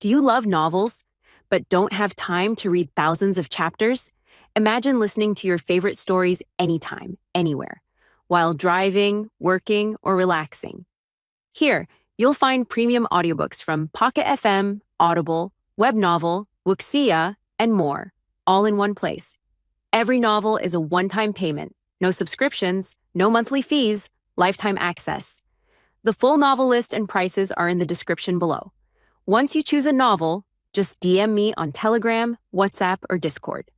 Do you love novels, but don't have time to read thousands of chapters? Imagine listening to your favorite stories anytime, anywhere, while driving, working, or relaxing. Here, you'll find premium audiobooks from Pocket FM, Audible, Webnovel, Wuxia, and more, all in one place. Every novel is a one-time payment, no subscriptions, no monthly fees, lifetime access. The full novel list and prices are in the description below. Once you choose a novel, just DM me on Telegram, WhatsApp, or Discord.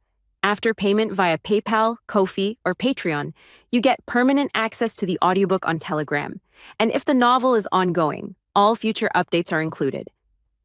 After payment via PayPal, Ko-fi, or Patreon, you get permanent access to the audiobook on Telegram. And if the novel is ongoing, all future updates are included.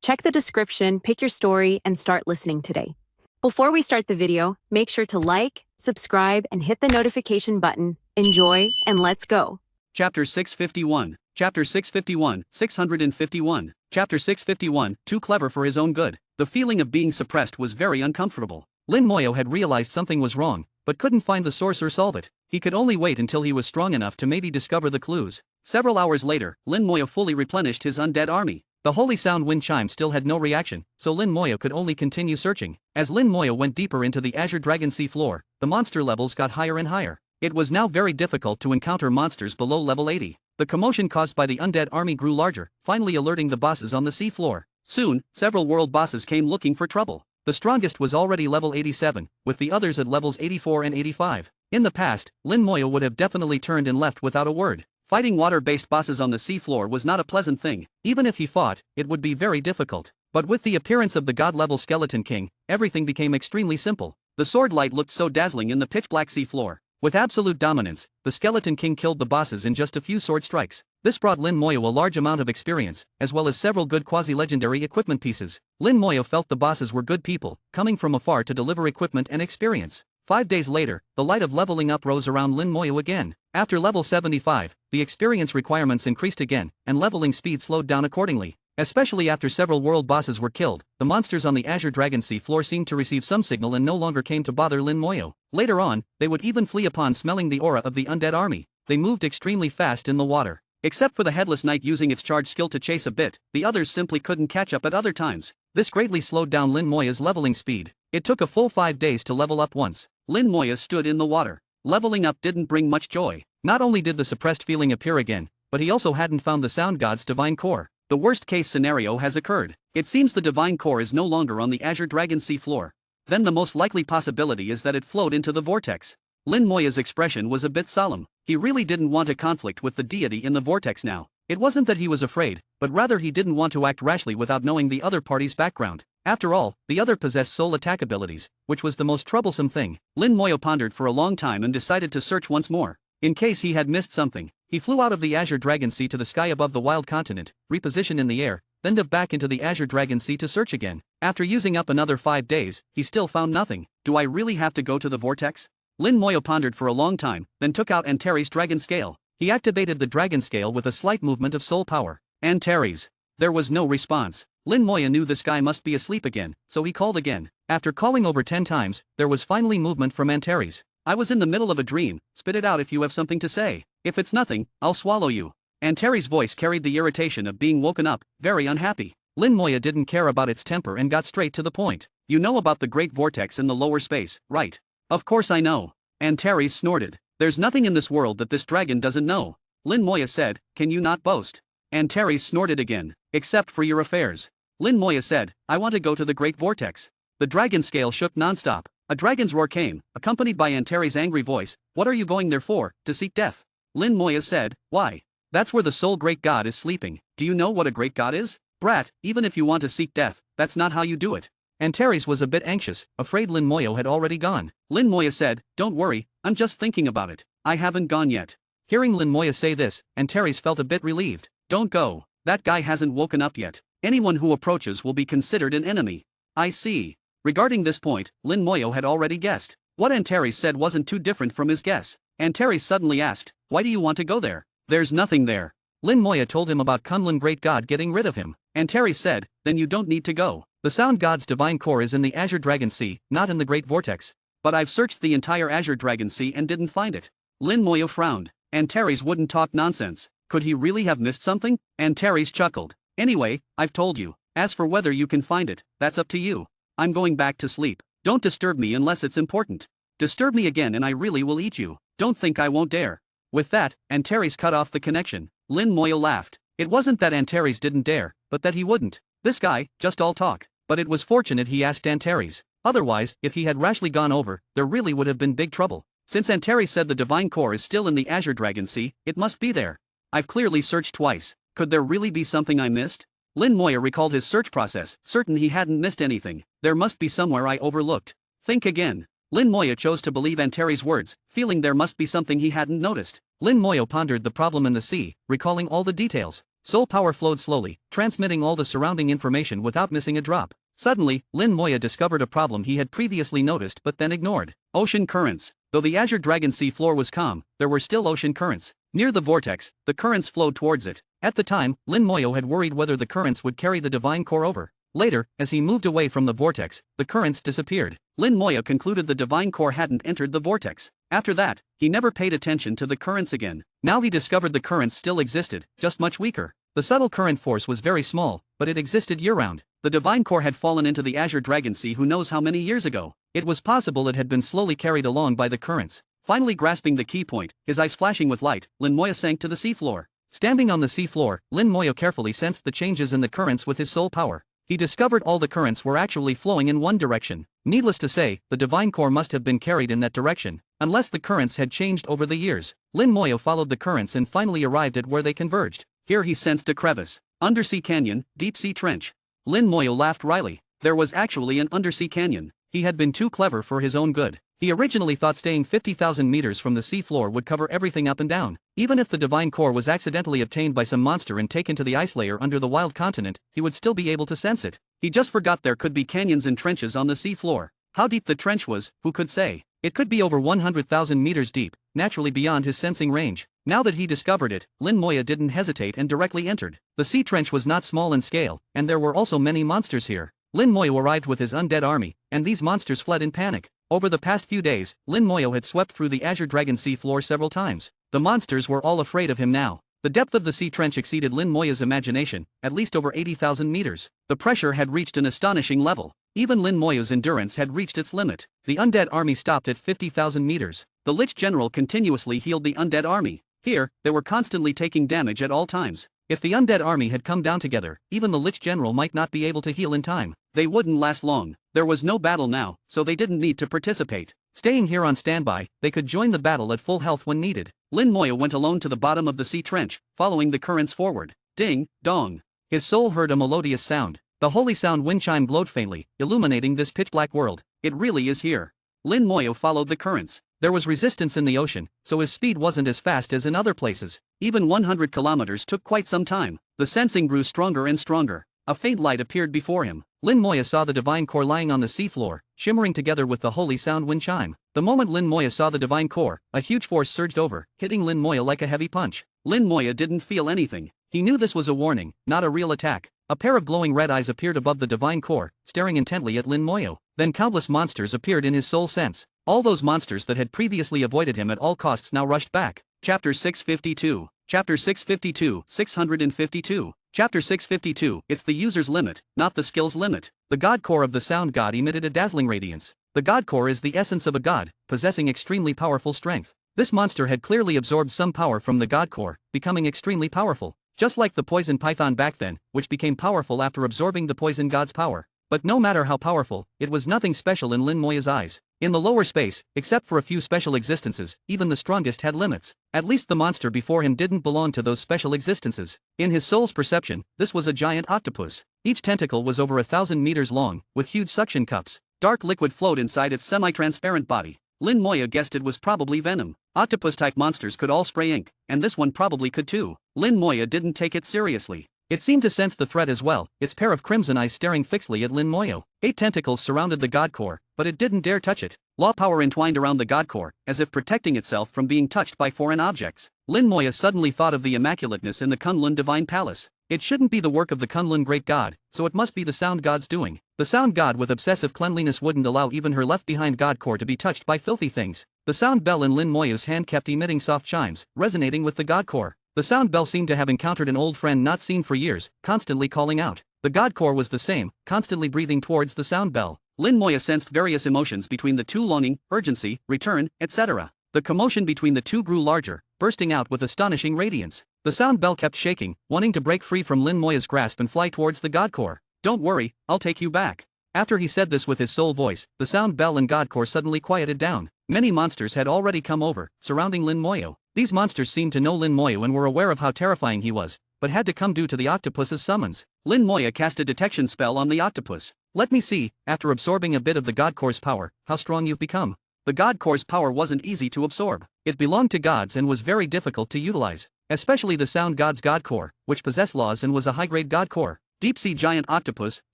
Check the description, pick your story, and start listening today. Before we start the video, make sure to like, subscribe, and hit the notification button. Enjoy, and let's go. Chapter 651. Chapter 651, 651. Chapter 651, too clever for his own good. The feeling of being suppressed was very uncomfortable. Lin Moyo had realized something was wrong, but couldn't find the source or solve it. He could only wait until he was strong enough to maybe discover the clues. Several hours later, Lin Moyo fully replenished his undead army. The holy sound wind chime still had no reaction, so Lin Moyo could only continue searching. As Lin Moyo went deeper into the Azure Dragon Sea floor, the monster levels got higher and higher. It was now very difficult to encounter monsters below level 80. The commotion caused by the undead army grew larger, finally alerting the bosses on the sea floor. Soon, several world bosses came looking for trouble. The strongest was already level 87, with the others at levels 84 and 85. In the past, Lin Moyo would have definitely turned and left without a word. Fighting water-based bosses on the sea floor was not a pleasant thing. Even if he fought, it would be very difficult. But with the appearance of the god-level Skeleton King, everything became extremely simple. The sword light looked so dazzling in the pitch-black sea floor. With absolute dominance, the Skeleton King killed the bosses in just a few sword strikes. This brought Lin Moyo a large amount of experience, as well as several good quasi-legendary equipment pieces. Lin Moyo felt the bosses were good people, coming from afar to deliver equipment and experience. 5 days later, the light of leveling up rose around Lin Moyo again. After level 75, the experience requirements increased again, and leveling speed slowed down accordingly. Especially after several world bosses were killed, the monsters on the Azure Dragon Sea floor seemed to receive some signal and no longer came to bother Lin Moyo. Later on, they would even flee upon smelling the aura of the undead army. They moved extremely fast in the water. Except for the Headless Knight using its charge skill to chase a bit, the others simply couldn't catch up at other times. This greatly slowed down Lin Moya's leveling speed. It took a full 5 days to level up once. Lin Moya stood in the water. Leveling up didn't bring much joy. Not only did the suppressed feeling appear again, but he also hadn't found the Sound God's divine core. The worst-case scenario has occurred. It seems the divine core is no longer on the Azure Dragon Sea floor. Then the most likely possibility is that it flowed into the vortex. Lin Moya's expression was a bit solemn. He really didn't want a conflict with the deity in the vortex now. It wasn't that he was afraid, but rather he didn't want to act rashly without knowing the other party's background. After all, the other possessed soul attack abilities, which was the most troublesome thing. Lin Moyo pondered for a long time and decided to search once more. In case he had missed something, he flew out of the Azure Dragon Sea to the sky above the wild continent, repositioned in the air, then dove back into the Azure Dragon Sea to search again. After using up another 5 days, he still found nothing. Do I really have to go to the vortex? Lin Moyo pondered for a long time, then took out Antares' dragon scale. He activated the dragon scale with a slight movement of soul power. Antares. There was no response. Lin Moyo knew this guy must be asleep again, so he called again. After calling over 10 times, there was finally movement from Antares. I was in the middle of a dream, spit it out if you have something to say. If it's nothing, I'll swallow you. Antares' voice carried the irritation of being woken up, very unhappy. Lin Moyo didn't care about its temper and got straight to the point. You know about the great vortex in the lower space, right? Of course I know. Antares snorted. There's nothing in this world that this dragon doesn't know. Lin Moyo said, can you not boast? Antares snorted again. Except for your affairs. Lin Moyo said, I want to go to the great vortex. The dragon scale shook non-stop. A dragon's roar came, accompanied by Antares' angry voice. What are you going there for, to seek death? Lin Moyo said, why? That's where the sole great god is sleeping. Do you know what a great god is? Brat, even if you want to seek death, that's not how you do it. Antares was a bit anxious, afraid Lin Moyo had already gone. Lin Moyo said, don't worry, I'm just thinking about it. I haven't gone yet. Hearing Lin Moyo say this, Antares felt a bit relieved. Don't go. That guy hasn't woken up yet. Anyone who approaches will be considered an enemy. I see. Regarding this point, Lin Moyo had already guessed. What Antares said wasn't too different from his guess. Antares suddenly asked, why do you want to go there? There's nothing there. Lin Moyo told him about Kunlun Great God getting rid of him. Antares said, then you don't need to go. The Sound God's divine core is in the Azure Dragon Sea, not in the Great Vortex. But I've searched the entire Azure Dragon Sea and didn't find it. Lin Moyo frowned. Antares wouldn't talk nonsense. Could he really have missed something? Antares chuckled. Anyway, I've told you. As for whether you can find it, that's up to you. I'm going back to sleep. Don't disturb me unless it's important. Disturb me again and I really will eat you. Don't think I won't dare. With that, Antares cut off the connection. Lin Moyo laughed. It wasn't that Antares didn't dare, but that he wouldn't. This guy, just all talk. But it was fortunate he asked Antares. Otherwise, if he had rashly gone over, there really would have been big trouble. Since Antares said the divine core is still in the Azure Dragon Sea, it must be there. I've clearly searched twice. Could there really be something I missed? Lin Moyo recalled his search process, certain he hadn't missed anything. There must be somewhere I overlooked. Think again. Lin Moyo chose to believe Antares' words, feeling there must be something he hadn't noticed. Lin Moyo pondered the problem in the sea, recalling all the details. Soul power flowed slowly, transmitting all the surrounding information without missing a drop. Suddenly, Lin Moyo discovered a problem he had previously noticed but then ignored. Ocean currents. Though the Azure Dragon Sea floor was calm, there were still ocean currents. Near the vortex, the currents flowed towards it. At the time, Lin Moyo had worried whether the currents would carry the divine core over. Later, as he moved away from the vortex, the currents disappeared. Lin Moyo concluded the divine core hadn't entered the vortex. After that, he never paid attention to the currents again. Now he discovered the currents still existed, just much weaker. The subtle current force was very small, but it existed year-round. The divine core had fallen into the Azure Dragon Sea who knows how many years ago. It was possible it had been slowly carried along by the currents. Finally grasping the key point, his eyes flashing with light, Lin Moyo sank to the seafloor. Standing on the seafloor, Lin Moyo carefully sensed the changes in the currents with his soul power. He discovered all the currents were actually flowing in one direction. Needless to say, the divine core must have been carried in that direction, unless the currents had changed over the years. Lin Moyo followed the currents and finally arrived at where they converged. Here he sensed a crevice. Undersea canyon, deep sea trench. Lin Moyo laughed wryly. There was actually an undersea canyon. He had been too clever for his own good. He originally thought staying 50,000 meters from the seafloor would cover everything up and down. Even if the divine core was accidentally obtained by some monster and taken to the ice layer under the wild continent, he would still be able to sense it. He just forgot there could be canyons and trenches on the seafloor. How deep the trench was, who could say? It could be over 100,000 meters deep, naturally beyond his sensing range. Now that he discovered it, Lin Moyo didn't hesitate and directly entered. The sea trench was not small in scale, and there were also many monsters here. Lin Moyo arrived with his undead army, and these monsters fled in panic. Over the past few days, Lin Moyo had swept through the Azure Dragon Sea floor several times. The monsters were all afraid of him now. The depth of the sea trench exceeded Lin Moyo's imagination, at least over 80,000 meters. The pressure had reached an astonishing level. Even Lin Moyo's endurance had reached its limit. The undead army stopped at 50,000 meters. The Lich General continuously healed the undead army. Here, they were constantly taking damage at all times. If the undead army had come down together, even the Lich General might not be able to heal in time. They wouldn't last long. There was no battle now, so they didn't need to participate. Staying here on standby, they could join the battle at full health when needed. Lin Moyo went alone to the bottom of the sea trench, following the currents forward. Ding, dong. His soul heard a melodious sound. The holy sound wind chime glowed faintly, illuminating this pitch-black world. It really is here. Lin Moyo followed the currents. There was resistance in the ocean, so his speed wasn't as fast as in other places. Even 100 kilometers took quite some time. The sensing grew stronger and stronger. A faint light appeared before him. Lin Moyo saw the divine core lying on the seafloor, shimmering together with the holy sound wind chime. The moment Lin Moyo saw the divine core, a huge force surged over, hitting Lin Moyo like a heavy punch. Lin Moyo didn't feel anything. He knew this was a warning, not a real attack. A pair of glowing red eyes appeared above the divine core, staring intently at Lin Moyo. Then countless monsters appeared in his soul sense. All those monsters that had previously avoided him at all costs now rushed back. Chapter 652. Chapter 652, 652. Chapter 652, it's the user's limit, not the skill's limit. The god core of the sound god emitted a dazzling radiance. The god core is the essence of a god, possessing extremely powerful strength. This monster had clearly absorbed some power from the god core, becoming extremely powerful. Just like the poison python back then, which became powerful after absorbing the poison god's power. But no matter how powerful, it was nothing special in Lin Moyo's eyes. In the lower space, except for a few special existences, even the strongest had limits. At least the monster before him didn't belong to those special existences. In his soul's perception, this was a giant octopus. Each tentacle was over 1,000 meters long, with huge suction cups. Dark liquid flowed inside its semi-transparent body. Lin Moyo guessed it was probably venom. Octopus-type monsters could all spray ink, and this one probably could too. Lin Moyo didn't take it seriously. It seemed to sense the threat as well, its pair of crimson eyes staring fixedly at Lin Moyo. 8 tentacles surrounded the god core, but it didn't dare touch it. Law power entwined around the god core, as if protecting itself from being touched by foreign objects. Lin Moyo suddenly thought of the immaculateness in the Kunlun Divine Palace. It shouldn't be the work of the Kunlun Great God, so it must be the Sound God's doing. The Sound God with obsessive cleanliness wouldn't allow even her left-behind god core to be touched by filthy things. The sound bell in Lin Moyo's hand kept emitting soft chimes, resonating with the god core. The sound bell seemed to have encountered an old friend not seen for years, constantly calling out. The god core was the same, constantly breathing towards the sound bell. Lin Moya sensed various emotions between the two: longing, urgency, return, etc. The commotion between the two grew larger, bursting out with astonishing radiance. The sound bell kept shaking, wanting to break free from Lin Moya's grasp and fly towards the god core. "Don't worry, I'll take you back." After he said this with his soul voice, the sound bell and god core suddenly quieted down. Many monsters had already come over, surrounding Lin Moyo. These monsters seemed to know Lin Moyo and were aware of how terrifying he was, but had to come due to the octopus's summons. Lin Moya cast a detection spell on the octopus. "Let me see, after absorbing a bit of the god core's power, how strong you've become." The god core's power wasn't easy to absorb. It belonged to gods and was very difficult to utilize, especially the sound god's god core, which possessed laws and was a high-grade god core. Deep Sea Giant Octopus,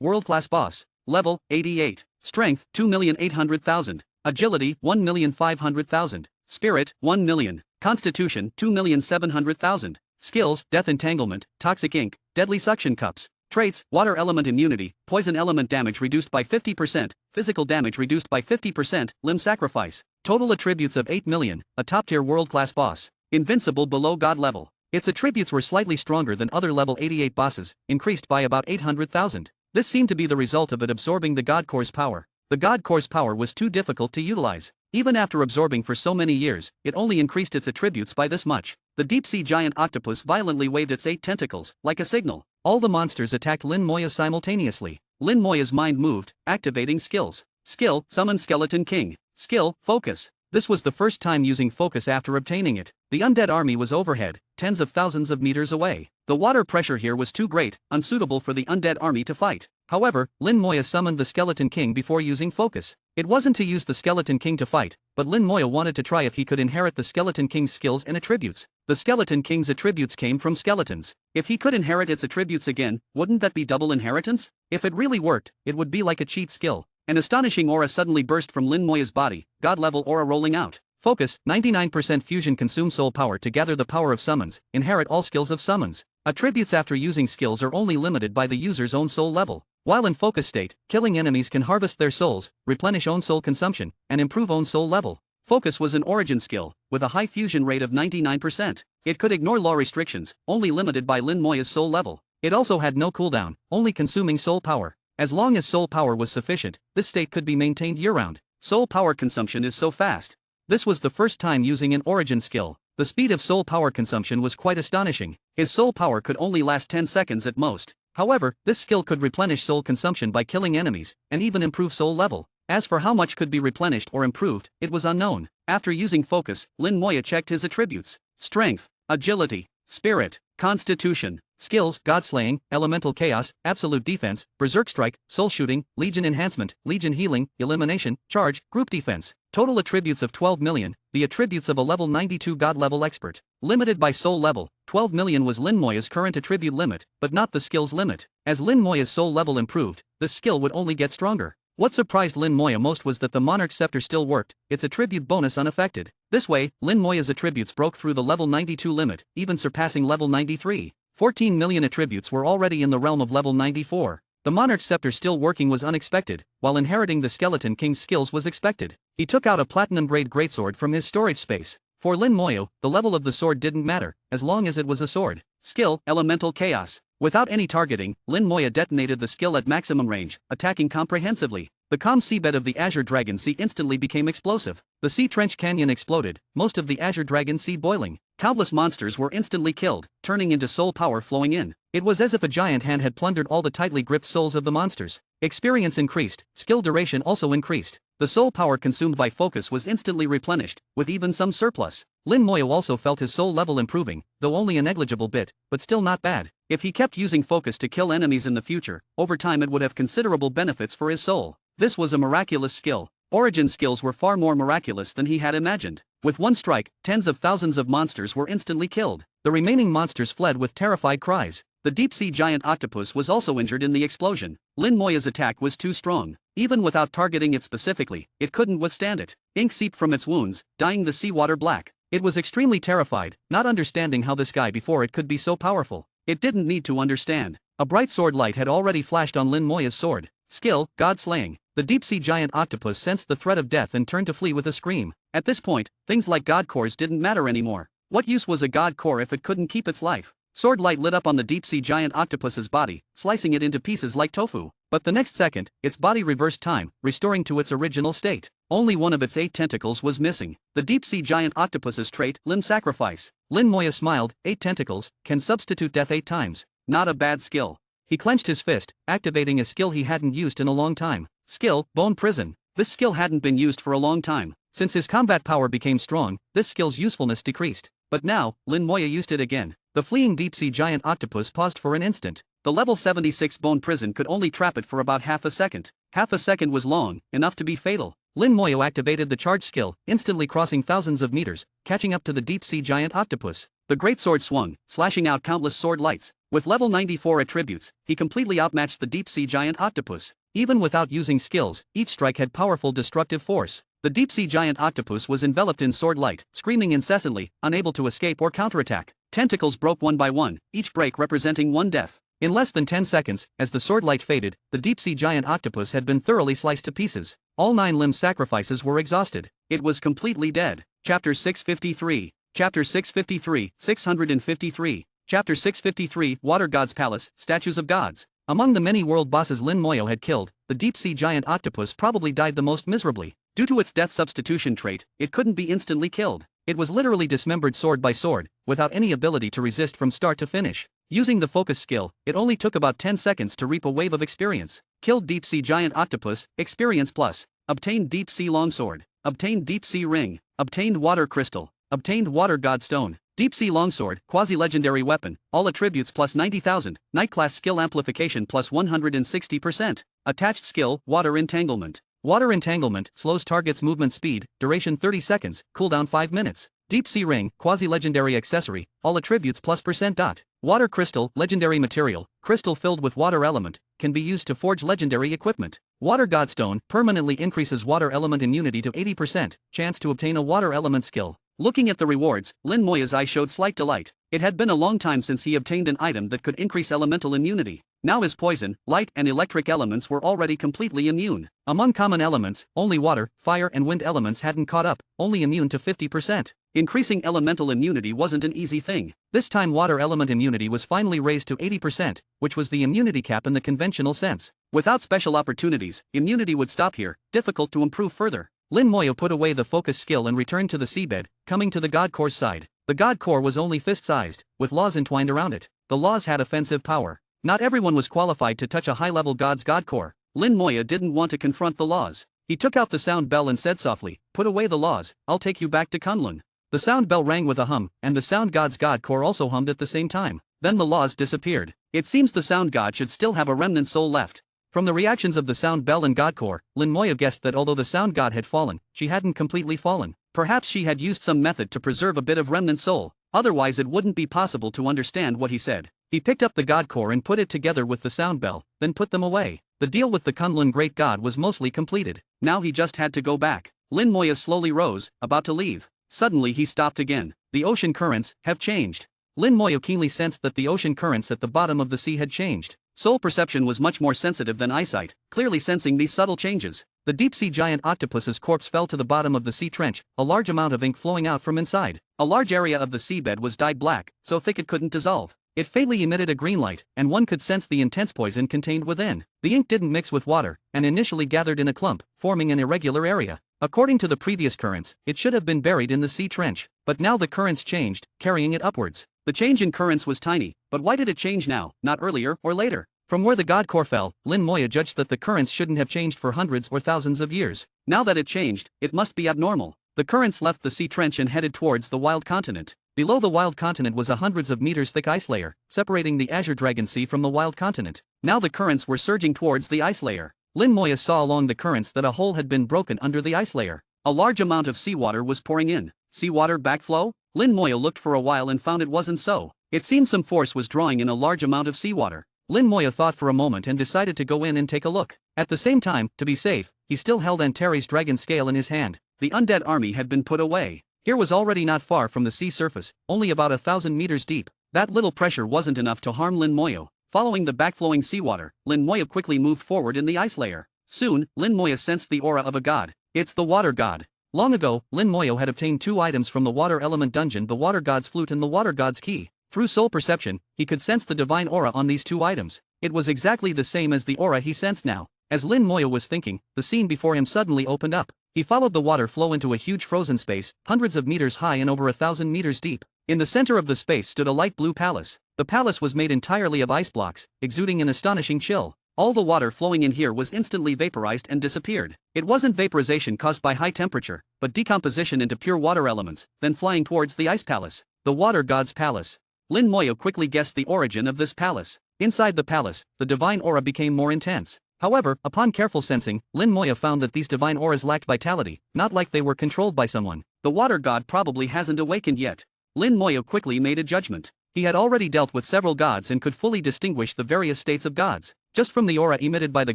World-Class Boss. Level, 88. Strength, 2,800,000. Agility, 1,500,000. Spirit, 1 million. Constitution, 2,700,000. Skills, Death Entanglement, Toxic Ink, Deadly Suction Cups. Traits, Water Element Immunity, Poison Element Damage reduced by 50%, Physical Damage reduced by 50%, Limb Sacrifice. Total attributes of 8 million, a top-tier world-class boss. Invincible below god level. Its attributes were slightly stronger than other level 88 bosses, increased by about 800,000. This seemed to be the result of it absorbing the god core's power. The god core's power was too difficult to utilize. Even after absorbing for so many years, it only increased its attributes by this much. The deep-sea giant octopus violently waved its 8 tentacles, like a signal. All the monsters attacked Lin Moya simultaneously. Lin Moya's mind moved, activating skills. Skill, Summon Skeleton King. Skill, Focus. This was the first time using focus after obtaining it. The undead army was overhead, tens of thousands of meters away. The water pressure here was too great, unsuitable for the undead army to fight. However, Lin Moya summoned the Skeleton King before using focus. It wasn't to use the Skeleton King to fight, but Lin Moya wanted to try if he could inherit the Skeleton King's skills and attributes. The Skeleton King's attributes came from skeletons. If he could inherit its attributes again, wouldn't that be double inheritance? If it really worked, it would be like a cheat skill. An astonishing aura suddenly burst from Lin Moya's body, god-level aura rolling out. Focus, 99% fusion. Consume soul power to gather the power of summons, inherit all skills of summons. Attributes after using skills are only limited by the user's own soul level. While in focus state, killing enemies can harvest their souls, replenish own soul consumption, and improve own soul level. Focus was an origin skill, with a high fusion rate of 99%. It could ignore law restrictions, only limited by Lin Moya's soul level. It also had no cooldown, only consuming soul power. As long as soul power was sufficient, this state could be maintained year-round. Soul power consumption is so fast. This was the first time using an origin skill. The speed of soul power consumption was quite astonishing. His soul power could only last 10 seconds at most. However, this skill could replenish soul consumption by killing enemies, and even improve soul level. As for how much could be replenished or improved, it was unknown. After using focus, Lin Moya checked his attributes. Strength, Agility, Spirit, Constitution. Skills, Godslaying, Elemental Chaos, Absolute Defense, Berserk Strike, Soul Shooting, Legion Enhancement, Legion Healing, Elimination, Charge, Group Defense. Total attributes of 12 million, the attributes of a level 92 god-level expert. Limited by soul level, 12 million was Lin Moya's current attribute limit, but not the skill's limit. As Lin Moya's soul level improved, the skill would only get stronger. What surprised Lin Moya most was that the Monarch Scepter still worked, its attribute bonus unaffected. This way, Lin Moya's attributes broke through the level 92 limit, even surpassing level 93. 14 million attributes were already in the realm of level 94. The Monarch Scepter still working was unexpected, while inheriting the Skeleton King's skills was expected. He took out a platinum-grade greatsword from his storage space. For Lin Moya, the level of the sword didn't matter, as long as it was a sword. Skill, Elemental Chaos. Without any targeting, Lin Moya detonated the skill at maximum range, attacking comprehensively. The calm seabed of the Azure Dragon Sea instantly became explosive. The Sea Trench Canyon exploded, most of the Azure Dragon Sea boiling. Countless monsters were instantly killed, turning into soul power flowing in. It was as if a giant hand had plundered all the tightly gripped souls of the monsters. Experience increased, skill duration also increased. The soul power consumed by focus was instantly replenished, with even some surplus. Lin Moya also felt his soul level improving, though only a negligible bit, but still not bad. If he kept using focus to kill enemies in the future, over time it would have considerable benefits for his soul. This was a miraculous skill. Origin skills were far more miraculous than he had imagined. With one strike, tens of thousands of monsters were instantly killed. The remaining monsters fled with terrified cries. The deep-sea giant octopus was also injured in the explosion. Lin Moya's attack was too strong. Even without targeting it specifically, it couldn't withstand it. Ink seeped from its wounds, dyeing the seawater black. It was extremely terrified, not understanding how this guy before it could be so powerful. It didn't need to understand. A bright sword light had already flashed on Lin Moya's sword. Skill, God Slaying. The deep-sea giant octopus sensed the threat of death and turned to flee with a scream. At this point, things like god cores didn't matter anymore. What use was a god core if it couldn't keep its life? Sword light lit up on the deep-sea giant octopus's body, slicing it into pieces like tofu. But the next second, its body reversed time, restoring to its original state. Only one of its 8 tentacles was missing. The deep-sea giant octopus's trait, limb sacrifice. Lin Moya smiled. 8 tentacles can substitute death 8 times. Not a bad skill. He clenched his fist, activating a skill he hadn't used in a long time. Skill, Bone Prison. This skill hadn't been used for a long time. Since his combat power became strong, this skill's usefulness decreased. But now, Lin Moya used it again. The fleeing deep-sea giant octopus paused for an instant. The level 76 Bone Prison could only trap it for about half a second. Half a second was long, enough to be fatal. Lin Moya activated the charge skill, instantly crossing thousands of meters, catching up to the deep-sea giant octopus. The great sword swung, slashing out countless sword lights. With level 94 attributes, he completely outmatched the deep-sea giant octopus. Even without using skills, each strike had powerful destructive force. The deep-sea giant octopus was enveloped in sword light, screaming incessantly, unable to escape or counterattack. Tentacles broke one by one, each break representing one death. In less than 10 seconds, as the sword light faded, the deep-sea giant octopus had been thoroughly sliced to pieces. All 9 limb sacrifices were exhausted. It was completely dead. Chapter 653. Chapter 653, 653. Chapter 653, Water God's Palace, Statues of Gods. Among the many world bosses Lin Moya had killed, the deep-sea giant octopus probably died the most miserably. Due to its death substitution trait, it couldn't be instantly killed. It was literally dismembered sword by sword, without any ability to resist from start to finish. Using the focus skill, it only took about 10 seconds to reap a wave of experience. Killed deep-sea giant octopus, experience plus. Obtained deep-sea longsword. Obtained deep-sea ring. Obtained water crystal. Obtained water god stone. Deep-sea longsword, quasi-legendary weapon, all attributes plus 90,000, night class skill amplification plus 160%. Attached skill, water entanglement. Water entanglement slows target's movement speed, duration 30 seconds, cooldown 5 minutes. Deep-sea ring, quasi-legendary accessory, all attributes plus %. Water crystal, legendary material, crystal filled with water element, can be used to forge legendary equipment. Water godstone permanently increases water element immunity to 80%, chance to obtain a water element skill. Looking at the rewards, Lin Moya's eye showed slight delight. It had been a long time since he obtained an item that could increase elemental immunity. Now his poison, light and electric elements were already completely immune. Among common elements, only water, fire and wind elements hadn't caught up, only immune to 50%. Increasing elemental immunity wasn't an easy thing. This time water element immunity was finally raised to 80%, which was the immunity cap in the conventional sense. Without special opportunities, immunity would stop here, difficult to improve further. Lin Moya put away the focus skill and returned to the seabed, coming to the god core's side. The god core was only fist-sized, with laws entwined around it. The laws had offensive power. Not everyone was qualified to touch a high-level god's god core. Lin Moya didn't want to confront the laws. He took out the sound bell and said softly, "Put away the laws, I'll take you back to Kunlun." The sound bell rang with a hum, and the sound god's god core also hummed at the same time. Then the laws disappeared. It seems the sound god should still have a remnant soul left. From the reactions of the sound bell and god core, Lin Moya guessed that although the sound god had fallen, she hadn't completely fallen. Perhaps she had used some method to preserve a bit of remnant soul, otherwise it wouldn't be possible to understand what he said. He picked up the god core and put it together with the sound bell, then put them away. The deal with the Kunlun great god was mostly completed. Now he just had to go back. Lin Moya slowly rose, about to leave. Suddenly he stopped again. The ocean currents have changed. Lin Moya keenly sensed that the ocean currents at the bottom of the sea had changed. Soul perception was much more sensitive than eyesight, clearly sensing these subtle changes. The deep-sea giant octopus's corpse fell to the bottom of the sea trench, a large amount of ink flowing out from inside. A large area of the seabed was dyed black, so thick it couldn't dissolve. It faintly emitted a green light, and one could sense the intense poison contained within. The ink didn't mix with water, and initially gathered in a clump, forming an irregular area. According to the previous currents, it should have been buried in the sea trench, but now the currents changed, carrying it upwards. The change in currents was tiny, but why did it change now, not earlier or later? From where the god core fell, Lin Moya judged that the currents shouldn't have changed for hundreds or thousands of years. Now that it changed, it must be abnormal. The currents left the sea trench and headed towards the wild continent. Below the wild continent was a hundreds of meters thick ice layer, separating the Azure Dragon Sea from the wild continent. Now the currents were surging towards the ice layer. Lin Moya saw along the currents that a hole had been broken under the ice layer. A large amount of seawater was pouring in. Seawater backflow? Lin Moya looked for a while and found it wasn't so. It seemed some force was drawing in a large amount of seawater. Lin Moya thought for a moment and decided to go in and take a look. At the same time, to be safe, he still held Antares' dragon scale in his hand. The undead army had been put away. Here was already not far from the sea surface, only about 1,000 meters deep. That little pressure wasn't enough to harm Lin Moya. Following the backflowing seawater, Lin Moya quickly moved forward in the ice layer. Soon, Lin Moya sensed the aura of a god. It's the water god. Long ago, Lin Moya had obtained 2 items from the water element dungeon: the water god's flute and the water god's key. Through soul perception, he could sense the divine aura on these two items. It was exactly the same as the aura he sensed now. As Lin Moyo was thinking, the scene before him suddenly opened up. He followed the water flow into a huge frozen space, hundreds of meters high and over 1,000 meters deep. In the center of the space stood a light blue palace. The palace was made entirely of ice blocks, exuding an astonishing chill. All the water flowing in here was instantly vaporized and disappeared. It wasn't vaporization caused by high temperature, but decomposition into pure water elements, then flying towards the ice palace. The water god's palace. Lin Moyo quickly guessed the origin of this palace. Inside the palace, the divine aura became more intense. However, upon careful sensing, Lin Moyo found that these divine auras lacked vitality, not like they were controlled by someone. The water god probably hasn't awakened yet. Lin Moyo quickly made a judgment. He had already dealt with several gods and could fully distinguish the various states of gods. Just from the aura emitted by the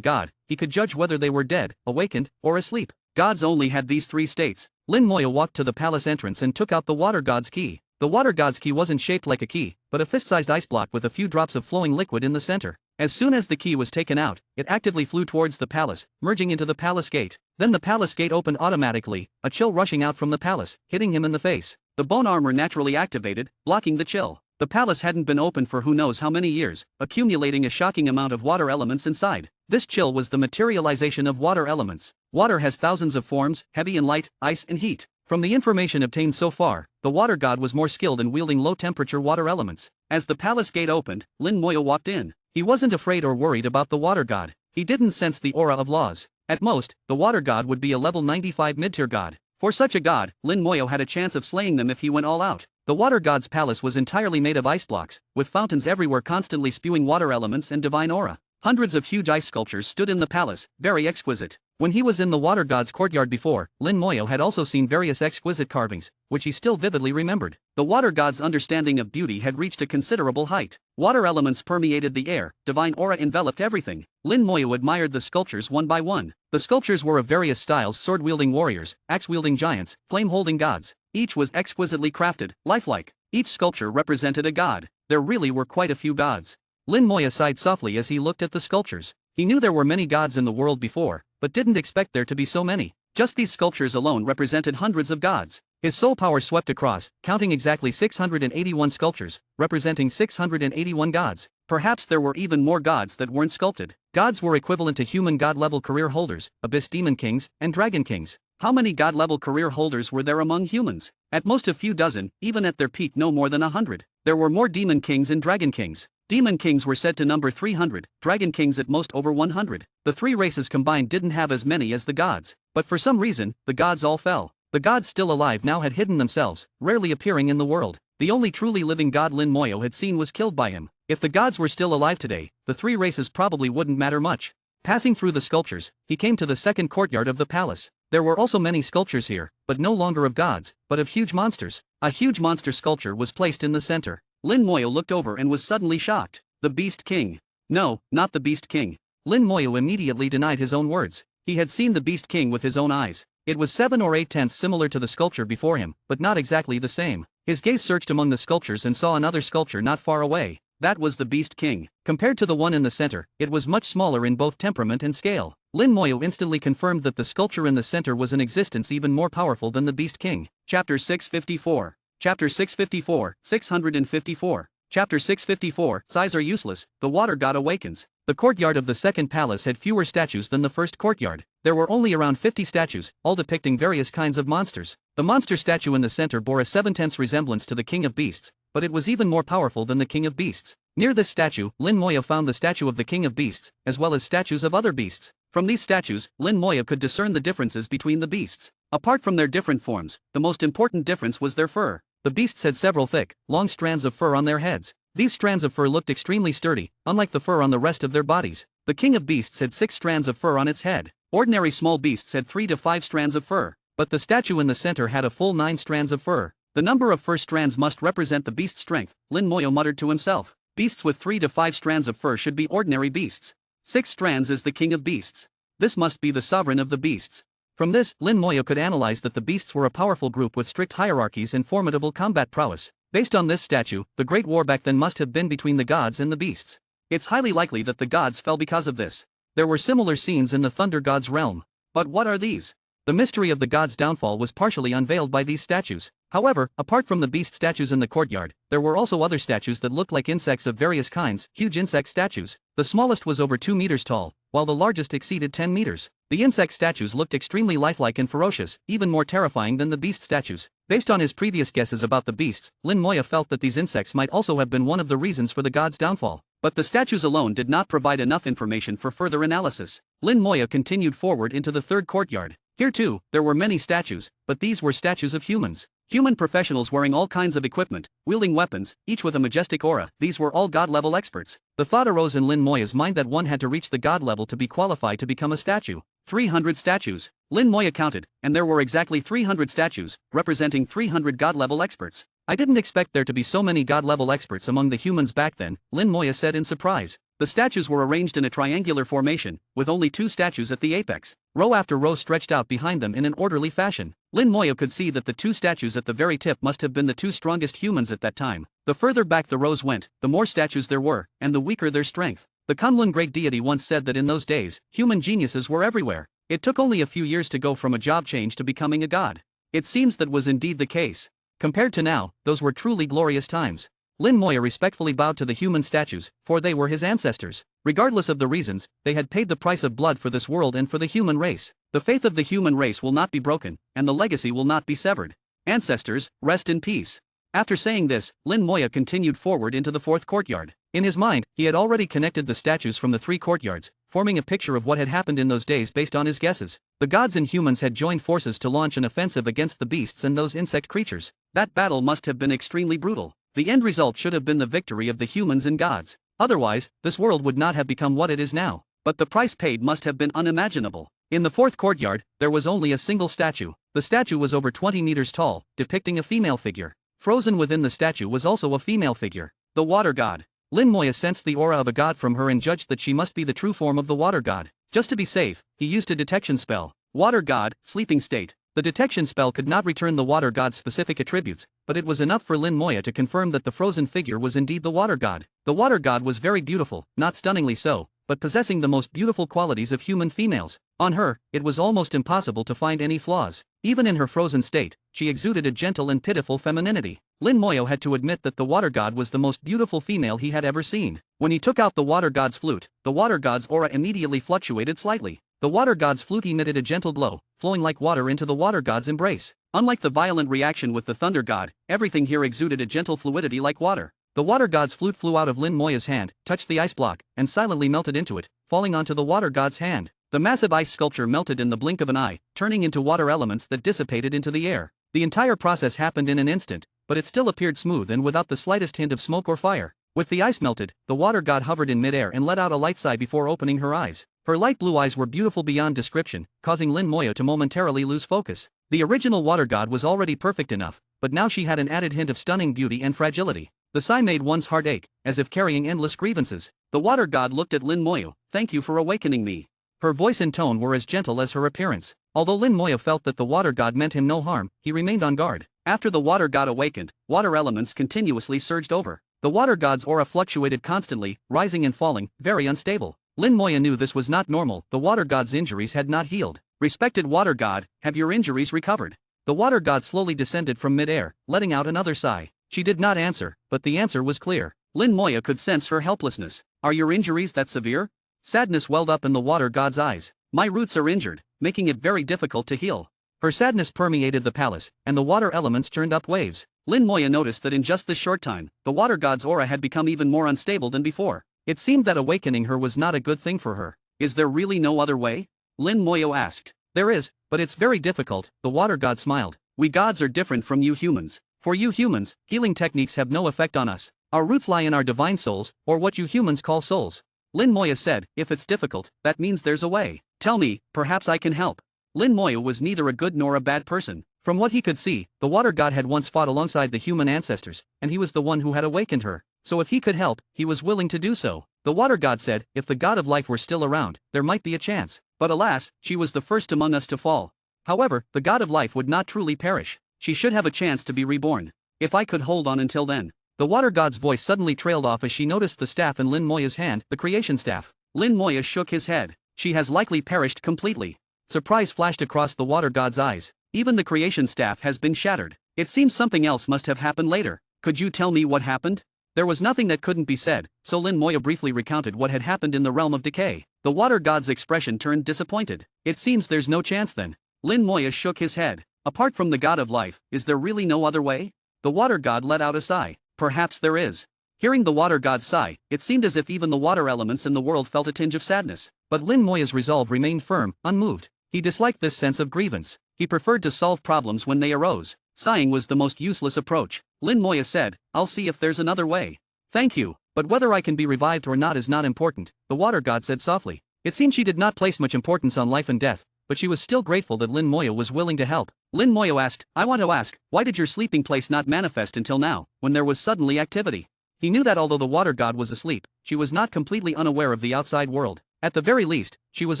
god, he could judge whether they were dead, awakened, or asleep. Gods only had these three states. Lin Moyo walked to the palace entrance and took out the water god's key. The water god's key wasn't shaped like a key, but a fist-sized ice block with a few drops of flowing liquid in the center. As soon as the key was taken out, it actively flew towards the palace, merging into the palace gate. Then the palace gate opened automatically, a chill rushing out from the palace, hitting him in the face. The bone armor naturally activated, blocking the chill. The palace hadn't been open for who knows how many years, accumulating a shocking amount of water elements inside. This chill was the materialization of water elements. Water has thousands of forms, heavy and light, ice and heat. From the information obtained so far, the water god was more skilled in wielding low-temperature water elements. As the palace gate opened, Lin Moyo walked in. He wasn't afraid or worried about the water god. He didn't sense the aura of laws. At most, the water god would be a level 95 mid-tier god. For such a god, Lin Moyo had a chance of slaying them if he went all out. The water god's palace was entirely made of ice blocks, with fountains everywhere constantly spewing water elements and divine aura. Hundreds of huge ice sculptures stood in the palace, very exquisite. When he was in the water god's courtyard before, Lin Moyo had also seen various exquisite carvings, which he still vividly remembered. The water god's understanding of beauty had reached a considerable height. Water elements permeated the air, divine aura enveloped everything. Lin Moyo admired the sculptures one by one. The sculptures were of various styles: sword-wielding warriors, axe-wielding giants, flame-holding gods. Each was exquisitely crafted, lifelike. Each sculpture represented a god. There really were quite a few gods. Lin Moyo sighed softly as he looked at the sculptures. He knew there were many gods in the world before, but didn't expect there to be so many. Just these sculptures alone represented hundreds of gods. His soul power swept across, counting exactly 681 sculptures, representing 681 gods. Perhaps there were even more gods that weren't sculpted. Gods were equivalent to human god-level career holders, abyss demon kings, and dragon kings. How many god-level career holders were there among humans? At most a few dozen, even at their peak no more than 100. There were more demon kings and dragon kings. Demon kings were said to number 300, dragon kings at most over 100. The three races combined didn't have as many as the gods, but for some reason, the gods all fell. The gods still alive now had hidden themselves, rarely appearing in the world. The only truly living god Lin Moyo had seen was killed by him. If the gods were still alive today, the three races probably wouldn't matter much. Passing through the sculptures, he came to the second courtyard of the palace. There were also many sculptures here, but no longer of gods, but of huge monsters. A huge monster sculpture was placed in the center. Lin Moyo looked over and was suddenly shocked. The Beast King. No, not the Beast King. Lin Moyo immediately denied his own words. He had seen the Beast King with his own eyes. It was 7 or 8 tenths similar to the sculpture before him, but not exactly the same. His gaze searched among the sculptures and saw another sculpture not far away. That was the Beast King. Compared to the one in the center, it was much smaller in both temperament and scale. Lin Moyo instantly confirmed that the sculpture in the center was in existence even more powerful than the Beast King. Chapter 654. Chapter 654, 654. Chapter 654, Sighs are useless, the water god awakens. The courtyard of the second palace had fewer statues than the first courtyard. There were only around 50 statues, all depicting various kinds of monsters. The monster statue in the center bore a 7/10 resemblance to the King of Beasts, but it was even more powerful than the King of Beasts. Near this statue, Lin Moyo found the statue of the King of Beasts, as well as statues of other beasts. From these statues, Lin Moyo could discern the differences between the beasts. Apart from their different forms, the most important difference was their fur. The beasts had several thick, long strands of fur on their heads. These strands of fur looked extremely sturdy, unlike the fur on the rest of their bodies. The King of Beasts had 6 strands of fur on its head. Ordinary small beasts had 3 to 5 strands of fur, but the statue in the center had a full 9 strands of fur. The number of fur strands must represent the beast's strength, Lin Moyo muttered to himself. Beasts with 3 to 5 strands of fur should be ordinary beasts. 6 strands is the King of Beasts. This must be the sovereign of the beasts. From this, Lin Moyo could analyze that the beasts were a powerful group with strict hierarchies and formidable combat prowess. Based on this statue, the great war back then must have been between the gods and the beasts. It's highly likely that the gods fell because of this. There were similar scenes in the Thunder God's realm. But what are these? The mystery of the gods' downfall was partially unveiled by these statues. However, apart from the beast statues in the courtyard, there were also other statues that looked like insects of various kinds, huge insect statues. The smallest was over 2 meters tall, while the largest exceeded 10 meters. The insect statues looked extremely lifelike and ferocious, even more terrifying than the beast statues. Based on his previous guesses about the beasts, Lin Moya felt that these insects might also have been one of the reasons for the god's downfall. But the statues alone did not provide enough information for further analysis. Lin Moya continued forward into the third courtyard. Here too, there were many statues, but these were statues of humans. Human professionals wearing all kinds of equipment, wielding weapons, each with a majestic aura. These were all god-level experts. The thought arose in Lin Moya's mind that one had to reach the god level to be qualified to become a statue. 300 statues. Lin Moya counted, and there were exactly 300 statues, representing 300 god-level experts. I didn't expect there to be so many god-level experts among the humans back then, Lin Moya said in surprise. The statues were arranged in a triangular formation, with only 2 statues at the apex. Row after row stretched out behind them in an orderly fashion. Lin Moya could see that the 2 statues at the very tip must have been the 2 strongest humans at that time. The further back the rows went, the more statues there were, and the weaker their strength. The Kunlun great deity once said that in those days, human geniuses were everywhere. It took only a few years to go from a job change to becoming a god. It seems that was indeed the case. Compared to now, those were truly glorious times. Lin Moya respectfully bowed to the human statues, for they were his ancestors. Regardless of the reasons, they had paid the price of blood for this world and for the human race. The faith of the human race will not be broken, and the legacy will not be severed. Ancestors, rest in peace. After saying this, Lin Moya continued forward into the fourth courtyard. In his mind, he had already connected the statues from the 3 courtyards, forming a picture of what had happened in those days based on his guesses. The gods and humans had joined forces to launch an offensive against the beasts and those insect creatures. That battle must have been extremely brutal. The end result should have been the victory of the humans and gods. Otherwise, this world would not have become what it is now. But the price paid must have been unimaginable. In the fourth courtyard, there was only a single statue. The statue was over 20 meters tall, depicting a female figure. Frozen within the statue was also a female figure, the water god. Lin Moya sensed the aura of a god from her and judged that she must be the true form of the water god. Just to be safe, he used a detection spell. Water god, sleeping state. The detection spell could not return the water god's specific attributes, but it was enough for Lin Moya to confirm that the frozen figure was indeed the water god. The water god was very beautiful, not stunningly so, but possessing the most beautiful qualities of human females. On her, it was almost impossible to find any flaws. Even in her frozen state, she exuded a gentle and pitiful femininity. Lin Moya had to admit that the water god was the most beautiful female he had ever seen. When he took out the water god's flute, the water god's aura immediately fluctuated slightly. The water god's flute emitted a gentle glow, flowing like water into the water god's embrace. Unlike the violent reaction with the thunder god, everything here exuded a gentle fluidity like water. The water god's flute flew out of Lin Moya's hand, touched the ice block, and silently melted into it, falling onto the water god's hand. The massive ice sculpture melted in the blink of an eye, turning into water elements that dissipated into the air. The entire process happened in an instant, but it still appeared smooth and without the slightest hint of smoke or fire. With the ice melted, the water god hovered in midair and let out a light sigh before opening her eyes. Her light blue eyes were beautiful beyond description, causing Lin Moya to momentarily lose focus. The original water god was already perfect enough, but now she had an added hint of stunning beauty and fragility. The sigh made one's heart ache, as if carrying endless grievances. The water god looked at Lin Moya. "Thank you for awakening me." Her voice and tone were as gentle as her appearance. Although Lin Moya felt that the water god meant him no harm, he remained on guard. After the water god awakened, water elements continuously surged over. The water god's aura fluctuated constantly, rising and falling, very unstable. Lin Moya knew this was not normal. The water god's injuries had not healed. "Respected water god, have your injuries recovered?" The water god slowly descended from mid-air, letting out another sigh. She did not answer, but the answer was clear. Lin Moya could sense her helplessness. "Are your injuries that severe?" Sadness welled up in the water god's eyes. "My roots are injured, making it very difficult to heal." Her sadness permeated the palace, and the water elements churned up waves. Lin Moya noticed that in just this short time, the water god's aura had become even more unstable than before. It seemed that awakening her was not a good thing for her. "Is there really no other way?" Lin Moya asked. "There is, but it's very difficult," the water god smiled. "We gods are different from you humans. For you humans, healing techniques have no effect on us. Our roots lie in our divine souls, or what you humans call souls." Lin Moya said, "If it's difficult, that means there's a way. Tell me, perhaps I can help." Lin Moya was neither a good nor a bad person. From what he could see, the water god had once fought alongside the human ancestors, and he was the one who had awakened her. So if he could help, he was willing to do so. The water god said, if the god of life were still around, there might be a chance. But alas, she was the first among us to fall. However, the god of life would not truly perish. She should have a chance to be reborn. If I could hold on until then. The water god's voice suddenly trailed off as she noticed the staff in Lin Moya's hand, the creation staff. Lin Moya shook his head. She has likely perished completely. Surprise flashed across the water god's eyes. Even the creation staff has been shattered. It seems something else must have happened later. Could you tell me what happened? There was nothing that couldn't be said, so Lin Moya briefly recounted what had happened in the realm of decay. The water god's expression turned disappointed. It seems there's no chance then. Lin Moya shook his head. Apart from the god of life, is there really no other way? The water god let out a sigh. Perhaps there is. Hearing the water god's sigh, it seemed as if even the water elements in the world felt a tinge of sadness. But Lin Moya's resolve remained firm, unmoved. He disliked this sense of grievance. He preferred to solve problems when they arose. Sighing was the most useless approach. Lin Moya said, I'll see if there's another way. Thank you, but whether I can be revived or not is not important, the water god said softly. It seemed she did not place much importance on life and death, but she was still grateful that Lin Moya was willing to help. Lin Moya asked, I want to ask, why did your sleeping place not manifest until now, when there was suddenly activity? He knew that although the water god was asleep, she was not completely unaware of the outside world. At the very least, she was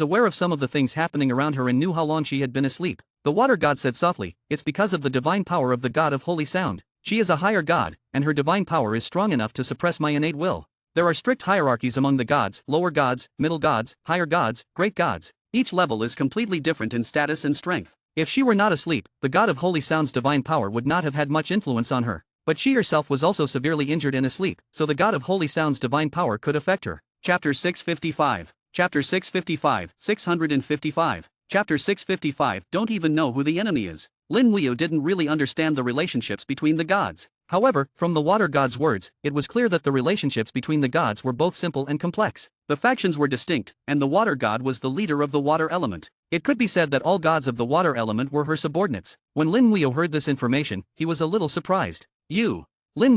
aware of some of the things happening around her and knew how long she had been asleep. The water god said softly, it's because of the divine power of the god of holy sound. She is a higher god, and her divine power is strong enough to suppress my innate will. There are strict hierarchies among the gods, lower gods, middle gods, higher gods, great gods. Each level is completely different in status and strength. If she were not asleep, the god of holy sound's divine power would not have had much influence on her. But she herself was also severely injured and asleep, so the god of holy sound's divine power could affect her. Chapter 655. Chapter 655, 655. Chapter 655, don't even know who the enemy is. Lin Muyo didn't really understand the relationships between the gods. However, from the water god's words, it was clear that the relationships between the gods were both simple and complex. The factions were distinct, and the water god was the leader of the water element. It could be said that all gods of the water element were her subordinates. When Lin Muyo heard this information, he was a little surprised. Lin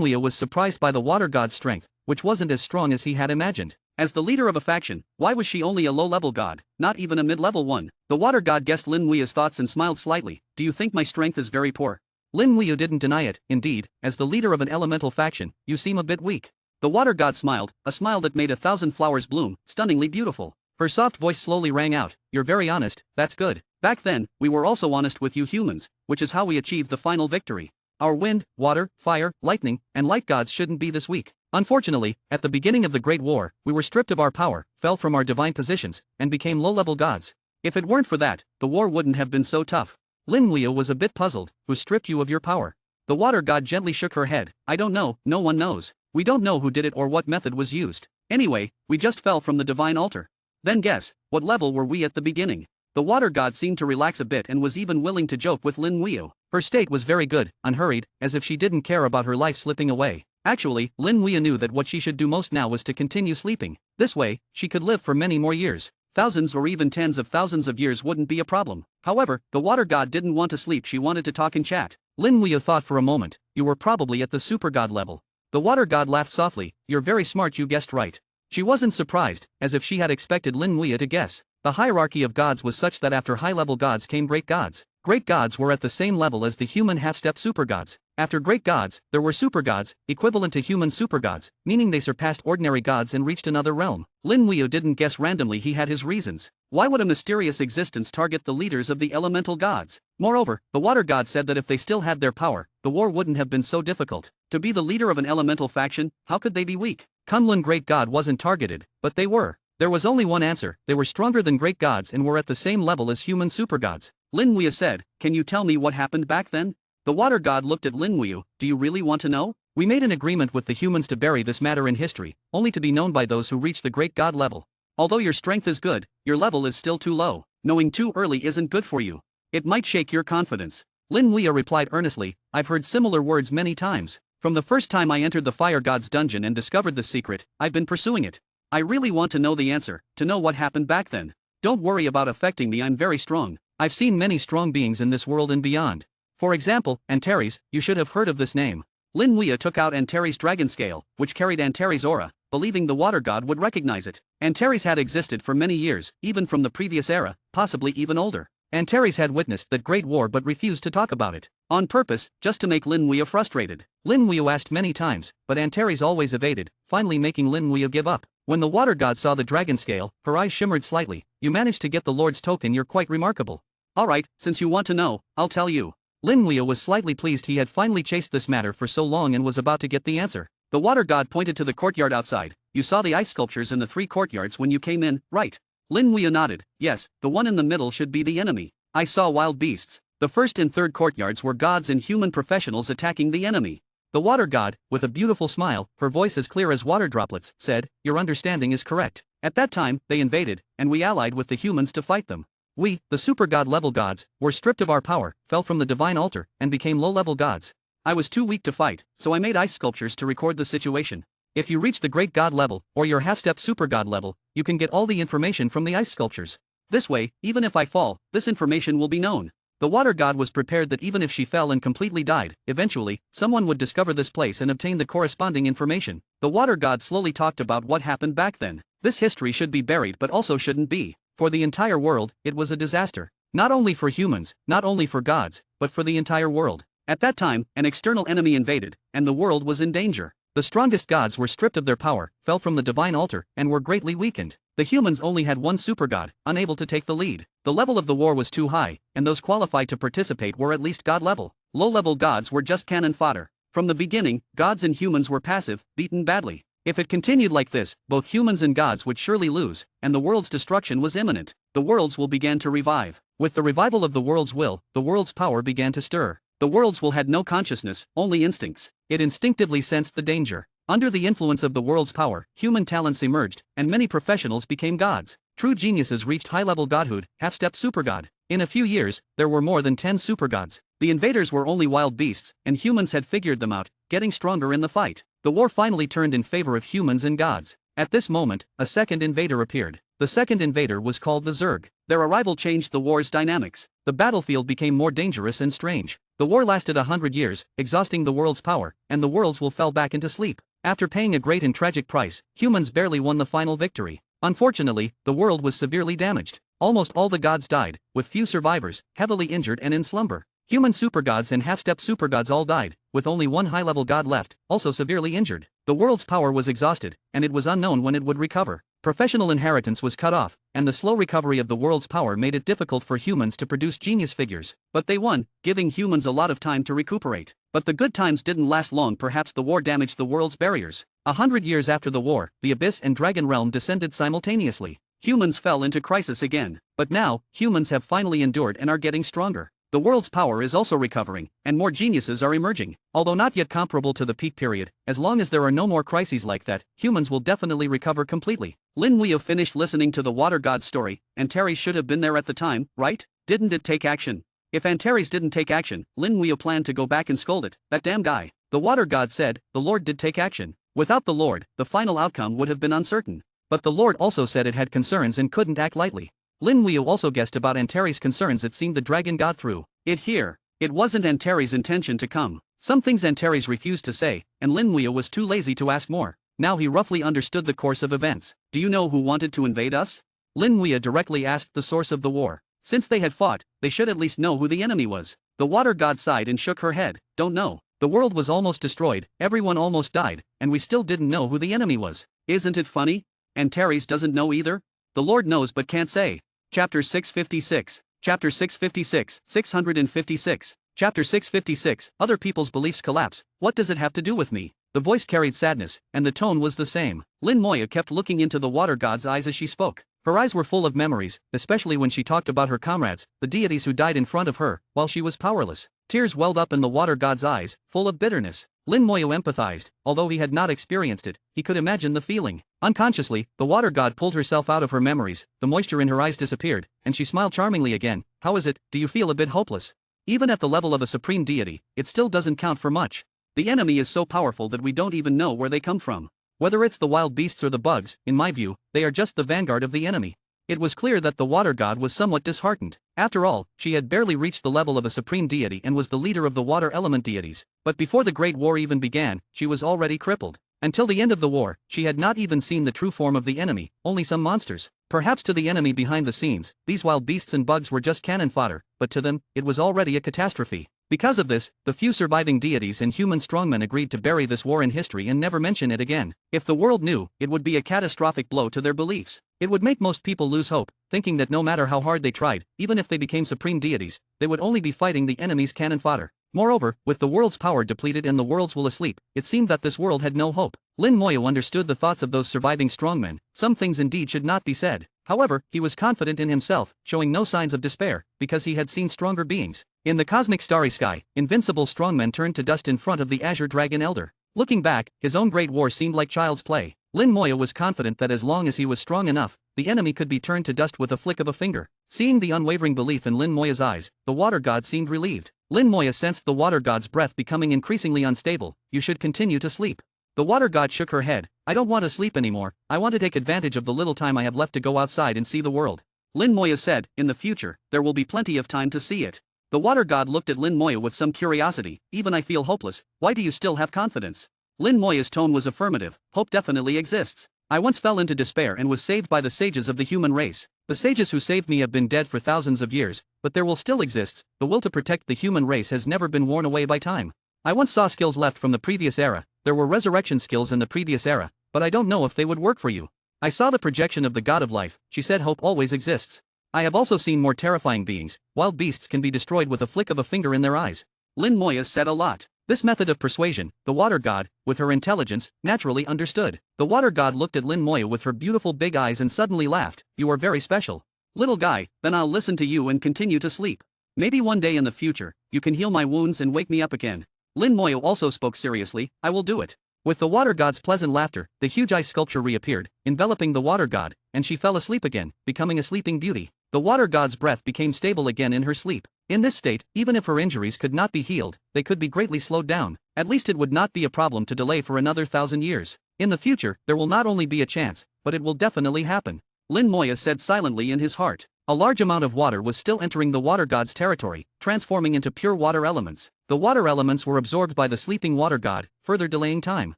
Muyo was surprised by the water god's strength, which wasn't as strong as he had imagined. As the leader of a faction, why was she only a low-level god, not even a mid-level one? The water god guessed Lin Muyo's thoughts and smiled slightly. Do you think my strength is very poor? Lin Muyo didn't deny it. Indeed, as the leader of an elemental faction, you seem a bit weak. The water god smiled, a smile that made 1,000 flowers bloom, stunningly beautiful. Her soft voice slowly rang out, you're very honest, that's good. Back then, we were also honest with you humans, which is how we achieved the final victory. Our wind, water, fire, lightning, and light gods shouldn't be this weak. Unfortunately, at the beginning of the Great War, we were stripped of our power, fell from our divine positions, and became low-level gods. If it weren't for that, the war wouldn't have been so tough. Lin Muyo was a bit puzzled. Who stripped you of your power? The water god gently shook her head. I don't know, no one knows. We don't know who did it or what method was used. Anyway, we just fell from the divine altar. Then guess, what level were we at the beginning? The water god seemed to relax a bit and was even willing to joke with Lin Muyo. Her state was very good, unhurried, as if she didn't care about her life slipping away. Actually, Lin Muyo knew that what she should do most now was to continue sleeping. This way, she could live for many more years. Thousands or even tens of thousands of years wouldn't be a problem. However, the water god didn't want to sleep, she wanted to talk and chat. Lin Muyo thought for a moment. You were probably at the super god level. The water god laughed softly. You're very smart, you guessed right. She wasn't surprised, as if she had expected Lin Muyo to guess. The hierarchy of gods was such that after high-level gods came great gods. Great gods were at the same level as the human half-step supergods. After great gods, there were supergods, equivalent to human supergods, meaning they surpassed ordinary gods and reached another realm. Lin Muyo didn't guess randomly, he had his reasons. Why would a mysterious existence target the leaders of the elemental gods? Moreover, the water god said that if they still had their power, the war wouldn't have been so difficult. To be the leader of an elemental faction, how could they be weak? Kunlun Great God wasn't targeted, but they were. There was only one answer, they were stronger than great gods and were at the same level as human supergods. Lin Muyo said, can you tell me what happened back then? The water god looked at Lin Muyo. Do you really want to know? We made an agreement with the humans to bury this matter in history, only to be known by those who reach the great god level. Although your strength is good, your level is still too low. Knowing too early isn't good for you. It might shake your confidence. Lin Muyo replied earnestly, I've heard similar words many times. From the first time I entered the fire god's dungeon and discovered the secret, I've been pursuing it. I really want to know the answer, to know what happened back then. Don't worry about affecting me, I'm very strong. I've seen many strong beings in this world and beyond. For example, Antares, you should have heard of this name. Lin Muyo took out Antares' dragon scale, which carried Antares' aura, believing the water god would recognize it. Antares had existed for many years, even from the previous era, possibly even older. Antares had witnessed that great war but refused to talk about it. On purpose, just to make Lin Muyo frustrated. Lin Muyo asked many times, but Antares always evaded, finally making Lin Muyo give up. When the water god saw the dragon scale, her eyes shimmered slightly. You managed to get the Lord's token, you're quite remarkable. Alright, since you want to know, I'll tell you. Lin Muyo was slightly pleased he had finally chased this matter for so long and was about to get the answer. The water god pointed to the courtyard outside. You saw the ice sculptures in the 3 courtyards when you came in, right? Lin Muyo nodded. Yes, the one in the middle should be the enemy. I saw wild beasts. The first and third courtyards were gods and human professionals attacking the enemy. The water god, with a beautiful smile, her voice as clear as water droplets, said, "Your understanding is correct. At that time, they invaded, and we allied with the humans to fight them. We, the super god level gods, were stripped of our power, fell from the divine altar, and became low-level gods. I was too weak to fight, so I made ice sculptures to record the situation. If you reach the great god level, or your half-step super god level, you can get all the information from the ice sculptures. This way, even if I fall, this information will be known." The water god was prepared that even if she fell and completely died, eventually, someone would discover this place and obtain the corresponding information. The water god slowly talked about what happened back then. This history should be buried but also shouldn't be. For the entire world, it was a disaster. Not only for humans, not only for gods, but for the entire world. At that time, an external enemy invaded, and the world was in danger. The strongest gods were stripped of their power, fell from the divine altar, and were greatly weakened. The humans only had one super god, unable to take the lead. The level of the war was too high, and those qualified to participate were at least god level. Low-level gods were just cannon fodder. From the beginning, gods and humans were passive, beaten badly. If it continued like this, both humans and gods would surely lose, and the world's destruction was imminent. The worlds will begin to revive. With the revival of the world's will, the world's power began to stir. The world's will had no consciousness, only instincts. It instinctively sensed the danger. Under the influence of the world's power, human talents emerged, and many professionals became gods. True geniuses reached high-level godhood, half-step supergod. In a few years, there were more than 10 supergods. The invaders were only wild beasts, and humans had figured them out, getting stronger in the fight. The war finally turned in favor of humans and gods. At this moment, a second invader appeared. The second invader was called the Zerg. Their arrival changed the war's dynamics. The battlefield became more dangerous and strange. The war lasted 100 years, exhausting the world's power, and the worlds will fell back into sleep. After paying a great and tragic price, humans barely won the final victory. Unfortunately, the world was severely damaged. Almost all the gods died, with few survivors, heavily injured and in slumber. Human supergods and half-step supergods all died, with only one high-level god left, also severely injured. The world's power was exhausted, and it was unknown when it would recover. Professional inheritance was cut off, and the slow recovery of the world's power made it difficult for humans to produce genius figures. But they won, giving humans a lot of time to recuperate. But the good times didn't last long. Perhaps the war damaged the world's barriers. 100 years after the war, the Abyss and Dragon Realm descended simultaneously. Humans fell into crisis again. But now, humans have finally endured and are getting stronger. The world's power is also recovering, and more geniuses are emerging. Although not yet comparable to the peak period, as long as there are no more crises like that, humans will definitely recover completely. Lin Weyo finished listening to the water god's story, and Antares should have been there at the time, right? Didn't it take action? If Antares didn't take action, Lin Weyo planned to go back and scold it, that damn guy. The water god said, the Lord did take action. Without the Lord, the final outcome would have been uncertain. But the Lord also said it had concerns and couldn't act lightly. Lin Weyo also guessed about Antares' concerns. It seemed the dragon got through it here. It wasn't Antares' intention to come. Some things Antares refused to say, and Lin Weyo was too lazy to ask more. Now he roughly understood the course of events. Do you know who wanted to invade us? Lin Weyo directly asked the source of the war. Since they had fought, they should at least know who the enemy was. The water god sighed and shook her head. Don't know. The world was almost destroyed, everyone almost died, and we still didn't know who the enemy was. Isn't it funny? Antares doesn't know either? The Lord knows but can't say. Chapter 656. Chapter 656, 656. Chapter 656, Other People's Beliefs Collapse. What does it have to do with me? The voice carried sadness, and the tone was the same. Lin Moya kept looking into the water god's eyes as she spoke. Her eyes were full of memories, especially when she talked about her comrades, the deities who died in front of her, while she was powerless. Tears welled up in the water god's eyes, full of bitterness. Lin Moyo empathized. Although he had not experienced it, he could imagine the feeling. Unconsciously, the water god pulled herself out of her memories, the moisture in her eyes disappeared, and she smiled charmingly again. How is it, do you feel a bit hopeless? Even at the level of a supreme deity, it still doesn't count for much. The enemy is so powerful that we don't even know where they come from. Whether it's the wild beasts or the bugs, in my view, they are just the vanguard of the enemy. It was clear that the water god was somewhat disheartened. After all, she had barely reached the level of a supreme deity and was the leader of the water element deities. But before the Great War even began, she was already crippled. Until the end of the war, she had not even seen the true form of the enemy, only some monsters. Perhaps to the enemy behind the scenes, these wild beasts and bugs were just cannon fodder, but to them, it was already a catastrophe. Because of this, the few surviving deities and human strongmen agreed to bury this war in history and never mention it again. If the world knew, it would be a catastrophic blow to their beliefs. It would make most people lose hope, thinking that no matter how hard they tried, even if they became supreme deities, they would only be fighting the enemy's cannon fodder. Moreover, with the world's power depleted and the world's will asleep, it seemed that this world had no hope. Lin Moyo understood the thoughts of those surviving strongmen. Some things indeed should not be said. However, he was confident in himself, showing no signs of despair, because he had seen stronger beings. In the cosmic starry sky, invincible strongmen turned to dust in front of the Azure Dragon Elder. Looking back, his own great war seemed like child's play. Lin Moya was confident that as long as he was strong enough, the enemy could be turned to dust with a flick of a finger. Seeing the unwavering belief in Lin Moya's eyes, the water god seemed relieved. Lin Moya sensed the water god's breath becoming increasingly unstable. You should continue to sleep. The water god shook her head. I don't want to sleep anymore, I want to take advantage of the little time I have left to go outside and see the world. Lin Moya said, in the future, there will be plenty of time to see it. The water god looked at Lin Moya with some curiosity. Even I feel hopeless, why do you still have confidence? Lin Moya's tone was affirmative. Hope definitely exists. I once fell into despair and was saved by the sages of the human race. The sages who saved me have been dead for thousands of years, but there will still exist. The will to protect the human race has never been worn away by time. I once saw skills left from the previous era. There were resurrection skills in the previous era, but I don't know if they would work for you. I saw the projection of the god of life. She said hope always exists. I have also seen more terrifying beings. Wild beasts can be destroyed with a flick of a finger in their eyes. Lin Moya said a lot. This method of persuasion, the water god, with her intelligence, naturally understood. The water god looked at Lin Moya with her beautiful big eyes and suddenly laughed. You are very special. Little guy, then I'll listen to you and continue to sleep. Maybe one day in the future, you can heal my wounds and wake me up again. Lin Moya also spoke seriously. I will do it. With the water god's pleasant laughter, the huge ice sculpture reappeared, enveloping the water god, and she fell asleep again, becoming a sleeping beauty. The water god's breath became stable again in her sleep. In this state, even if her injuries could not be healed, they could be greatly slowed down. At least it would not be a problem to delay for another 1,000 years. In the future, there will not only be a chance, but it will definitely happen. Lin Moya said silently in his heart. A large amount of water was still entering the water god's territory, transforming into pure water elements. The water elements were absorbed by the sleeping water god, further delaying time.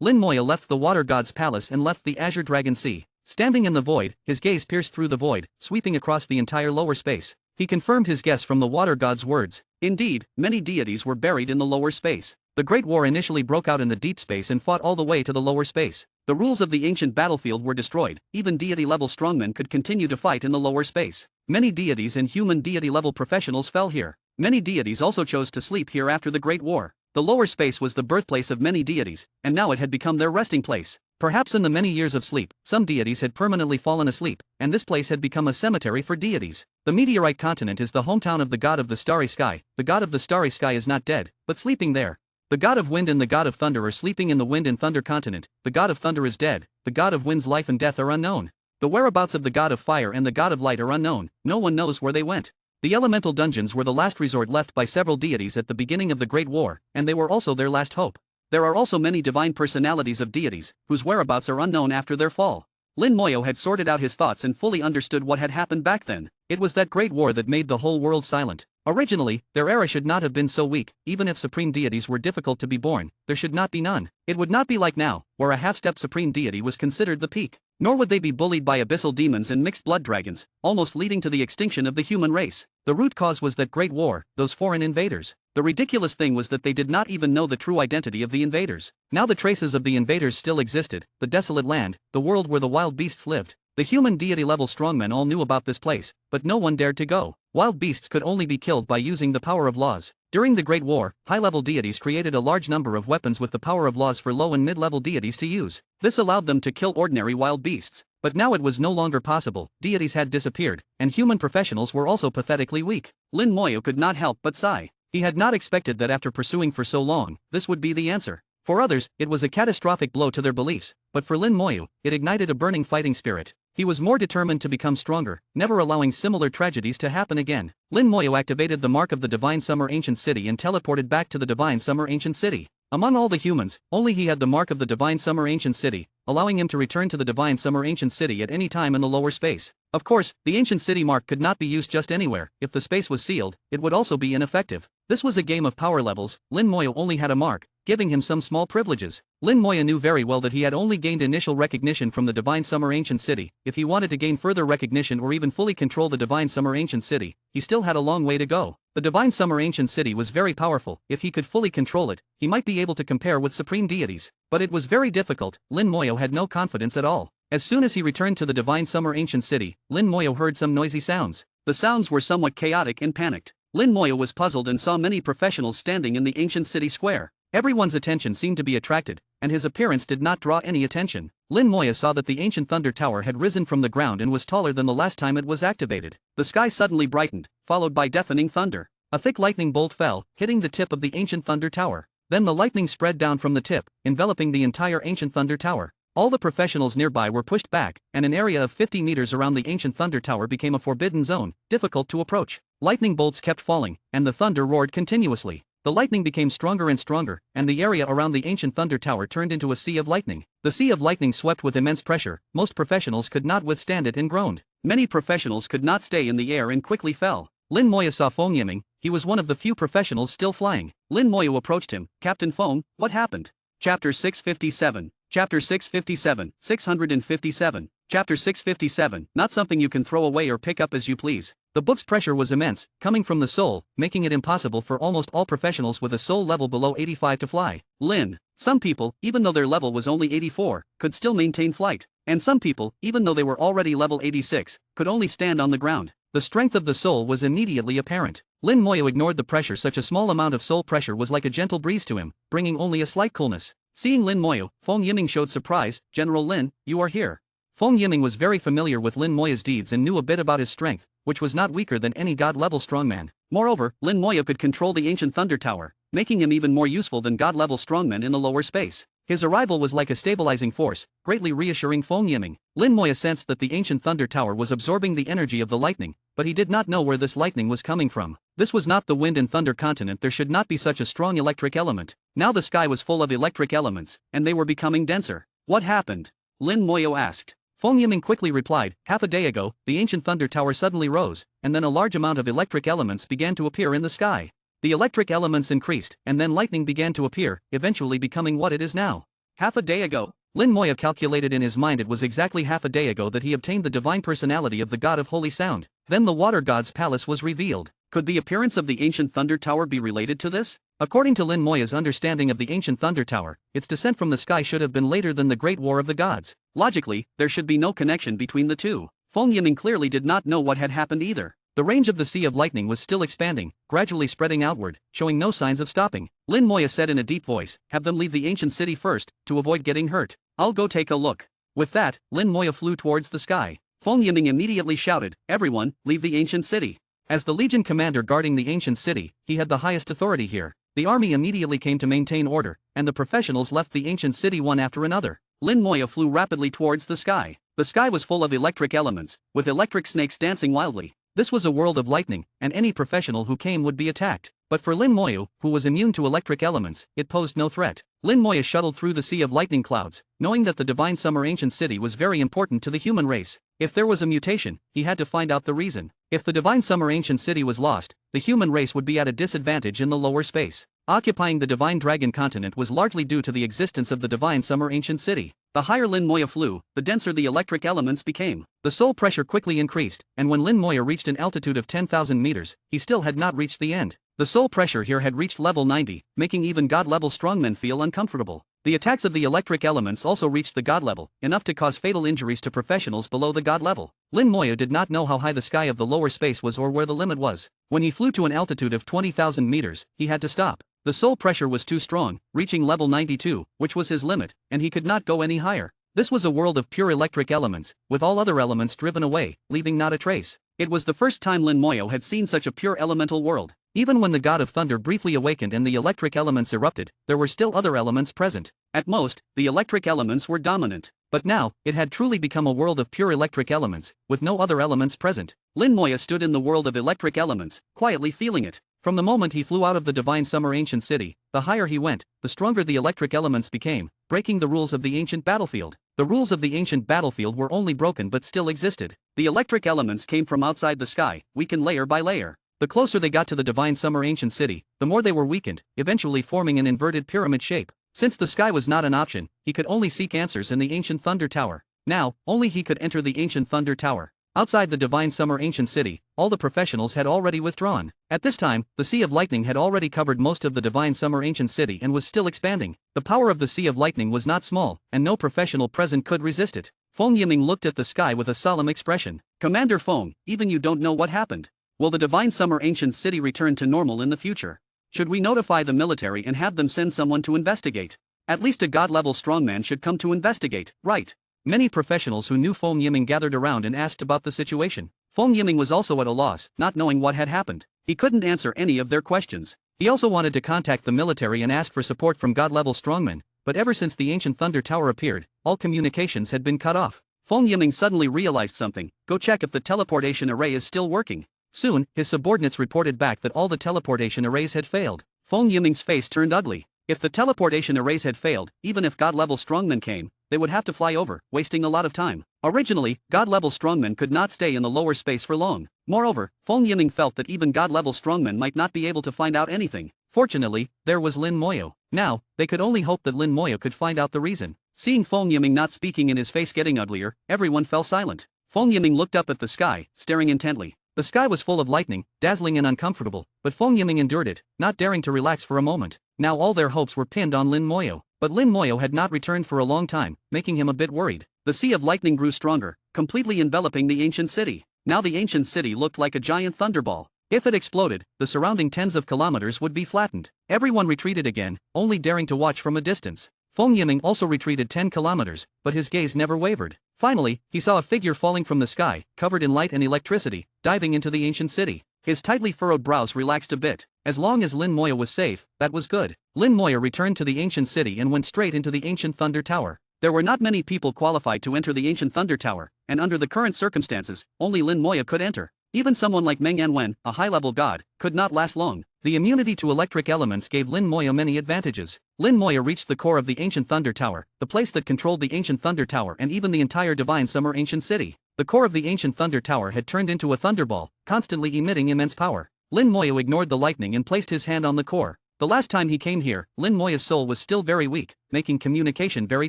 Lin Moya left the water god's palace and left the Azure Dragon Sea. Standing in the void, his gaze pierced through the void, sweeping across the entire lower space. He confirmed his guess from the water god's words. Indeed, many deities were buried in the lower space. The Great War initially broke out in the deep space and fought all the way to the lower space. The rules of the ancient battlefield were destroyed. Even deity-level strongmen could continue to fight in the lower space. Many deities and human deity-level professionals fell here. Many deities also chose to sleep here after the Great War. The lower space was the birthplace of many deities, and now it had become their resting place. Perhaps in the many years of sleep, some deities had permanently fallen asleep, and this place had become a cemetery for deities. The meteorite continent is the hometown of the god of the starry sky. The god of the starry sky is not dead, but sleeping there. The god of wind and the god of thunder are sleeping in the wind and thunder continent. The god of thunder is dead. The god of wind's life and death are unknown. The whereabouts of the god of fire and the god of light are unknown. No one knows where they went. The elemental dungeons were the last resort left by several deities at the beginning of the Great War, and they were also their last hope. There are also many divine personalities of deities, whose whereabouts are unknown after their fall. Lin Moya had sorted out his thoughts and fully understood what had happened back then. It was that great war that made the whole world silent. Originally, their era should not have been so weak. Even if supreme deities were difficult to be born, there should not be none. It would not be like now, where a half-step supreme deity was considered the peak. Nor would they be bullied by abyssal demons and mixed blood dragons, almost leading to the extinction of the human race. The root cause was that great war, those foreign invaders. The ridiculous thing was that they did not even know the true identity of the invaders. Now the traces of the invaders still existed, the desolate land, the world where the wild beasts lived. The human deity-level strongmen all knew about this place, but no one dared to go. Wild beasts could only be killed by using the power of laws. During the Great War, high-level deities created a large number of weapons with the power of laws for low and mid-level deities to use. This allowed them to kill ordinary wild beasts. But now it was no longer possible. Deities had disappeared, and human professionals were also pathetically weak. Lin Moya could not help but sigh. He had not expected that after pursuing for so long, this would be the answer. For others, it was a catastrophic blow to their beliefs, but for Lin Moya, it ignited a burning fighting spirit. He was more determined to become stronger, never allowing similar tragedies to happen again. Lin Moya activated the mark of the Divine Summer Ancient City and teleported back to the Divine Summer Ancient City. Among all the humans, only he had the mark of the Divine Summer Ancient City, allowing him to return to the Divine Summer Ancient City at any time in the lower space. Of course, the Ancient City mark could not be used just anywhere. If the space was sealed, it would also be ineffective. This was a game of power levels. Lin Moya only had a mark, giving him some small privileges. Lin Moya knew very well that he had only gained initial recognition from the Divine Summer Ancient City. If he wanted to gain further recognition or even fully control the Divine Summer Ancient City, he still had a long way to go. The Divine Summer Ancient City was very powerful. If he could fully control it, he might be able to compare with supreme deities. But it was very difficult. Lin Moya had no confidence at all. As soon as he returned to the Divine Summer Ancient City, Lin Moya heard some noisy sounds. The sounds were somewhat chaotic and panicked. Lin Moya was puzzled and saw many professionals standing in the ancient city square. Everyone's attention seemed to be attracted, and his appearance did not draw any attention. Lin Moya saw that the ancient thunder tower had risen from the ground and was taller than the last time it was activated. The sky suddenly brightened, followed by deafening thunder. A thick lightning bolt fell, hitting the tip of the ancient thunder tower. Then the lightning spread down from the tip, enveloping the entire ancient thunder tower. All the professionals nearby were pushed back, and an area of 50 meters around the ancient thunder tower became a forbidden zone, difficult to approach. Lightning bolts kept falling, and the thunder roared continuously. The lightning became stronger and stronger, and the area around the ancient thunder tower turned into a sea of lightning. The sea of lightning swept with immense pressure. Most professionals could not withstand it and groaned. Many professionals could not stay in the air and quickly fell. Lin Moya saw Feng Yiming. He was one of the few professionals still flying. Lin Moya approached him. Captain Feng, what happened? Chapter 657. Chapter 657, 657. Chapter 657, not something you can throw away or pick up as you please. The book's pressure was immense, coming from the soul, making it impossible for almost all professionals with a soul level below 85 to fly. Lin. Some people, even though their level was only 84, could still maintain flight. And some people, even though they were already level 86, could only stand on the ground. The strength of the soul was immediately apparent. Lin Moya ignored the pressure. Such a small amount of soul pressure was like a gentle breeze to him, bringing only a slight coolness. Seeing Lin Moya, Feng Yiming showed surprise. General Lin, you are here. Feng Yiming was very familiar with Lin Moya's deeds and knew a bit about his strength, which was not weaker than any god-level strongman. Moreover, Lin Moya could control the ancient thunder tower, making him even more useful than god-level strongmen in the lower space. His arrival was like a stabilizing force, greatly reassuring Feng Yiming. Lin Moya sensed that the ancient thunder tower was absorbing the energy of the lightning, but he did not know where this lightning was coming from. This was not the wind and thunder continent. There should not be such a strong electric element. Now the sky was full of electric elements, and they were becoming denser. What happened? Lin Moya asked. Feng Yiming quickly replied, half a day ago, the ancient thunder tower suddenly rose, and then a large amount of electric elements began to appear in the sky. The electric elements increased, and then lightning began to appear, eventually becoming what it is now. Half a day ago? Lin Moya calculated in his mind it was exactly half a day ago that he obtained the divine personality of the god of holy sound. Then the water god's palace was revealed. Could the appearance of the ancient thunder tower be related to this? According to Lin Moya's understanding of the ancient thunder tower, its descent from the sky should have been later than the Great War of the Gods. Logically, there should be no connection between the two. Feng Yiming clearly did not know what had happened either. The range of the sea of lightning was still expanding, gradually spreading outward, showing no signs of stopping. Lin Moya said in a deep voice, have them leave the ancient city first, to avoid getting hurt. I'll go take a look. With that, Lin Moya flew towards the sky. Feng Yiming immediately shouted, everyone, leave the ancient city. As the legion commander guarding the ancient city, he had the highest authority here. The army immediately came to maintain order, and the professionals left the ancient city one after another. Lin Moya flew rapidly towards the sky. The sky was full of electric elements, with electric snakes dancing wildly. This was a world of lightning, and any professional who came would be attacked. But for Lin Moya, who was immune to electric elements, it posed no threat. Lin Moya shuttled through the sea of lightning clouds, knowing that the divine summer ancient city was very important to the human race. If there was a mutation, he had to find out the reason. If the divine summer ancient city was lost, the human race would be at a disadvantage in the lower space. Occupying the divine dragon continent was largely due to the existence of the divine summer ancient city. The higher Lin Moya flew, the denser the electric elements became. The soul pressure quickly increased, and when Lin Moya reached an altitude of 10,000 meters, he still had not reached the end. The soul pressure here had reached level 90, making even god-level strongmen feel uncomfortable. The attacks of the electric elements also reached the god level, enough to cause fatal injuries to professionals below the god level. Lin Moya did not know how high the sky of the lower space was or where the limit was. When he flew to an altitude of 20,000 meters, he had to stop. The soul pressure was too strong, reaching level 92, which was his limit, and he could not go any higher. This was a world of pure electric elements, with all other elements driven away, leaving not a trace. It was the first time Lin Moya had seen such a pure elemental world. Even when the god of thunder briefly awakened and the electric elements erupted, there were still other elements present. At most, the electric elements were dominant. But now, it had truly become a world of pure electric elements, with no other elements present. Lin Moya stood in the world of electric elements, quietly feeling it. From the moment he flew out of the divine summer ancient city, the higher he went, the stronger the electric elements became, breaking the rules of the ancient battlefield. The rules of the ancient battlefield were only broken but still existed. The electric elements came from outside the sky, weakened layer by layer. The closer they got to the divine summer ancient city, the more they were weakened, eventually forming an inverted pyramid shape. Since the sky was not an option, he could only seek answers in the ancient thunder tower. Now, only he could enter the ancient thunder tower. Outside the divine summer ancient city, all the professionals had already withdrawn. At this time, the Sea of Lightning had already covered most of the divine summer ancient city and was still expanding. The power of the Sea of Lightning was not small, and no professional present could resist it. Feng Yiming looked at the sky with a solemn expression. Commander Feng, even you don't know what happened. Will the divine summer ancient city return to normal in the future? Should we notify the military and have them send someone to investigate? At least a god-level strongman should come to investigate, right? Many professionals who knew Feng Yiming gathered around and asked about the situation. Feng Yiming was also at a loss, not knowing what had happened. He couldn't answer any of their questions. He also wanted to contact the military and ask for support from god-level strongmen, but ever since the ancient Thunder Tower appeared, all communications had been cut off. Feng Yiming suddenly realized something. Go check if the teleportation array is still working. Soon, his subordinates reported back that all the teleportation arrays had failed. Feng Yiming's face turned ugly. If the teleportation arrays had failed, even if god-level strongmen came, they would have to fly over, wasting a lot of time. Originally, god-level strongmen could not stay in the lower space for long. Moreover, Feng Yiming felt that even god-level strongmen might not be able to find out anything. Fortunately, there was Lin Moyo. Now, they could only hope that Lin Moyo could find out the reason. Seeing Feng Yiming not speaking and his face getting uglier, everyone fell silent. Feng Yiming looked up at the sky, staring intently. The sky was full of lightning, dazzling and uncomfortable, but Feng Yiming endured it, not daring to relax for a moment. Now all their hopes were pinned on Lin Moyo. But Lin Moyo had not returned for a long time, making him a bit worried. The sea of lightning grew stronger, completely enveloping the ancient city. Now the ancient city looked like a giant thunderball. If it exploded, the surrounding tens of kilometers would be flattened. Everyone retreated again, only daring to watch from a distance. Feng Yiming also retreated 10 kilometers, but his gaze never wavered. Finally, he saw a figure falling from the sky, covered in light and electricity, diving into the ancient city. His tightly furrowed brows relaxed a bit. As long as Lin Moyo was safe, that was good. Lin Moyo returned to the ancient city and went straight into the ancient Thunder Tower. There were not many people qualified to enter the ancient Thunder Tower, and under the current circumstances, only Lin Moyo could enter. Even someone like Meng Yanwen, a high-level god, could not last long. The immunity to electric elements gave Lin Moyo many advantages. Lin Moyo reached the core of the ancient Thunder Tower, the place that controlled the ancient Thunder Tower and even the entire Divine Summer ancient city. The core of the ancient Thunder Tower had turned into a thunderball, constantly emitting immense power. Lin Moyo ignored the lightning and placed his hand on the core. The last time he came here, Lin Moyo's soul was still very weak, making communication very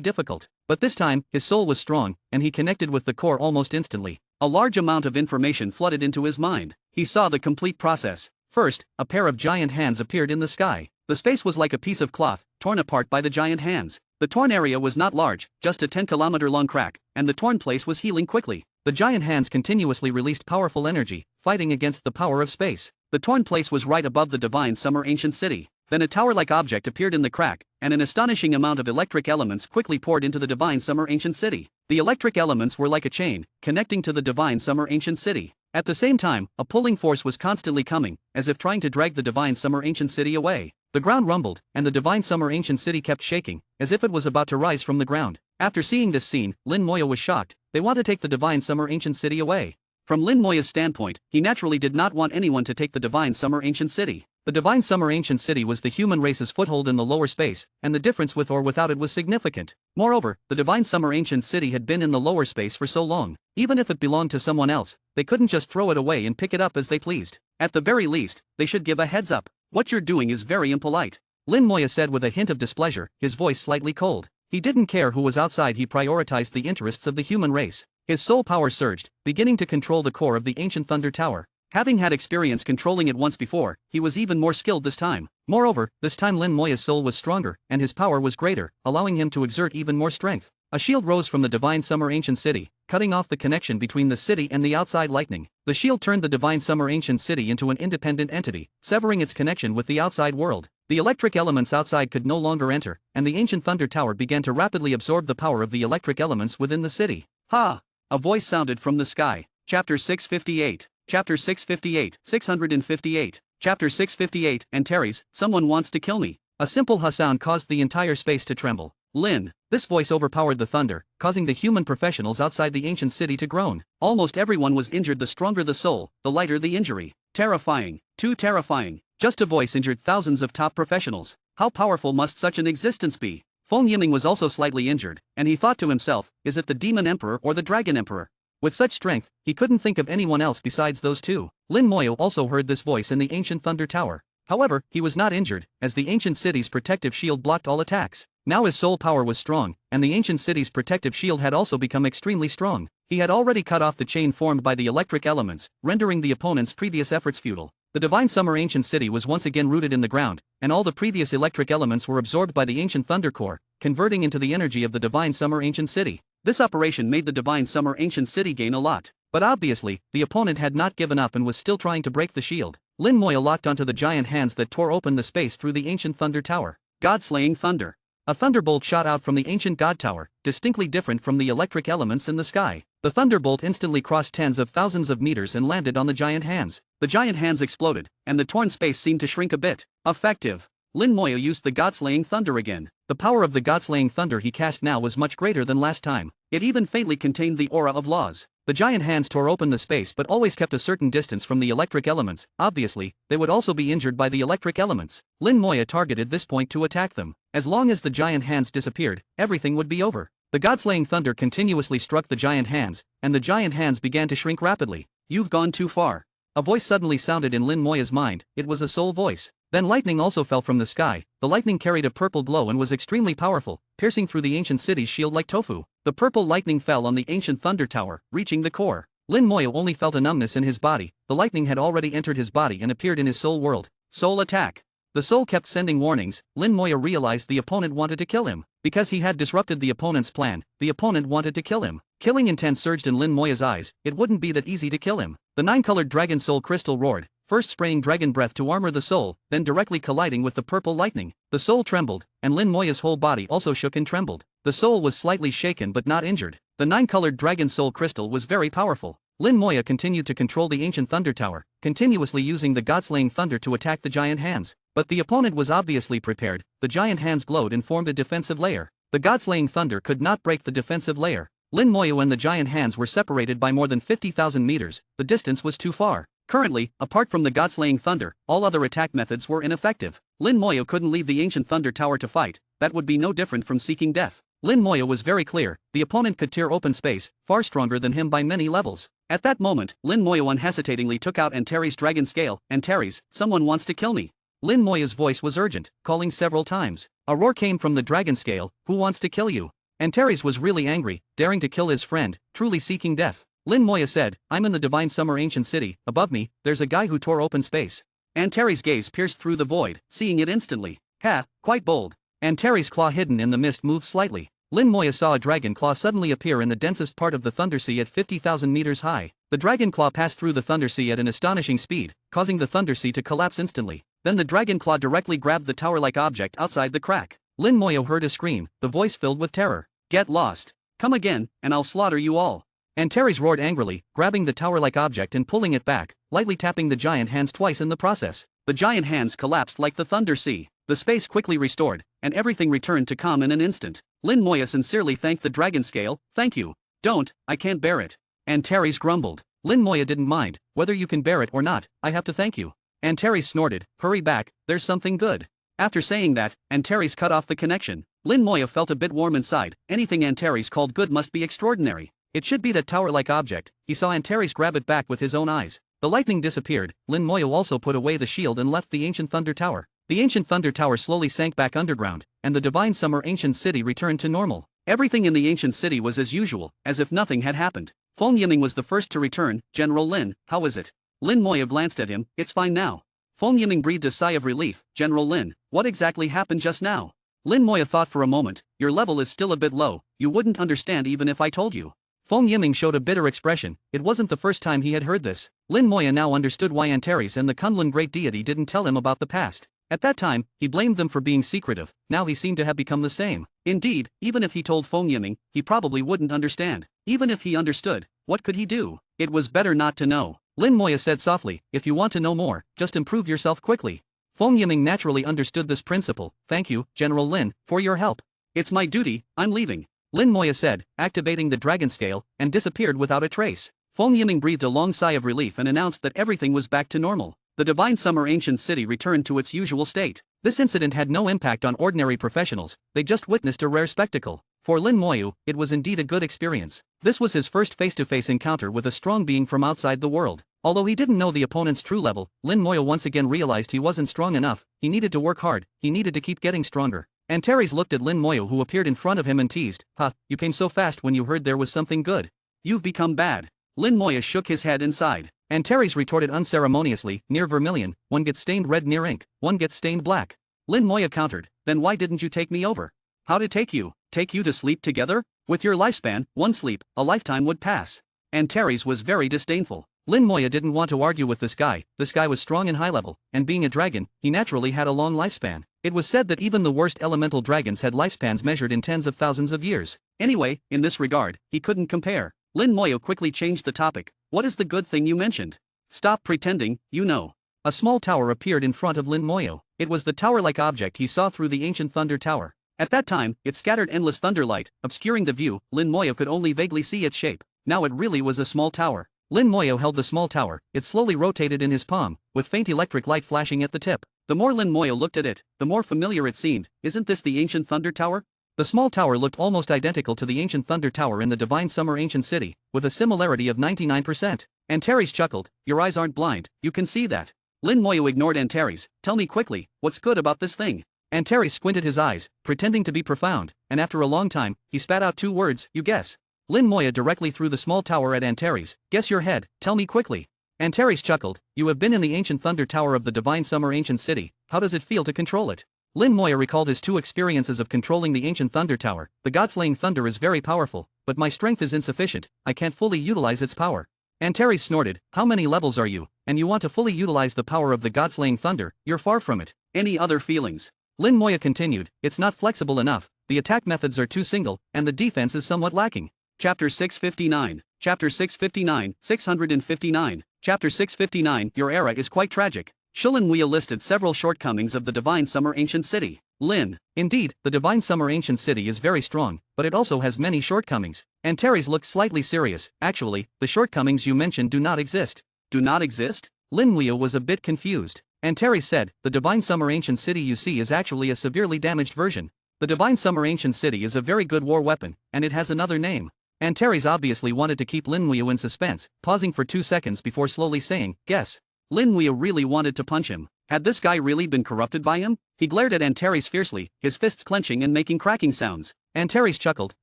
difficult. But this time, his soul was strong, and he connected with the core almost instantly. A large amount of information flooded into his mind. He saw the complete process. First, a pair of giant hands appeared in the sky. The space was like a piece of cloth, torn apart by the giant hands. The torn area was not large, just a 10-kilometer-long crack, and the torn place was healing quickly. The giant hands continuously released powerful energy, fighting against the power of space. The torn place was right above the Divine Summer ancient city. Then a tower-like object appeared in the crack, and an astonishing amount of electric elements quickly poured into the Divine Summer ancient city. The electric elements were like a chain, connecting to the Divine Summer ancient city. At the same time, a pulling force was constantly coming, as if trying to drag the Divine Summer ancient city away. The ground rumbled, and the Divine Summer ancient city kept shaking, as if it was about to rise from the ground. After seeing this scene, Lin Moyo was shocked. They want to take the Divine Summer ancient city away. From Lin Moyo's standpoint, he naturally did not want anyone to take the Divine Summer ancient city. The Divine Summer ancient city was the human race's foothold in the lower space, and the difference with or without it was significant. Moreover, the Divine Summer ancient city had been in the lower space for so long. Even if it belonged to someone else, they couldn't just throw it away and pick it up as they pleased. At the very least, they should give a heads up. What you're doing is very impolite, Lin Moyo said with a hint of displeasure, his voice slightly cold. He didn't care who was outside, he prioritized the interests of the human race. His soul power surged, beginning to control the core of the ancient Thunder Tower. Having had experience controlling it once before, he was even more skilled this time. Moreover, this time Lin Moyo's soul was stronger, and his power was greater, allowing him to exert even more strength. A shield rose from the Divine Summer ancient city, cutting off the connection between the city and the outside lightning. The shield turned the Divine Summer ancient city into an independent entity, severing its connection with the outside world. The electric elements outside could no longer enter, and the ancient Thunder Tower began to rapidly absorb the power of the electric elements within the city. Ha! A voice sounded from the sky. Chapter 658. Chapter 658, 658. Chapter 658, Antares, someone wants to kill me. A simple ha sound caused the entire space to tremble. Lin. This voice overpowered the thunder, causing the human professionals outside the ancient city to groan. Almost everyone was injured. The stronger the soul, the lighter the injury. Terrifying. Too terrifying. Just a voice injured thousands of top professionals. How powerful must such an existence be? Feng Yiming was also slightly injured, and he thought to himself, is it the Demon Emperor or the Dragon Emperor? With such strength, he couldn't think of anyone else besides those two. Lin Moyo also heard this voice in the ancient Thunder Tower. However, he was not injured, as the ancient city's protective shield blocked all attacks. Now his soul power was strong, and the ancient city's protective shield had also become extremely strong. He had already cut off the chain formed by the electric elements, rendering the opponent's previous efforts futile. The Divine Summer ancient city was once again rooted in the ground, and all the previous electric elements were absorbed by the ancient Thunder Core, converting into the energy of the Divine Summer ancient city. This operation made the Divine Summer ancient city gain a lot. But obviously, the opponent had not given up and was still trying to break the shield. Lin Moya locked onto the giant hands that tore open the space through the ancient thunder tower. God-slaying thunder. A thunderbolt shot out from the ancient god tower, distinctly different from the electric elements in the sky. The thunderbolt instantly crossed tens of thousands of meters and landed on the giant hands. The giant hands exploded, and the torn space seemed to shrink a bit. Effective. Lin Moya used the God-slaying thunder again. The power of the God-slaying thunder he cast now was much greater than last time. It even faintly contained the aura of laws. The giant hands tore open the space but always kept a certain distance from the electric elements. Obviously, they would also be injured by the electric elements. Lin Moya targeted this point to attack them. As long as the giant hands disappeared, everything would be over. The God-slaying thunder continuously struck the giant hands, and the giant hands began to shrink rapidly. You've gone too far. A voice suddenly sounded in Lin Moya's mind. It was a soul voice. Then lightning also fell from the sky. The lightning carried a purple glow and was extremely powerful, piercing through the ancient city's shield like tofu. The purple lightning fell on the ancient thunder tower, reaching the core. Lin Moya only felt a numbness in his body. The lightning had already entered his body and appeared in his soul world. Soul attack. The soul kept sending warnings. Lin Moya realized the opponent wanted to kill him. Because he had disrupted the opponent's plan, the opponent wanted to kill him. Killing intent surged in Lin Moya's eyes. It wouldn't be that easy to kill him. The nine-colored dragon soul crystal roared, first spraying dragon breath to armor the soul, then directly colliding with the purple lightning. The soul trembled, and Lin Moya's whole body also shook and trembled. The soul was slightly shaken but not injured. The nine-colored dragon soul crystal was very powerful. Lin Moya continued to control the ancient thunder tower, continuously using the God-slaying thunder to attack the giant hands. But the opponent was obviously prepared. The giant hands glowed and formed a defensive layer. The God-slaying thunder could not break the defensive layer. Lin Moya and the giant hands were separated by more than 50,000 meters. The distance was too far. Currently, apart from the God-slaying thunder, all other attack methods were ineffective. Lin Moya couldn't leave the ancient thunder tower to fight. That would be no different from seeking death. Lin Moya was very clear. The opponent could tear open space, far stronger than him by many levels. At that moment, Lin Moya unhesitatingly took out Antares' dragon scale. Antares, someone wants to kill me. Lin Moya's voice was urgent, calling several times. A roar came from the dragon scale. Who wants to kill you? Antares was really angry, daring to kill his friend, truly seeking death. Lin Moya said, I'm in the divine summer ancient city. Above me, there's a guy who tore open space. Antares' gaze pierced through the void, seeing it instantly. Ha, quite bold. Antares' claw hidden in the mist moved slightly. Lin Moya saw a dragon claw suddenly appear in the densest part of the thunder sea at 50,000 meters high. The dragon claw passed through the thunder sea at an astonishing speed, causing the thunder sea to collapse instantly. Then the dragon claw directly grabbed the tower-like object outside the crack. Lin Moya heard a scream, the voice filled with terror. Get lost. Come again, and I'll slaughter you all. Antares roared angrily, grabbing the tower-like object and pulling it back, lightly tapping the giant hands twice in the process. The giant hands collapsed like the thunder sea. The space quickly restored, and everything returned to calm in an instant. Lin Moya sincerely thanked the dragon scale. Thank you. Don't, I can't bear it. Antares grumbled. Lin Moya didn't mind. Whether you can bear it or not, I have to thank you. Antares snorted. Hurry back, there's something good. After saying that, Antares cut off the connection. Lin Moya felt a bit warm inside. Anything Antares called good must be extraordinary. It should be that tower-like object. He saw Antares grab it back with his own eyes. The lightning disappeared. Lin Moya also put away the shield and left the ancient thunder tower. The ancient thunder tower slowly sank back underground, and the divine summer ancient city returned to normal. Everything in the ancient city was as usual, as if nothing had happened. Feng Yiming was the first to return. General Lin, how is it? Lin Moya glanced at him. It's fine now. Feng Yiming breathed a sigh of relief. General Lin, what exactly happened just now? Lin Moya thought for a moment. Your level is still a bit low. You wouldn't understand even if I told you. Feng Yiming showed a bitter expression. It wasn't the first time he had heard this. Lin Moya now understood why Antares and the Kunlun great deity didn't tell him about the past. At that time, he blamed them for being secretive. Now he seemed to have become the same. Indeed, even if he told Feng Yiming, he probably wouldn't understand. Even if he understood, what could he do? It was better not to know. Lin Moya said softly, if you want to know more, just improve yourself quickly. Feng Yiming naturally understood this principle. Thank you, General Lin, for your help. It's my duty, I'm leaving. Lin Moya said, activating the dragon scale, and disappeared without a trace. Feng Yiming breathed a long sigh of relief and announced that everything was back to normal. The divine summer ancient city returned to its usual state. This incident had no impact on ordinary professionals, they just witnessed a rare spectacle. For Lin Moya, it was indeed a good experience. This was his first face-to-face encounter with a strong being from outside the world. Although he didn't know the opponent's true level, Lin Moya once again realized he wasn't strong enough. He needed to work hard, he needed to keep getting stronger. Antares looked at Lin Moya, who appeared in front of him, and teased, you came so fast when you heard there was something good. You've become bad. Lin Moya shook his head inside. Antares retorted unceremoniously, near vermilion, one gets stained red near ink, one gets stained black. Lin Moya countered, then why didn't you take me over? How to take you? Take you to sleep together? With your lifespan, one sleep, a lifetime would pass. Antares was very disdainful. Lin Moya didn't want to argue with this guy was strong and high level, and being a dragon, he naturally had a long lifespan. It was said that even the worst elemental dragons had lifespans measured in tens of thousands of years. Anyway, in this regard, he couldn't compare. Lin Moya quickly changed the topic. What is the good thing you mentioned? Stop pretending, you know. A small tower appeared in front of Lin Moya. It was the tower-like object he saw through the ancient thunder tower. At that time, it scattered endless thunderlight, obscuring the view. Lin Moya could only vaguely see its shape. Now it really was a small tower. Lin Moya held the small tower. It slowly rotated in his palm, with faint electric light flashing at the tip. The more Lin Moya looked at it, the more familiar it seemed. Isn't this the ancient thunder tower? The small tower looked almost identical to the ancient thunder tower in the Divine Summer Ancient City, with a similarity of 99%. Antares chuckled. Your eyes aren't blind, you can see that. Lin Moya ignored Antares. Tell me quickly, what's good about this thing? Antares squinted his eyes, pretending to be profound, and after a long time, he spat out 2 words, you guess. Lin Moya directly threw the small tower at Antares. Guess your head, tell me quickly. Antares chuckled. You have been in the ancient thunder tower of the Divine Summer Ancient City. How does it feel to control it? Lin Moya recalled his 2 experiences of controlling the ancient thunder tower. The god-slaying thunder is very powerful, but my strength is insufficient. I can't fully utilize its power. Antares snorted. How many levels are you? And you want to fully utilize the power of the god-slaying thunder? You're far from it. Any other feelings? Lin Moya continued. It's not flexible enough. The attack methods are too single, and the defense is somewhat lacking. Chapter 659. Chapter 659, 659. Chapter 659. Your era is quite tragic. Shilin Wea listed several shortcomings of the Divine Summer Ancient City. Lin. Indeed, the Divine Summer Ancient City is very strong, but it also has many shortcomings. Antares looked slightly serious. Actually, the shortcomings you mentioned do not exist. Do not exist? Lin Wea was a bit confused. Antares said, the Divine Summer Ancient City you see is actually a severely damaged version. The Divine Summer Ancient City is a very good war weapon, and it has another name. Antares obviously wanted to keep Lin Wea in suspense, pausing for 2 seconds before slowly saying, guess. Lin Wea really wanted to punch him. Had this guy really been corrupted by him? He glared at Antares fiercely, his fists clenching and making cracking sounds. Antares chuckled,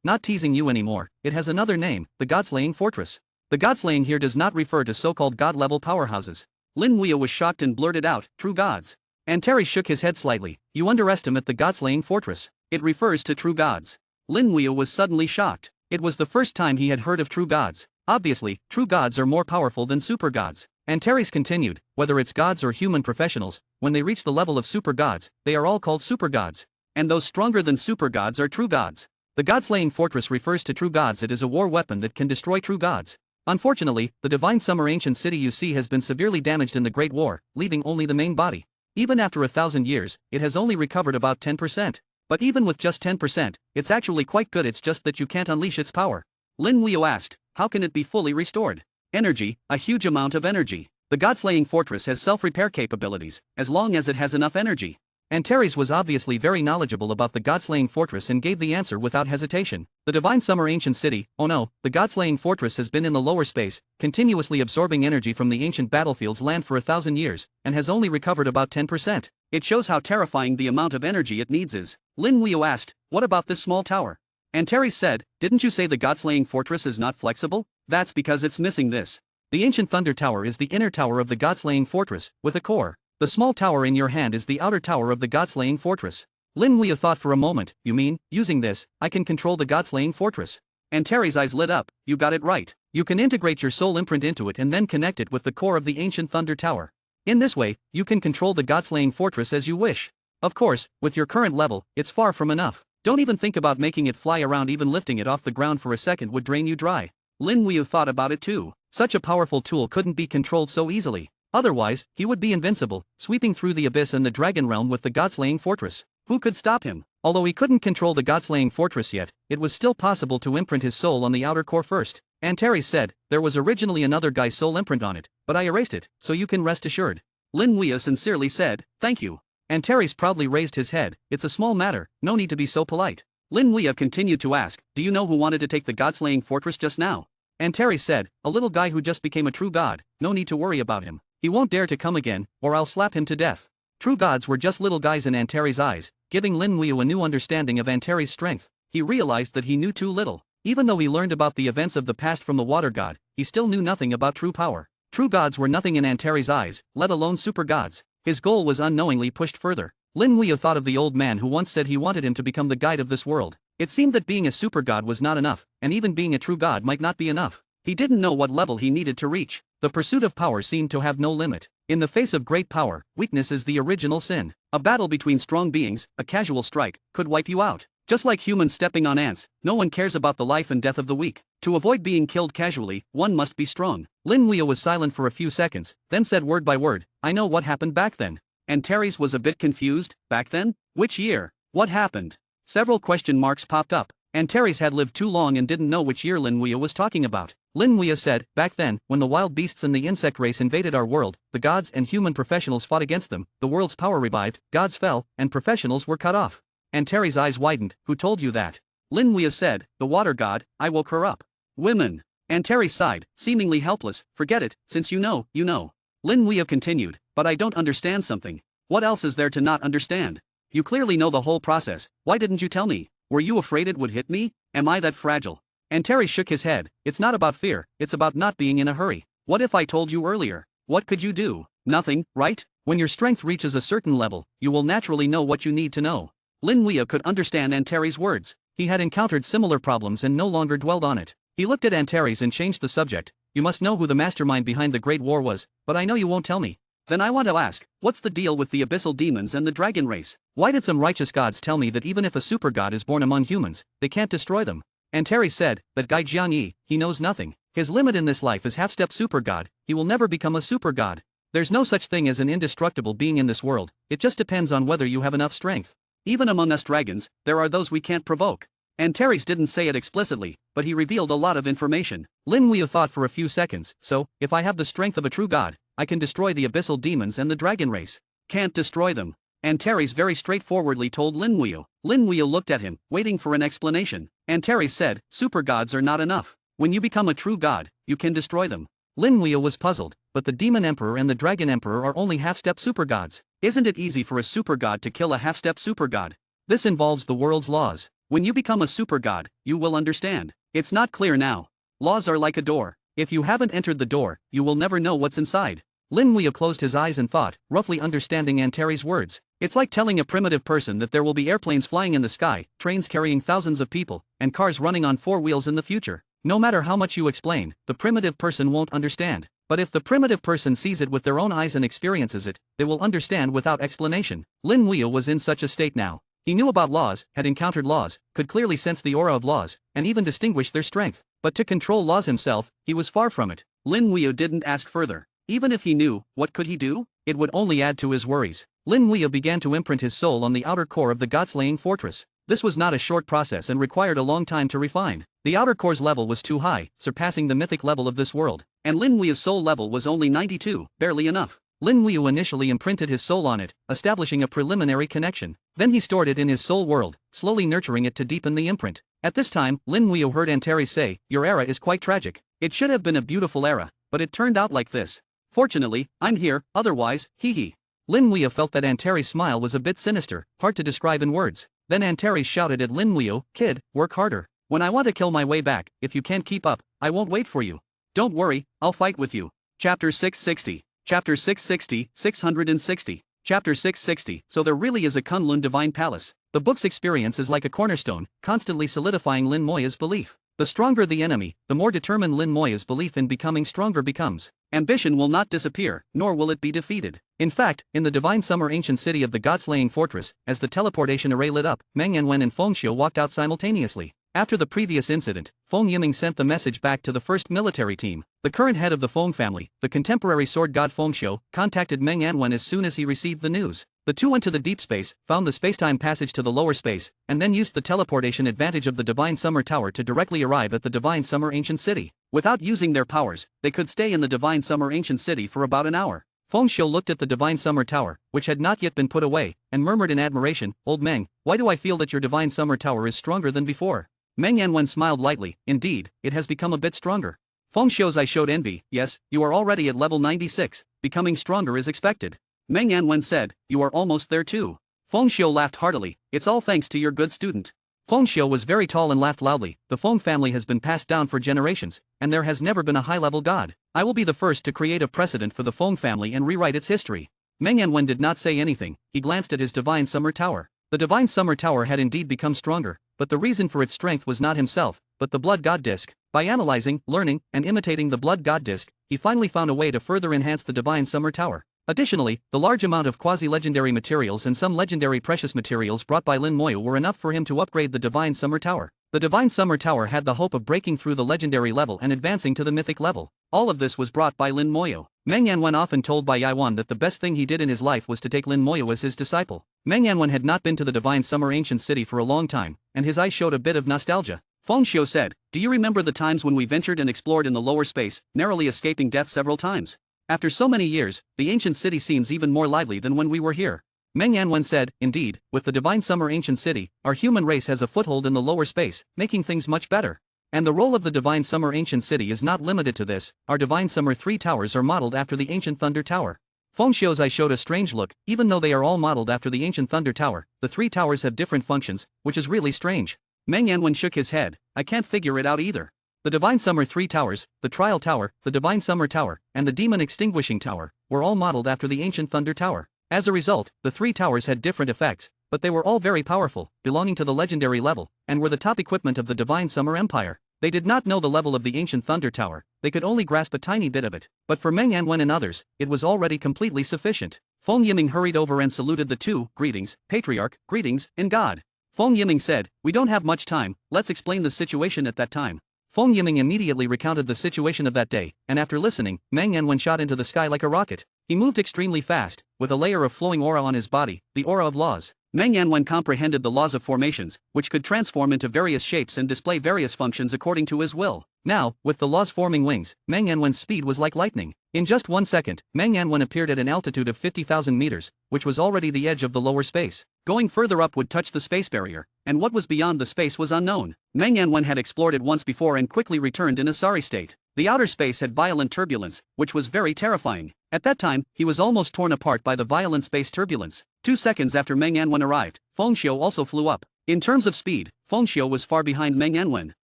not teasing you anymore, it has another name, the God-slaying fortress. The God-slaying here does not refer to so-called god-level powerhouses. Lin Wea was shocked and blurted out, true gods. Antares shook his head slightly. You underestimate the God-slaying fortress. It refers to true gods. Lin Wea was suddenly shocked. It was the first time he had heard of true gods. Obviously, true gods are more powerful than super gods. Antares continued, whether it's gods or human professionals, when they reach the level of super gods, they are all called super gods. And those stronger than super gods are true gods. The God-slaying fortress refers to true gods. It is a war weapon that can destroy true gods. Unfortunately, the Divine Summer Ancient City you see has been severely damaged in the Great War, leaving only the main body. Even after 1,000 years, it has only recovered about 10%. But even with just 10%, it's actually quite good, it's just that you can't unleash its power. Lin Wea asked, how can it be fully restored? Energy, a huge amount of energy. The God-slaying fortress has self-repair capabilities, as long as it has enough energy. Antares was obviously very knowledgeable about the God-slaying fortress and gave the answer without hesitation. The Divine Summer Ancient City, oh no, the God-slaying fortress has been in the lower space, continuously absorbing energy from the ancient battlefield's land for 1,000 years, and has only recovered about 10%. It shows how terrifying the amount of energy it needs is. Lin Wea asked, what about this small tower? Antares said, didn't you say the God-slaying fortress is not flexible? That's because it's missing this. The ancient thunder tower is the inner tower of the God-slaying fortress, with a core. The small tower in your hand is the outer tower of the God-slaying fortress. Lin Wea thought for a moment, you mean, using this, I can control the God-slaying fortress? Antares' eyes lit up, you got it right. You can integrate your soul imprint into it and then connect it with the core of the ancient thunder tower. In this way, you can control the God-slaying fortress as you wish. Of course, with your current level, it's far from enough. Don't even think about making it fly around, even lifting it off the ground for a second would drain you dry. Lin Wea thought about it too. Such a powerful tool couldn't be controlled so easily. Otherwise, he would be invincible, sweeping through the abyss and the dragon realm with the God-slaying fortress. Who could stop him? Although he couldn't control the God-slaying fortress yet, it was still possible to imprint his soul on the outer core first. Antares said, there was originally another guy's soul imprint on it, but I erased it, so you can rest assured. Lin Wea sincerely said, thank you. Antares proudly raised his head, it's a small matter, no need to be so polite. Lin Wea continued to ask, do you know who wanted to take the God-slaying fortress just now? Antares said, a little guy who just became a true god, no need to worry about him. He won't dare to come again, or I'll slap him to death. True gods were just little guys in Antares' eyes, giving Lin Wea a new understanding of Antares' strength. He realized that he knew too little. Even though he learned about the events of the past from the water god, he still knew nothing about true power. True gods were nothing in Antares' eyes, let alone super gods. His goal was unknowingly pushed further. Lin Wea thought of the old man who once said he wanted him to become the guide of this world. It seemed that being a super god was not enough, and even being a true god might not be enough. He didn't know what level he needed to reach. The pursuit of power seemed to have no limit. In the face of great power, weakness is the original sin. A battle between strong beings, a casual strike, could wipe you out. Just like humans stepping on ants, no one cares about the life and death of the weak. To avoid being killed casually, one must be strong. Lin Muyo was silent for a few seconds, then said word by word, "I know what happened back then." And Terry's was a bit confused. Back then? Which year? What happened? Several question marks popped up. And Terry's had lived too long and didn't know which year Lin Muyo was talking about. Lin Muyo said, "Back then, when the wild beasts and the insect race invaded our world, the gods and human professionals fought against them, the world's power revived, gods fell, and professionals were cut off." And Terry's eyes widened. "Who told you that?" Lin Muyo said, "The water god, I woke her up." "Women." And Terry sighed, seemingly helpless. "Forget it, since you know, you know." Lin Muyo continued, "But I don't understand something." "What else is there to not understand? You clearly know the whole process, why didn't you tell me? Were you afraid it would hit me? Am I that fragile?" And Terry shook his head. "It's not about fear, it's about not being in a hurry. What if I told you earlier? What could you do? Nothing, right? When your strength reaches a certain level, you will naturally know what you need to know." Lin Muyo could understand Antares' words. He had encountered similar problems and no longer dwelled on it. He looked at Antares and changed the subject. "You must know who the mastermind behind the Great War was, but I know you won't tell me." "Then I want to ask, what's the deal with the abyssal demons and the dragon race? Why did some righteous gods tell me that even if a super god is born among humans, they can't destroy them?" Antares said, "That guy Jiangyi, he knows nothing. His limit in this life is half-step super god, he will never become a super god. There's no such thing as an indestructible being in this world, it just depends on whether you have enough strength. Even among us dragons, there are those we can't provoke." Antares didn't say it explicitly, but he revealed a lot of information. Lin Muyo thought for a few seconds. "So, if I have the strength of a true god, I can destroy the abyssal demons and the dragon race." "Can't destroy them." Antares very straightforwardly told Lin Muyo. Lin Muyo looked at him, waiting for an explanation. Antares said, "Super gods are not enough. When you become a true god, you can destroy them." Lin Muyo was puzzled, "But the demon emperor and the dragon emperor are only half-step super gods. Isn't it easy for a super god to kill a half-step super god? This involves the world's laws. When you become a super god, you will understand. It's not clear now. Laws are like a door. If you haven't entered the door, you will never know what's inside." Lin Muyo closed his eyes and thought, roughly understanding Antares' words. It's like telling a primitive person that there will be airplanes flying in the sky, trains carrying thousands of people, and cars running on 4 wheels in the future. No matter how much you explain, the primitive person won't understand. But if the primitive person sees it with their own eyes and experiences it, they will understand without explanation. Lin Muyo was in such a state now. He knew about laws, had encountered laws, could clearly sense the aura of laws, and even distinguish their strength. But to control laws himself, he was far from it. Lin Muyo didn't ask further. Even if he knew, what could he do? It would only add to his worries. Lin Muyo began to imprint his soul on the outer core of the god-slaying fortress. This was not a short process and required a long time to refine. The outer core's level was too high, surpassing the mythic level of this world. And Lin Muyo's soul level was only 92, barely enough. Lin Muyo initially imprinted his soul on it, establishing a preliminary connection. Then he stored it in his soul world, slowly nurturing it to deepen the imprint. At this time, Lin Muyo heard Antares say, "Your era is quite tragic. It should have been a beautiful era, but it turned out like this. Fortunately, I'm here, otherwise, hee." Lin Muyo felt that Antares' smile was a bit sinister, hard to describe in words. Then Antares shouted at Lin Muyo, "Kid, work harder. When I want to kill my way back, if you can't keep up, I won't wait for you. Don't worry, I'll fight with you." Chapter 660. Chapter 660, 660. Chapter 660. So there really is a Kunlun Divine Palace. The book's experience is like a cornerstone, constantly solidifying Lin Muyo's belief. The stronger the enemy, the more determined Lin Muyo's belief in becoming stronger becomes. Ambition will not disappear, nor will it be defeated. In fact, in the Divine Summer ancient city of the God-slaying fortress, as the teleportation array lit up, Meng Yanwen and Feng Xiu walked out simultaneously. After the previous incident, Feng Yiming sent the message back to the first military team. The current head of the Feng family, the contemporary sword god Feng Xiu, contacted Meng Yanwen as soon as he received the news. The two went to the deep space, found the spacetime passage to the lower space, and then used the teleportation advantage of the Divine Summer Tower to directly arrive at the Divine Summer ancient city. Without using their powers, they could stay in the Divine Summer ancient city for about an hour. Feng Xiu looked at the Divine Summer Tower, which had not yet been put away, and murmured in admiration, "Old Meng, why do I feel that your Divine Summer Tower is stronger than before?" Meng Yanwen smiled lightly. "Indeed, it has become a bit stronger." Feng Xiu's I showed envy. "Yes, you are already at level 96, becoming stronger is expected." Meng Yanwen said, "You are almost there too." Feng Xiu laughed heartily. "It's all thanks to your good student." Feng Xiu was very tall and laughed loudly. "The Feng family has been passed down for generations, and there has never been a high-level god. I will be the first to create a precedent for the Feng family and rewrite its history." Meng Yanwen did not say anything. He glanced at his Divine Summer Tower. The Divine Summer Tower had indeed become stronger, but the reason for its strength was not himself, but the blood god disc. By analyzing, learning, and imitating the blood god disc, he finally found a way to further enhance the Divine Summer Tower. Additionally, the large amount of quasi-legendary materials and some legendary precious materials brought by Lin Moyo were enough for him to upgrade the Divine Summer Tower. The Divine Summer Tower had the hope of breaking through the legendary level and advancing to the mythic level. All of this was brought by Lin Moyo. Meng Yanwen often told by Yaiwan that the best thing he did in his life was to take Lin Moyo as his disciple. Meng Yanwen had not been to the Divine Summer Ancient City for a long time, and his eyes showed a bit of nostalgia. Feng Xiu said, "Do you remember the times when we ventured and explored in the lower space, narrowly escaping death several times? After so many years, the ancient city seems even more lively than when we were here." Meng Yanwen said, "Indeed, with the Divine Summer Ancient City, our human race has a foothold in the lower space, making things much better. And the role of the Divine Summer Ancient City is not limited to this. Our Divine Summer 3 towers are modeled after the Ancient Thunder Tower." Feng Xiu's eye showed a strange look. Even though they are all modeled after the Ancient Thunder Tower, the 3 towers have different functions, which is really strange. Meng Yanwen shook his head. "I can't figure it out either. The Divine Summer 3 towers, the Trial Tower, the Divine Summer Tower, and the Demon Extinguishing Tower, were all modeled after the Ancient Thunder Tower. As a result, the 3 towers had different effects, but they were all very powerful, belonging to the legendary level, and were the top equipment of the Divine Summer Empire. They did not know the level of the Ancient Thunder Tower, they could only grasp a tiny bit of it, but for Meng Yanwen and others, it was already completely sufficient." Feng Yiming hurried over and saluted the two. "Greetings, Patriarch, greetings, in God." Feng Yiming said, "We don't have much time, let's explain the situation at that time." Feng Yiming immediately recounted the situation of that day, and after listening, Meng Yanwen shot into the sky like a rocket. He moved extremely fast, with a layer of flowing aura on his body, the aura of laws. Meng Yanwen comprehended the laws of formations, which could transform into various shapes and display various functions according to his will. Now, with the laws forming wings, Meng Yanwen's speed was like lightning. In just 1 second, Meng Yanwen appeared at an altitude of 50,000 meters, which was already the edge of the lower space. Going further up would touch the space barrier, and what was beyond the space was unknown. Meng Yanwen had explored it once before and quickly returned in a sorry state. The outer space had violent turbulence, which was very terrifying. At that time, he was almost torn apart by the violent space turbulence. 2 seconds after Meng Yanwen arrived, Feng Xiu also flew up. In terms of speed, Feng Xiu was far behind Meng Yanwen.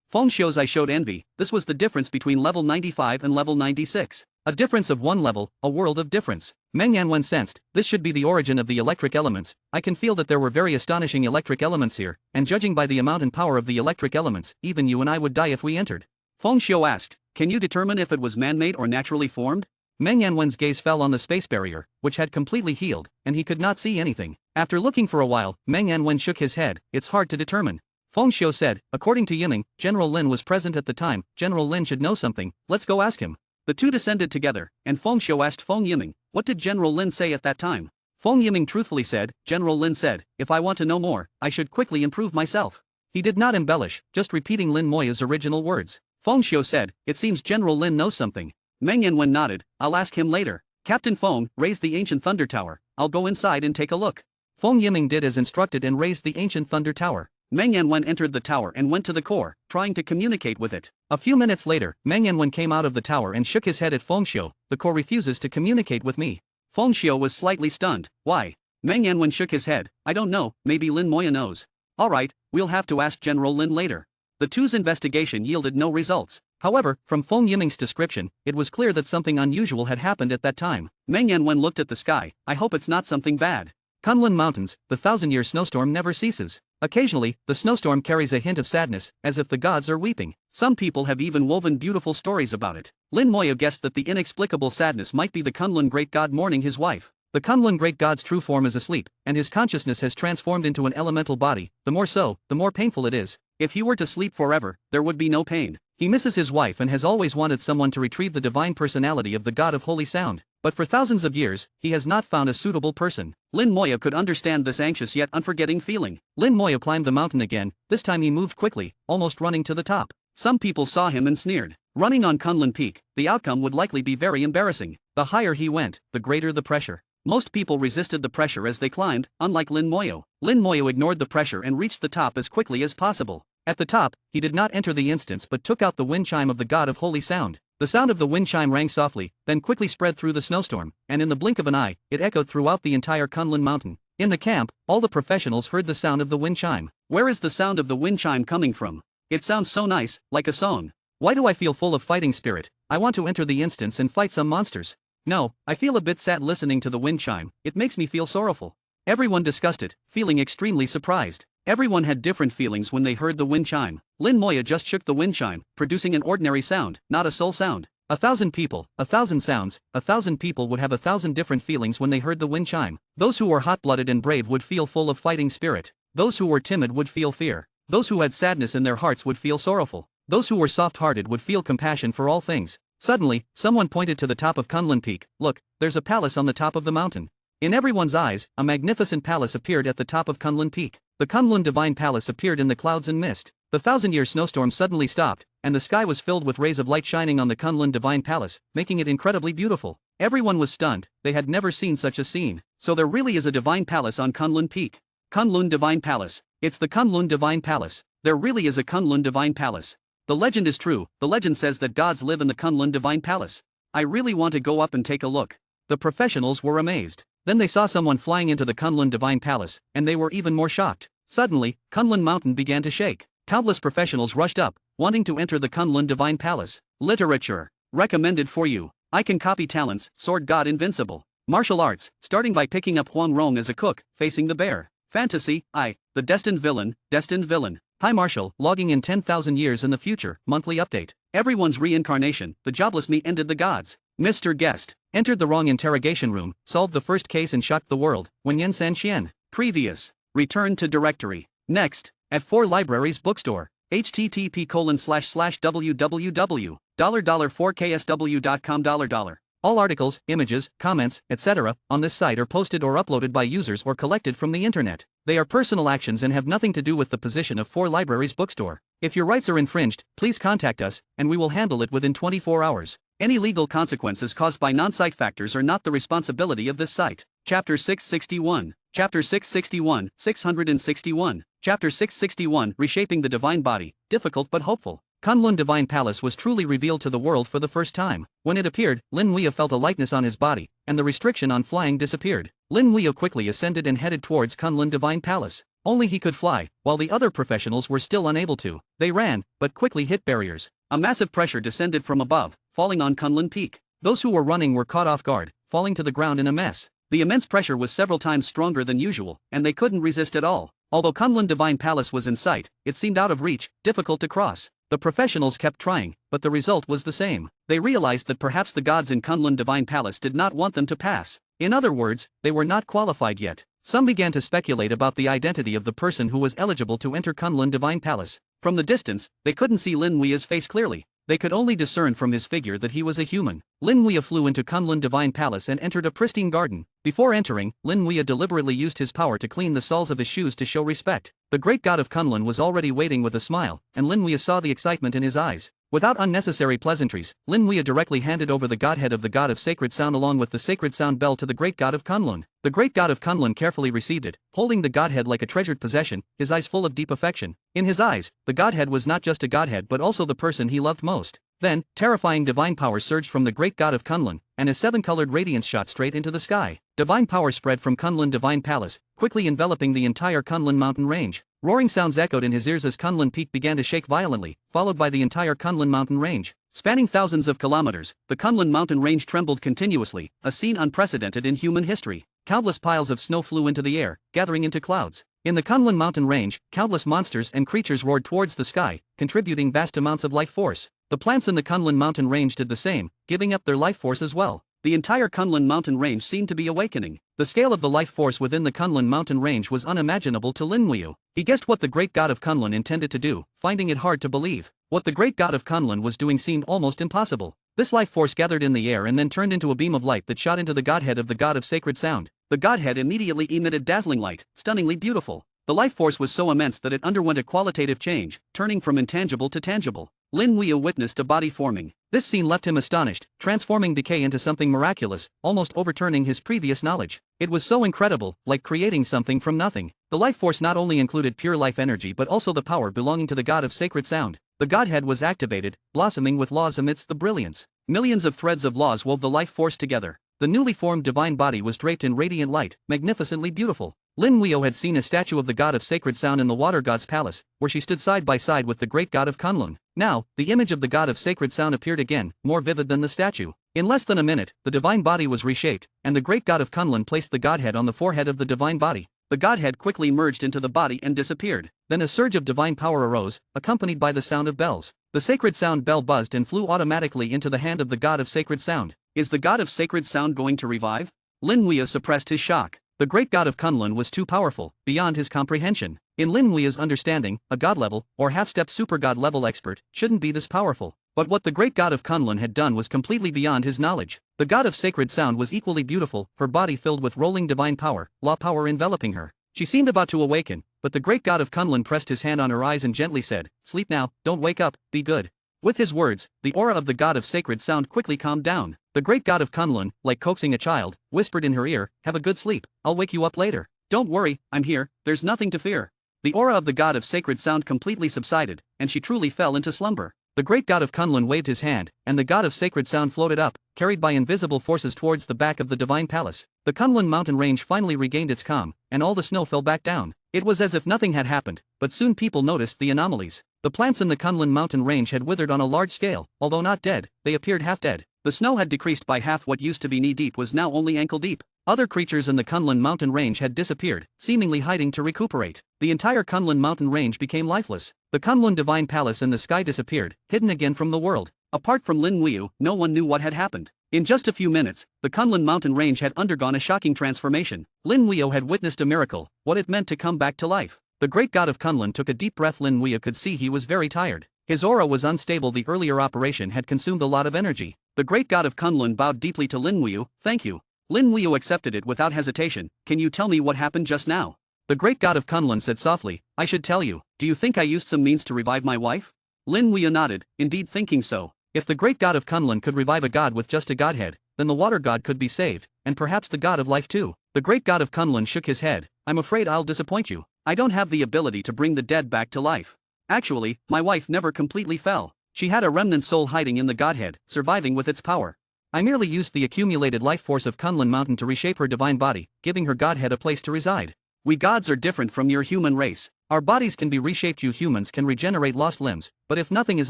Feng Xiu's eye showed envy. This was the difference between level 95 and level 96. A difference of 1 level, a world of difference. Meng Yanwen sensed, this should be the origin of the electric elements. I can feel that there were very astonishing electric elements here, and judging by the amount and power of the electric elements, even you and I would die if we entered. Feng Xiu asked, "Can you determine if it was man-made or naturally formed?" Meng Yanwen's gaze fell on the space barrier, which had completely healed, and he could not see anything. After looking for a while, Meng Yanwen shook his head. "It's hard to determine." Feng Xiu said, "According to Yiming, General Lin was present at the time. General Lin should know something, let's go ask him." The two descended together, and Feng Xiu asked Feng Yiming, "What did General Lin say at that time?" Feng Yiming truthfully said, "General Lin said, if I want to know more, I should quickly improve myself." He did not embellish, just repeating Lin Moya's original words. Feng Xiu said, "It seems General Lin knows something." Meng Yanwen nodded, "I'll ask him later." Captain Feng raised the Ancient Thunder Tower. "I'll go inside and take a look." Feng Yiming did as instructed and raised the Ancient Thunder Tower. Meng Yanwen entered the tower and went to the core, trying to communicate with it. A few minutes later, Meng Yanwen came out of the tower and shook his head at Feng Xiu. "The core refuses to communicate with me." Feng Xiu was slightly stunned. "Why?" Meng Yanwen shook his head. "I don't know, maybe Lin Moya knows." "Alright, we'll have to ask General Lin later." The two's investigation yielded no results. However, from Feng Yiming's description, it was clear that something unusual had happened at that time. Meng Yanwen looked at the sky. "I hope it's not something bad." Kunlun Mountains, the 1,000-year snowstorm never ceases. Occasionally, the snowstorm carries a hint of sadness, as if the gods are weeping. Some people have even woven beautiful stories about it. Lin Moya guessed that the inexplicable sadness might be the Kunlun great god mourning his wife. The Kunlun great god's true form is asleep, and his consciousness has transformed into an elemental body. The more so, the more painful it is. If he were to sleep forever, there would be no pain. He misses his wife and has always wanted someone to retrieve the divine personality of the god of holy sound. But for thousands of years, he has not found a suitable person. Lin Moya could understand this anxious yet unforgetting feeling. Lin Moya climbed the mountain again. This time he moved quickly, almost running to the top. Some people saw him and sneered. Running on Kunlun Peak, the outcome would likely be very embarrassing. The higher he went, the greater the pressure. Most people resisted the pressure as they climbed, unlike Lin Moyo. Lin Moyo ignored the pressure and reached the top as quickly as possible. At the top, he did not enter the instance but took out the wind chime of the god of holy sound. The sound of the wind chime rang softly, then quickly spread through the snowstorm, and in the blink of an eye, it echoed throughout the entire Kunlun mountain. In the camp, all the professionals heard the sound of the wind chime. "Where is the sound of the wind chime coming from? It sounds so nice, like a song. Why do I feel full of fighting spirit? I want to enter the instance and fight some monsters. No, I feel a bit sad listening to the wind chime, it makes me feel sorrowful." Everyone discussed it, feeling extremely surprised. Everyone had different feelings when they heard the wind chime. Lin Moya just shook the wind chime, producing an ordinary sound, not a soul sound. 1,000 people, 1,000 sounds, 1,000 people would have 1,000 different feelings when they heard the wind chime. Those who were hot-blooded and brave would feel full of fighting spirit. Those who were timid would feel fear. Those who had sadness in their hearts would feel sorrowful. Those who were soft-hearted would feel compassion for all things. Suddenly, someone pointed to the top of Kunlun Peak. Look, there's a palace on the top of the mountain. In everyone's eyes, a magnificent palace appeared at the top of Kunlun Peak. The Kunlun Divine Palace appeared in the clouds and mist. The 1,000-year snowstorm suddenly stopped, and the sky was filled with rays of light shining on the Kunlun Divine Palace, making it incredibly beautiful. Everyone was stunned. They had never seen such a scene. So there really is a divine palace on Kunlun Peak. Kunlun Divine Palace. It's the Kunlun Divine Palace. There really is a Kunlun Divine Palace. The legend is true. The legend says that gods live in the Kunlun Divine Palace. I really want to go up and take a look. The professionals were amazed. Then they saw someone flying into the Kunlun Divine Palace, and they were even more shocked. Suddenly, Kunlun Mountain began to shake. Countless professionals rushed up, wanting to enter the Kunlun Divine Palace. Literature. Recommended for you. I can copy talents, Sword God Invincible. Martial arts, starting by picking up Huang Rong as a cook, facing the bear. Fantasy, the Destined Villain, Destined Villain. Hi Marshall, logging in 10,000 years in the future, monthly update. Everyone's reincarnation, the jobless me ended the gods. Mr. Guest, entered the wrong interrogation room, solved the first case and shocked the world, Wenyan San Xian. Previous. Return to directory. Next, at 4 Libraries Bookstore. http://www.$4ksw.com. All articles, images, comments, etc. on this site are posted or uploaded by users or collected from the internet. They are personal actions and have nothing to do with the position of 4 Libraries Bookstore. If your rights are infringed, please contact us, and we will handle it within 24 hours. Any legal consequences caused by non-site factors are not the responsibility of this site. Chapter 661. Chapter 661, 661. Chapter 661, Reshaping the Divine Body, difficult but hopeful. Kunlun Divine Palace was truly revealed to the world for the first time. When it appeared, Lin Muya felt a lightness on his body, and the restriction on flying disappeared. Lin Muya quickly ascended and headed towards Kunlun Divine Palace. Only he could fly, while the other professionals were still unable to. They ran, but quickly hit barriers. A massive pressure descended from above, falling on Kunlun Peak. Those who were running were caught off guard, falling to the ground in a mess. The immense pressure was several times stronger than usual, and they couldn't resist at all. Although Kunlun Divine Palace was in sight, it seemed out of reach, difficult to cross. The professionals kept trying, but the result was the same. They realized that perhaps the gods in Kunlun Divine Palace did not want them to pass. In other words, they were not qualified yet. Some began to speculate about the identity of the person who was eligible to enter Kunlun Divine Palace. From the distance, they couldn't see Lin Muya's face clearly. They could only discern from his figure that he was a human. Lin Muya flew into Kunlun Divine Palace and entered a pristine garden. Before entering, Lin Muya deliberately used his power to clean the soles of his shoes to show respect. The great god of Kunlun was already waiting with a smile, and Lin Muya saw the excitement in his eyes. Without unnecessary pleasantries, Lin Muya directly handed over the godhead of the god of sacred sound along with the sacred sound bell to the great god of Kunlun. The great god of Kunlun carefully received it, holding the godhead like a treasured possession, his eyes full of deep affection. In his eyes, the godhead was not just a godhead but also the person he loved most. Then, terrifying divine power surged from the great god of Kunlun, and his 7-colored radiance shot straight into the sky. Divine power spread from Kunlun Divine Palace, quickly enveloping the entire Kunlun mountain range. Roaring sounds echoed in his ears as Kunlun Peak began to shake violently, followed by the entire Kunlun mountain range. Spanning thousands of kilometers, the Kunlun mountain range trembled continuously, a scene unprecedented in human history. Countless piles of snow flew into the air, gathering into clouds. In the Kunlun mountain range, countless monsters and creatures roared towards the sky, contributing vast amounts of life force. The plants in the Kunlun mountain range did the same, giving up their life force as well. The entire Kunlun mountain range seemed to be awakening. The scale of the life force within the Kunlun mountain range was unimaginable to Lin Muya. He guessed what the great god of Kunlun intended to do, finding it hard to believe. What the great god of Kunlun was doing seemed almost impossible. This life force gathered in the air and then turned into a beam of light that shot into the godhead of the god of sacred sound. The godhead immediately emitted dazzling light, stunningly beautiful. The life force was so immense that it underwent a qualitative change, turning from intangible to tangible. Lin Muya witnessed a body forming. This scene left him astonished, transforming decay into something miraculous, almost overturning his previous knowledge. It was so incredible, like creating something from nothing. The life force not only included pure life energy but also the power belonging to the god of sacred sound. The godhead was activated, blossoming with laws amidst the brilliance. Millions of threads of laws wove the life force together. The newly formed divine body was draped in radiant light, magnificently beautiful. Lin Muya had seen a statue of the god of sacred sound in the water god's palace, where she stood side by side with the great god of Kunlun. Now, the image of the god of sacred sound appeared again, more vivid than the statue. In less than a minute, the divine body was reshaped, and the great god of Kunlun placed the godhead on the forehead of the divine body. The godhead quickly merged into the body and disappeared. Then a surge of divine power arose, accompanied by the sound of bells. The sacred sound bell buzzed and flew automatically into the hand of the god of sacred sound. Is the god of sacred sound going to revive? Lin Muya suppressed his shock. The great god of Kunlun was too powerful, beyond his comprehension. In Lin Muya's understanding, a god-level, or half-step super-god level expert, shouldn't be this powerful. But what the great god of Kunlun had done was completely beyond his knowledge. The god of sacred sound was equally beautiful, her body filled with rolling divine power, law power enveloping her. She seemed about to awaken, but the great god of Kunlun pressed his hand on her eyes and gently said, "Sleep now, don't wake up, be good." With his words, the aura of the god of sacred sound quickly calmed down. The great god of Kunlun, like coaxing a child, whispered in her ear, "Have a good sleep, I'll wake you up later. Don't worry, I'm here, there's nothing to fear." The aura of the god of sacred sound completely subsided, and she truly fell into slumber. The great god of Kunlun waved his hand, and the god of sacred sound floated up, carried by invisible forces towards the back of the divine palace. The Kunlun mountain range finally regained its calm, and all the snow fell back down. It was as if nothing had happened, but soon people noticed the anomalies. The plants in the Kunlun mountain range had withered on a large scale, although not dead, they appeared half dead. The snow had decreased by half. What used to be knee-deep was now only ankle-deep. Other creatures in the Kunlun mountain range had disappeared, seemingly hiding to recuperate. The entire Kunlun mountain range became lifeless. The Kunlun divine palace in the sky disappeared, hidden again from the world. Apart from Lin Muyu, no one knew what had happened. In just a few minutes, the Kunlun mountain range had undergone a shocking transformation. Lin Muyu had witnessed a miracle, what it meant to come back to life. The great god of Kunlun took a deep breath. Lin Muyu could see he was very tired. His aura was unstable. The earlier operation had consumed a lot of energy. The great god of Kunlun bowed deeply to Lin Muyu. "Thank you." Lin Muyu accepted it without hesitation. "Can you tell me what happened just now?" The great god of Kunlun said softly, "I should tell you. Do you think I used some means to revive my wife?" Lin Muyu nodded, indeed thinking so. If the great god of Kunlun could revive a god with just a godhead, then the water god could be saved, and perhaps the god of life too. The great god of Kunlun shook his head. "I'm afraid I'll disappoint you. I don't have the ability to bring the dead back to life. Actually, my wife never completely fell. She had a remnant soul hiding in the godhead, surviving with its power. I merely used the accumulated life force of Kunlun Mountain to reshape her divine body, giving her godhead a place to reside. We gods are different from your human race. Our bodies can be reshaped. You humans can regenerate lost limbs, but if nothing is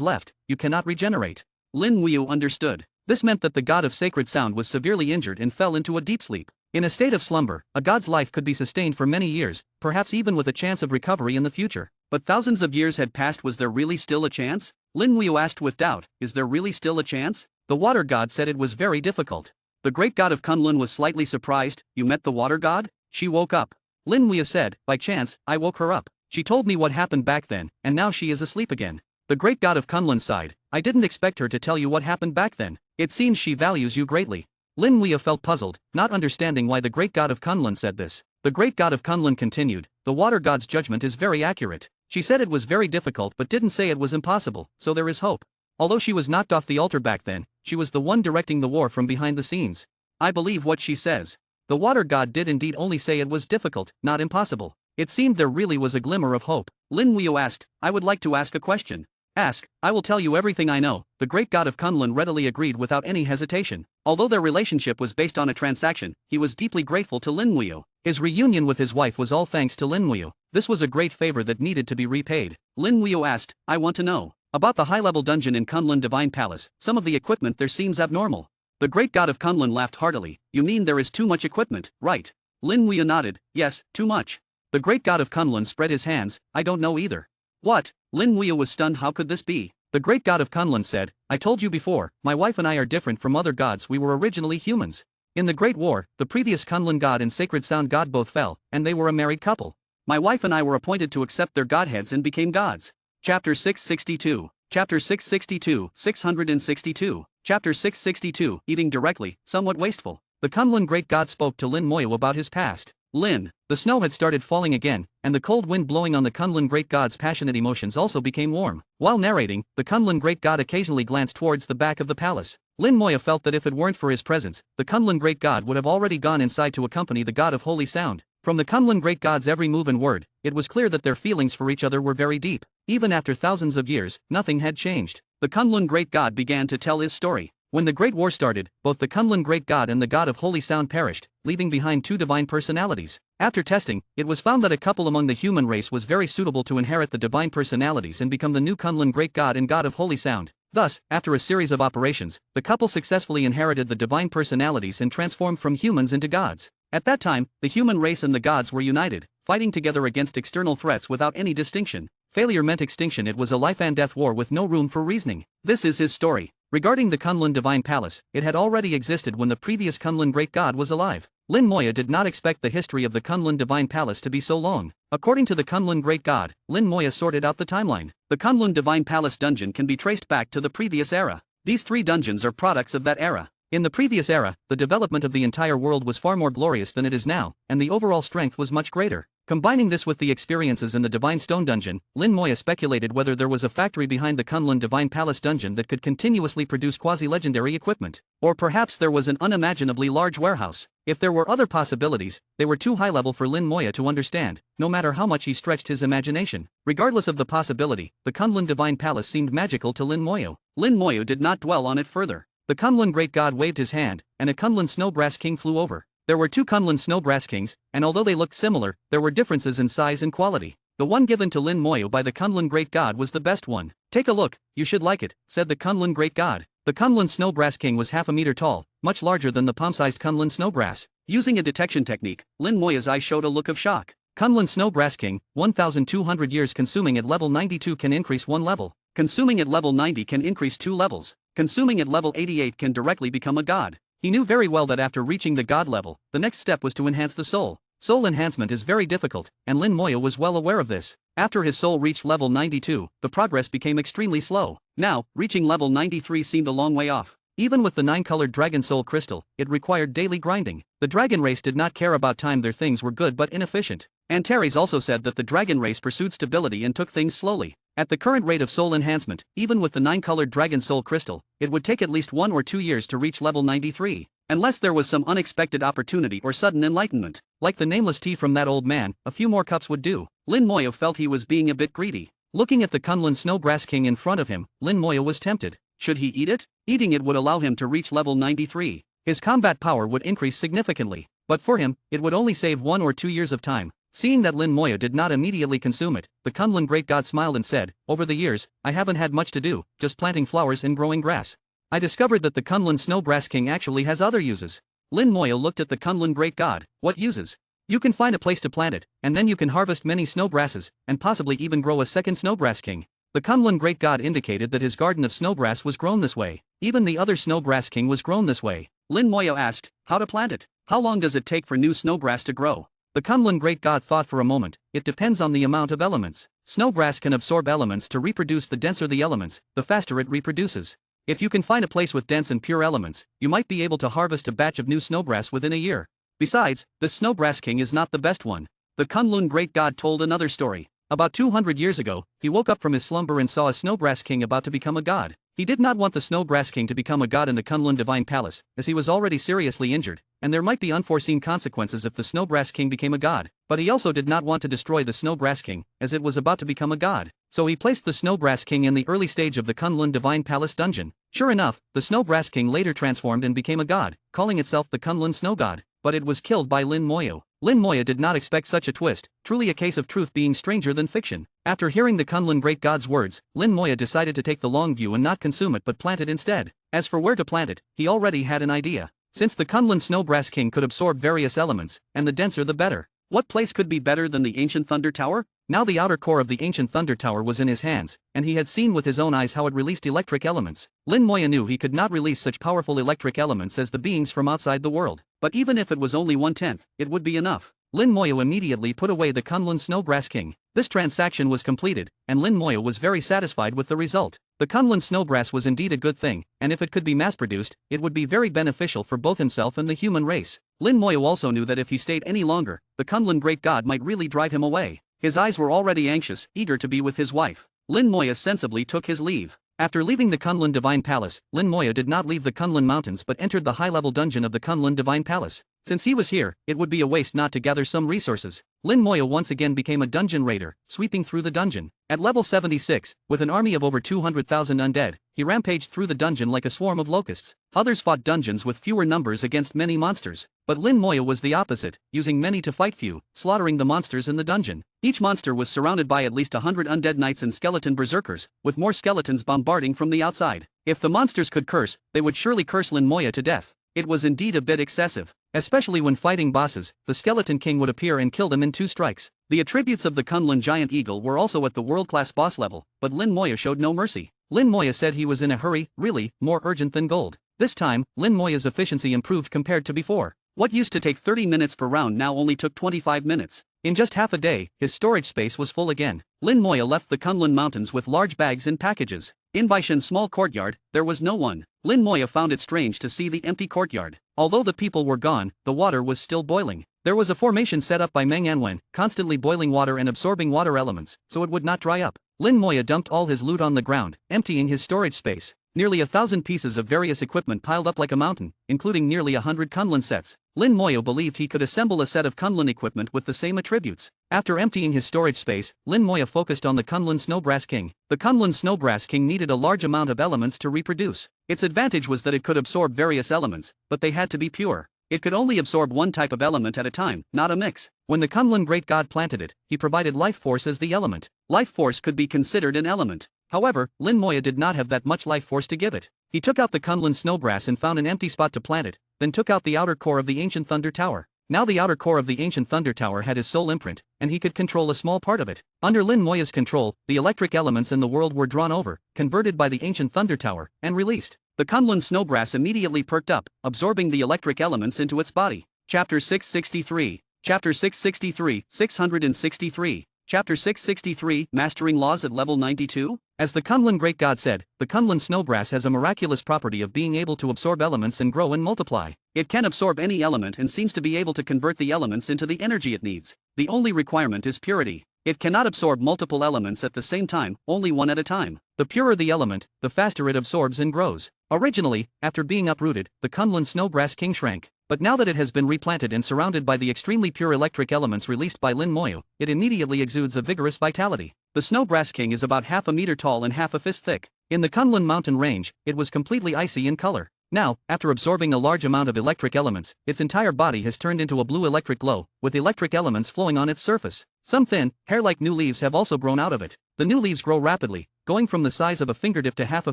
left, you cannot regenerate." Lin Muyu understood. This meant that the god of sacred sound was severely injured and fell into a deep sleep. In a state of slumber, a god's life could be sustained for many years, perhaps even with a chance of recovery in the future. But thousands of years had passed. Was there really still a chance? Lin Muyu asked with doubt, "Is there really still a chance?" The water god said it was very difficult. The great god of Kunlun was slightly surprised. "You met the water god?" She woke up. Lin Muyu said, "By chance, I woke her up. She told me what happened back then, and now she is asleep again." The great god of Kunlun sighed. "I didn't expect her to tell you what happened back then. It seems she values you greatly." Lin Muyu felt puzzled, not understanding why the great god of Kunlun said this. The great god of Kunlun continued, "The water god's judgment is very accurate. She said it was very difficult but didn't say it was impossible, so there is hope. Although she was knocked off the altar back then, she was the one directing the war from behind the scenes. I believe what she says." The water god did indeed only say it was difficult, not impossible. It seemed there really was a glimmer of hope. Lin Muyu asked, "I would like to ask a question." "Ask, I will tell you everything I know." The great god of Kunlun readily agreed without any hesitation. Although their relationship was based on a transaction, he was deeply grateful to Lin Muyu. His reunion with his wife was all thanks to Lin Muyu. This was a great favor that needed to be repaid. Lin Muyu asked, "I want to know about the high-level dungeon in Kunlun Divine Palace. Some of the equipment there seems abnormal." The great god of Kunlun laughed heartily. "You mean there is too much equipment, right?" Lin Muyu nodded. "Yes, too much." The great god of Kunlun spread his hands. "I don't know either." "What?" Lin Muyu was stunned. "How could this be?" The great god of Kunlun said, "I told you before, my wife and I are different from other gods. We were originally humans. In the Great War, the previous Kunlun god and Sacred Sound god both fell, and they were a married couple. My wife and I were appointed to accept their godheads and became gods." Chapter 662. Chapter 662, 662. Chapter 662, Eating directly, somewhat wasteful. The Kunlun great god spoke to Lin Muyu about his past. "Lin, the snow had started falling again, and the cold wind blowing on the Kunlun great god's passionate emotions also became warm." While narrating, the Kunlun great god occasionally glanced towards the back of the palace. Lin Muyu felt that if it weren't for his presence, the Kunlun great god would have already gone inside to accompany the god of holy sound. From the Kunlun great god's every move and word, it was clear that their feelings for each other were very deep. Even after thousands of years, nothing had changed. The Kunlun great god began to tell his story. When the Great War started, both the Kunlun great god and the god of holy sound perished, leaving behind two divine personalities. After testing, it was found that a couple among the human race was very suitable to inherit the divine personalities and become the new Kunlun great god and god of holy sound. Thus, after a series of operations, the couple successfully inherited the divine personalities and transformed from humans into gods. At that time, the human race and the gods were united, fighting together against external threats without any distinction. Failure meant extinction. It was a life and death war with no room for reasoning. This is his story. Regarding the Kunlun Divine Palace, it had already existed when the previous Kunlun Great God was alive. Lin Moya did not expect the history of the Kunlun Divine Palace to be so long. According to the Kunlun Great God, Lin Moya sorted out the timeline. The Kunlun Divine Palace dungeon can be traced back to the previous era. These 3 dungeons are products of that era. In the previous era, the development of the entire world was far more glorious than it is now, and the overall strength was much greater. Combining this with the experiences in the Divine Stone Dungeon, Lin Moya speculated whether there was a factory behind the Kunlun Divine Palace dungeon that could continuously produce quasi-legendary equipment. Or perhaps there was an unimaginably large warehouse. If there were other possibilities, they were too high level for Lin Moya to understand, no matter how much he stretched his imagination. Regardless of the possibility, the Kunlun Divine Palace seemed magical to Lin Moya. Lin Moya did not dwell on it further. The Kunlun Great God waved his hand, and a Kunlun Snowbrass King flew over. There were 2 Kunlun Snowbrass Kings, and although they looked similar, there were differences in size and quality. The one given to Lin Moya by the Kunlun Great God was the best one. "Take a look, you should like it," said the Kunlun Great God. The Kunlun Snowbrass King was half a meter tall, much larger than the palm-sized Kunlun Snowbrass. Using a detection technique, Lin Moya's eyes showed a look of shock. Kunlun Snowbrass King, 1,200 years consuming at level 92 can increase 1 level. Consuming at level 90 can increase 2 levels. Consuming at level 88 can directly become a god. He knew very well that after reaching the god level, the next step was to enhance the soul. Soul enhancement is very difficult, and Lin Moya was well aware of this. After his soul reached level 92, the progress became extremely slow. Now, reaching level 93 seemed a long way off. Even with the 9-colored Dragon Soul Crystal, it required daily grinding. The dragon race did not care about time. Their things were good but inefficient. Antares also said that the dragon race pursued stability and took things slowly. At the current rate of soul enhancement, even with the 9-colored Dragon Soul Crystal, it would take at least 1 or 2 years to reach level 93. Unless there was some unexpected opportunity or sudden enlightenment. Like the nameless tea from that old man, a few more cups would do. Lin Moya felt he was being a bit greedy. Looking at the Kunlun Snowbrass King in front of him, Lin Moya was tempted. Should he eat it? Eating it would allow him to reach level 93. His combat power would increase significantly. But for him, it would only save 1 or 2 years of time. Seeing that Lin Moya did not immediately consume it, the Kunlun Great God smiled and said, "Over the years, I haven't had much to do, just planting flowers and growing grass. I discovered that the Kunlun Snowbrass King actually has other uses." Lin Moya looked at the Kunlun Great God. "What uses?" "You can find a place to plant it, and then you can harvest many snowgrasses, and possibly even grow a second Snowgrass King." The Kunlun Great God indicated that his garden of snowgrass was grown this way. Even the other Snowgrass King was grown this way. Lin Moya asked, "How to plant it? How long does it take for new snowgrass to grow?" The Kunlun Great God thought for a moment. "It depends on the amount of elements. Snowgrass can absorb elements to reproduce. The denser the elements, the faster it reproduces. If you can find a place with dense and pure elements, you might be able to harvest a batch of new snowgrass within a year. Besides, this Snowgrass King is not the best one." The Kunlun Great God told another story. About 200 years ago, he woke up from his slumber and saw a Snowgrass King about to become a god. He did not want the Snowgrass King to become a god in the Kunlun Divine Palace, as he was already seriously injured, and there might be unforeseen consequences if the Snowgrass King became a god. But he also did not want to destroy the Snowgrass King, as it was about to become a god. So he placed the Snowgrass King in the early stage of the Kunlun Divine Palace dungeon. Sure enough, the Snowgrass King later transformed and became a god, calling itself the Kunlun Snow God. But it was killed by Lin Moya. Lin Moya did not expect such a twist, truly a case of truth being stranger than fiction. After hearing the Kunlun Great God's words, Lin Moya decided to take the long view and not consume it but plant it instead. As for where to plant it, he already had an idea. Since the Kunlun Snowbrass King could absorb various elements, and the denser the better. What place could be better than the ancient Thunder Tower? Now the outer core of the ancient Thunder Tower was in his hands, and he had seen with his own eyes how it released electric elements. Lin Moya knew he could not release such powerful electric elements as the beings from outside the world. But even if it was only 1/10, it would be enough. Lin Moya immediately put away the Kunlun Snowgrass King. This transaction was completed, and Lin Moya was very satisfied with the result. The Kunlun Snowgrass was indeed a good thing, and if it could be mass-produced, it would be very beneficial for both himself and the human race. Lin Moya also knew that if he stayed any longer, the Kunlun Great God might really drive him away. His eyes were already anxious, eager to be with his wife. Lin Moya sensibly took his leave. After leaving the Kunlun Divine Palace, Lin Moya did not leave the Kunlun Mountains but entered the high-level dungeon of the Kunlun Divine Palace. Since he was here, it would be a waste not to gather some resources. Lin Moya once again became a dungeon raider, sweeping through the dungeon. At level 76, with an army of over 200,000 undead, he rampaged through the dungeon like a swarm of locusts. Others fought dungeons with fewer numbers against many monsters. But Lin Moya was the opposite, using many to fight few, slaughtering the monsters in the dungeon. Each monster was surrounded by at least 100 undead knights and skeleton berserkers, with more skeletons bombarding from the outside. If the monsters could curse, they would surely curse Lin Moya to death. It was indeed a bit excessive. Especially when fighting bosses, the Skeleton King would appear and kill them in 2 strikes. The attributes of the Kunlun Giant Eagle were also at the world-class boss level, but Lin Moya showed no mercy. Lin Moya said he was in a hurry, really, more urgent than gold. This time, Lin Moya's efficiency improved compared to before. What used to take 30 minutes per round now only took 25 minutes. In just half a day, his storage space was full again. Lin Moya left the Kunlun Mountains with large bags and packages. In Baishan's small courtyard, there was no one. Lin Moya found it strange to see the empty courtyard. Although the people were gone, the water was still boiling. There was a formation set up by Meng Anwen, constantly boiling water and absorbing water elements, so it would not dry up. Lin Moya dumped all his loot on the ground, emptying his storage space. Nearly 1,000 pieces of various equipment piled up like a mountain, including nearly 100 Kunlun sets. Lin Moya believed he could assemble a set of Kunlun equipment with the same attributes. After emptying his storage space, Lin Moya focused on the Kunlun Snowbrass King. The Kunlun Snowbrass King needed a large amount of elements to reproduce. Its advantage was that it could absorb various elements, but they had to be pure. It could only absorb one type of element at a time, not a mix. When the Kunlun Great God planted it, he provided life force as the element. Life force could be considered an element. However, Lin Moya did not have that much life force to give it. He took out the Kunlun Snowbrass and found an empty spot to plant it, then took out the outer core of the ancient Thunder Tower. Now the outer core of the ancient Thunder Tower had his soul imprint, and he could control a small part of it. Under Lin Moya's control, the electric elements in the world were drawn over, converted by the ancient Thunder Tower, and released. The Kunlun Snowbrass immediately perked up, absorbing the electric elements into its body. Chapter 663. Chapter 663, 663. Chapter 663, Mastering Laws at Level 92? As the Kunlun Great God said, the Kunlun Snowbrass has a miraculous property of being able to absorb elements and grow and multiply. It can absorb any element and seems to be able to convert the elements into the energy it needs. The only requirement is purity. It cannot absorb multiple elements at the same time, only one at a time. The purer the element, the faster it absorbs and grows. Originally, after being uprooted, the Kunlun Snowbrass King shrank. But now that it has been replanted and surrounded by the extremely pure electric elements released by Lin Moya, it immediately exudes a vigorous vitality. The Snowbrass King is about half a meter tall and half a fist thick. In the Kunlun mountain range, it was completely icy in color. Now, after absorbing a large amount of electric elements, its entire body has turned into a blue electric glow, with electric elements flowing on its surface. Some thin, hair-like new leaves have also grown out of it. The new leaves grow rapidly, going from the size of a fingertip to half a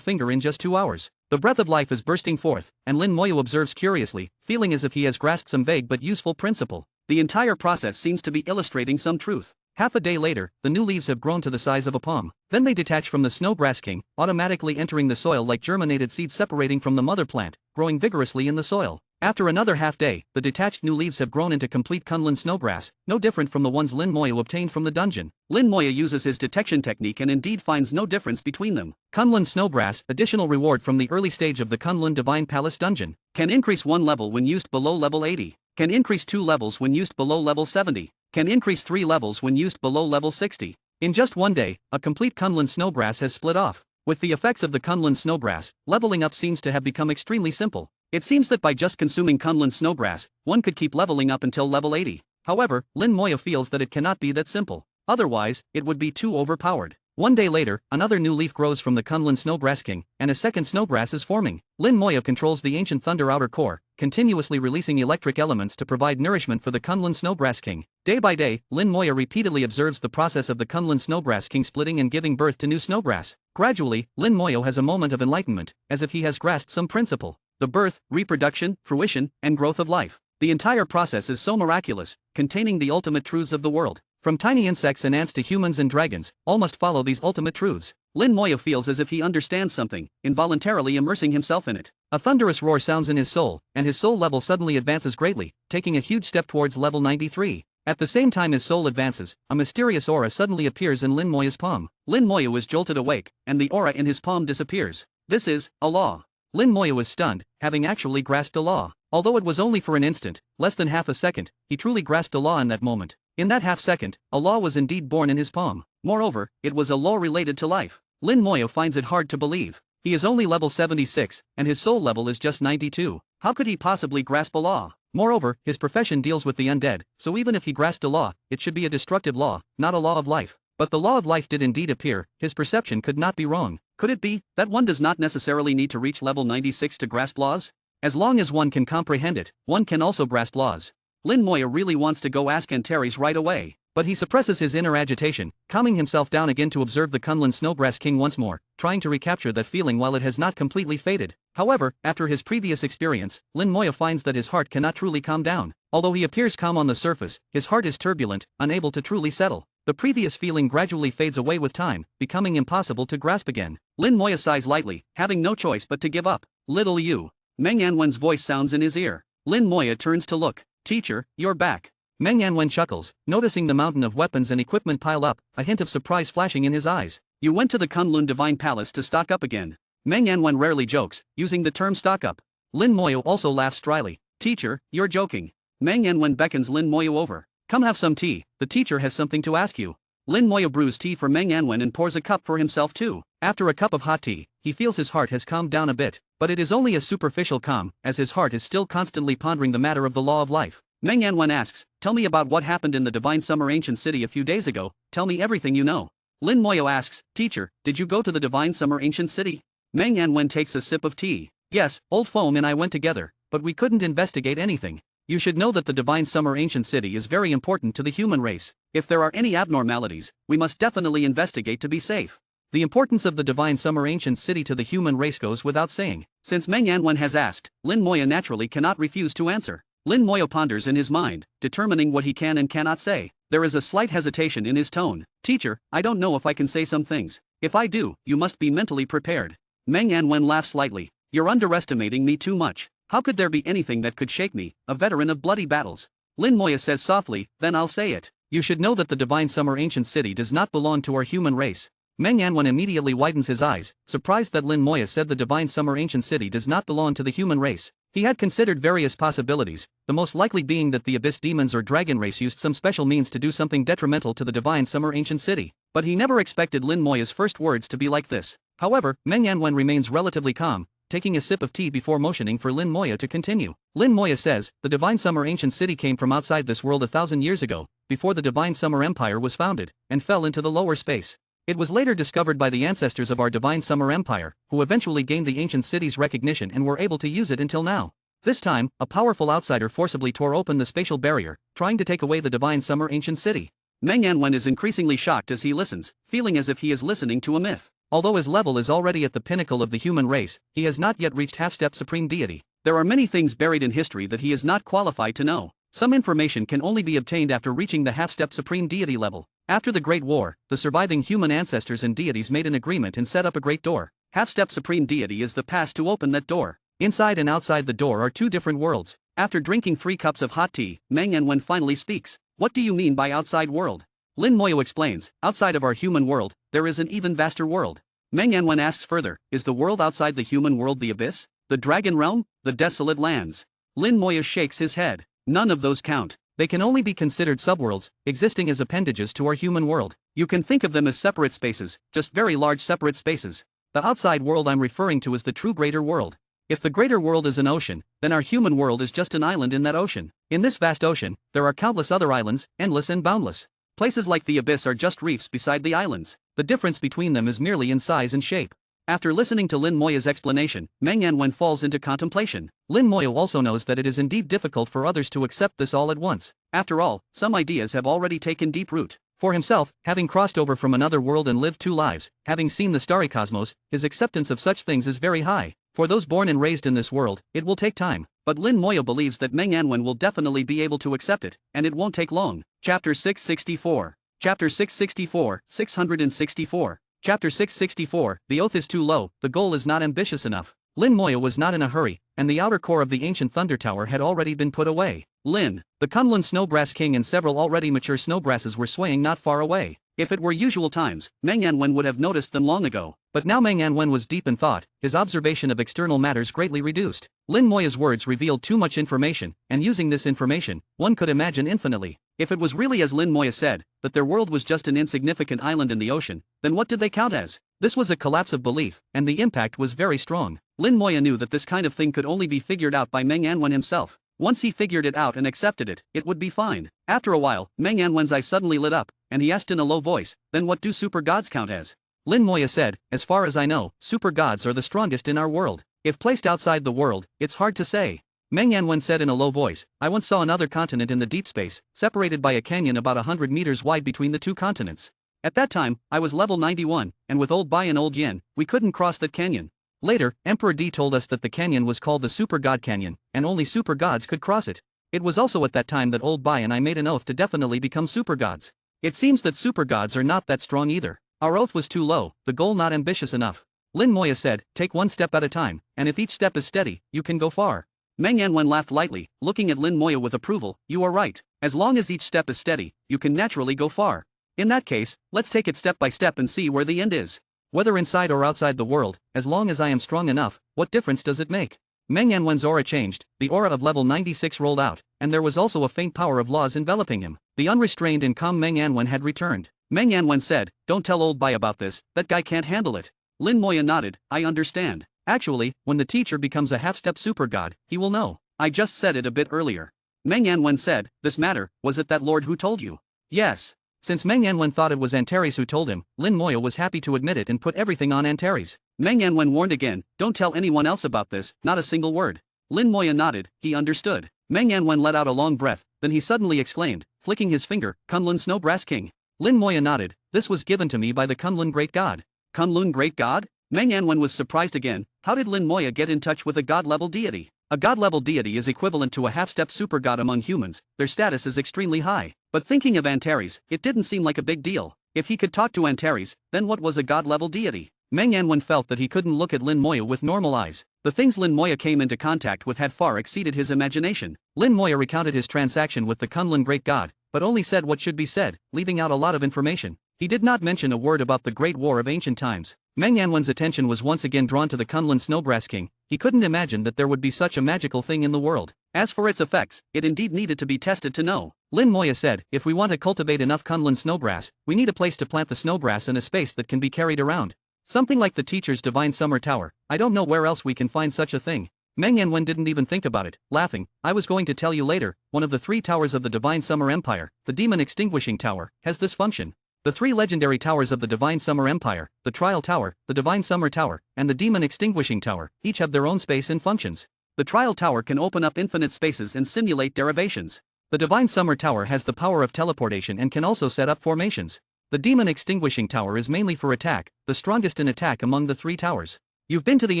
finger in just 2 hours. The breath of life is bursting forth, and Lin Moya observes curiously, feeling as if he has grasped some vague but useful principle. The entire process seems to be illustrating some truth. Half a day later, the new leaves have grown to the size of a palm. Then they detach from the Snowbrass King, automatically entering the soil like germinated seeds separating from the mother plant, growing vigorously in the soil. After another half day, the detached new leaves have grown into complete Kunlun Snowbrass, no different from the ones Lin Moya obtained from the dungeon. Lin Moya uses his detection technique and indeed finds no difference between them. Kunlun Snowbrass, additional reward from the early stage of the Kunlun Divine Palace dungeon. Can increase 1 level when used below level 80. Can increase 2 levels when used below level 70. Can increase 3 levels when used below level 60. In just one day, a complete Kunlun Snowbrass has split off. With the effects of the Kunlun Snowbrass, leveling up seems to have become extremely simple. It seems that by just consuming Kunlun Snowbrass, one could keep leveling up until level 80. However, Lin Moya feels that it cannot be that simple. Otherwise, it would be too overpowered. One day later, another new leaf grows from the Kunlun Snowbrass King, and a second Snowbrass is forming. Lin Moya controls the ancient Thunder outer core, continuously releasing electric elements to provide nourishment for the Kunlun Snowbrass King. Day by day, Lin Moya repeatedly observes the process of the Kunlun Snowbrass King splitting and giving birth to new Snowbrass. Gradually, Lin Moya has a moment of enlightenment, as if he has grasped some principle. The birth, reproduction, fruition, and growth of life. The entire process is so miraculous, containing the ultimate truths of the world. From tiny insects and ants to humans and dragons, all must follow these ultimate truths. Lin Moya feels as if he understands something, involuntarily immersing himself in it. A thunderous roar sounds in his soul, and his soul level suddenly advances greatly, taking a huge step towards level 93. At the same time his soul advances, a mysterious aura suddenly appears in Lin Moya's palm. Lin Moya was jolted awake, and the aura in his palm disappears. This is a law. Lin Moya was stunned, having actually grasped a law. Although it was only for an instant, less than half a second, he truly grasped a law in that moment. In that half second, a law was indeed born in his palm. Moreover, it was a law related to life. Lin Moya finds it hard to believe. He is only level 76, and his soul level is just 92. How could he possibly grasp a law? Moreover, his profession deals with the undead, so even if he grasped a law, it should be a destructive law, not a law of life. But the law of life did indeed appear, his perception could not be wrong. Could it be that one does not necessarily need to reach level 96 to grasp laws? As long as one can comprehend it, one can also grasp laws. Lin Moya really wants to go ask Antares right away. But he suppresses his inner agitation, calming himself down again to observe the Kunlun Snowgrass King once more, trying to recapture that feeling while it has not completely faded. However, after his previous experience, Lin Moya finds that his heart cannot truly calm down. Although he appears calm on the surface, his heart is turbulent, unable to truly settle. The previous feeling gradually fades away with time, becoming impossible to grasp again. Lin Moya sighs lightly, having no choice but to give up. Little you. Meng Yanwen's voice sounds in his ear. Lin Moya turns to look. Teacher, you're back. Meng Yanwen chuckles, noticing the mountain of weapons and equipment pile up, a hint of surprise flashing in his eyes. You went to the Kunlun Divine Palace to stock up again. Meng Yanwen rarely jokes, using the term stock up. Lin Moya also laughs dryly. Teacher, you're joking. Meng Yanwen beckons Lin Moya over. Come have some tea, the teacher has something to ask you. Lin Moya brews tea for Meng Yanwen and pours a cup for himself too. After a cup of hot tea, he feels his heart has calmed down a bit, but it is only a superficial calm, as his heart is still constantly pondering the matter of the law of life. Meng Yanwen asks, tell me about what happened in the Divine Summer Ancient City a few days ago, tell me everything you know. Lin Moya asks, teacher, did you go to the Divine Summer Ancient City? Meng Yanwen takes a sip of tea. Yes, Old Foam and I went together, but we couldn't investigate anything. You should know that the Divine Summer Ancient City is very important to the human race. If there are any abnormalities, we must definitely investigate to be safe. The importance of the Divine Summer Ancient City to the human race goes without saying. Since Meng Yanwen has asked, Lin Moya naturally cannot refuse to answer. Lin Moya ponders in his mind, determining what he can and cannot say. There is a slight hesitation in his tone. Teacher, I don't know if I can say some things. If I do, you must be mentally prepared. Meng Yanwen laughs lightly. You're underestimating me too much. How could there be anything that could shake me, a veteran of bloody battles? Lin Moya says softly, then I'll say it. You should know that the Divine Summer Ancient City does not belong to our human race. Meng Yanwen immediately widens his eyes, surprised that Lin Moya said the Divine Summer Ancient City does not belong to the human race. He had considered various possibilities, the most likely being that the Abyss Demons or Dragon race used some special means to do something detrimental to the Divine Summer Ancient City. But he never expected Lin Moya's first words to be like this. However, Meng Yanwen remains relatively calm, taking a sip of tea before motioning for Lin Moya to continue. Lin Moya says, the Divine Summer Ancient City came from outside this world 1,000 years ago, before the Divine Summer Empire was founded, and fell into the lower space. It was later discovered by the ancestors of our Divine Summer Empire, who eventually gained the ancient city's recognition and were able to use it until now. This time, a powerful outsider forcibly tore open the spatial barrier, trying to take away the Divine Summer Ancient City. Meng Yanwen is increasingly shocked as he listens, feeling as if he is listening to a myth. Although his level is already at the pinnacle of the human race, he has not yet reached half-step supreme deity. There are many things buried in history that he is not qualified to know. Some information can only be obtained after reaching the half-step supreme deity level. After the Great War, the surviving human ancestors and deities made an agreement and set up a great door. Half-step supreme deity is the pass to open that door. Inside and outside the door are two different worlds. After drinking 3 cups of hot tea, Meng Yanwen finally speaks. What do you mean by outside world? Lin Moya explains, outside of our human world, there is an even vaster world. Meng Yanwen asks further, is the world outside the human world the abyss? The dragon realm? The desolate lands? Lin Moya shakes his head. None of those count. They can only be considered subworlds, existing as appendages to our human world. You can think of them as separate spaces, just very large separate spaces. The outside world I'm referring to is the true greater world. If the greater world is an ocean, then our human world is just an island in that ocean. In this vast ocean, there are countless other islands, endless and boundless. Places like the abyss are just reefs beside the islands. The difference between them is merely in size and shape. After listening to Lin Moya's explanation, Meng Yanwen falls into contemplation. Lin Moya also knows that it is indeed difficult for others to accept this all at once. After all, some ideas have already taken deep root. For himself, having crossed over from another world and lived 2 lives, having seen the starry cosmos, his acceptance of such things is very high. For those born and raised in this world, it will take time. But Lin Moya believes that Meng Yanwen will definitely be able to accept it, and it won't take long. Chapter 664. Chapter 664, 664. Chapter 664, the oath is too low, the goal is not ambitious enough. Lin Moya was not in a hurry, and the outer core of the ancient Thunder Tower had already been put away. Lin, the Kunlun Snowgrass King and several already mature snowgrasses were swaying not far away. If it were usual times, Meng Yanwen would have noticed them long ago. But now Meng Yanwen was deep in thought, his observation of external matters greatly reduced. Lin Moya's words revealed too much information, and using this information, one could imagine infinitely. If it was really as Lin Moya said, that their world was just an insignificant island in the ocean, then what did they count as? This was a collapse of belief, and the impact was very strong. Lin Moya knew that this kind of thing could only be figured out by Meng Yanwen himself. Once he figured it out and accepted it, it would be fine. After a while, Meng Yanwen's eyes suddenly lit up, and he asked in a low voice, then what do super gods count as? Lin Moya said, as far as I know, super gods are the strongest in our world. If placed outside the world, it's hard to say. Meng Yanwen said in a low voice, I once saw another continent in the deep space, separated by a canyon about 100 meters wide between the two continents. At that time, I was level 91, and with Old Bai and Old Yen, we couldn't cross that canyon. Later, Emperor D told us that the canyon was called the Super God Canyon, and only super gods could cross it. It was also at that time that Old Bai and I made an oath to definitely become super gods. It seems that super gods are not that strong either. Our oath was too low, the goal not ambitious enough. Lin Moya said, take one step at a time, and if each step is steady, you can go far. Meng Yanwen laughed lightly, looking at Lin Moya with approval, you are right. As long as each step is steady, you can naturally go far. In that case, let's take it step by step and see where the end is. Whether inside or outside the world, as long as I am strong enough, what difference does it make? Meng Yanwen's aura changed, the aura of level 96 rolled out, and there was also a faint power of laws enveloping him. The unrestrained and calm Meng Yanwen had returned. Meng Yanwen said, don't tell Old Bai about this, that guy can't handle it. Lin Moya nodded, I understand. Actually, when the teacher becomes a half-step super god, he will know. I just said it a bit earlier. Meng Yanwen said, this matter, was it that lord who told you? Yes. Since Meng Yanwen thought it was Antares who told him, Lin Moya was happy to admit it and put everything on Antares. Meng Yanwen warned again, don't tell anyone else about this, not a single word. Lin Moya nodded, he understood. Meng Yanwen let out a long breath, then he suddenly exclaimed, flicking his finger, Kunlun Snowbrass King. Lin Moya nodded, this was given to me by the Kunlun Great God. Kunlun Great God? Meng Yanwen was surprised again, how did Lin Moya get in touch with a god-level deity? A god-level deity is equivalent to a half-step super god among humans, their status is extremely high. But thinking of Antares, it didn't seem like a big deal. If he could talk to Antares, then what was a god-level deity? Meng Yanwen felt that he couldn't look at Lin Moya with normal eyes. The things Lin Moya came into contact with had far exceeded his imagination. Lin Moya recounted his transaction with the Kunlun Great God, but only said what should be said, leaving out a lot of information. He did not mention a word about the Great War of ancient times. Meng Yanwen's attention was once again drawn to the Kunlun Snowbrass King. He couldn't imagine that there would be such a magical thing in the world. As for its effects, it indeed needed to be tested to know. Lin Moya said, if we want to cultivate enough Kunlun snowgrass, we need a place to plant the snowgrass and a space that can be carried around. Something like the teacher's Divine Summer Tower. I don't know where else we can find such a thing. Meng Yanwen didn't even think about it, laughing, I was going to tell you later, one of the 3 towers of the Divine Summer Empire, the Demon Extinguishing Tower, has this function. The 3 legendary towers of the Divine Summer Empire, the Trial Tower, the Divine Summer Tower, and the Demon Extinguishing Tower, each have their own space and functions. The Trial Tower can open up infinite spaces and simulate derivations. The Divine Summer Tower has the power of teleportation and can also set up formations. The Demon Extinguishing Tower is mainly for attack, the strongest in attack among the 3 towers. You've been to the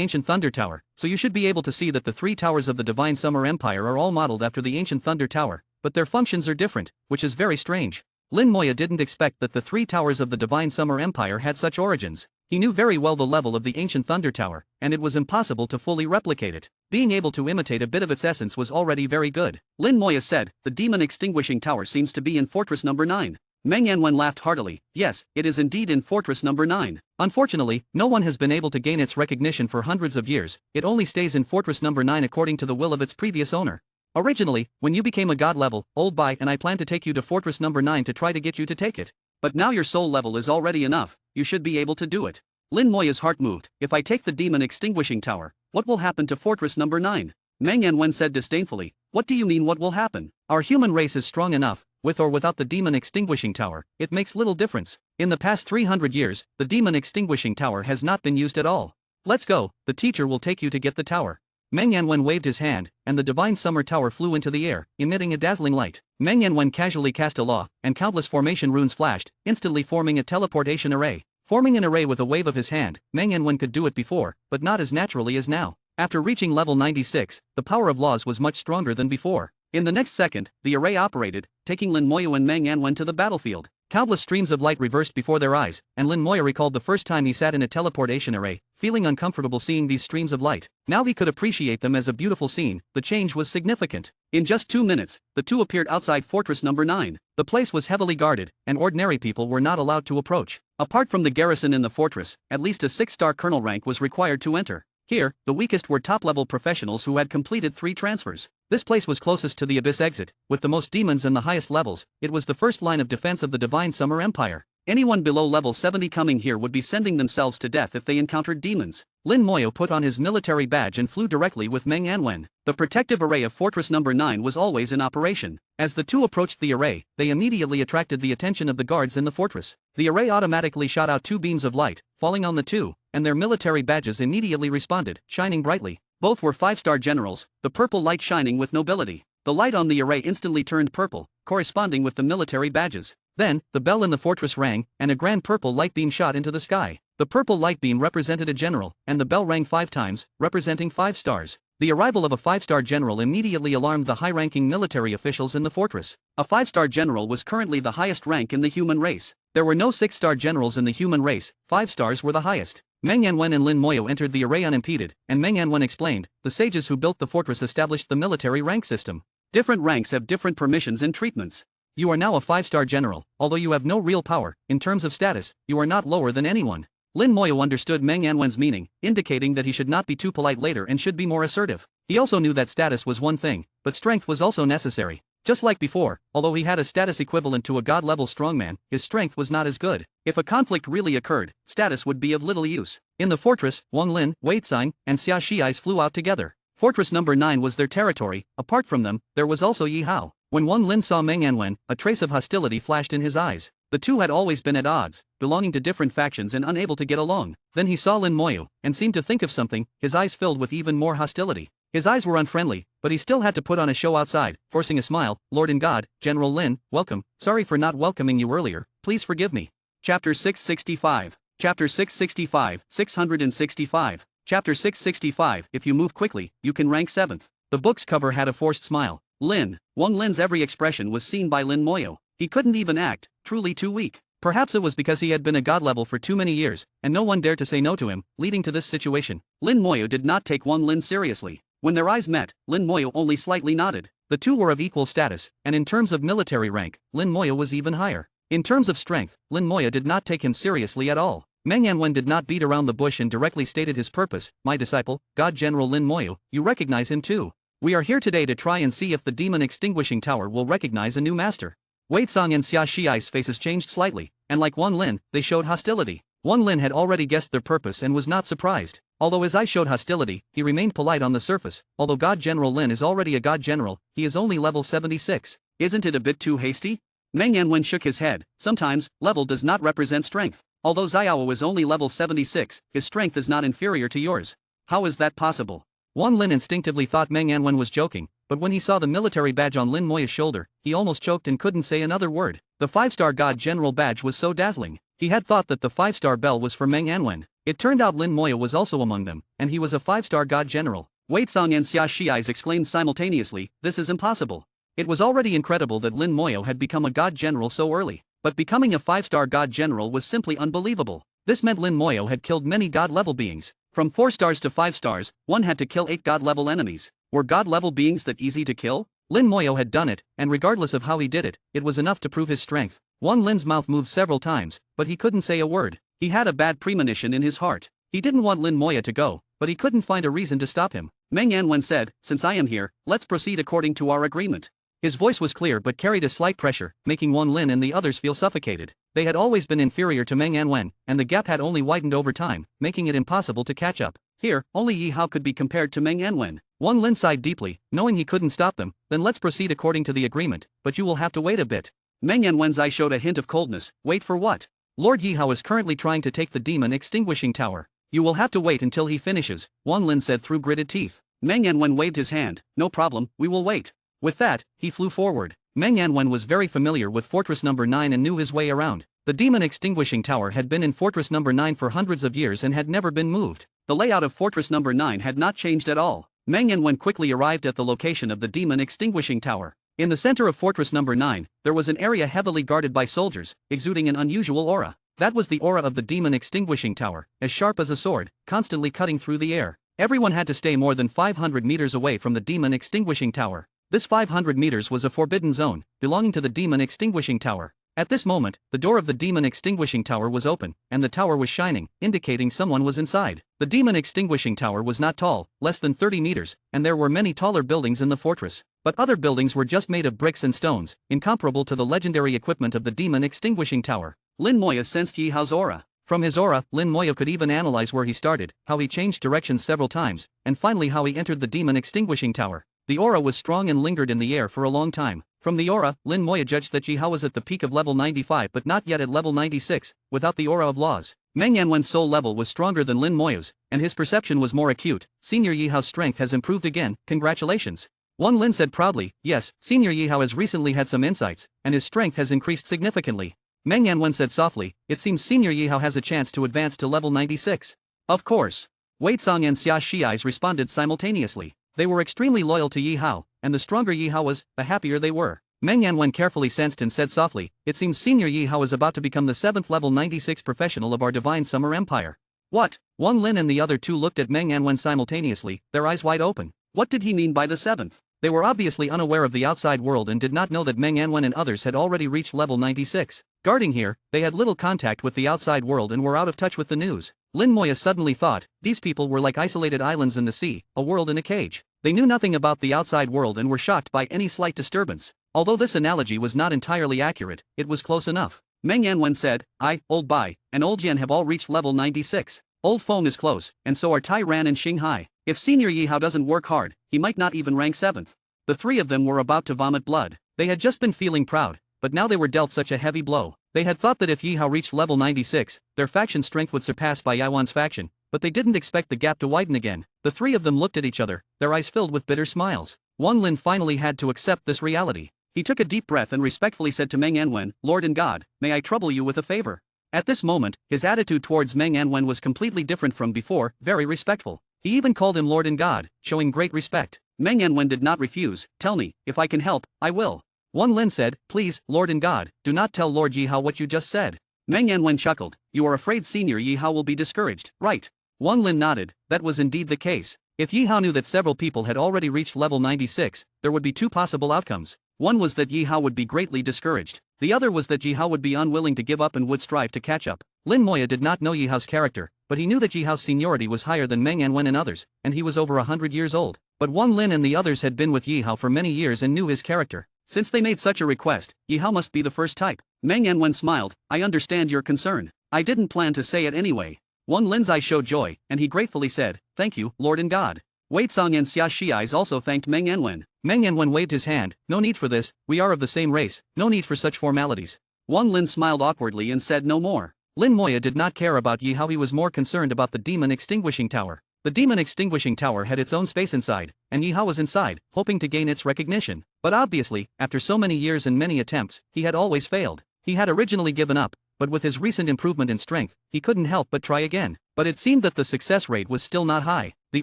Ancient Thunder Tower, so you should be able to see that the 3 towers of the Divine Summer Empire are all modeled after the Ancient Thunder Tower, but their functions are different, which is very strange. Lin Moya didn't expect that the 3 towers of the Divine Summer Empire had such origins. He knew very well the level of the Ancient Thunder Tower, and it was impossible to fully replicate it. Being able to imitate a bit of its essence was already very good. Lin Moya said, the Demon Extinguishing Tower seems to be in Fortress number 9. Meng Yanwen laughed heartily, yes, it is indeed in Fortress number 9. Unfortunately, no one has been able to gain its recognition for hundreds of years, it only stays in Fortress number 9 according to the will of its previous owner. Originally, when you became a god level, Old Bai and I planned to take you to Fortress number 9 to try to get you to take it. But now your soul level is already enough, you should be able to do it. Lin Moya's heart moved, if I take the Demon Extinguishing Tower, what will happen to Fortress number 9? Meng Yanwen said disdainfully, what do you mean what will happen? Our human race is strong enough, with or without the Demon Extinguishing Tower, it makes little difference. In the past 300 years, the Demon Extinguishing Tower has not been used at all. Let's go, the teacher will take you to get the tower. Meng Yanwen waved his hand, and the Divine Summer Tower flew into the air, emitting a dazzling light. Meng Yanwen casually cast a law, and countless formation runes flashed, instantly forming a teleportation array. Forming an array with a wave of his hand, Meng Yanwen could do it before, but not as naturally as now. After reaching level 96, the power of laws was much stronger than before. In the next second, the array operated, taking Lin Moya and Meng Yanwen to the battlefield. Countless streams of light reversed before their eyes, and Lin Moya recalled the first time he sat in a teleportation array, feeling uncomfortable seeing these streams of light. Now he could appreciate them as a beautiful scene, the change was significant. In just 2 minutes, the two appeared outside Fortress number 9. The place was heavily guarded, and ordinary people were not allowed to approach. Apart from the garrison in the fortress, at least a 6-star colonel rank was required to enter. Here, the weakest were top-level professionals who had completed 3 transfers. This place was closest to the Abyss exit, with the most demons and the highest levels. It was the first line of defense of the Divine Summer Empire. Anyone below level 70 coming here would be sending themselves to death if they encountered demons. Lin Moya put on his military badge and flew directly with Meng Yanwen. The protective array of Fortress number 9 was always in operation. As the two approached the array, they immediately attracted the attention of the guards in the fortress. The array automatically shot out 2 beams of light, falling on the two, and their military badges immediately responded, shining brightly. Both were 5-star generals, the purple light shining with nobility. The light on the array instantly turned purple, corresponding with the military badges. Then, the bell in the fortress rang, and a grand purple light beam shot into the sky. The purple light beam represented a general, and the bell rang 5 times, representing 5 stars. The arrival of a 5-star general immediately alarmed the high-ranking military officials in the fortress. A 5-star general was currently the highest rank in the human race. There were no 6-star generals in the human race, 5 stars were the highest. Meng Yanwen and Lin Moyo entered the array unimpeded, and Meng Yanwen explained, the sages who built the fortress established the military rank system. Different ranks have different permissions and treatments. You are now a 5-star general, although you have no real power. In terms of status, you are not lower than anyone. Lin Moyo understood Meng Yanwen's meaning, indicating that he should not be too polite later and should be more assertive. He also knew that status was one thing, but strength was also necessary. Just like before, although he had a status equivalent to a god-level strongman, his strength was not as good. If a conflict really occurred, status would be of little use. In the fortress, Wang Lin, Wei Tsang, and Xia Shiais flew out together. Fortress number 9 was their territory. Apart from them, there was also Yi Hao. When Wang Lin saw Meng Yanwen, a trace of hostility flashed in his eyes. The two had always been at odds, belonging to different factions and unable to get along. Then he saw Lin Moyo, and seemed to think of something, his eyes filled with even more hostility. His eyes were unfriendly, but he still had to put on a show outside, forcing a smile. Lord and God, General Lin, welcome. Sorry for not welcoming you earlier, please forgive me. Chapter 665. Chapter 665, 665. Chapter 665. If you move quickly, you can rank 7th. The book's cover had a forced smile. Wang Lin's every expression was seen by Lin Moyo. He couldn't even act, truly too weak. Perhaps it was because he had been a god level for too many years, and no one dared to say no to him, leading to this situation. Lin Moyo did not take Wang Lin seriously. When their eyes met, Lin Moyo only slightly nodded. The two were of equal status, and in terms of military rank, Lin Moyo was even higher. In terms of strength, Lin Moyo did not take him seriously at all. Meng Yanwen did not beat around the bush and directly stated his purpose. My disciple, God General Lin Moyo, you recognize him too. We are here today to try and see if the demon extinguishing tower will recognize a new master. Wei Tsang and Xia Shiai's faces changed slightly, and like Wang Lin, they showed hostility. Wang Lin had already guessed their purpose and was not surprised. Although his eyes showed hostility, he remained polite on the surface. Although God General Lin is already a god general, he is only level 76. Isn't it a bit too hasty? Meng Yanwen shook his head. Sometimes, level does not represent strength. Although Xiao is only level 76, his strength is not inferior to yours. How is that possible? Wang Lin instinctively thought Meng Yanwen was joking, but when he saw the military badge on Lin Moya's shoulder, he almost choked and couldn't say another word. The 5-star god general badge was so dazzling. He had thought that the 5-star bell was for Meng Yanwen. It turned out Lin Moya was also among them, and he was a 5-star god general. Wei Tsang and Xia Shiais exclaimed simultaneously, this is impossible. It was already incredible that Lin Moyo had become a god general so early, but becoming a 5-star god general was simply unbelievable. This meant Lin Moyo had killed many god-level beings. From 4 stars to 5 stars, one had to kill 8 god-level enemies. Were god-level beings that easy to kill? Lin Moyo had done it, and regardless of how he did it, it was enough to prove his strength. Wang Lin's mouth moved several times, but he couldn't say a word. He had a bad premonition in his heart. He didn't want Lin Moya to go, but he couldn't find a reason to stop him. Meng Yanwen said, since I am here, let's proceed according to our agreement. His voice was clear but carried a slight pressure, making Wang Lin and the others feel suffocated. They had always been inferior to Meng Yanwen, and the gap had only widened over time, making it impossible to catch up. Here, only Yi Hao could be compared to Meng Yanwen. Wang Lin sighed deeply, knowing he couldn't stop them. Then let's proceed according to the agreement, but you will have to wait a bit. Meng Yanwen's eye showed a hint of coldness. Wait for what? Lord Yi Hao is currently trying to take the demon extinguishing tower. You will have to wait until he finishes, Wang Lin said through gritted teeth. Meng Yanwen waved his hand. No problem, we will wait. With that, he flew forward. Meng Yanwen was very familiar with Fortress Number 9 and knew his way around. The demon extinguishing tower had been in Fortress Number 9 for hundreds of years and had never been moved. The layout of Fortress Number 9 had not changed at all. Meng Yanwen quickly arrived at the location of the demon extinguishing tower. In the center of Fortress Number 9, there was an area heavily guarded by soldiers, exuding an unusual aura. That was the aura of the demon extinguishing tower, as sharp as a sword, constantly cutting through the air. Everyone had to stay more than 500 meters away from the demon extinguishing tower. This 500 meters was a forbidden zone, belonging to the demon extinguishing tower. At this moment, the door of the demon extinguishing tower was open, and the tower was shining, indicating someone was inside. The demon extinguishing tower was not tall, less than 30 meters, and there were many taller buildings in the fortress. But other buildings were just made of bricks and stones, incomparable to the legendary equipment of the demon extinguishing tower. Lin Moya sensed Yi Hao's aura. From his aura, Lin Moya could even analyze where he started, how he changed directions several times, and finally how he entered the demon extinguishing tower. The aura was strong and lingered in the air for a long time. From the aura, Lin Moya judged that Yi Hao was at the peak of level 95 but not yet at level 96, without the aura of laws. Meng Yanwen's soul level was stronger than Lin Moya's, and his perception was more acute. Senior Yi Hao's strength has improved again, congratulations. Wang Lin said proudly, yes, Senior Yi Hao has recently had some insights, and his strength has increased significantly. Meng Yanwen said softly, it seems Senior Yi Hao has a chance to advance to level 96. Of course. Wei Song and Xia Shiais responded simultaneously. They were extremely loyal to Yi Hao, and the stronger Yi Hao was, the happier they were. Meng Yanwen carefully sensed and said softly, it seems Senior Yi Hao is about to become the 7th level 96 professional of our Divine Summer Empire. What? Wang Lin and the other two looked at Meng Yanwen simultaneously, their eyes wide open. What did he mean by the 7th? They were obviously unaware of the outside world and did not know that Meng Yanwen and others had already reached level 96. Guarding here, they had little contact with the outside world and were out of touch with the news. Lin Moya suddenly thought, these people were like isolated islands in the sea, a world in a cage. They knew nothing about the outside world and were shocked by any slight disturbance. Although this analogy was not entirely accurate, it was close enough. Meng Yanwen said, Old Bai, and Old Jian have all reached level 96. Old Feng is close, and so are Tai Ran and Xing Hai. If Senior Yi Hao doesn't work hard, he might not even rank 7th. The three of them were about to vomit blood. They had just been feeling proud, but now they were dealt such a heavy blow. They had thought that if Yi Hao reached level 96, their faction strength would surpass Bai Yaiwan's faction, but they didn't expect the gap to widen again. The three of them looked at each other, their eyes filled with bitter smiles. Wang Lin finally had to accept this reality. He took a deep breath and respectfully said to Meng Yanwen, Lord and God, may I trouble you with a favor? At this moment, his attitude towards Meng Yanwen was completely different from before, very respectful. He even called him Lord and God, showing great respect. Meng Yanwen did not refuse. Tell me, if I can help, I will. Wang Lin said, please, Lord and God, do not tell Lord Yi Hao what you just said. Meng Yanwen chuckled, you are afraid Senior Yi Hao will be discouraged, right? Wang Lin nodded, that was indeed the case. If Yi Hao knew that several people had already reached level 96, there would be two possible outcomes. One was that Yi Hao would be greatly discouraged. The other was that Yi Hao would be unwilling to give up and would strive to catch up. Lin Moya did not know Yi Hao's character, but he knew that Yi Hao's seniority was higher than Meng Yanwen and others, and he was over 100 years old. But Wang Lin and the others had been with Yi Hao for many years and knew his character. Since they made such a request, Yi Hao must be the first type. Meng Yanwen smiled, I understand your concern. I didn't plan to say it anyway. Wang Lin's eyes showed joy, and he gratefully said, thank you, Lord and God. Wei Song and Xia Shiais also thanked Meng Yanwen. Meng Yanwen waved his hand, no need for this, we are of the same race, no need for such formalities. Wang Lin smiled awkwardly and said no more. Lin Moya did not care about Yi Hao, he was more concerned about the Demon Extinguishing Tower. The Demon Extinguishing Tower had its own space inside, and Yi Hao was inside, hoping to gain its recognition. But obviously, after so many years and many attempts, he had always failed. He had originally given up, but with his recent improvement in strength, he couldn't help but try again. But it seemed that the success rate was still not high. The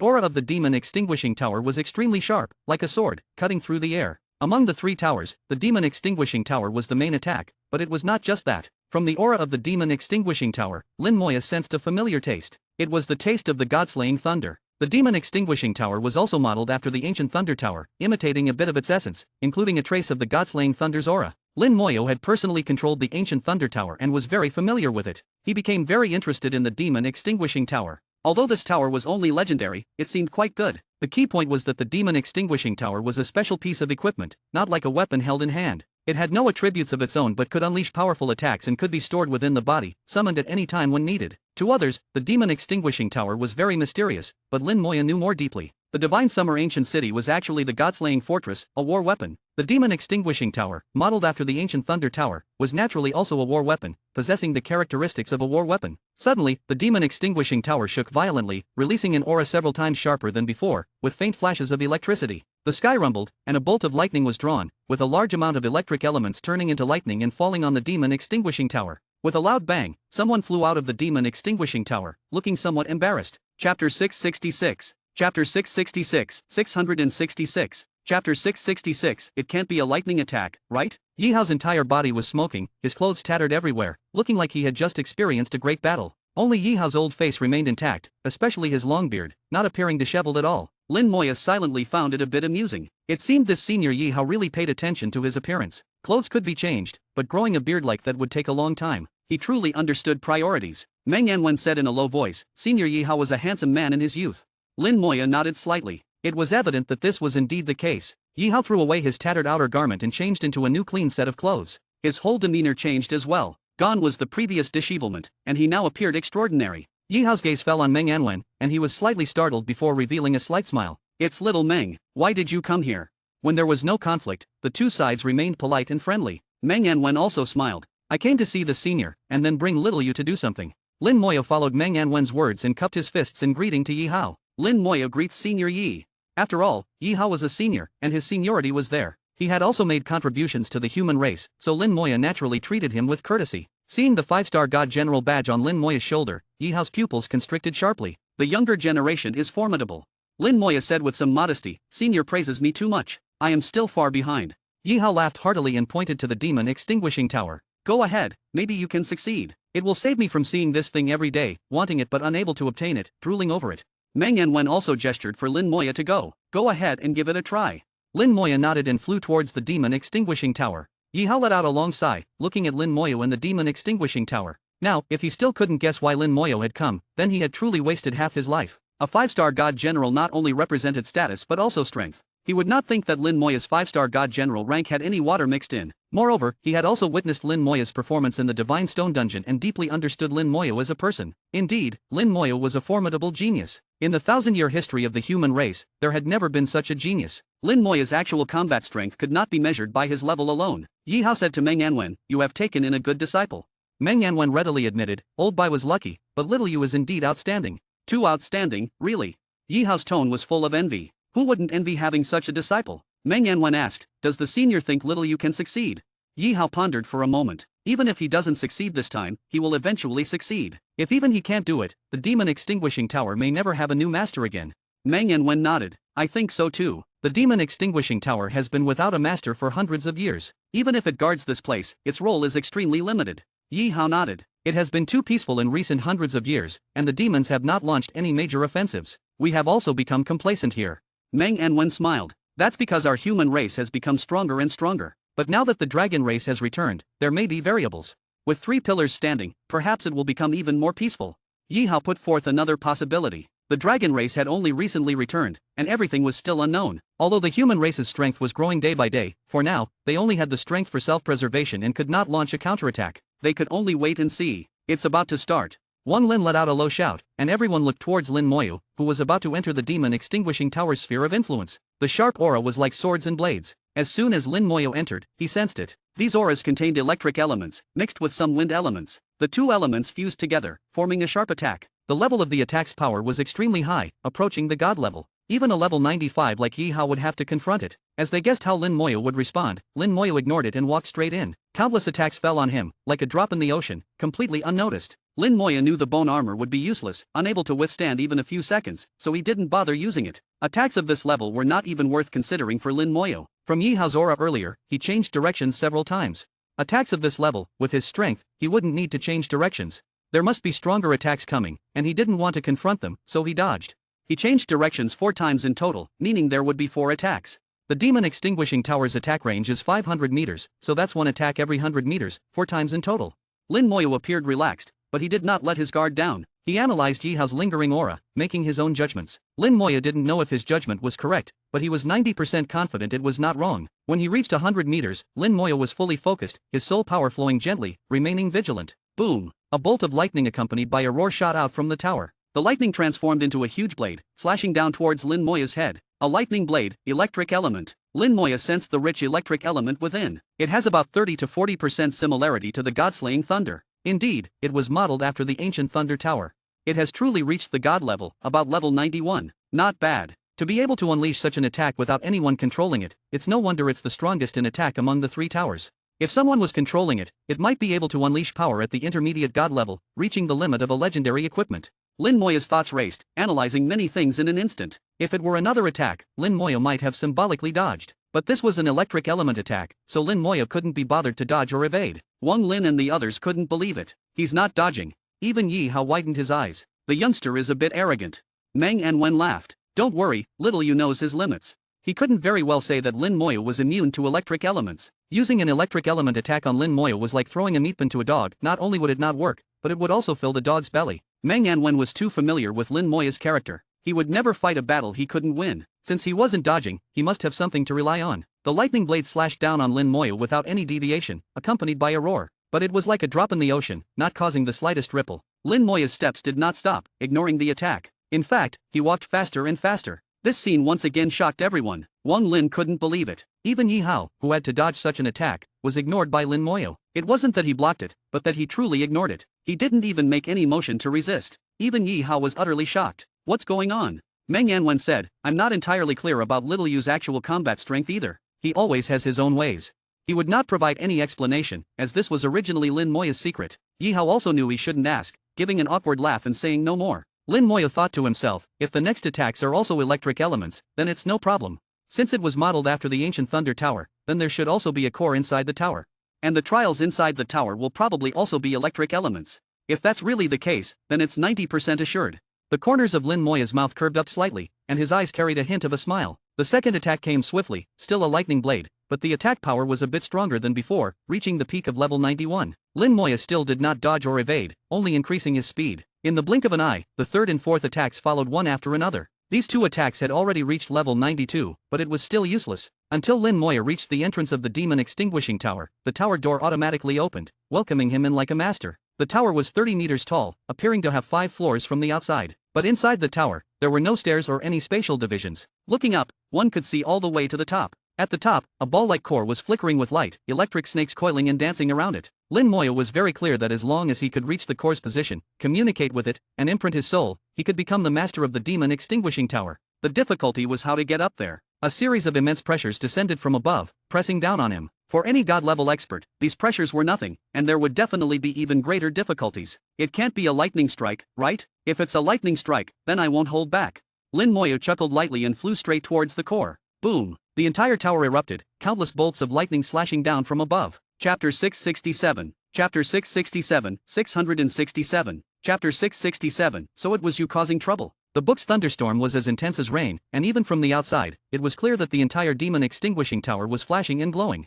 aura of the Demon Extinguishing Tower was extremely sharp, like a sword, cutting through the air. Among the three towers, the Demon Extinguishing Tower was the main attack, but it was not just that. From the aura of the Demon Extinguishing Tower, Lin Moya sensed a familiar taste. It was the taste of the God-slaying thunder. The Demon Extinguishing Tower was also modeled after the ancient Thunder Tower, imitating a bit of its essence, including a trace of the God-slaying thunder's aura. Lin Moya had personally controlled the ancient Thunder Tower and was very familiar with it. He became very interested in the Demon Extinguishing Tower. Although this tower was only legendary, it seemed quite good. The key point was that the Demon Extinguishing Tower was a special piece of equipment, not like a weapon held in hand. It had no attributes of its own but could unleash powerful attacks and could be stored within the body, summoned at any time when needed. To others, the Demon Extinguishing Tower was very mysterious, but Lin Moya knew more deeply. The Divine Summer Ancient City was actually the God-slaying fortress, a war weapon. The Demon Extinguishing Tower, modeled after the ancient Thunder Tower, was naturally also a war weapon, possessing the characteristics of a war weapon. Suddenly, the Demon Extinguishing Tower shook violently, releasing an aura several times sharper than before, with faint flashes of electricity. The sky rumbled, and a bolt of lightning was drawn, with a large amount of electric elements turning into lightning and falling on the Demon Extinguishing Tower. With a loud bang, someone flew out of the Demon Extinguishing Tower, looking somewhat embarrassed. Chapter 666. Chapter 666, 666. Chapter 666, it can't be a lightning attack, right? Yi Hao's entire body was smoking, his clothes tattered everywhere, looking like he had just experienced a great battle. Only Yi Hao's old face remained intact, especially his long beard, not appearing disheveled at all. Lin Moya silently found it a bit amusing. It seemed this senior Yi Hao really paid attention to his appearance. Clothes could be changed, but growing a beard like that would take a long time. He truly understood priorities. Meng Yanwen said in a low voice, Senior Yi Hao was a handsome man in his youth. Lin Moya nodded slightly. It was evident that this was indeed the case. Yi Hao threw away his tattered outer garment and changed into a new clean set of clothes. His whole demeanor changed as well. Gone was the previous dishevelment, and he now appeared extraordinary. Yi Hao's gaze fell on Meng Yanwen, and he was slightly startled before revealing a slight smile. It's little Meng, why did you come here? When there was no conflict, the two sides remained polite and friendly. Meng Anwen also smiled. I came to see the senior, and then bring little you to do something. Lin Moyo followed Meng Anwen's words and cupped his fists in greeting to Yi Hao. Lin Moyo greets Senior Yi. After all, Yi Hao was a senior, and his seniority was there. He had also made contributions to the human race, so Lin Moyo naturally treated him with courtesy. Seeing the 5-star God General badge on Lin Moyo's shoulder, Yi Hao's pupils constricted sharply. The younger generation is formidable. Lin Moyo said with some modesty, Senior praises me too much. I am still far behind. Yi Hao laughed heartily and pointed to the demon extinguishing tower. Go ahead, maybe you can succeed. It will save me from seeing this thing every day, wanting it but unable to obtain it, drooling over it. Meng Anwen also gestured for Lin Moyo to go. Go ahead and give it a try. Lin Moyo nodded and flew towards the demon extinguishing tower. Yi Hao let out a long sigh, looking at Lin Moyo and the demon extinguishing tower. Now, if he still couldn't guess why Lin Moyo had come, then he had truly wasted half his life. A 5-star God General not only represented status but also strength. He would not think that Lin Moyo's 5-star God General rank had any water mixed in. Moreover, he had also witnessed Lin Moyo's performance in the Divine Stone Dungeon and deeply understood Lin Moyo as a person. Indeed, Lin Moyo was a formidable genius. In the 1,000-year history of the human race, there had never been such a genius. Lin Moyo's actual combat strength could not be measured by his level alone. Yi Hao said to Meng Anwen, you have taken in a good disciple. Meng Anwen readily admitted, Old Bai was lucky, but little you is indeed outstanding. Too outstanding, really. Yi Hao's tone was full of envy. Who wouldn't envy having such a disciple? Meng Anwen asked, does the senior think little you can succeed? Yi Hao pondered for a moment. Even if he doesn't succeed this time, he will eventually succeed. If even he can't do it, the demon extinguishing tower may never have a new master again. Meng Anwen nodded. I think so too. The demon extinguishing tower has been without a master for hundreds of years. Even if it guards this place, its role is extremely limited. Yi Hao nodded. It has been too peaceful in recent hundreds of years, and the demons have not launched any major offensives. We have also become complacent here. Meng Anwen smiled. That's because our human race has become stronger and stronger. But now that the dragon race has returned, there may be variables. With 3 pillars standing, perhaps it will become even more peaceful. Yi Hao put forth another possibility. The dragon race had only recently returned, and everything was still unknown. Although the human race's strength was growing day by day, for now, they only had the strength for self-preservation and could not launch a counterattack. They could only wait and see. It's about to start. Wang Lin let out a low shout, and everyone looked towards Lin Moyo, who was about to enter the demon extinguishing tower's sphere of influence. The sharp aura was like swords and blades. As soon as Lin Moyo entered, he sensed it. These auras contained electric elements, mixed with some wind elements. The two elements fused together, forming a sharp attack. The level of the attack's power was extremely high, approaching the god level. Even a level 95 like Yi Hao would have to confront it. As they guessed how Lin Moyo would respond, Lin Moyo ignored it and walked straight in. Countless attacks fell on him, like a drop in the ocean, completely unnoticed. Lin Moyo knew the bone armor would be useless, unable to withstand even a few seconds, so he didn't bother using it. Attacks of this level were not even worth considering for Lin Moyo. From Yi Hao's aura earlier, he changed directions several times. Attacks of this level, with his strength, he wouldn't need to change directions. There must be stronger attacks coming, and he didn't want to confront them, so he dodged. He changed directions 4 times in total, meaning there would be 4 attacks. The demon extinguishing tower's attack range is 500 meters, so that's 1 attack every 100 meters, 4 times in total. Lin Moyo appeared relaxed, but he did not let his guard down. He analyzed Yi Hao's lingering aura, making his own judgments. Lin Moyo didn't know if his judgment was correct, but he was 90% confident it was not wrong. When he reached 100 meters, Lin Moyo was fully focused, his soul power flowing gently, remaining vigilant. Boom! A bolt of lightning accompanied by a roar shot out from the tower. The lightning transformed into a huge blade, slashing down towards Lin Moyo's head. A lightning blade, electric element. Lin Moyo sensed the rich electric element within. It has about 30 to 40% similarity to the god-slaying thunder. Indeed, it was modeled after the ancient thunder tower. It has truly reached the god level, about level 91. Not bad. To be able to unleash such an attack without anyone controlling it, it's no wonder it's the strongest in attack among the 3 towers. If someone was controlling it, it might be able to unleash power at the intermediate god level, reaching the limit of a legendary equipment. Lin Moyo's thoughts raced, analyzing many things in an instant. If it were another attack, Lin Moyo might have symbolically dodged. But this was an electric element attack, so Lin Moyo couldn't be bothered to dodge or evade. Wang Lin and the others couldn't believe it. He's not dodging. Even Yi Hao widened his eyes. The youngster is a bit arrogant. Meng Anwen laughed. Don't worry, little you knows his limits. He couldn't very well say that Lin Moyo was immune to electric elements. Using an electric element attack on Lin Moyo was like throwing a meatball to a dog. Not only would it not work, but it would also fill the dog's belly. Meng Anwen was too familiar with Lin Moyo's character. He would never fight a battle he couldn't win. Since he wasn't dodging, he must have something to rely on. The lightning blade slashed down on Lin Moyo without any deviation, accompanied by a roar. But it was like a drop in the ocean, not causing the slightest ripple. Lin Moyo's steps did not stop, ignoring the attack. In fact, he walked faster and faster. This scene once again shocked everyone. Wang Lin couldn't believe it. Even Yi Hao, who had to dodge such an attack, was ignored by Lin Moyo. It wasn't that he blocked it, but that he truly ignored it. He didn't even make any motion to resist. Even Yi Hao was utterly shocked. What's going on? Meng Yanwen said, I'm not entirely clear about Little Yu's actual combat strength either. He always has his own ways. He would not provide any explanation, as this was originally Lin Moya's secret. Yi Hao also knew he shouldn't ask, giving an awkward laugh and saying no more. Lin Moyo thought to himself, if the next attacks are also electric elements, then it's no problem. Since it was modeled after the ancient Thunder Tower, then there should also be a core inside the tower. And the trials inside the tower will probably also be electric elements. If that's really the case, then it's 90% assured. The corners of Lin Moya's mouth curved up slightly, and his eyes carried a hint of a smile. The second attack came swiftly, still a lightning blade, but the attack power was a bit stronger than before, reaching the peak of level 91. Lin Moya still did not dodge or evade, only increasing his speed. In the blink of an eye, the third and fourth attacks followed one after another. These two attacks had already reached level 92, but it was still useless. Until Lin Moya reached the entrance of the demon extinguishing tower, the tower door automatically opened, welcoming him in like a master. The tower was 30 meters tall, appearing to have 5 floors from the outside. But inside the tower, there were no stairs or any spatial divisions. Looking up, one could see all the way to the top. At the top, a ball-like core was flickering with light, electric snakes coiling and dancing around it. Lin Moya was very clear that as long as he could reach the core's position, communicate with it, and imprint his soul, he could become the master of the demon extinguishing tower. The difficulty was how to get up there. A series of immense pressures descended from above, pressing down on him. For any god-level expert, these pressures were nothing, and there would definitely be even greater difficulties. It can't be a lightning strike, right? If it's a lightning strike, then I won't hold back. Lin Moya chuckled lightly and flew straight towards the core. Boom! The entire tower erupted, countless bolts of lightning slashing down from above. Chapter 667. Chapter 667, 667. Chapter 667, so it was you causing trouble. The book's thunderstorm was as intense as rain, and even from the outside, it was clear that the entire demon extinguishing tower was flashing and glowing.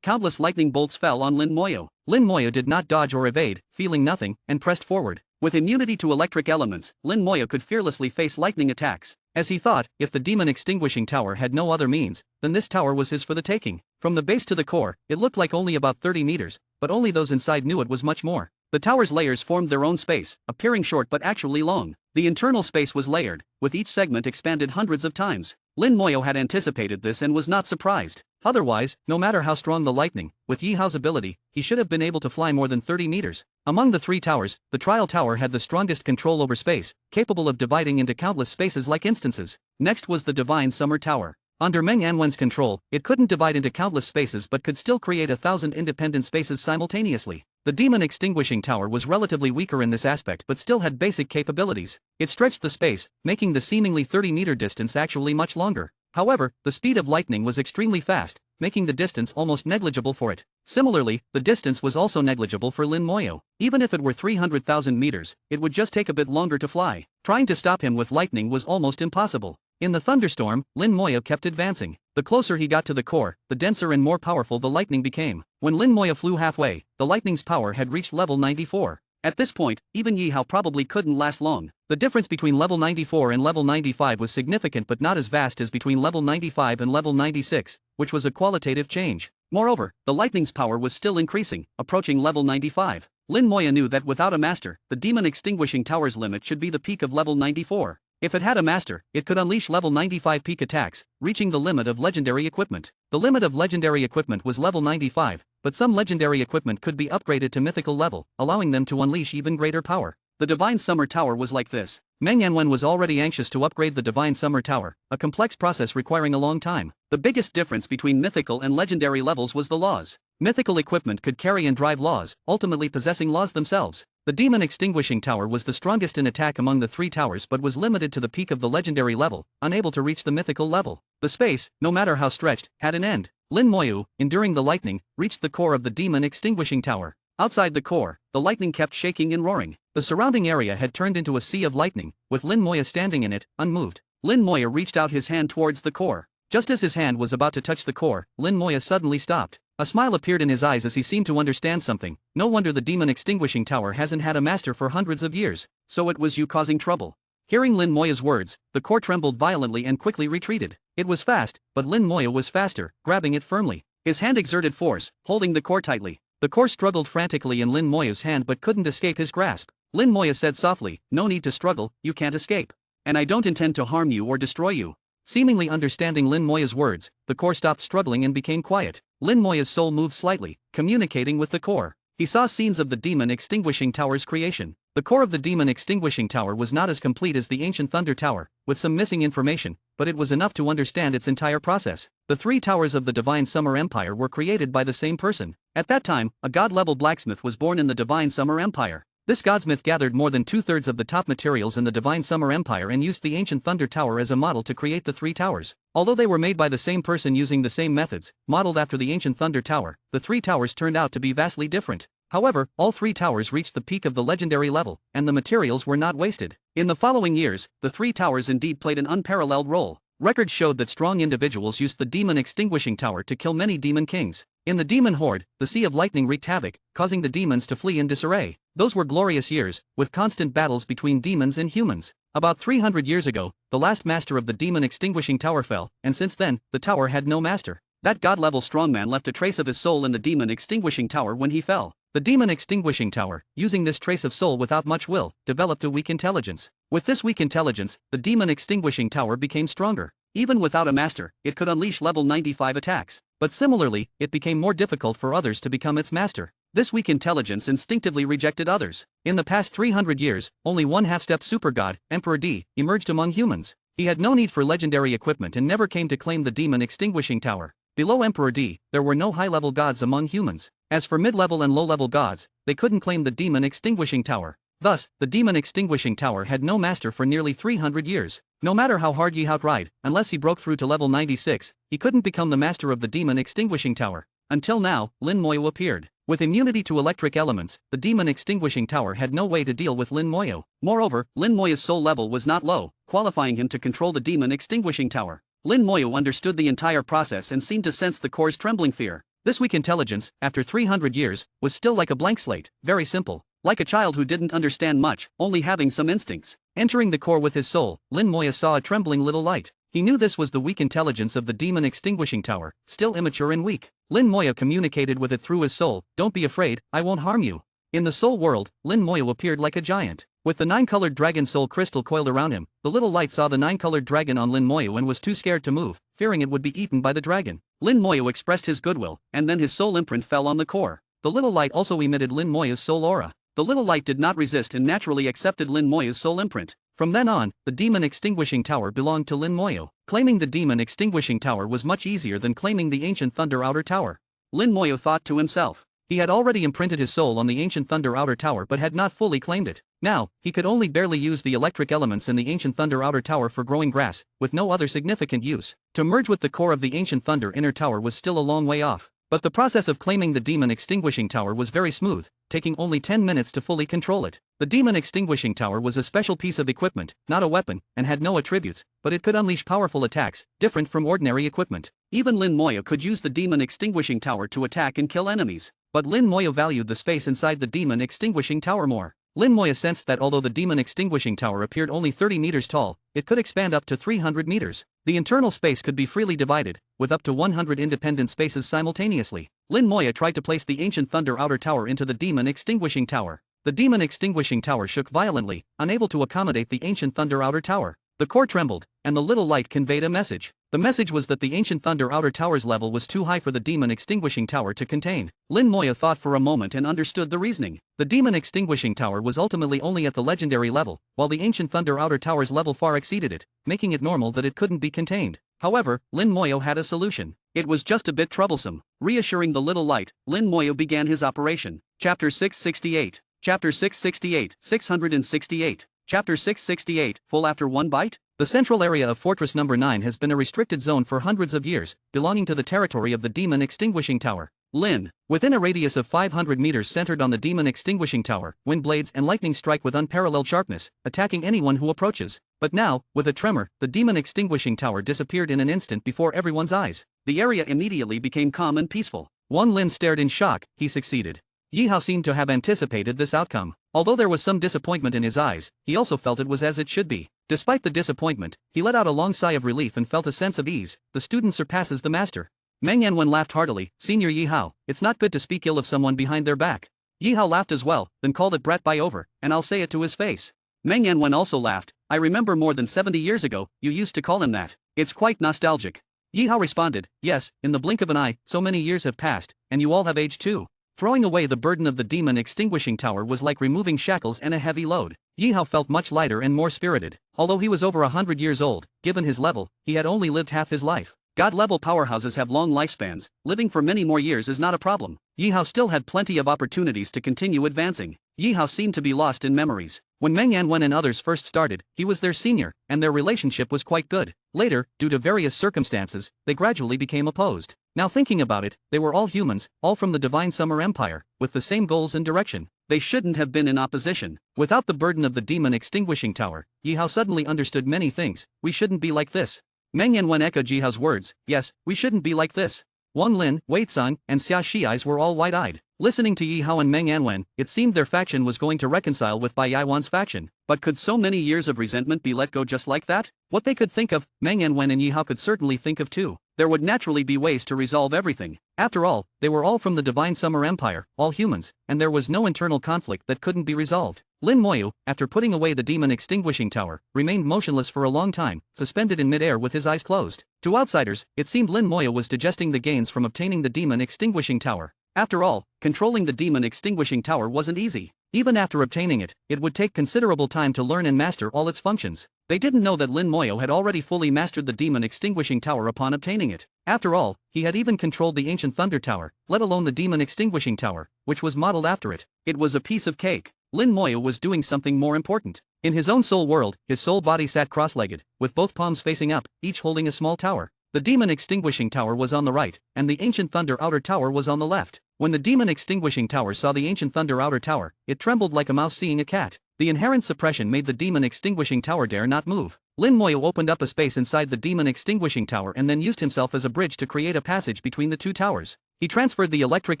Countless lightning bolts fell on Lin Moyo. Lin Moyo did not dodge or evade, feeling nothing, and pressed forward. With immunity to electric elements, Lin Moyo could fearlessly face lightning attacks. As he thought, if the demon extinguishing tower had no other means, then this tower was his for the taking. From the base to the core, it looked like only about 30 meters, but only those inside knew it was much more. The tower's layers formed their own space, appearing short but actually long. The internal space was layered, with each segment expanded hundreds of times. Lin Moyo had anticipated this and was not surprised. Otherwise, no matter how strong the lightning, with Yi Hao's ability, he should have been able to fly more than 30 meters. Among the 3 towers, the trial tower had the strongest control over space, capable of dividing into countless spaces like instances. Next was the Divine Summer Tower. Under Meng Yanwen's control, it couldn't divide into countless spaces but could still create 1,000 independent spaces simultaneously. The demon extinguishing tower was relatively weaker in this aspect but still had basic capabilities. It stretched the space, making the seemingly 30-meter distance actually much longer. However, the speed of lightning was extremely fast, making the distance almost negligible for it. Similarly, the distance was also negligible for Lin Moyo. Even if it were 300,000 meters, it would just take a bit longer to fly. Trying to stop him with lightning was almost impossible. In the thunderstorm, Lin Moyo kept advancing. The closer he got to the core, the denser and more powerful the lightning became. When Lin Moyo flew halfway, the lightning's power had reached level 94. At this point, even Yi Hao probably couldn't last long. The difference between level 94 and level 95 was significant but not as vast as between level 95 and level 96, which was a qualitative change. Moreover, the lightning's power was still increasing, approaching level 95. Lin Moyo knew that without a master, the demon extinguishing tower's limit should be the peak of level 94. If it had a master, it could unleash level 95 peak attacks, reaching the limit of legendary equipment. The limit of legendary equipment was level 95, but some legendary equipment could be upgraded to mythical level, allowing them to unleash even greater power. The Divine Summer Tower was like this. Meng Yanwen was already anxious to upgrade the Divine Summer Tower, a complex process requiring a long time. The biggest difference between mythical and legendary levels was the laws. Mythical equipment could carry and drive laws, ultimately possessing laws themselves. The Demon Extinguishing Tower was the strongest in attack among the 3 towers but was limited to the peak of the legendary level, unable to reach the mythical level. The space, no matter how stretched, had an end. Lin Moyu, enduring the lightning, reached the core of the Demon Extinguishing Tower. Outside the core, the lightning kept shaking and roaring. The surrounding area had turned into a sea of lightning, with Lin Moya standing in it, unmoved. Lin Moya reached out his hand towards the core. Just as his hand was about to touch the core, Lin Moya suddenly stopped. A smile appeared in his eyes as he seemed to understand something. No wonder the Demon Extinguishing Tower hasn't had a master for hundreds of years. So it was you causing trouble. Hearing Lin Moya's words, the core trembled violently and quickly retreated. It was fast, but Lin Moya was faster, grabbing it firmly. His hand exerted force, holding the core tightly. The core struggled frantically in Lin Moya's hand but couldn't escape his grasp. Lin Moya said softly, "No need to struggle, you can't escape." and I don't intend to harm you or destroy you. Seemingly understanding Lin Moya's words, the core stopped struggling and became quiet. Lin Moya's soul moved slightly, communicating with the core. He saw scenes of the Demon Extinguishing Tower's creation. The core of the Demon Extinguishing Tower was not as complete as the ancient Thunder Tower, with some missing information, but it was enough to understand its entire process. The three towers of the Divine Summer Empire were created by the same person. At that time, a god-level blacksmith was born in the Divine Summer Empire. This godsmith gathered more than two-thirds of the top materials in the Divine Summer Empire and used the ancient Thunder Tower as a model to create the three towers. Although they were made by the same person using the same methods, modeled after the ancient Thunder Tower, the three towers turned out to be vastly different. However, all three towers reached the peak of the legendary level, and the materials were not wasted. In the following years, the three towers indeed played an unparalleled role. Records showed that strong individuals used the Demon Extinguishing Tower to kill many demon kings. In the demon horde, the Sea of Lightning wreaked havoc, causing the demons to flee in disarray. Those were glorious years, with constant battles between demons and humans. About 300 years ago, the last master of the Demon Extinguishing Tower fell, and since then, the tower had no master. That god-level strongman left a trace of his soul in the Demon Extinguishing Tower when he fell. The Demon Extinguishing Tower, using this trace of soul without much will, developed a weak intelligence. With this weak intelligence, the Demon Extinguishing Tower became stronger. Even without a master, it could unleash level 95 attacks. But similarly, it became more difficult for others to become its master. This weak intelligence instinctively rejected others. In the past 300 years, only one half-stepped super god, Emperor D, emerged among humans. He had no need for legendary equipment and never came to claim the Demon Extinguishing Tower. Below Emperor D, there were no high-level gods among humans. As for mid-level and low-level gods, they couldn't claim the Demon Extinguishing Tower. Thus, the Demon Extinguishing Tower had no master for nearly 300 years. No matter how hard Yi Hao tried, unless he broke through to level 96, he couldn't become the master of the Demon Extinguishing Tower. Until now, Lin Moyo appeared. With immunity to electric elements, the Demon Extinguishing Tower had no way to deal with Lin Moyo. Moreover, Lin Moyo's soul level was not low, qualifying him to control the Demon Extinguishing Tower. Lin Moyo understood the entire process and seemed to sense the core's trembling fear. This weak intelligence, after 300 years, was still like a blank slate, very simple. Like a child who didn't understand much, only having some instincts. Entering the core with his soul, Lin Moyo saw a trembling little light. He knew this was the weak intelligence of the Demon Extinguishing Tower, still immature and weak. Lin Moyo communicated with it through his soul, "Don't be afraid, I won't harm you." In the soul world, Lin Moyo appeared like a giant. With the 9-colored dragon soul crystal coiled around him, the little light saw the 9-colored dragon on Lin Moyo and was too scared to move, fearing it would be eaten by the dragon. Lin Moyo expressed his goodwill, and then his soul imprint fell on the core. The little light also emitted Lin Moyo's soul aura. The little light did not resist and naturally accepted Lin Moyo's soul imprint. From then on, the Demon Extinguishing Tower belonged to Lin Moyo. Claiming the Demon Extinguishing Tower was much easier than claiming the ancient Thunder Outer Tower. Lin Moyo thought to himself. He had already imprinted his soul on the ancient Thunder Outer Tower but had not fully claimed it. Now, he could only barely use the electric elements in the ancient Thunder Outer Tower for growing grass, with no other significant use. To merge with the core of the ancient Thunder Inner Tower was still a long way off. But the process of claiming the Demon Extinguishing Tower was very smooth, taking only 10 minutes to fully control it. The Demon Extinguishing Tower was a special piece of equipment, not a weapon, and had no attributes, but it could unleash powerful attacks, different from ordinary equipment. Even Lin Moyo could use the Demon Extinguishing Tower to attack and kill enemies. But Lin Moyo valued the space inside the Demon Extinguishing Tower more. Lin Moyo sensed that although the Demon Extinguishing Tower appeared only 30 meters tall, it could expand up to 300 meters. The internal space could be freely divided, with up to 100 independent spaces simultaneously. Lin Moyo tried to place the ancient Thunder Outer Tower into the Demon Extinguishing Tower. The Demon Extinguishing Tower shook violently, unable to accommodate the ancient Thunder Outer Tower. The core trembled, and the little light conveyed a message. The message was that the ancient Thunder Outer Tower's level was too high for the Demon Extinguishing Tower to contain. Lin Moyo thought for a moment and understood the reasoning. The Demon Extinguishing Tower was ultimately only at the legendary level, while the ancient Thunder Outer Tower's level far exceeded it, making it normal that it couldn't be contained. However, Lin Moyo had a solution. It was just a bit troublesome. Reassuring the little light, Lin Moyo began his operation. Chapter 668. Chapter 668, 668. Chapter 668, full after one bite? The central area of Fortress Number 9 has been a restricted zone for hundreds of years, belonging to the territory of the Demon Extinguishing Tower. Lin. Within a radius of 500 meters centered on the Demon Extinguishing Tower, wind blades and lightning strike with unparalleled sharpness, attacking anyone who approaches. But now, with a tremor, the Demon Extinguishing Tower disappeared in an instant before everyone's eyes. The area immediately became calm and peaceful. Lin stared in shock. He succeeded. Yi Hao seemed to have anticipated this outcome. Although there was some disappointment in his eyes, he also felt it was as it should be. Despite the disappointment, he let out a long sigh of relief and felt a sense of ease. The student surpasses the master. Meng Yanwen laughed heartily. "Senior Yi Hao, it's not good to speak ill of someone behind their back." Yi Hao laughed as well, then called it brat by over, and I'll say it to his face. Meng Yanwen also laughed. I remember more than 70 years ago, you used to call him that. It's quite nostalgic. Yi Hao responded, yes, in the blink of an eye, so many years have passed, and you all have aged too. Throwing away the burden of the demon extinguishing tower was like removing shackles and a heavy load. Yi Hao felt much lighter and more spirited. Although he was over 100 years old, given his level, he had only lived half his life. God-level powerhouses have long lifespans, living for many more years is not a problem. Yi Hao still had plenty of opportunities to continue advancing. Yi Hao seemed to be lost in memories. When Meng Yanwen and others first started, he was their senior, and their relationship was quite good. Later, due to various circumstances, they gradually became opposed. Now thinking about it, they were all humans, all from the Divine Summer Empire, with the same goals and direction. They shouldn't have been in opposition. Without the burden of the demon extinguishing tower, Yi Hao suddenly understood many things. We shouldn't be like this. Meng Yanwen echoed Yi Hao's words, yes, we shouldn't be like this. Wang Lin, Wei Cang, and Xia Shi's were all wide-eyed. Listening to Yi Hao and Meng Yanwen, it seemed their faction was going to reconcile with Bai Yaiwan's faction. But could so many years of resentment be let go just like that? What they could think of, Meng Yanwen and Yi Hao could certainly think of too. There would naturally be ways to resolve everything. After all, they were all from the Divine Summer Empire, all humans, and there was no internal conflict that couldn't be resolved. Lin Moyu, after putting away the demon extinguishing tower, remained motionless for a long time, suspended in mid-air with his eyes closed. To outsiders, it seemed Lin Moyu was digesting the gains from obtaining the demon extinguishing tower. After all, controlling the demon extinguishing tower wasn't easy. Even after obtaining it, it would take considerable time to learn and master all its functions. They didn't know that Lin Moyu had already fully mastered the demon extinguishing tower upon obtaining it. After all, he had even controlled the ancient thunder tower, let alone the demon extinguishing tower, which was modeled after it. It was a piece of cake. Lin Moyu was doing something more important. In his own soul world, his soul body sat cross-legged, with both palms facing up, each holding a small tower. The demon extinguishing tower was on the right, and the ancient thunder outer tower was on the left. When the demon extinguishing tower saw the ancient thunder outer tower, it trembled like a mouse seeing a cat. The inherent suppression made the demon extinguishing tower dare not move. Lin Moyu opened up a space inside the demon extinguishing tower and then used himself as a bridge to create a passage between the two towers. He transferred the electric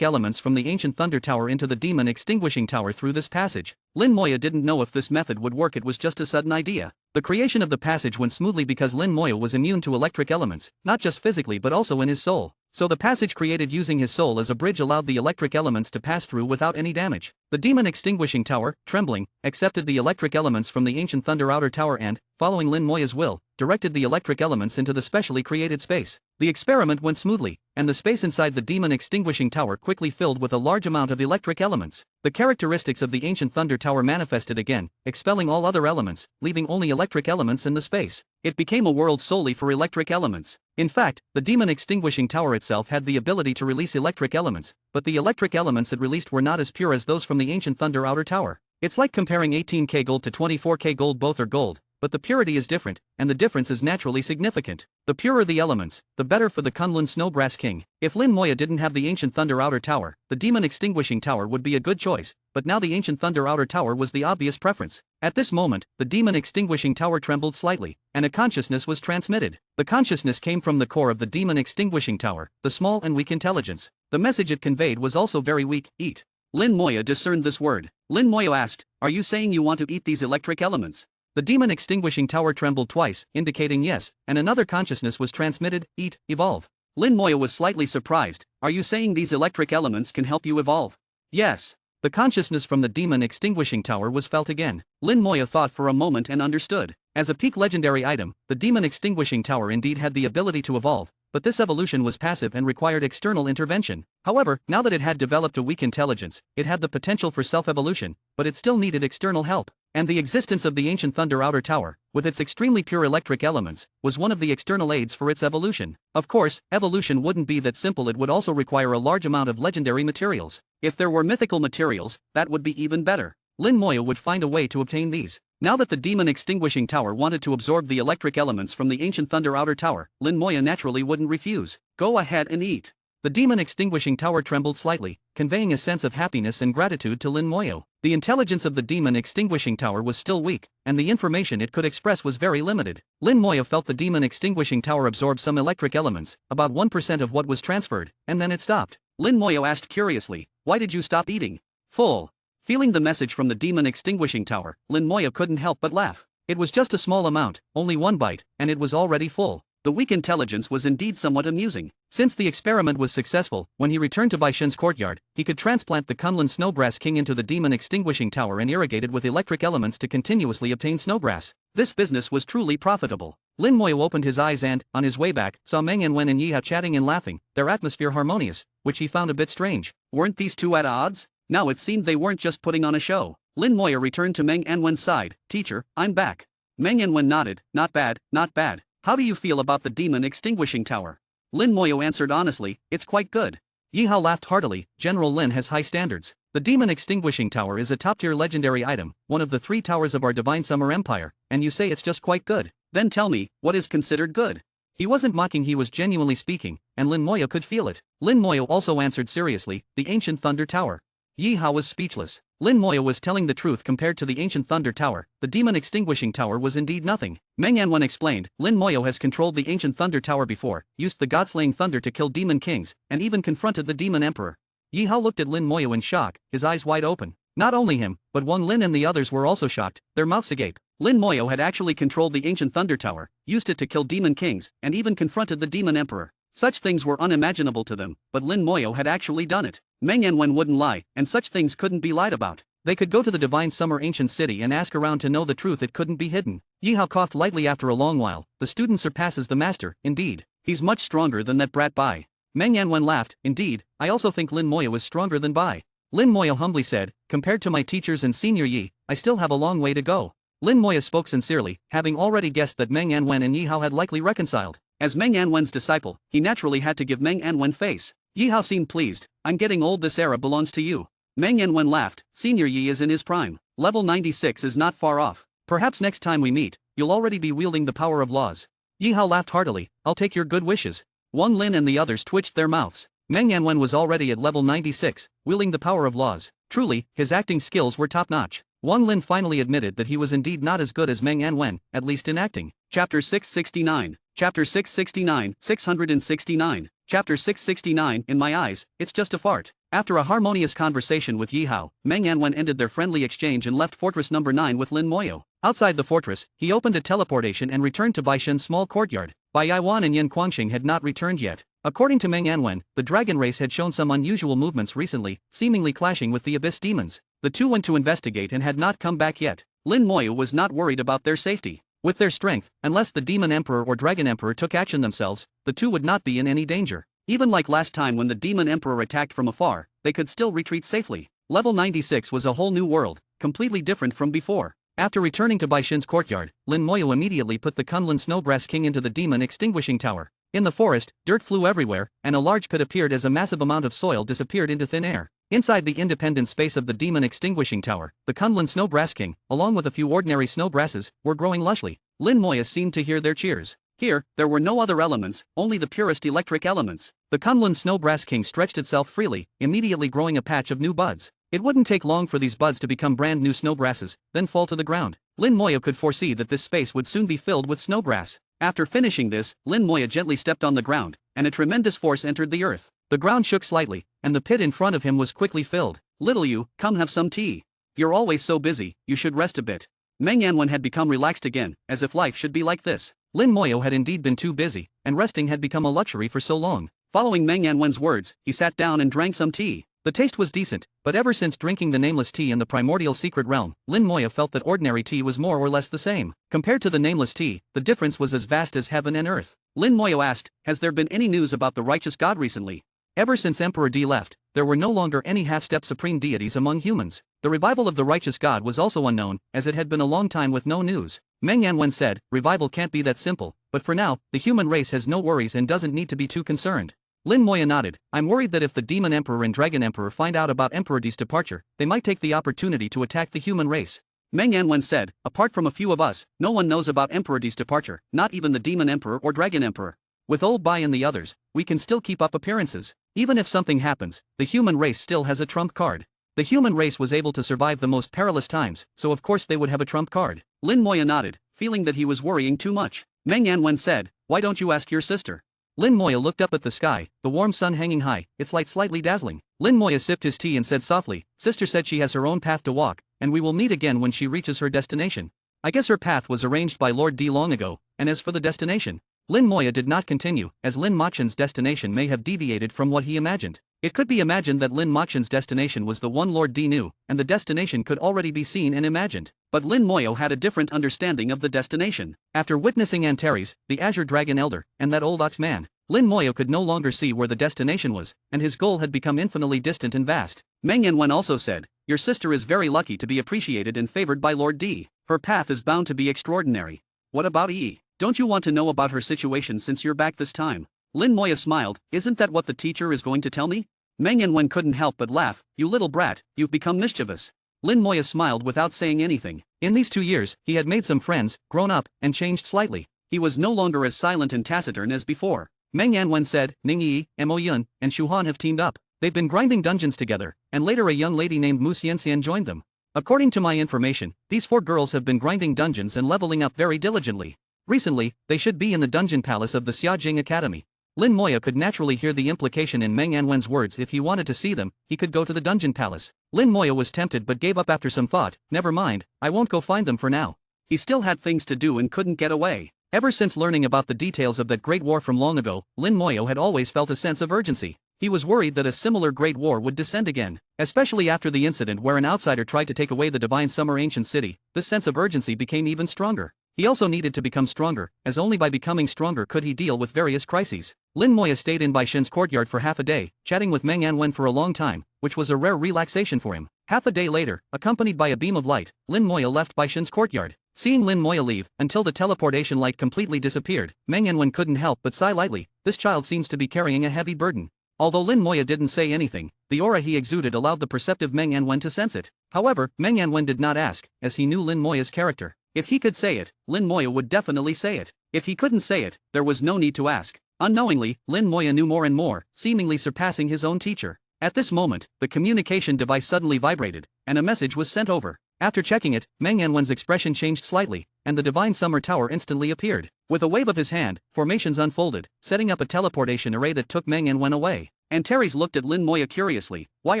elements from the ancient thunder tower into the demon extinguishing tower through this passage. Lin Moyu didn't know if this method would work, it was just a sudden idea. The creation of the passage went smoothly because Lin Moyu was immune to electric elements, not just physically but also in his soul. So the passage created using his soul as a bridge allowed the electric elements to pass through without any damage. The demon extinguishing tower, trembling, accepted the electric elements from the ancient thunder outer tower and, following Lin Moyu's will, directed the electric elements into the specially created space. The experiment went smoothly, and the space inside the demon extinguishing tower quickly filled with a large amount of electric elements. The characteristics of the ancient thunder tower manifested again, expelling all other elements, leaving only electric elements in the space. It became a world solely for electric elements. In fact, the demon extinguishing tower itself had the ability to release electric elements, but the electric elements it released were not as pure as those from the ancient thunder outer tower. It's like comparing 18K gold to 24K gold, both are gold, but the purity is different, and the difference is naturally significant. The purer the elements, the better for the Kunlun Snowgrass King. If Lin Moyu didn't have the ancient thunder outer tower, the demon extinguishing tower would be a good choice, but now the ancient thunder outer tower was the obvious preference. At this moment, the demon extinguishing tower trembled slightly, and a consciousness was transmitted. The consciousness came from the core of the demon extinguishing tower, the small and weak intelligence. The message it conveyed was also very weak: eat. Lin Moyu discerned this word. Lin Moyu asked, "Are you saying you want to eat these electric elements?" The demon extinguishing tower trembled twice, indicating yes, and another consciousness was transmitted: eat, evolve. Lin Moyu was slightly surprised. "Are you saying these electric elements can help you evolve?" "Yes." The consciousness from the demon extinguishing tower was felt again. Lin Moyu thought for a moment and understood. As a peak legendary item, the demon extinguishing tower indeed had the ability to evolve, but this evolution was passive and required external intervention. However, now that it had developed a weak intelligence, it had the potential for self-evolution, but it still needed external help. And the existence of the ancient thunder outer tower, with its extremely pure electric elements, was one of the external aids for its evolution. Of course, evolution wouldn't be that simple, it would also require a large amount of legendary materials. If there were mythical materials, that would be even better. Lin Moyu would find a way to obtain these. Now that the demon extinguishing tower wanted to absorb the electric elements from the ancient thunder outer tower, Lin Moyu naturally wouldn't refuse. "Go ahead and eat." The demon extinguishing tower trembled slightly, conveying a sense of happiness and gratitude to Lin Moyu. The intelligence of the demon extinguishing tower was still weak, and the information it could express was very limited. Lin Moyu felt the demon extinguishing tower absorb some electric elements, about 1% of what was transferred, and then it stopped. Lin Moyu asked curiously, "Why did you stop eating?" "Full." Feeling the message from the demon extinguishing tower, Lin Moyu couldn't help but laugh. It was just a small amount, only one bite, and it was already full. The weak intelligence was indeed somewhat amusing. Since the experiment was successful, when he returned to Baishen's courtyard, he could transplant the Kunlun Snowgrass King into the demon extinguishing tower and irrigate it with electric elements to continuously obtain snowgrass. This business was truly profitable. Lin Moyo opened his eyes and, on his way back, saw Meng Yanwen and Yi Hao chatting and laughing, their atmosphere harmonious, which he found a bit strange. Weren't these two at odds? Now it seemed they weren't just putting on a show. Lin Moyo returned to Meng Yanwen's side. Teacher, I'm back. Meng Yanwen nodded. Not bad, not bad. How do you feel about the demon extinguishing tower? Lin Moyo answered honestly, it's quite good. Yi Hao laughed heartily. General Lin has high standards. The demon extinguishing tower is a top-tier legendary item, one of the 3 towers of our divine summer empire, and you say it's just quite good. Then tell me, what is considered good? He wasn't mocking, he was genuinely speaking, and Lin Moyo could feel it. Lin Moyo also answered seriously, the ancient thunder tower. Yi Hao was speechless. Lin Moyo was telling the truth. Compared to the ancient thunder tower, the demon extinguishing tower was indeed nothing. Meng Yanwen explained, Lin Moyo has controlled the ancient thunder tower before, used the god-slaying thunder to kill demon kings, and even confronted the demon emperor. Yi Hao looked at Lin Moyo in shock, his eyes wide open. Not only him, but Wang Lin and the others were also shocked, their mouths agape. Lin Moyo had actually controlled the ancient thunder tower, used it to kill demon kings, and even confronted the demon emperor. Such things were unimaginable to them, but Lin Moyo had actually done it. Meng Yanwen wouldn't lie, and such things couldn't be lied about. They could go to the divine summer ancient city and ask around to know the truth. It couldn't be hidden. Yi Hao coughed lightly after a long while. The student surpasses the master, indeed. He's much stronger than that brat Bai. Meng Yanwen laughed. Indeed, I also think Lin Moyo is stronger than Bai. Lin Moyo humbly said, compared to my teachers and senior Yi, I still have a long way to go. Lin Moyo spoke sincerely, having already guessed that Meng Yanwen and Yi Hao had likely reconciled. As Meng Yanwen's disciple, he naturally had to give Meng Yanwen face. Yi Hao seemed pleased. I'm getting old, this era belongs to you. Meng Yanwen laughed. Senior Yi is in his prime. Level 96 is not far off. Perhaps next time we meet, you'll already be wielding the power of laws. Yi Hao laughed heartily. I'll take your good wishes. Wang Lin and the others twitched their mouths. Meng Yanwen was already at level 96, wielding the power of laws. Truly, his acting skills were top-notch. Wang Lin finally admitted that he was indeed not as good as Meng Yanwen, at least in acting. Chapter 669. Chapter 669, 669. Chapter 669. In my eyes, it's just a fart. After a harmonious conversation with Yi Hao, Meng Yanwen ended their friendly exchange and left Fortress Number 9 with Lin Moyo. Outside the fortress, he opened a teleportation and returned to Baishen's small courtyard. Bai Yaiwan and Yin Guangxing had not returned yet. According to Meng Yanwen, the dragon race had shown some unusual movements recently, seemingly clashing with the abyss demons. The two went to investigate and had not come back yet. Lin Moyo was not worried about their safety. With their strength, unless the demon emperor or dragon emperor took action themselves, the two would not be in any danger. Even like last time when the demon emperor attacked from afar, they could still retreat safely. Level 96 was a whole new world, completely different from before. After returning to Baishen's courtyard, Lin Moyo immediately put the Kunlun Snowgrass King into the demon extinguishing tower. In the forest, dirt flew everywhere, and a large pit appeared as a massive amount of soil disappeared into thin air. Inside the independent space of the demon extinguishing tower, the Kunlun Snowgrass King, along with a few ordinary snowgrasses, were growing lushly. Lin Moyo seemed to hear their cheers. Here, there were no other elements, only the purest electric elements. The Kunlun Snowgrass King stretched itself freely, immediately growing a patch of new buds. It wouldn't take long for these buds to become brand new snowgrasses, then fall to the ground. Lin Moyo could foresee that this space would soon be filled with snowgrass. After finishing this, Lin Moyo gently stepped on the ground, and a tremendous force entered the earth. The ground shook slightly, and the pit in front of him was quickly filled. Little you, come have some tea. You're always so busy, you should rest a bit. Meng Yanwen had become relaxed again, as if life should be like this. Lin Moyo had indeed been too busy, and resting had become a luxury for so long. Following Meng Yanwen's words, he sat down and drank some tea. The taste was decent, but ever since drinking the nameless tea in the primordial secret realm, Lin Moyo felt that ordinary tea was more or less the same. Compared to the nameless tea, the difference was as vast as heaven and earth. Lin Moyo asked, has there been any news about the righteous god recently? Ever since Emperor Di left, there were no longer any half-step supreme deities among humans. The revival of the righteous god was also unknown, as it had been a long time with no news. Meng Yanwen said, revival can't be that simple, but for now, the human race has no worries and doesn't need to be too concerned. Lin Moyo nodded. I'm worried that if the demon emperor and dragon emperor find out about Emperor Di's departure, they might take the opportunity to attack the human race. Meng Yanwen said, apart from a few of us, no one knows about Emperor Di's departure, not even the demon emperor or dragon emperor. With old Bai and the others, we can still keep up appearances. Even if something happens, the human race still has a trump card. The human race was able to survive the most perilous times, so of course they would have a trump card. Lin Moyo nodded, feeling that he was worrying too much. Meng Yanwen said, why don't you ask your sister? Lin Moyo looked up at the sky, the warm sun hanging high, its light slightly dazzling. Lin Moyo sipped his tea and said softly, sister said she has her own path to walk, and we will meet again when she reaches her destination. I guess her path was arranged by Lord Di long ago, and as for the destination, Lin Moya did not continue, as Lin Machen's destination may have deviated from what he imagined. It could be imagined that Lin Machen's destination was the one Lord D knew, and the destination could already be seen and imagined. But Lin Moyo had a different understanding of the destination. After witnessing Antares, the Azure Dragon Elder, and that old ox man, Lin Moyo could no longer see where the destination was, and his goal had become infinitely distant and vast. Meng Yanwen also said, "Your sister is very lucky to be appreciated and favored by Lord D. Her path is bound to be extraordinary. What about Yi? Don't you want to know about her situation since you're back this time?" Lin Moya smiled, "Isn't that what the teacher is going to tell me?" Meng Yanwen couldn't help but laugh, "You little brat, you've become mischievous." Lin Moya smiled without saying anything. In these 2 years, he had made some friends, grown up, and changed slightly. He was no longer as silent and taciturn as before. Meng Yanwen said, "Ning Yi, Mo Yun, and Shu Han have teamed up. They've been grinding dungeons together, and later a young lady named Mu Xianxian joined them. According to my information, these 4 girls have been grinding dungeons and leveling up very diligently. Recently, they should be in the dungeon palace of the Xiaojing Academy." Lin Moya could naturally hear the implication in Meng Yanwen's words. If he wanted to see them, he could go to the dungeon palace. Lin Moya was tempted but gave up after some thought. "Never mind, I won't go find them for now." He still had things to do and couldn't get away. Ever since learning about the details of that great war from long ago, Lin Moyo had always felt a sense of urgency. He was worried that a similar great war would descend again, especially after the incident where an outsider tried to take away the divine summer ancient city. This sense of urgency became even stronger. He also needed to become stronger, as only by becoming stronger could he deal with various crises. Lin Moya stayed in Bai Shen's courtyard for half a day, chatting with Meng Yanwen for a long time, which was a rare relaxation for him. Half a day later, accompanied by a beam of light, Lin Moya left Bai Shen's courtyard. Seeing Lin Moya leave, until the teleportation light completely disappeared, Meng Yanwen couldn't help but sigh lightly. This child seems to be carrying a heavy burden. Although Lin Moya didn't say anything, the aura he exuded allowed the perceptive Meng Yanwen to sense it. However, Meng Yanwen did not ask, as he knew Lin Moya's character. If he could say it, Lin Moya would definitely say it. If he couldn't say it, there was no need to ask. Unknowingly, Lin Moya knew more and more, seemingly surpassing his own teacher. At this moment, the communication device suddenly vibrated, and a message was sent over. After checking it, Meng Yanwen's expression changed slightly, and the Divine Summer Tower instantly appeared. With a wave of his hand, formations unfolded, setting up a teleportation array that took Meng Yanwen away. Antares looked at Lin Moya curiously. "Why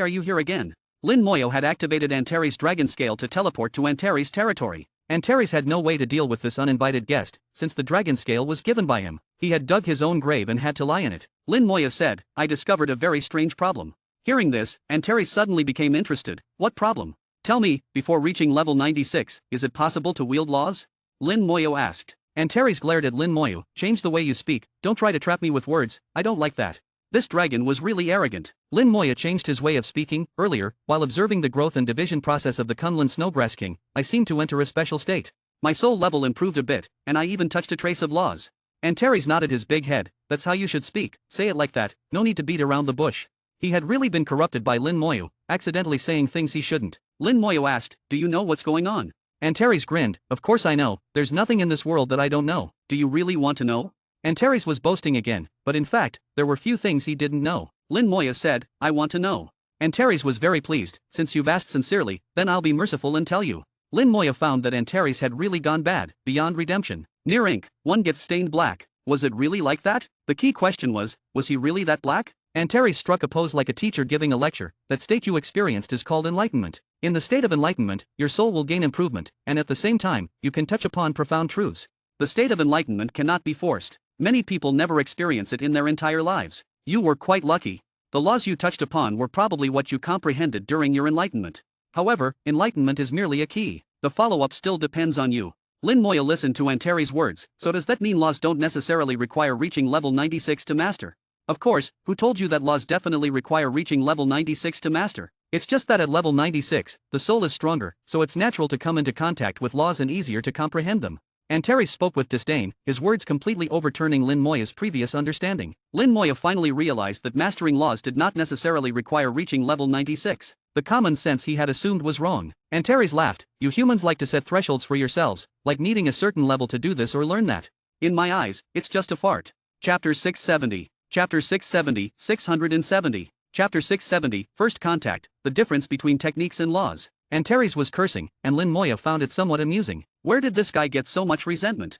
are you here again?" Lin Moya had activated Antares' dragon scale to teleport to Antares' territory. Antares had no way to deal with this uninvited guest, since the dragon scale was given by him. He had dug his own grave and had to lie in it. Lin Moya said, "I discovered a very strange problem." Hearing this, Antares suddenly became interested. "What problem? Tell me, before reaching level 96, is it possible to wield laws?" Lin Moyo asked. Antares glared at Lin Moyo. "Change the way you speak, don't try to trap me with words, I don't like that." This dragon was really arrogant. Lin Moya changed his way of speaking. "Earlier, while observing the growth and division process of the Kunlun Snowgrass King, I seemed to enter a special state. My soul level improved a bit, and I even touched a trace of laws." Antares nodded his big head. "That's how you should speak, say it like that, no need to beat around the bush." He had really been corrupted by Lin Moyo, accidentally saying things he shouldn't. Lin Moyo asked, "Do you know what's going on?" Antares grinned. "Of course I know, there's nothing in this world that I don't know." "Do you really want to know?" Antares was boasting again, but in fact, there were few things he didn't know. Lin Moya said, "I want to know." Antares was very pleased. "Since you've asked sincerely, then I'll be merciful and tell you." Lin Moya found that Antares had really gone bad, beyond redemption. Near ink, one gets stained black. Was it really like that? The key question was he really that black? Antares struck a pose like a teacher giving a lecture. "That state you experienced is called enlightenment. In the state of enlightenment, your soul will gain improvement, and at the same time, you can touch upon profound truths. The state of enlightenment cannot be forced. Many people never experience it in their entire lives. You were quite lucky. The laws you touched upon were probably what you comprehended during your enlightenment. However, enlightenment is merely a key. The follow-up still depends on you." Lin Moya listened to Antares' words. "So does that mean laws don't necessarily require reaching level 96 to master?" "Of course, who told you that laws definitely require reaching level 96 to master? It's just that at level 96, the soul is stronger, so it's natural to come into contact with laws and easier to comprehend them." Antares spoke with disdain, his words completely overturning Lin Moya's previous understanding. Lin Moya finally realized that mastering laws did not necessarily require reaching level 96. The common sense he had assumed was wrong. Antares laughed. "You humans like to set thresholds for yourselves, like needing a certain level to do this or learn that. In my eyes, it's just a fart." Chapter 670. Chapter 670, 670. Chapter 670, First Contact, the difference between techniques and laws. Antares was cursing, and Lin Moya found it somewhat amusing. Where did this guy get so much resentment?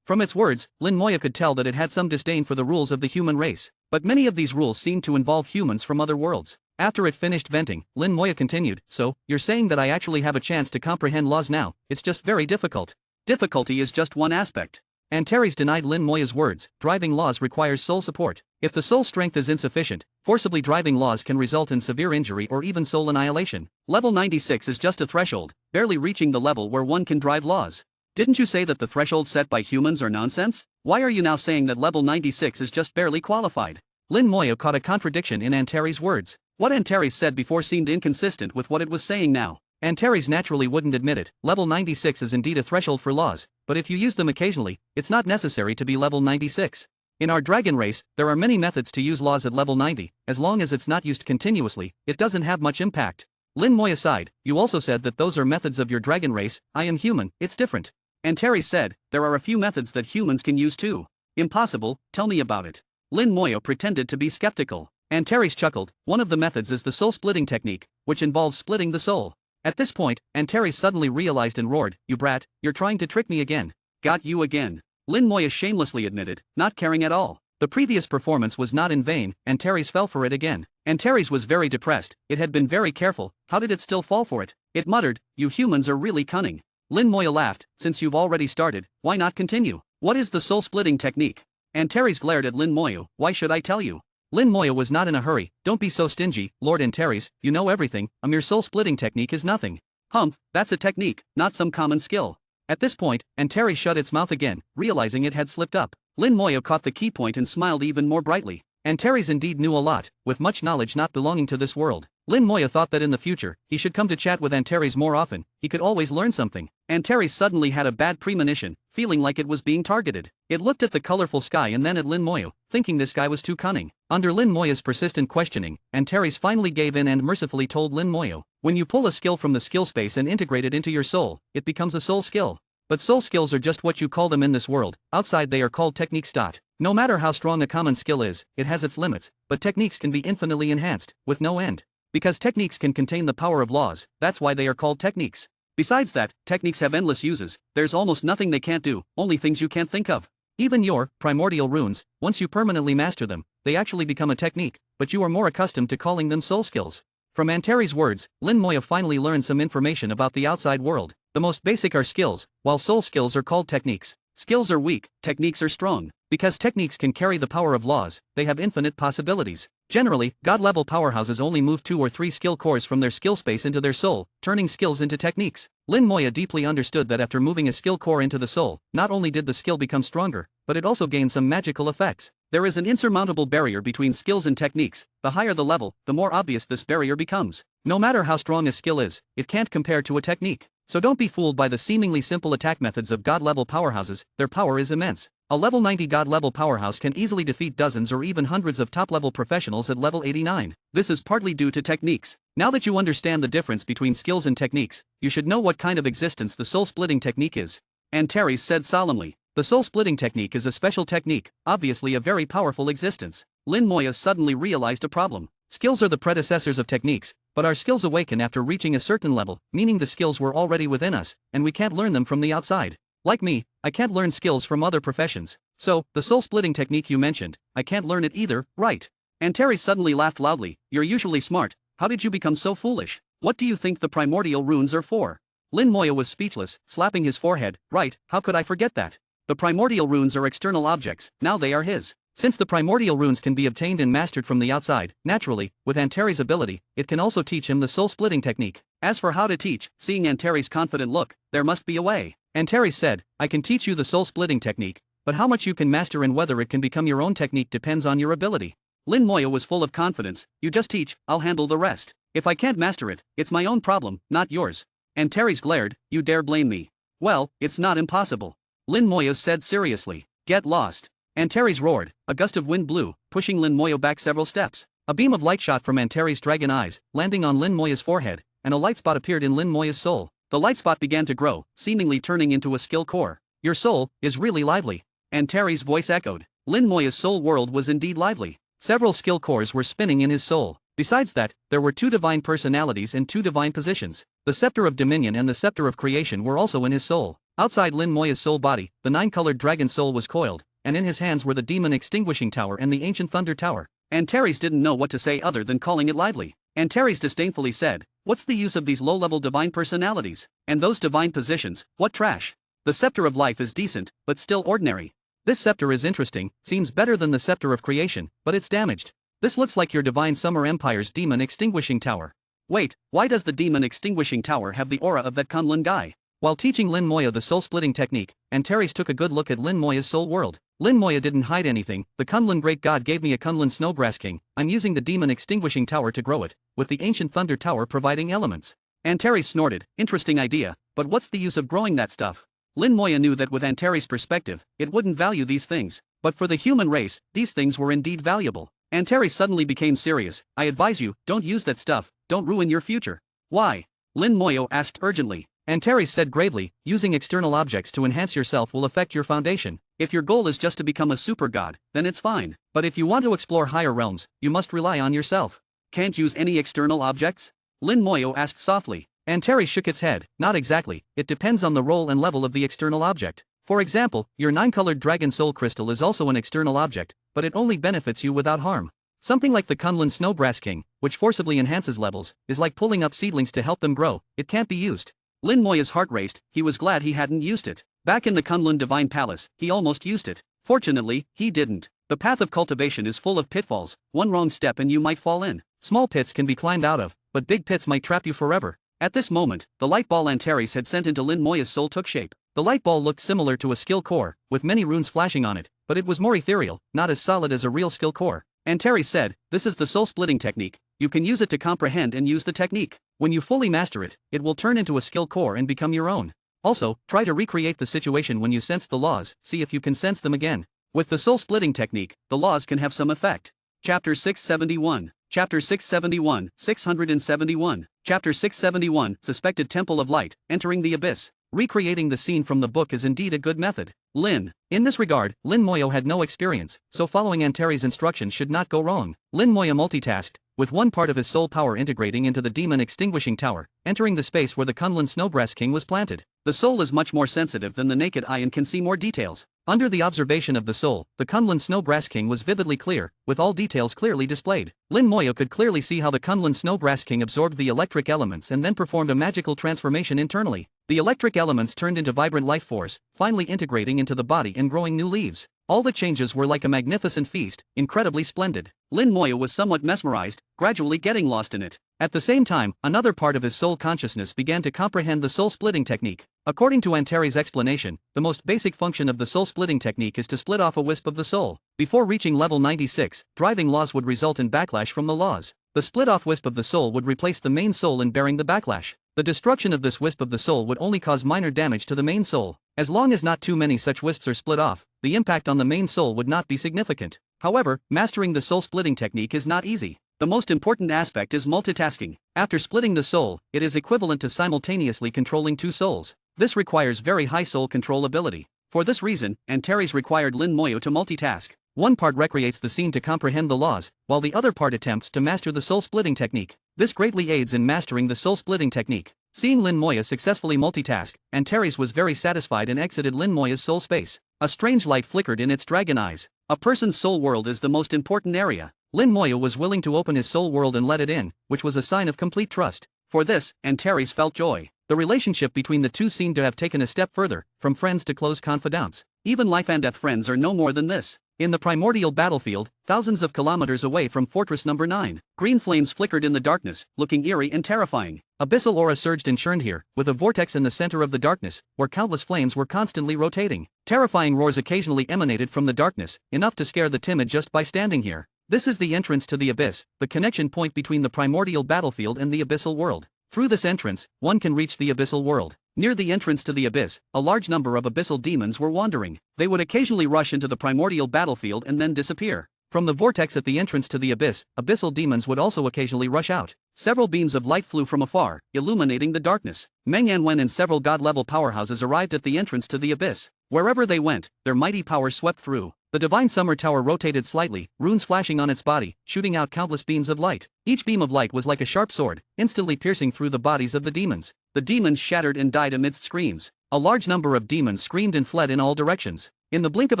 From its words, Lin Moya could tell that it had some disdain for the rules of the human race. But many of these rules seemed to involve humans from other worlds. After it finished venting, Lin Moya continued, "So, you're saying that I actually have a chance to comprehend laws now, it's just very difficult." "Difficulty is just one aspect. Antares denied Lin Moya's words. Driving laws requires soul support. If the soul strength is insufficient, forcibly driving laws can result in severe injury or even soul annihilation. Level 96 is just a threshold, barely reaching the level where one can drive laws. Didn't you say that the thresholds set by humans are nonsense? Why are you now saying that level 96 is just barely qualified? Lin Moya caught a contradiction in Antares' words. What Antares said before seemed inconsistent with what it was saying now. Antares naturally wouldn't admit it. Level 96 is indeed a threshold for laws, but if you use them occasionally, it's not necessary to be level 96. In our dragon race, there are many methods to use laws at level 90, as long as it's not used continuously, it doesn't have much impact. Lin Moya sighed. You also said that those are methods of your dragon race. I am human, it's different. Antares said, there are a few methods that humans can use too. Impossible, tell me about it. Lin Moya pretended to be skeptical. Antares chuckled. One of the methods is the soul-splitting technique, which involves splitting the soul. At this point, Antares suddenly realized and roared, you brat, you're trying to trick me again. Got you again. Lin Moya shamelessly admitted, not caring at all. The previous performance was not in vain. Antares fell for it again. Antares was very depressed. It had been very careful. How did it still fall for it? It muttered, you humans are really cunning. Lin Moya laughed. Since you've already started, why not continue? What is the soul-splitting technique? Antares glared at Lin Moya. Why should I tell you? Lin Moya was not in a hurry. Don't be so stingy, Lord Antares, you know everything. A mere soul-splitting technique is nothing. Humph, that's a technique, not some common skill. At this point, Antares shut its mouth again, realizing it had slipped up. Lin Moya caught the key point and smiled even more brightly. Antares indeed knew a lot, with much knowledge not belonging to this world. Lin Moya thought that in the future, he should come to chat with Antares more often, he could always learn something. Antares suddenly had a bad premonition, feeling like it was being targeted. It looked at the colorful sky and then at Lin Moya, thinking this guy was too cunning. Under Lin Moya's persistent questioning, Antares finally gave in and mercifully told Lin Moya, when you pull a skill from the skill space and integrate it into your soul, it becomes a soul skill. But soul skills are just what you call them in this world, outside they are called techniques. No matter how strong a common skill is, it has its limits, but techniques can be infinitely enhanced, with no end. Because techniques can contain the power of laws, that's why they are called techniques. Besides that, techniques have endless uses, there's almost nothing they can't do, only things you can't think of. Even your primordial runes, once you permanently master them, they actually become a technique, but you are more accustomed to calling them soul skills. From Antares' words, Lin Moya finally learned some information about the outside world. The most basic are skills, while soul skills are called techniques. Skills are weak, techniques are strong. Because techniques can carry the power of laws, they have infinite possibilities. Generally, god-level powerhouses only move 2 or 3 skill cores from their skill space into their soul, turning skills into techniques. Lin Moya deeply understood that after moving a skill core into the soul, not only did the skill become stronger, but it also gained some magical effects. There is an insurmountable barrier between skills and techniques. The higher the level, the more obvious this barrier becomes. No matter how strong a skill is, it can't compare to a technique. So don't be fooled by the seemingly simple attack methods of god-level powerhouses, their power is immense. A level 90 god-level powerhouse can easily defeat dozens or even hundreds of top-level professionals at level 89. This is partly due to techniques. Now that you understand the difference between skills and techniques, you should know what kind of existence the soul-splitting technique is. Antares said solemnly. The soul-splitting technique is a special technique, obviously a very powerful existence. Lin Moya suddenly realized a problem. Skills are the predecessors of techniques, but our skills awaken after reaching a certain level, meaning the skills were already within us, and we can't learn them from the outside. Like me, I can't learn skills from other professions. So, the soul-splitting technique you mentioned, I can't learn it either, right? Antares suddenly laughed loudly. You're usually smart, how did you become so foolish? What do you think the primordial runes are for? Lin Moya was speechless, slapping his forehead. Right, how could I forget that? The primordial runes are external objects, now they are his. Since the primordial runes can be obtained and mastered from the outside, naturally, with Antares' ability, it can also teach him the soul-splitting technique. As for how to teach, seeing Antares' confident look, there must be a way. Antares said, I can teach you the soul-splitting technique, but how much you can master and whether it can become your own technique depends on your ability. Lin Moya was full of confidence. You just teach, I'll handle the rest. If I can't master it, it's my own problem, not yours. Antares glared, you dare blame me? Well, it's not impossible. Lin Moya said seriously. Get lost. Antares roared. A gust of wind blew, pushing Lin Moya back several steps. A beam of light shot from Antares' dragon eyes, landing on Lin Moya's forehead, and a light spot appeared in Lin Moya's soul. The light spot began to grow, seemingly turning into a skill core. Your soul is really lively. Antares' voice echoed. Lin Moya's soul world was indeed lively. Several skill cores were spinning in his soul. Besides that, there were 2 divine personalities and 2 divine positions. The Scepter of Dominion and the Scepter of Creation were also in his soul. Outside Lin Moya's soul body, the 9-colored dragon soul was coiled, and in his hands were the Demon Extinguishing Tower and the Ancient Thunder Tower. Antares didn't know what to say other than calling it lively. Antares disdainfully said, what's the use of these low-level divine personalities? And those divine positions, what trash? The scepter of life is decent, but still ordinary. This scepter is interesting, seems better than the scepter of creation, but it's damaged. This looks like your divine summer empire's demon extinguishing tower. Wait, why does the demon extinguishing tower have the aura of that Kunlun guy? While teaching Lin Moya the soul-splitting technique, Antares took a good look at Lin Moya's soul world. Lin Moya didn't hide anything. The Kunlun great god gave me a Kunlun snowgrass king. I'm using the demon extinguishing tower to grow it, with the ancient thunder tower providing elements. Antares snorted, interesting idea, but what's the use of growing that stuff? Lin Moya knew that with Antares' perspective, it wouldn't value these things, but for the human race, these things were indeed valuable. Antares suddenly became serious. I advise you, don't use that stuff, don't ruin your future. Why? Lin Moya asked urgently. Antares said gravely, using external objects to enhance yourself will affect your foundation. If your goal is just to become a super god, then it's fine. But if you want to explore higher realms, you must rely on yourself. Can't use any external objects? Lin Moya asked softly. Antares shook its head. Not exactly, it depends on the role and level of the external object. For example, your 9-colored dragon soul crystal is also an external object, but it only benefits you without harm. Something like the Kunlun snowgrass king, which forcibly enhances levels, is like pulling up seedlings to help them grow. It can't be used. Lin Moya's heart raced. He was glad he hadn't used it. Back in the Kunlun Divine Palace, he almost used it. Fortunately, he didn't. The path of cultivation is full of pitfalls. One wrong step and you might fall in. Small pits can be climbed out of, but big pits might trap you forever. At this moment, the light ball Antares had sent into Lin Moya's soul took shape. The light ball looked similar to a skill core, with many runes flashing on it, but it was more ethereal, not as solid as a real skill core. Antares said, this is the soul-splitting technique. You can use it to comprehend and use the technique. When you fully master it, it will turn into a skill core and become your own. Also, try to recreate the situation when you sense the laws, see if you can sense them again. With the soul-splitting technique, the laws can have some effect. Chapter 671. Chapter 671, 671. Chapter 671, Suspected Temple of Light, Entering the Abyss. Recreating the scene from the book is indeed a good method. In this regard, Lin Moya had no experience, so following Antares' instructions should not go wrong. Lin Moya multitasked, with one part of his soul power integrating into the demon extinguishing tower, entering the space where the Kunlun snowgrass king was planted. The soul is much more sensitive than the naked eye and can see more details. Under the observation of the soul, the Kunlun snowgrass king was vividly clear, with all details clearly displayed. Lin Moya could clearly see how the Kunlun snowgrass king absorbed the electric elements and then performed a magical transformation internally. The electric elements turned into vibrant life force, finally integrating into the body and growing new leaves. All the changes were like a magnificent feast, incredibly splendid. Lin Moya was somewhat mesmerized, gradually getting lost in it. At the same time, another part of his soul consciousness began to comprehend the soul-splitting technique. According to Antares' explanation, the most basic function of the soul-splitting technique is to split off a wisp of the soul. Before reaching level 96, driving laws would result in backlash from the laws. The split-off wisp of the soul would replace the main soul in bearing the backlash. The destruction of this wisp of the soul would only cause minor damage to the main soul. As long as not too many such wisps are split off, the impact on the main soul would not be significant. However, mastering the soul-splitting technique is not easy. The most important aspect is multitasking. After splitting the soul, it is equivalent to simultaneously controlling two souls. This requires very high soul control ability. For this reason, Antares required Lin Moya to multitask. One part recreates the scene to comprehend the laws, while the other part attempts to master the soul-splitting technique. This greatly aids in mastering the soul-splitting technique. Seeing Lin Moya successfully multitask, Antares was very satisfied and exited Lin Moya's soul space. A strange light flickered in its dragon eyes. A person's soul world is the most important area. Lin Moya was willing to open his soul world and let it in, which was a sign of complete trust. For this, Antares felt joy. The relationship between the two seemed to have taken a step further, from friends to close confidants. Even life and death friends are no more than this. In the primordial battlefield, thousands of kilometers away from Fortress Number 9, green flames flickered in the darkness, looking eerie and terrifying. Abyssal aura surged and churned here, with a vortex in the center of the darkness, where countless flames were constantly rotating. Terrifying roars occasionally emanated from the darkness, enough to scare the timid just by standing here. This is the entrance to the abyss, the connection point between the primordial battlefield and the abyssal world. Through this entrance, one can reach the abyssal world. Near the entrance to the abyss, a large number of abyssal demons were wandering. They would occasionally rush into the primordial battlefield and then disappear. From the vortex at the entrance to the abyss, abyssal demons would also occasionally rush out. Several beams of light flew from afar, illuminating the darkness. Meng Yanwen and several god-level powerhouses arrived at the entrance to the abyss. Wherever they went, their mighty power swept through. The divine summer tower rotated slightly, runes flashing on its body, shooting out countless beams of light. Each beam of light was like a sharp sword, instantly piercing through the bodies of the demons. The demons shattered and died amidst screams. A large number of demons screamed and fled in all directions. In the blink of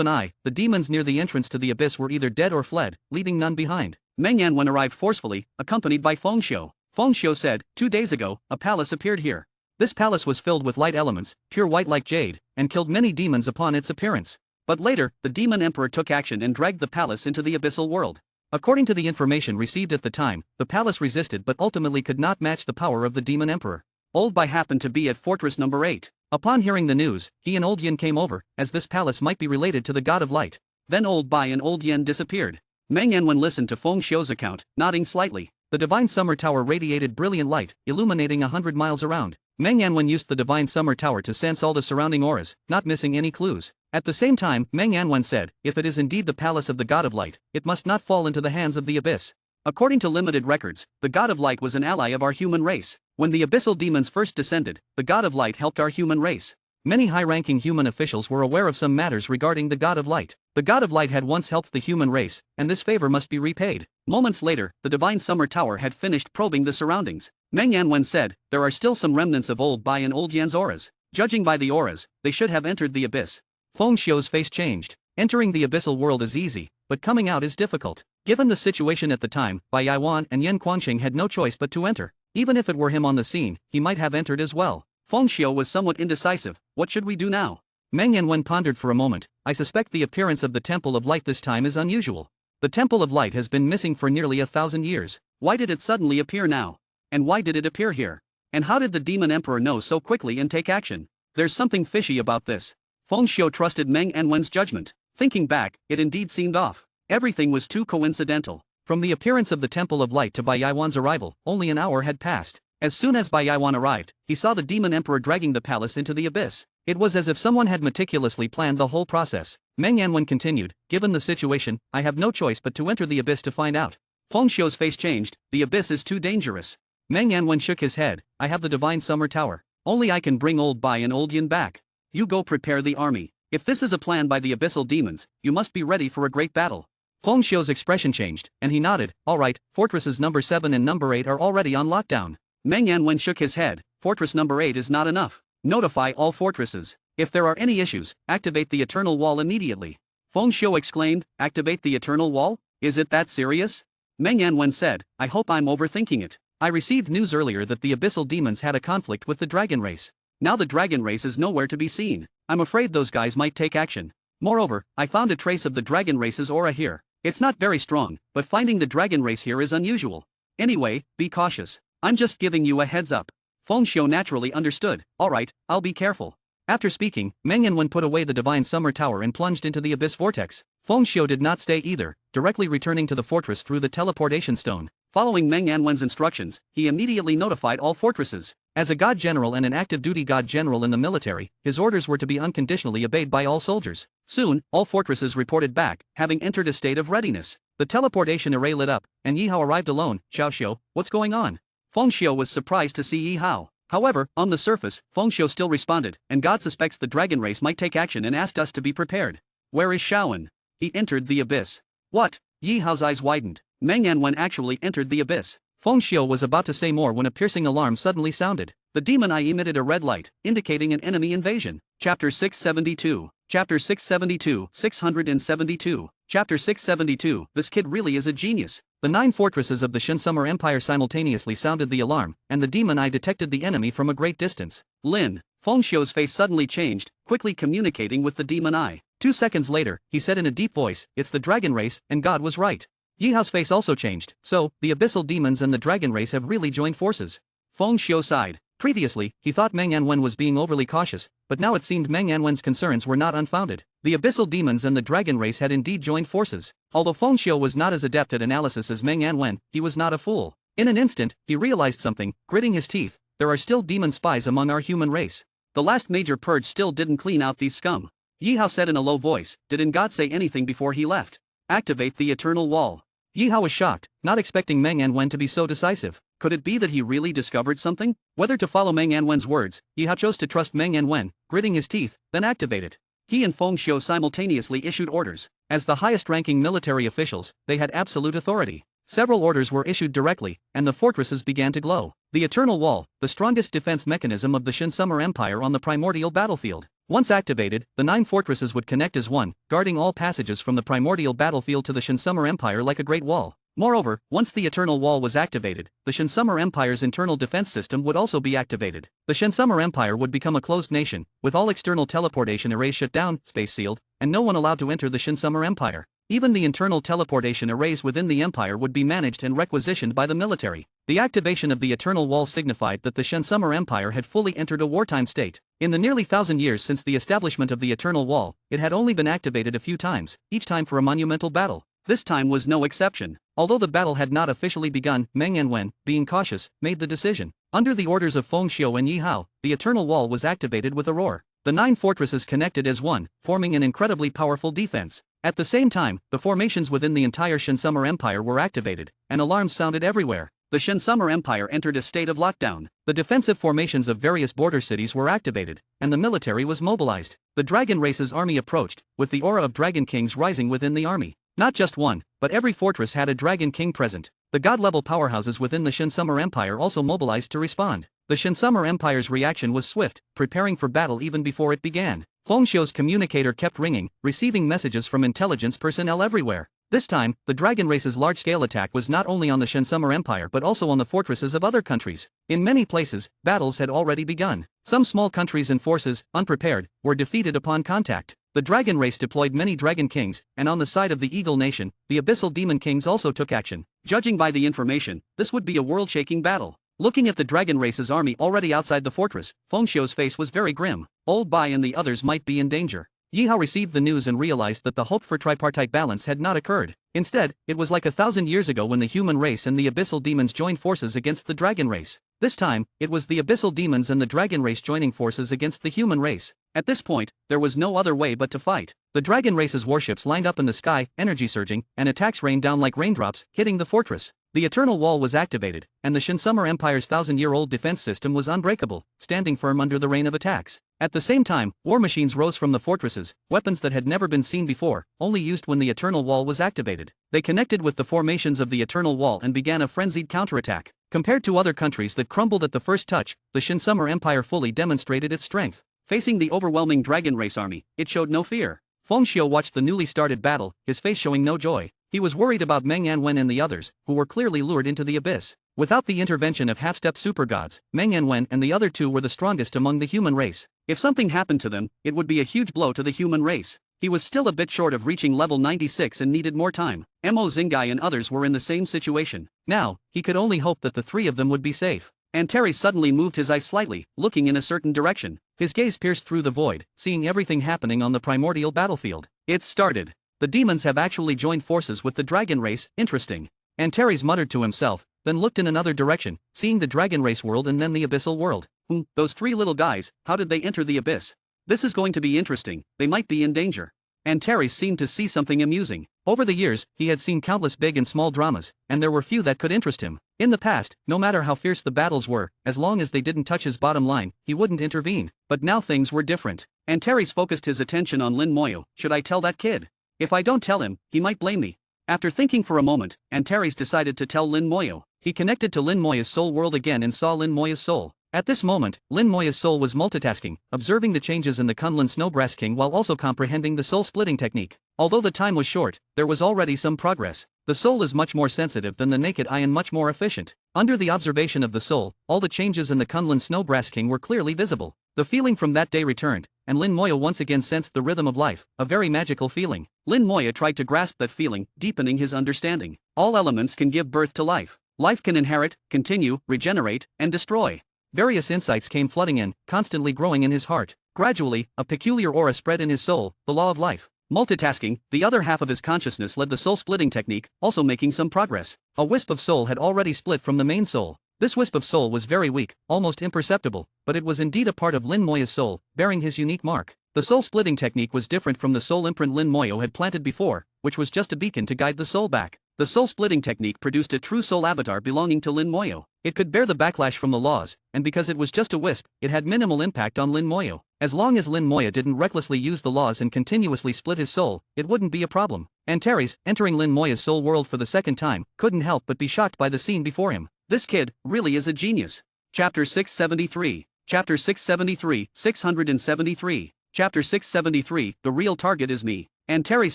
an eye, the demons near the entrance to the abyss were either dead or fled, leaving none behind. Meng Yanwen arrived forcefully, accompanied by Feng Xiu. Feng Xiu said, 2 days ago, a palace appeared here. This palace was filled with light elements, pure white like jade, and killed many demons upon its appearance. But later, the demon emperor took action and dragged the palace into the abyssal world. According to the information received at the time, the palace resisted but ultimately could not match the power of the demon emperor. Old Bai happened to be at fortress number 8. Upon hearing the news, he and Old Yin came over, as this palace might be related to the god of light. Then Old Bai and Old Yin disappeared. Meng Yanwen listened to Feng Xiu's account, nodding slightly. The Divine Summer Tower radiated brilliant light, illuminating 100 miles around. Meng Yanwen used the Divine Summer Tower to sense all the surrounding auras, not missing any clues. At the same time, Meng Yanwen said, if it is indeed the palace of the god of light, it must not fall into the hands of the abyss. According to limited records, the god of light was an ally of our human race. When the abyssal demons first descended, the god of light helped our human race. Many high-ranking human officials were aware of some matters regarding the god of light. The god of light had once helped the human race, and this favor must be repaid. Moments later, the Divine Summer Tower had finished probing the surroundings. Meng Yanwen said, there are still some remnants of Old Bai and Old Yan's auras. Judging by the auras, they should have entered the abyss. Feng Xiu's face changed. Entering the abyssal world is easy, but coming out is difficult. Given the situation at the time, Bai Yaiwan and Yan Quanqing had no choice but to enter. Even if it were him on the scene, he might have entered as well. Feng Xiu was somewhat indecisive. What should we do now? Meng Yanwen pondered for a moment. I suspect the appearance of the Temple of Light this time is unusual. The Temple of Light has been missing for nearly 1,000 years. Why did it suddenly appear now? And why did it appear here? And how did the Demon Emperor know so quickly and take action? There's something fishy about this. Feng Xiu trusted Meng Yanwen's judgment. Thinking back, it indeed seemed off. Everything was too coincidental. From the appearance of the Temple of Light to Bai Yaiwan's arrival, only an hour had passed. As soon as Bai Yaiwan arrived, he saw the Demon Emperor dragging the palace into the abyss. It was as if someone had meticulously planned the whole process. Meng Yanwen continued, given the situation, I have no choice but to enter the abyss to find out. Feng Xiu's face changed, the abyss is too dangerous. Meng Yanwen shook his head, I have the Divine Summer Tower. Only I can bring Old Bai and Old Yin back. You go prepare the army. If this is a plan by the abyssal demons, you must be ready for a great battle. Feng Xiu's expression changed, and he nodded, alright, fortresses number 7 and number 8 are already on lockdown. Meng Yanwen shook his head, fortress number 8 is not enough. Notify all fortresses. If there are any issues, activate the Eternal Wall immediately. Feng Xiu exclaimed, activate the Eternal Wall? Is it that serious? Meng Yanwen said, I hope I'm overthinking it. I received news earlier that the abyssal demons had a conflict with the dragon race. Now the dragon race is nowhere to be seen. I'm afraid those guys might take action. Moreover, I found a trace of the dragon race's aura here. It's not very strong, but finding the dragon race here is unusual. Anyway, be cautious. I'm just giving you a heads up. Feng Xiu naturally understood. Alright, I'll be careful. After speaking, Meng Yanwen put away the Divine Summer Tower and plunged into the abyss vortex. Feng Xiu did not stay either, directly returning to the fortress through the teleportation stone. Following Meng Yanwen's instructions, he immediately notified all fortresses. As a god general and an active duty god general in the military, his orders were to be unconditionally obeyed by all soldiers. Soon, all fortresses reported back, having entered a state of readiness. The teleportation array lit up, and Yi Hao arrived alone. Xiao Xiu, what's going on? Feng Xiu was surprised to see Yi Hao. However, on the surface, Feng Xiu still responded, and God suspects the dragon race might take action and asked us to be prepared. Where is Shaoan? He entered the abyss. What? Yi Hao's eyes widened. Meng Yanwen actually entered the abyss. Feng Xiu was about to say more when a piercing alarm suddenly sounded. The demon eye emitted a red light, indicating an enemy invasion. Chapter 672. Chapter 672, 672. Chapter 672, this kid really is a genius. The 9 fortresses of the Shin Summer Empire simultaneously sounded the alarm, and the demon eye detected the enemy from a great distance. Lin. Feng Xiu's face suddenly changed, quickly communicating with the demon eye. 2 seconds later, he said in a deep voice, it's the dragon race, and God was right. Yi Hao's face also changed, so, the abyssal demons and the dragon race have really joined forces. Feng Xiu sighed. Previously, he thought Meng Yanwen was being overly cautious, but now it seemed Meng Yanwen's concerns were not unfounded. The abyssal demons and the dragon race had indeed joined forces. Although Feng Xiu was not as adept at analysis as Meng Yanwen, he was not a fool. In an instant, he realized something, gritting his teeth. There are still demon spies among our human race. The last major purge still didn't clean out these scum. Yi Hao said in a low voice, didn't God say anything before he left? Activate the Eternal Wall. Yi Hao was shocked, not expecting Meng Yanwen to be so decisive. Could it be that he really discovered something? Whether to follow Meng Yanwen's words, Yi Hao chose to trust Meng Yanwen, gritting his teeth, then activate it. He and Feng Xiu simultaneously issued orders. As the highest-ranking military officials, they had absolute authority. Several orders were issued directly, and the fortresses began to glow. The Eternal Wall, the strongest defense mechanism of the Shin Summer Empire on the primordial battlefield. Once activated, the 9 fortresses would connect as one, guarding all passages from the primordial battlefield to the Shin Summer Empire like a great wall. Moreover, once the Eternal Wall was activated, the Shinsummer Empire's internal defense system would also be activated. The Shinsummer Empire would become a closed nation, with all external teleportation arrays shut down, space sealed, and no one allowed to enter the Shinsummer Empire. Even the internal teleportation arrays within the Empire would be managed and requisitioned by the military. The activation of the Eternal Wall signified that the Shinsummer Empire had fully entered a wartime state. In the nearly 1,000 years since the establishment of the Eternal Wall, it had only been activated a few times, each time for a monumental battle. This time was no exception. Although the battle had not officially begun, Meng Yanwen, being cautious, made the decision. Under the orders of Feng Xiu and Yi Hao, the Eternal Wall was activated with a roar. The 9 fortresses connected as one, forming an incredibly powerful defense. At the same time, the formations within the entire Shinsummer Empire were activated, and alarms sounded everywhere. The Shinsummer Empire entered a state of lockdown. The defensive formations of various border cities were activated, and the military was mobilized. The Dragon Race's army approached, with the aura of Dragon Kings rising within the army. Not just one, but every fortress had a Dragon King present. The god-level powerhouses within the Shinsummer Empire also mobilized to respond. The Shinsummer Empire's reaction was swift, preparing for battle even before it began. Feng Xiu's communicator kept ringing, receiving messages from intelligence personnel everywhere. This time, the Dragon Race's large-scale attack was not only on the Shinsummer Empire but also on the fortresses of other countries. In many places, battles had already begun. Some small countries and forces, unprepared, were defeated upon contact. The Dragon Race deployed many Dragon Kings, and on the side of the Eagle Nation, the Abyssal Demon Kings also took action. Judging by the information, this would be a world-shaking battle. Looking at the Dragon Race's army already outside the fortress, Feng Xiu's face was very grim. Old Bai and the others might be in danger. Yi Hao received the news and realized that the hoped for tripartite balance had not occurred. Instead, it was like 1,000 years ago when the human race and the Abyssal Demons joined forces against the Dragon Race. This time, it was the Abyssal Demons and the Dragon Race joining forces against the human race. At this point, there was no other way but to fight. The Dragon Race's warships lined up in the sky, energy surging, and attacks rained down like raindrops, hitting the fortress. The Eternal Wall was activated, and the Shinsummer Empire's 1,000-year-old defense system was unbreakable, standing firm under the rain of attacks. At the same time, war machines rose from the fortresses, weapons that had never been seen before, only used when the Eternal Wall was activated. They connected with the formations of the Eternal Wall and began a frenzied counterattack. Compared to other countries that crumbled at the first touch, the Shinsummer Empire fully demonstrated its strength. Facing the overwhelming Dragon Race army, it showed no fear. Feng Xiu watched the newly started battle, his face showing no joy. He was worried about Meng Yanwen and the others, who were clearly lured into the abyss. Without the intervention of half-step supergods, Meng Yanwen and the other two were the strongest among the human race. If something happened to them, it would be a huge blow to the human race. He was still a bit short of reaching level 96 and needed more time. Mo Xingai and others were in the same situation. Now, he could only hope that the three of them would be safe. Antares suddenly moved his eyes slightly, looking in a certain direction. His gaze pierced through the void, seeing everything happening on the primordial battlefield. It's started. The demons have actually joined forces with the Dragon Race, interesting. Antares muttered to himself, then looked in another direction, seeing the Dragon Race world and then the Abyssal world. Those three little guys, how did they enter the abyss? This is going to be interesting, they might be in danger. Antares seemed to see something amusing. Over the years, he had seen countless big and small dramas, and there were few that could interest him. In the past, no matter how fierce the battles were, as long as they didn't touch his bottom line, he wouldn't intervene. But now things were different. Antares focused his attention on Lin Moyo. Should I tell that kid? If I don't tell him, he might blame me. After thinking for a moment, Antares decided to tell Lin Moyo. He connected to Lin Moya's soul world again and saw Lin Moya's soul. At this moment, Lin Moya's soul was multitasking, observing the changes in the Kunlun Snowgrass King while also comprehending the soul-splitting technique. Although the time was short, there was already some progress. The soul is much more sensitive than the naked eye and much more efficient. Under the observation of the soul, all the changes in the Kunlun Snowgrass King were clearly visible. The feeling from that day returned, and Lin Moya once again sensed the rhythm of life, a very magical feeling. Lin Moya tried to grasp that feeling, deepening his understanding. All elements can give birth to life. Life can inherit, continue, regenerate, and destroy. Various insights came flooding in, constantly growing in his heart. Gradually, a peculiar aura spread in his soul, the law of life. Multitasking, the other half of his consciousness led the soul-splitting technique, also making some progress. A wisp of soul had already split from the main soul. This wisp of soul was very weak, almost imperceptible, but it was indeed a part of Lin Moya's soul, bearing his unique mark. The soul-splitting technique was different from the soul imprint Lin Moyo had planted before, which was just a beacon to guide the soul back. The soul-splitting technique produced a true soul avatar belonging to Lin Moyo. It could bear the backlash from the laws, and because it was just a wisp, it had minimal impact on Lin Moyo. As long as Lin Moya didn't recklessly use the laws and continuously split his soul, it wouldn't be a problem. Antares, entering Lin Moya's soul world for the second time, couldn't help but be shocked by the scene before him. This kid really is a genius. Chapter 673. Chapter 673, 673. Chapter 673, The real target is me. Antares'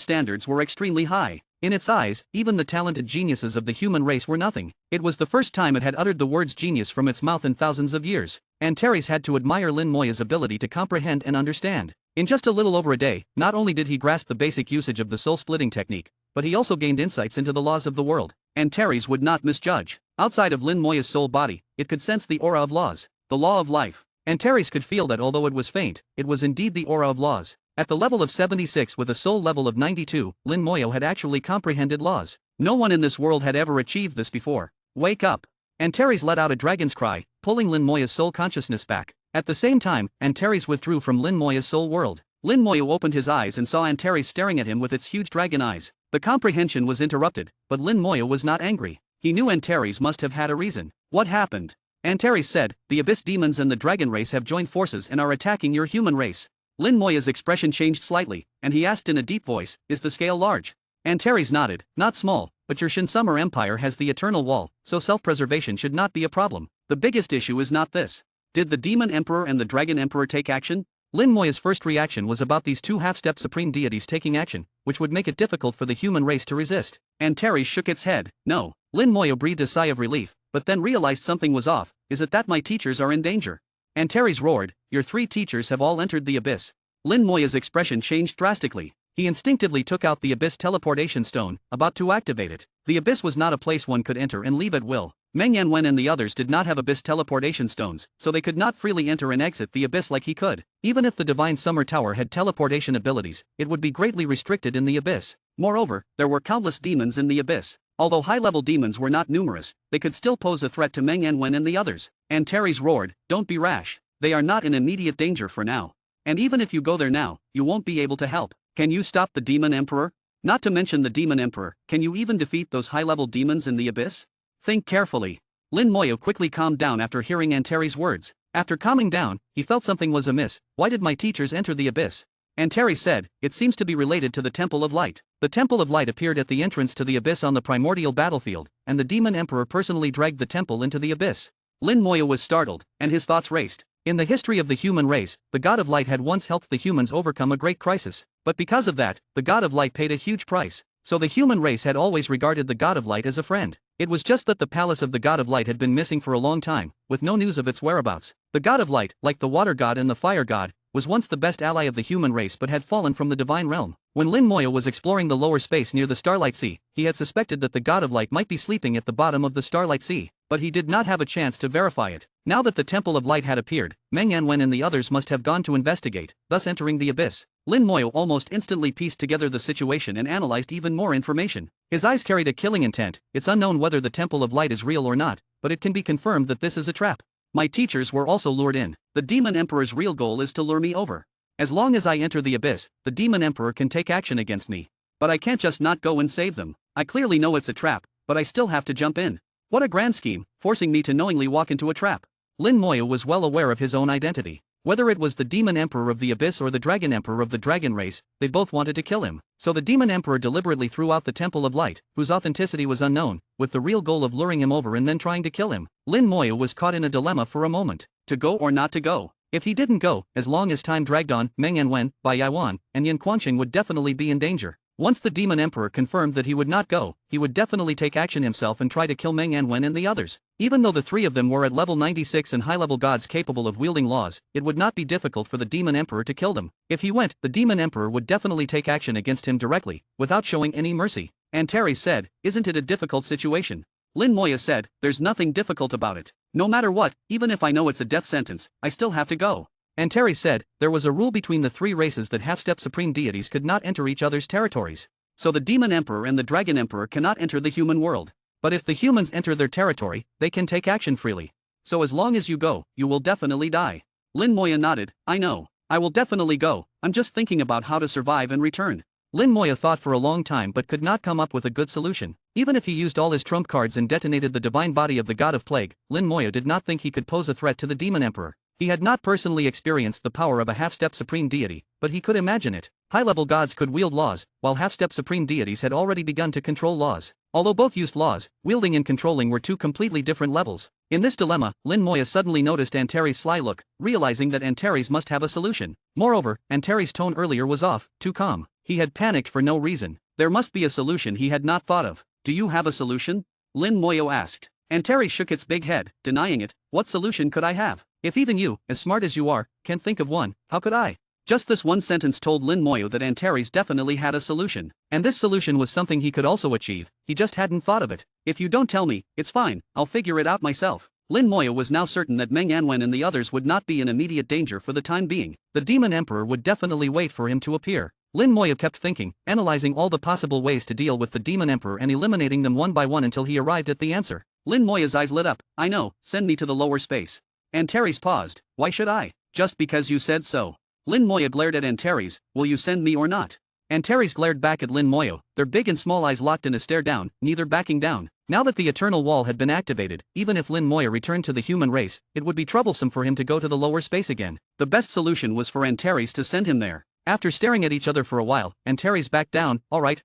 standards were extremely high. In its eyes, even the talented geniuses of the human race were nothing. It was the first time it had uttered the words genius from its mouth in thousands of years. Antares had to admire Lin Moya's ability to comprehend and understand. In just a little over a day, not only did he grasp the basic usage of the soul-splitting technique, but he also gained insights into the laws of the world. Antares would not misjudge. Outside of Lin Moya's soul body, it could sense the aura of laws, the law of life. Antares could feel that although it was faint, it was indeed the aura of laws. At the level of 76 with a soul level of 92, Lin Moyo had actually comprehended laws. No one in this world had ever achieved this before. Wake up! Antares let out a dragon's cry, pulling Lin Moya's soul consciousness back. At the same time, Antares withdrew from Lin Moya's soul world. Lin Moyo opened his eyes and saw Antares staring at him with its huge dragon eyes. The comprehension was interrupted, but Lin Moyo was not angry. He knew Antares must have had a reason. What happened? Antares said, the Abyss demons and the dragon race have joined forces and are attacking your human race. Lin Moya's expression changed slightly, and he asked in a deep voice, is the scale large? Antares nodded, not small, but your Shinsummer Empire has the Eternal Wall, so self-preservation should not be a problem. The biggest issue is not this. Did the Demon Emperor and the Dragon Emperor take action? Lin Moya's first reaction was about these two half-step supreme deities taking action, which would make it difficult for the human race to resist. Antares shook its head. No. Lin Moyo breathed a sigh of relief, but then realized something was off. Is it that my teachers are in danger? Antares roared, your 3 teachers have all entered the Abyss. Lin Moya's expression changed drastically. He instinctively took out the Abyss teleportation stone, about to activate it. The Abyss was not a place one could enter and leave at will. Meng Yanwen and the others did not have Abyss teleportation stones, so they could not freely enter and exit the Abyss like he could. Even if the Divine Summer Tower had teleportation abilities, it would be greatly restricted in the Abyss. Moreover, there were countless demons in the Abyss. Although high-level demons were not numerous, they could still pose a threat to Meng Yanwen and the others. Antares roared, don't be rash. They are not in immediate danger for now. And even if you go there now, you won't be able to help. Can you stop the Demon Emperor? Not to mention the Demon Emperor, can you even defeat those high-level demons in the Abyss? Think carefully. Lin Moyo quickly calmed down after hearing Antares' words. After calming down, he felt something was amiss. Why did my teachers enter the Abyss? Antares said, it seems to be related to the Temple of Light. The Temple of Light appeared at the entrance to the Abyss on the primordial battlefield, and the Demon Emperor personally dragged the temple into the Abyss. Lin Moyo was startled, and his thoughts raced. In the history of the human race, the God of Light had once helped the humans overcome a great crisis. But because of that, the God of Light paid a huge price. So the human race had always regarded the God of Light as a friend. It was just that the palace of the God of Light had been missing for a long time, with no news of its whereabouts. The God of Light, like the Water God and the Fire God, was once the best ally of the human race but had fallen from the divine realm. When Lin Moyo was exploring the lower space near the Starlight Sea, he had suspected that the God of Light might be sleeping at the bottom of the Starlight Sea, but he did not have a chance to verify it. Now that the Temple of Light had appeared, Meng Yanwen and the others must have gone to investigate, thus entering the Abyss. Lin Moyo almost instantly pieced together the situation and analyzed even more information. His eyes carried a killing intent. It's unknown whether the Temple of Light is real or not, but it can be confirmed that this is a trap. My teachers were also lured in. The Demon Emperor's real goal is to lure me over. As long as I enter the Abyss, the Demon Emperor can take action against me. But I can't just not go and save them. I clearly know it's a trap, but I still have to jump in. What a grand scheme, forcing me to knowingly walk into a trap. Lin Moyo was well aware of his own identity. Whether it was the Demon Emperor of the Abyss or the Dragon Emperor of the Dragon race, they both wanted to kill him. So the Demon Emperor deliberately threw out the Temple of Light, whose authenticity was unknown, with the real goal of luring him over and then trying to kill him. Lin Moyo was caught in a dilemma for a moment. To go or not to go. If he didn't go, as long as time dragged on, Meng Yanwen, Bai Yaiwan, and Yan Quanqing would definitely be in danger. Once the Demon Emperor confirmed that he would not go, he would definitely take action himself and try to kill Meng Yanwen and the others. Even though the 3 of them were at level 96 and high-level gods capable of wielding laws, it would not be difficult for the Demon Emperor to kill them. If he went, the Demon Emperor would definitely take action against him directly, without showing any mercy. Antares said, isn't it a difficult situation? Lin Moyo said, there's nothing difficult about it. No matter what, even if I know it's a death sentence, I still have to go. Antares said, there was a rule between the 3 races that half-step supreme deities could not enter each other's territories. So the Demon Emperor and the Dragon Emperor cannot enter the human world. But if the humans enter their territory, they can take action freely. So as long as you go, you will definitely die. Lin Moyo nodded, I know. I will definitely go, I'm just thinking about how to survive and return. Lin Moyo thought for a long time but could not come up with a good solution. Even if he used all his trump cards and detonated the divine body of the God of Plague, Lin Moyo did not think he could pose a threat to the Demon Emperor. He had not personally experienced the power of a half-step supreme deity, but he could imagine it. High-level gods could wield laws, while half-step supreme deities had already begun to control laws. Although both used laws, wielding and controlling were 2 completely different levels. In this dilemma, Lin Moyo suddenly noticed Antares' sly look, realizing that Antares must have a solution. Moreover, Antares' tone earlier was off, too calm. He had panicked for no reason. There must be a solution he had not thought of. Do you have a solution? Lin Moyo asked. Antares shook its big head, denying it. What solution could I have? If even you, as smart as you are, can't think of one, how could I? Just this one sentence told Lin Moyo that Antares definitely had a solution. And this solution was something he could also achieve, he just hadn't thought of it. If you don't tell me, it's fine, I'll figure it out myself. Lin Moyo was now certain that Meng Anwen and the others would not be in immediate danger for the time being. The Demon Emperor would definitely wait for him to appear. Lin Moyo kept thinking, analyzing all the possible ways to deal with the Demon Emperor and eliminating them one by one until he arrived at the answer. Lin Moyo's eyes lit up. I know, send me to the lower space. Antares paused. Why should I? Just because you said so. Lin Moyo glared at Antares. Will you send me or not? Antares glared back at Lin Moyo, their big and small eyes locked in a stare down, neither backing down. Now that the Eternal Wall had been activated, even if Lin Moyo returned to the human race, it would be troublesome for him to go to the lower space again. The best solution was for Antares to send him there. After staring at each other for a while, Antares backed down. Alright,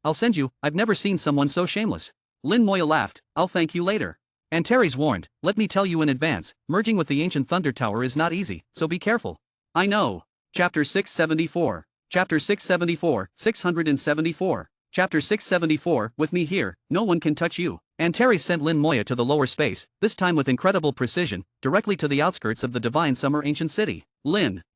I'll send you. I've never seen someone so shameless. Lin Moyo laughed. I'll thank you later. Antares warned, let me tell you in advance, merging with the ancient Thunder Tower is not easy, so be careful. I know. Chapter 674. Chapter 674, 674. Chapter 674, with me here, no one can touch you. Antares sent Lin Moyo to the lower space, this time with incredible precision, directly to the outskirts of the Divine Summer Ancient City.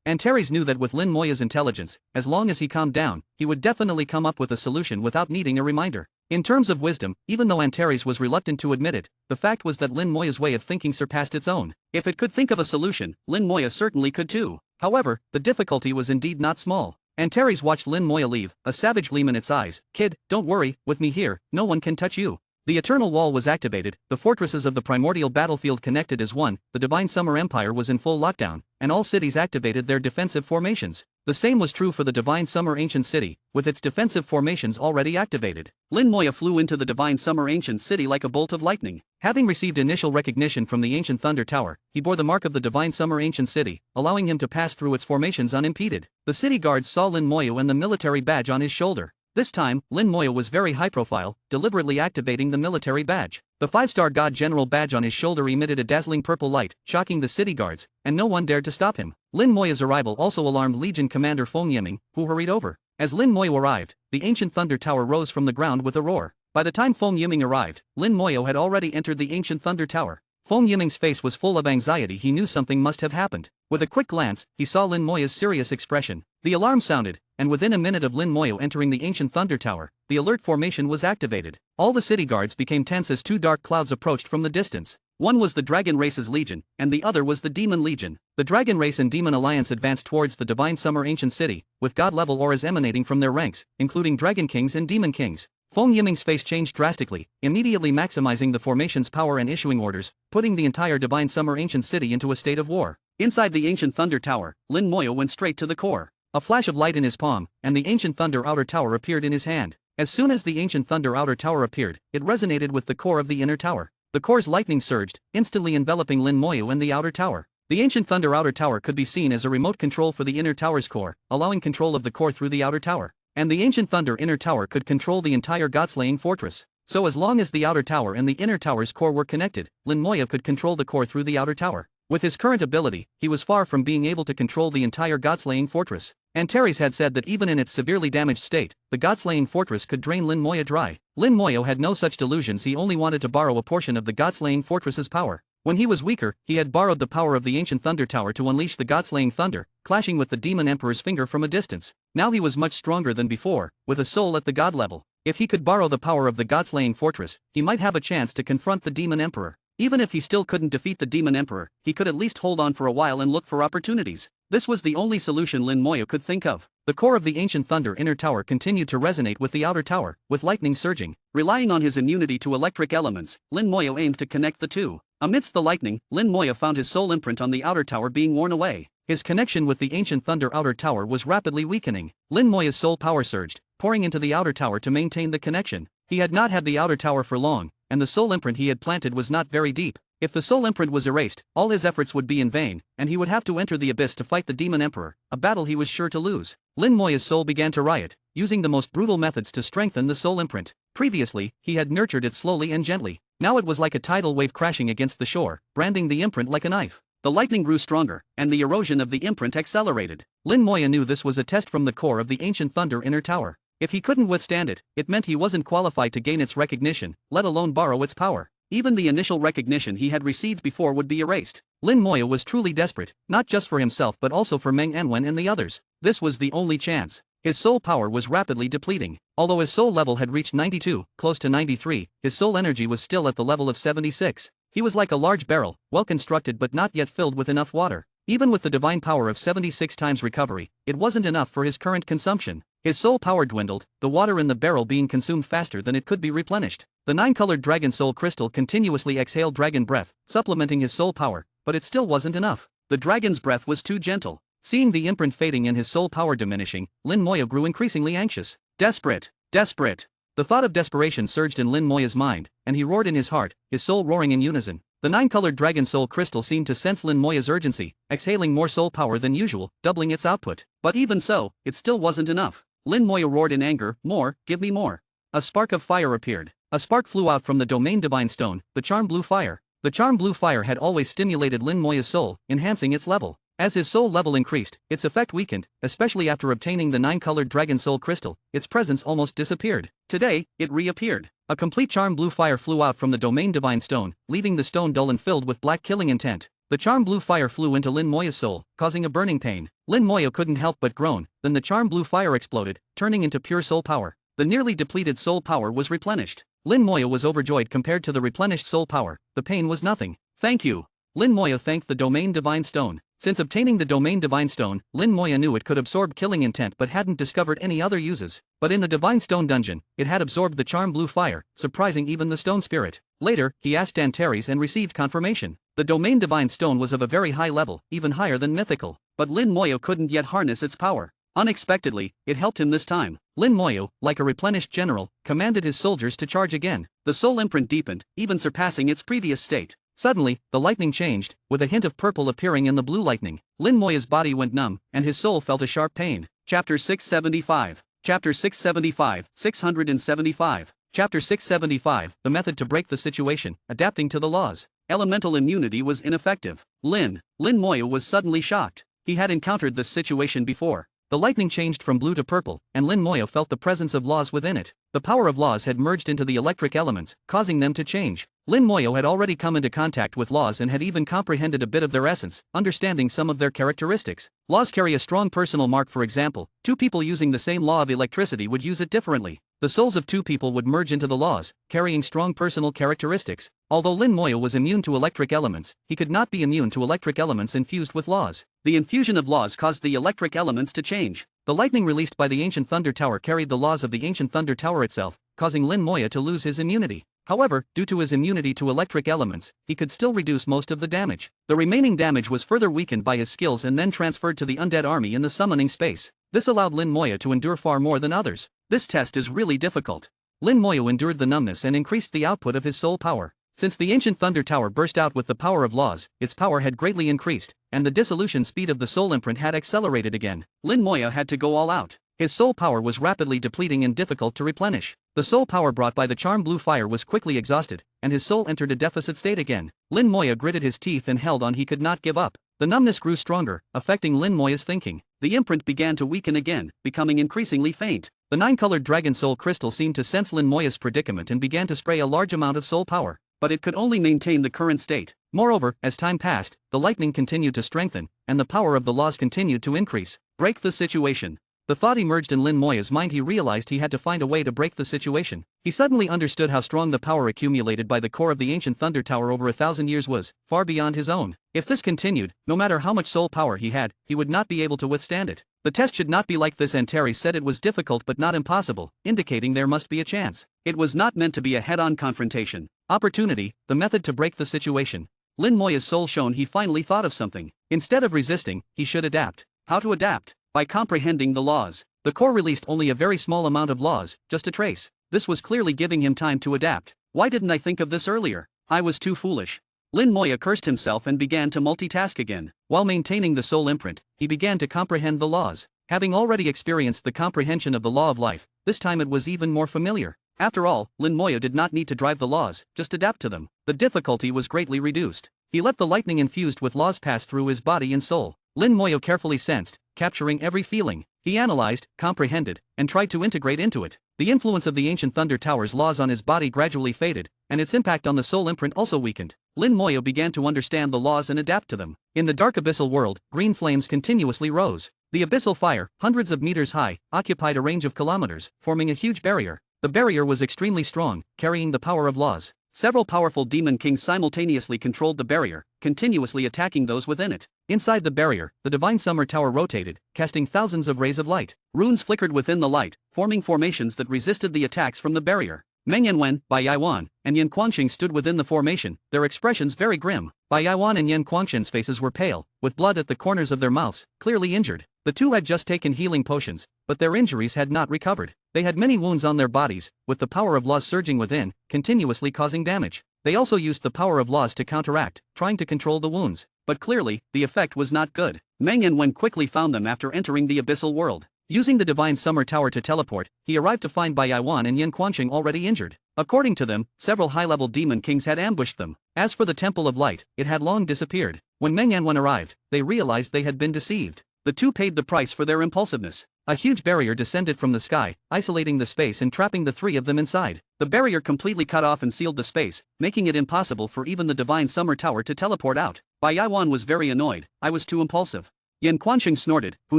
Antares knew that with Lin Moyo's intelligence, as long as he calmed down, he would definitely come up with a solution without needing a reminder. In terms of wisdom, even though Antares was reluctant to admit it, the fact was that Lin Moyo's way of thinking surpassed its own. If it could think of a solution, Lin Moyo certainly could too. However, the difficulty was indeed not small. Antares watched Lin Moyo leave, a savage gleam in its eyes. Kid, don't worry, with me here, no one can touch you. The Eternal Wall was activated, the fortresses of the primordial battlefield connected as one, the Divine Summer Empire was in full lockdown, and all cities activated their defensive formations. The same was true for the Divine Summer Ancient City, with its defensive formations already activated. Lin Moyo flew into the Divine Summer Ancient City like a bolt of lightning. Having received initial recognition from the Ancient Thunder Tower, he bore the mark of the Divine Summer Ancient City, allowing him to pass through its formations unimpeded. The city guards saw Lin Moyo and the military badge on his shoulder. This time, Lin Moyo was very high-profile, deliberately activating the military badge. The 5-star God General badge on his shoulder emitted a dazzling purple light, shocking the city guards, and no one dared to stop him. Lin Moyo's arrival also alarmed Legion Commander Feng Yiming, who hurried over. As Lin Moyo arrived, the ancient Thunder Tower rose from the ground with a roar. By the time Feng Yiming arrived, Lin Moyo had already entered the ancient Thunder Tower. Feng Yiming's face was full of anxiety. He knew something must have happened. With a quick glance, he saw Lin Moyo's serious expression. The alarm sounded, and within a minute of Lin Moyo entering the ancient Thunder Tower, the alert formation was activated. All the city guards became tense as two dark clouds approached from the distance. One was the Dragon Race's Legion, and the other was the Demon Legion. The Dragon Race and Demon Alliance advanced towards the Divine Summer Ancient City, with god-level auras emanating from their ranks, including Dragon Kings and Demon Kings. Feng Yiming's face changed drastically, immediately maximizing the formation's power and issuing orders, putting the entire Divine Summer Ancient City into a state of war. Inside the ancient Thunder Tower, Lin Moyo went straight to the core. A flash of light in his palm, and the ancient Thunder Outer Tower appeared in his hand. As soon as the ancient Thunder Outer Tower appeared, it resonated with the core of the inner tower. The core's lightning surged, instantly enveloping Lin Moyo and the outer tower. The ancient Thunder Outer Tower could be seen as a remote control for the inner tower's core, allowing control of the core through the outer tower. And the ancient Thunder Inner Tower could control the entire God-slaying fortress. So as long as the outer tower and the inner tower's core were connected, Lin Moyo could control the core through the outer tower. With his current ability, he was far from being able to control the entire God-slaying fortress. Antares had said that even in its severely damaged state, the God-slaying fortress could drain Lin Moyo dry. Lin Moyo had no such delusions. He only wanted to borrow a portion of the God-slaying fortress's power. When he was weaker, he had borrowed the power of the ancient Thunder Tower to unleash the God-slaying thunder, clashing with the Demon Emperor's finger from a distance. Now he was much stronger than before, with a soul at the God level. If he could borrow the power of the God-slaying fortress, he might have a chance to confront the Demon Emperor. Even if he still couldn't defeat the Demon Emperor, he could at least hold on for a while and look for opportunities. This was the only solution Lin Moyo could think of. The core of the ancient Thunder Inner Tower continued to resonate with the outer tower, with lightning surging. Relying on his immunity to electric elements, Lin Moyo aimed to connect the two. Amidst the lightning, Lin Moyo found his soul imprint on the outer tower being worn away. His connection with the ancient Thunder Outer Tower was rapidly weakening. Lin Moyo's soul power surged, pouring into the outer tower to maintain the connection. He had not had the outer tower for long, and the soul imprint he had planted was not very deep. If the soul imprint was erased, all his efforts would be in vain, and he would have to enter the abyss to fight the Demon Emperor, a battle he was sure to lose. Lin Moyo's soul began to riot, using the most brutal methods to strengthen the soul imprint. Previously, he had nurtured it slowly and gently. Now it was like a tidal wave crashing against the shore, branding the imprint like a knife. The lightning grew stronger, and the erosion of the imprint accelerated. Lin Moyo knew this was a test from the core of the ancient Thunder Inner Tower. If he couldn't withstand it, it meant he wasn't qualified to gain its recognition, let alone borrow its power. Even the initial recognition he had received before would be erased. Lin Moya was truly desperate, not just for himself but also for Meng Anwen and the others. This was the only chance. His soul power was rapidly depleting. Although his soul level had reached 92, close to 93, his soul energy was still at the level of 76. He was like a large barrel, well constructed but not yet filled with enough water. Even with the divine power of 76 times recovery, it wasn't enough for his current consumption. His soul power dwindled, the water in the barrel being consumed faster than it could be replenished. The 9-colored dragon soul crystal continuously exhaled dragon breath, supplementing his soul power, but it still wasn't enough. The dragon's breath was too gentle. Seeing the imprint fading and his soul power diminishing, Lin Moya grew increasingly anxious. Desperate! Desperate! The thought of desperation surged in Lin Moya's mind, and he roared in his heart, his soul roaring in unison. The 9-colored dragon soul crystal seemed to sense Lin Moya's urgency, exhaling more soul power than usual, doubling its output. But even so, it still wasn't enough. Lin Moya roared in anger, "More, give me more." A spark of fire appeared. A spark flew out from the domain divine stone, the charm blue fire. The charm blue fire had always stimulated Lin Moya's soul, enhancing its level. As his soul level increased, its effect weakened, especially after obtaining the 9-colored dragon soul crystal. Its presence almost disappeared. Today, it reappeared. A complete charm blue fire flew out from the domain divine stone, leaving the stone dull and filled with black killing intent. The charm blue fire flew into Lin Moya's soul, causing a burning pain. Lin Moya couldn't help but groan. Then the charm blue fire exploded, turning into pure soul power. The nearly depleted soul power was replenished. Lin Moya was overjoyed compared to the replenished soul power. The pain was nothing. "Thank you." Lin Moya thanked the domain divine stone. Since obtaining the domain divine stone, Lin Moya knew it could absorb killing intent but hadn't discovered any other uses. But in the divine stone dungeon, it had absorbed the charm blue fire, surprising even the stone spirit. Later, he asked Antares and received confirmation. The domain divine stone was of a very high level, even higher than mythical. But Lin Moya couldn't yet harness its power. Unexpectedly, it helped him this time. Lin Moya, like a replenished general, commanded his soldiers to charge again. The soul imprint deepened, even surpassing its previous state. Suddenly, the lightning changed, with a hint of purple appearing in the blue lightning. Lin Moya's body went numb, and his soul felt a sharp pain. Chapter 675. Chapter 675, 675. Chapter 675, The Method to Break the Situation, Adapting to the Laws. Elemental immunity was ineffective. Lin Moya was suddenly shocked. He had encountered this situation before. The lightning changed from blue to purple, and Lin Moya felt the presence of laws within it. The power of laws had merged into the electric elements, causing them to change. Lin Moya had already come into contact with laws and had even comprehended a bit of their essence, understanding some of their characteristics. Laws carry a strong personal mark. For example, two people using the same law of electricity would use it differently. The souls of two people would merge into the laws, carrying strong personal characteristics. Although Lin Moya was immune to electric elements, he could not be immune to electric elements infused with laws. The infusion of laws caused the electric elements to change. The lightning released by the ancient Thunder Tower carried the laws of the ancient Thunder Tower itself, causing Lin Moya to lose his immunity. However, due to his immunity to electric elements, he could still reduce most of the damage. The remaining damage was further weakened by his skills and then transferred to the undead army in the summoning space. This allowed Lin Moya to endure far more than others. This test is really difficult. Lin Moya endured the numbness and increased the output of his soul power. Since the ancient Thunder Tower burst out with the power of laws, its power had greatly increased, and the dissolution speed of the soul imprint had accelerated again. Lin Moya had to go all out. His soul power was rapidly depleting and difficult to replenish. The soul power brought by the charm blue fire was quickly exhausted, and his soul entered a deficit state again. Lin Moya gritted his teeth and held on. He could not give up. The numbness grew stronger, affecting Lin Moya's thinking. The imprint began to weaken again, becoming increasingly faint. The 9-colored dragon soul crystal seemed to sense Lin Moya's predicament and began to spray a large amount of soul power. But it could only maintain the current state. Moreover, as time passed, the lightning continued to strengthen, and the power of the laws continued to increase. Break the situation. The thought emerged in Lin Moya's mind. He realized he had to find a way to break the situation. He suddenly understood how strong the power accumulated by the core of the ancient Thunder Tower over 1,000 years was, far beyond his own. If this continued, no matter how much soul power he had, he would not be able to withstand it. The test should not be like this. Antares said it was difficult but not impossible, indicating there must be a chance. It was not meant to be a head-on confrontation. Opportunity, the method to break the situation. Lin Moya's soul shone. He finally thought of something. Instead of resisting, he should adapt. How to adapt? By comprehending the laws. The core released only a very small amount of laws, just a trace. This was clearly giving him time to adapt. Why didn't I think of this earlier? I was too foolish. Lin Moya cursed himself and began to multitask again. While maintaining the soul imprint, he began to comprehend the laws. Having already experienced the comprehension of the law of life, this time it was even more familiar. After all, Lin Moya did not need to drive the laws, just adapt to them. The difficulty was greatly reduced. He let the lightning infused with laws pass through his body and soul. Lin Moya carefully sensed, capturing every feeling. He analyzed, comprehended, and tried to integrate into it. The influence of the ancient Thunder Tower's laws on his body gradually faded, and its impact on the soul imprint also weakened. Lin Moyo began to understand the laws and adapt to them. In the dark abyssal world, green flames continuously rose. The abyssal fire, hundreds of meters high, occupied a range of kilometers, forming a huge barrier. The barrier was extremely strong, carrying the power of laws. Several powerful demon kings simultaneously controlled the barrier, continuously attacking those within it. Inside the barrier, the divine summer tower rotated, casting thousands of rays of light. Runes flickered within the light, forming formations that resisted the attacks from the barrier. Meng Yanwen, Bai Yaiwan, and Yan Quanqing stood within the formation, their expressions very grim. Bai Yaiwan and Yan Quanqing's faces were pale, with blood at the corners of their mouths, clearly injured. The two had just taken healing potions, but their injuries had not recovered. They had many wounds on their bodies, with the power of laws surging within, continuously causing damage. They also used the power of laws to counteract, trying to control the wounds. But clearly, the effect was not good. Meng Yanwen quickly found them after entering the abyssal world. Using the divine summer tower to teleport, he arrived to find Bai Yaiwan and Yan Quanqing already injured. According to them, several high-level demon kings had ambushed them. As for the Temple of Light, it had long disappeared. When Meng Yanwen arrived, they realized they had been deceived. The two paid the price for their impulsiveness. A huge barrier descended from the sky, isolating the space and trapping the three of them inside. The barrier completely cut off and sealed the space, making it impossible for even the divine summer tower to teleport out. Bai Yaiwan was very annoyed. I was too impulsive. Yan Quanqing snorted, who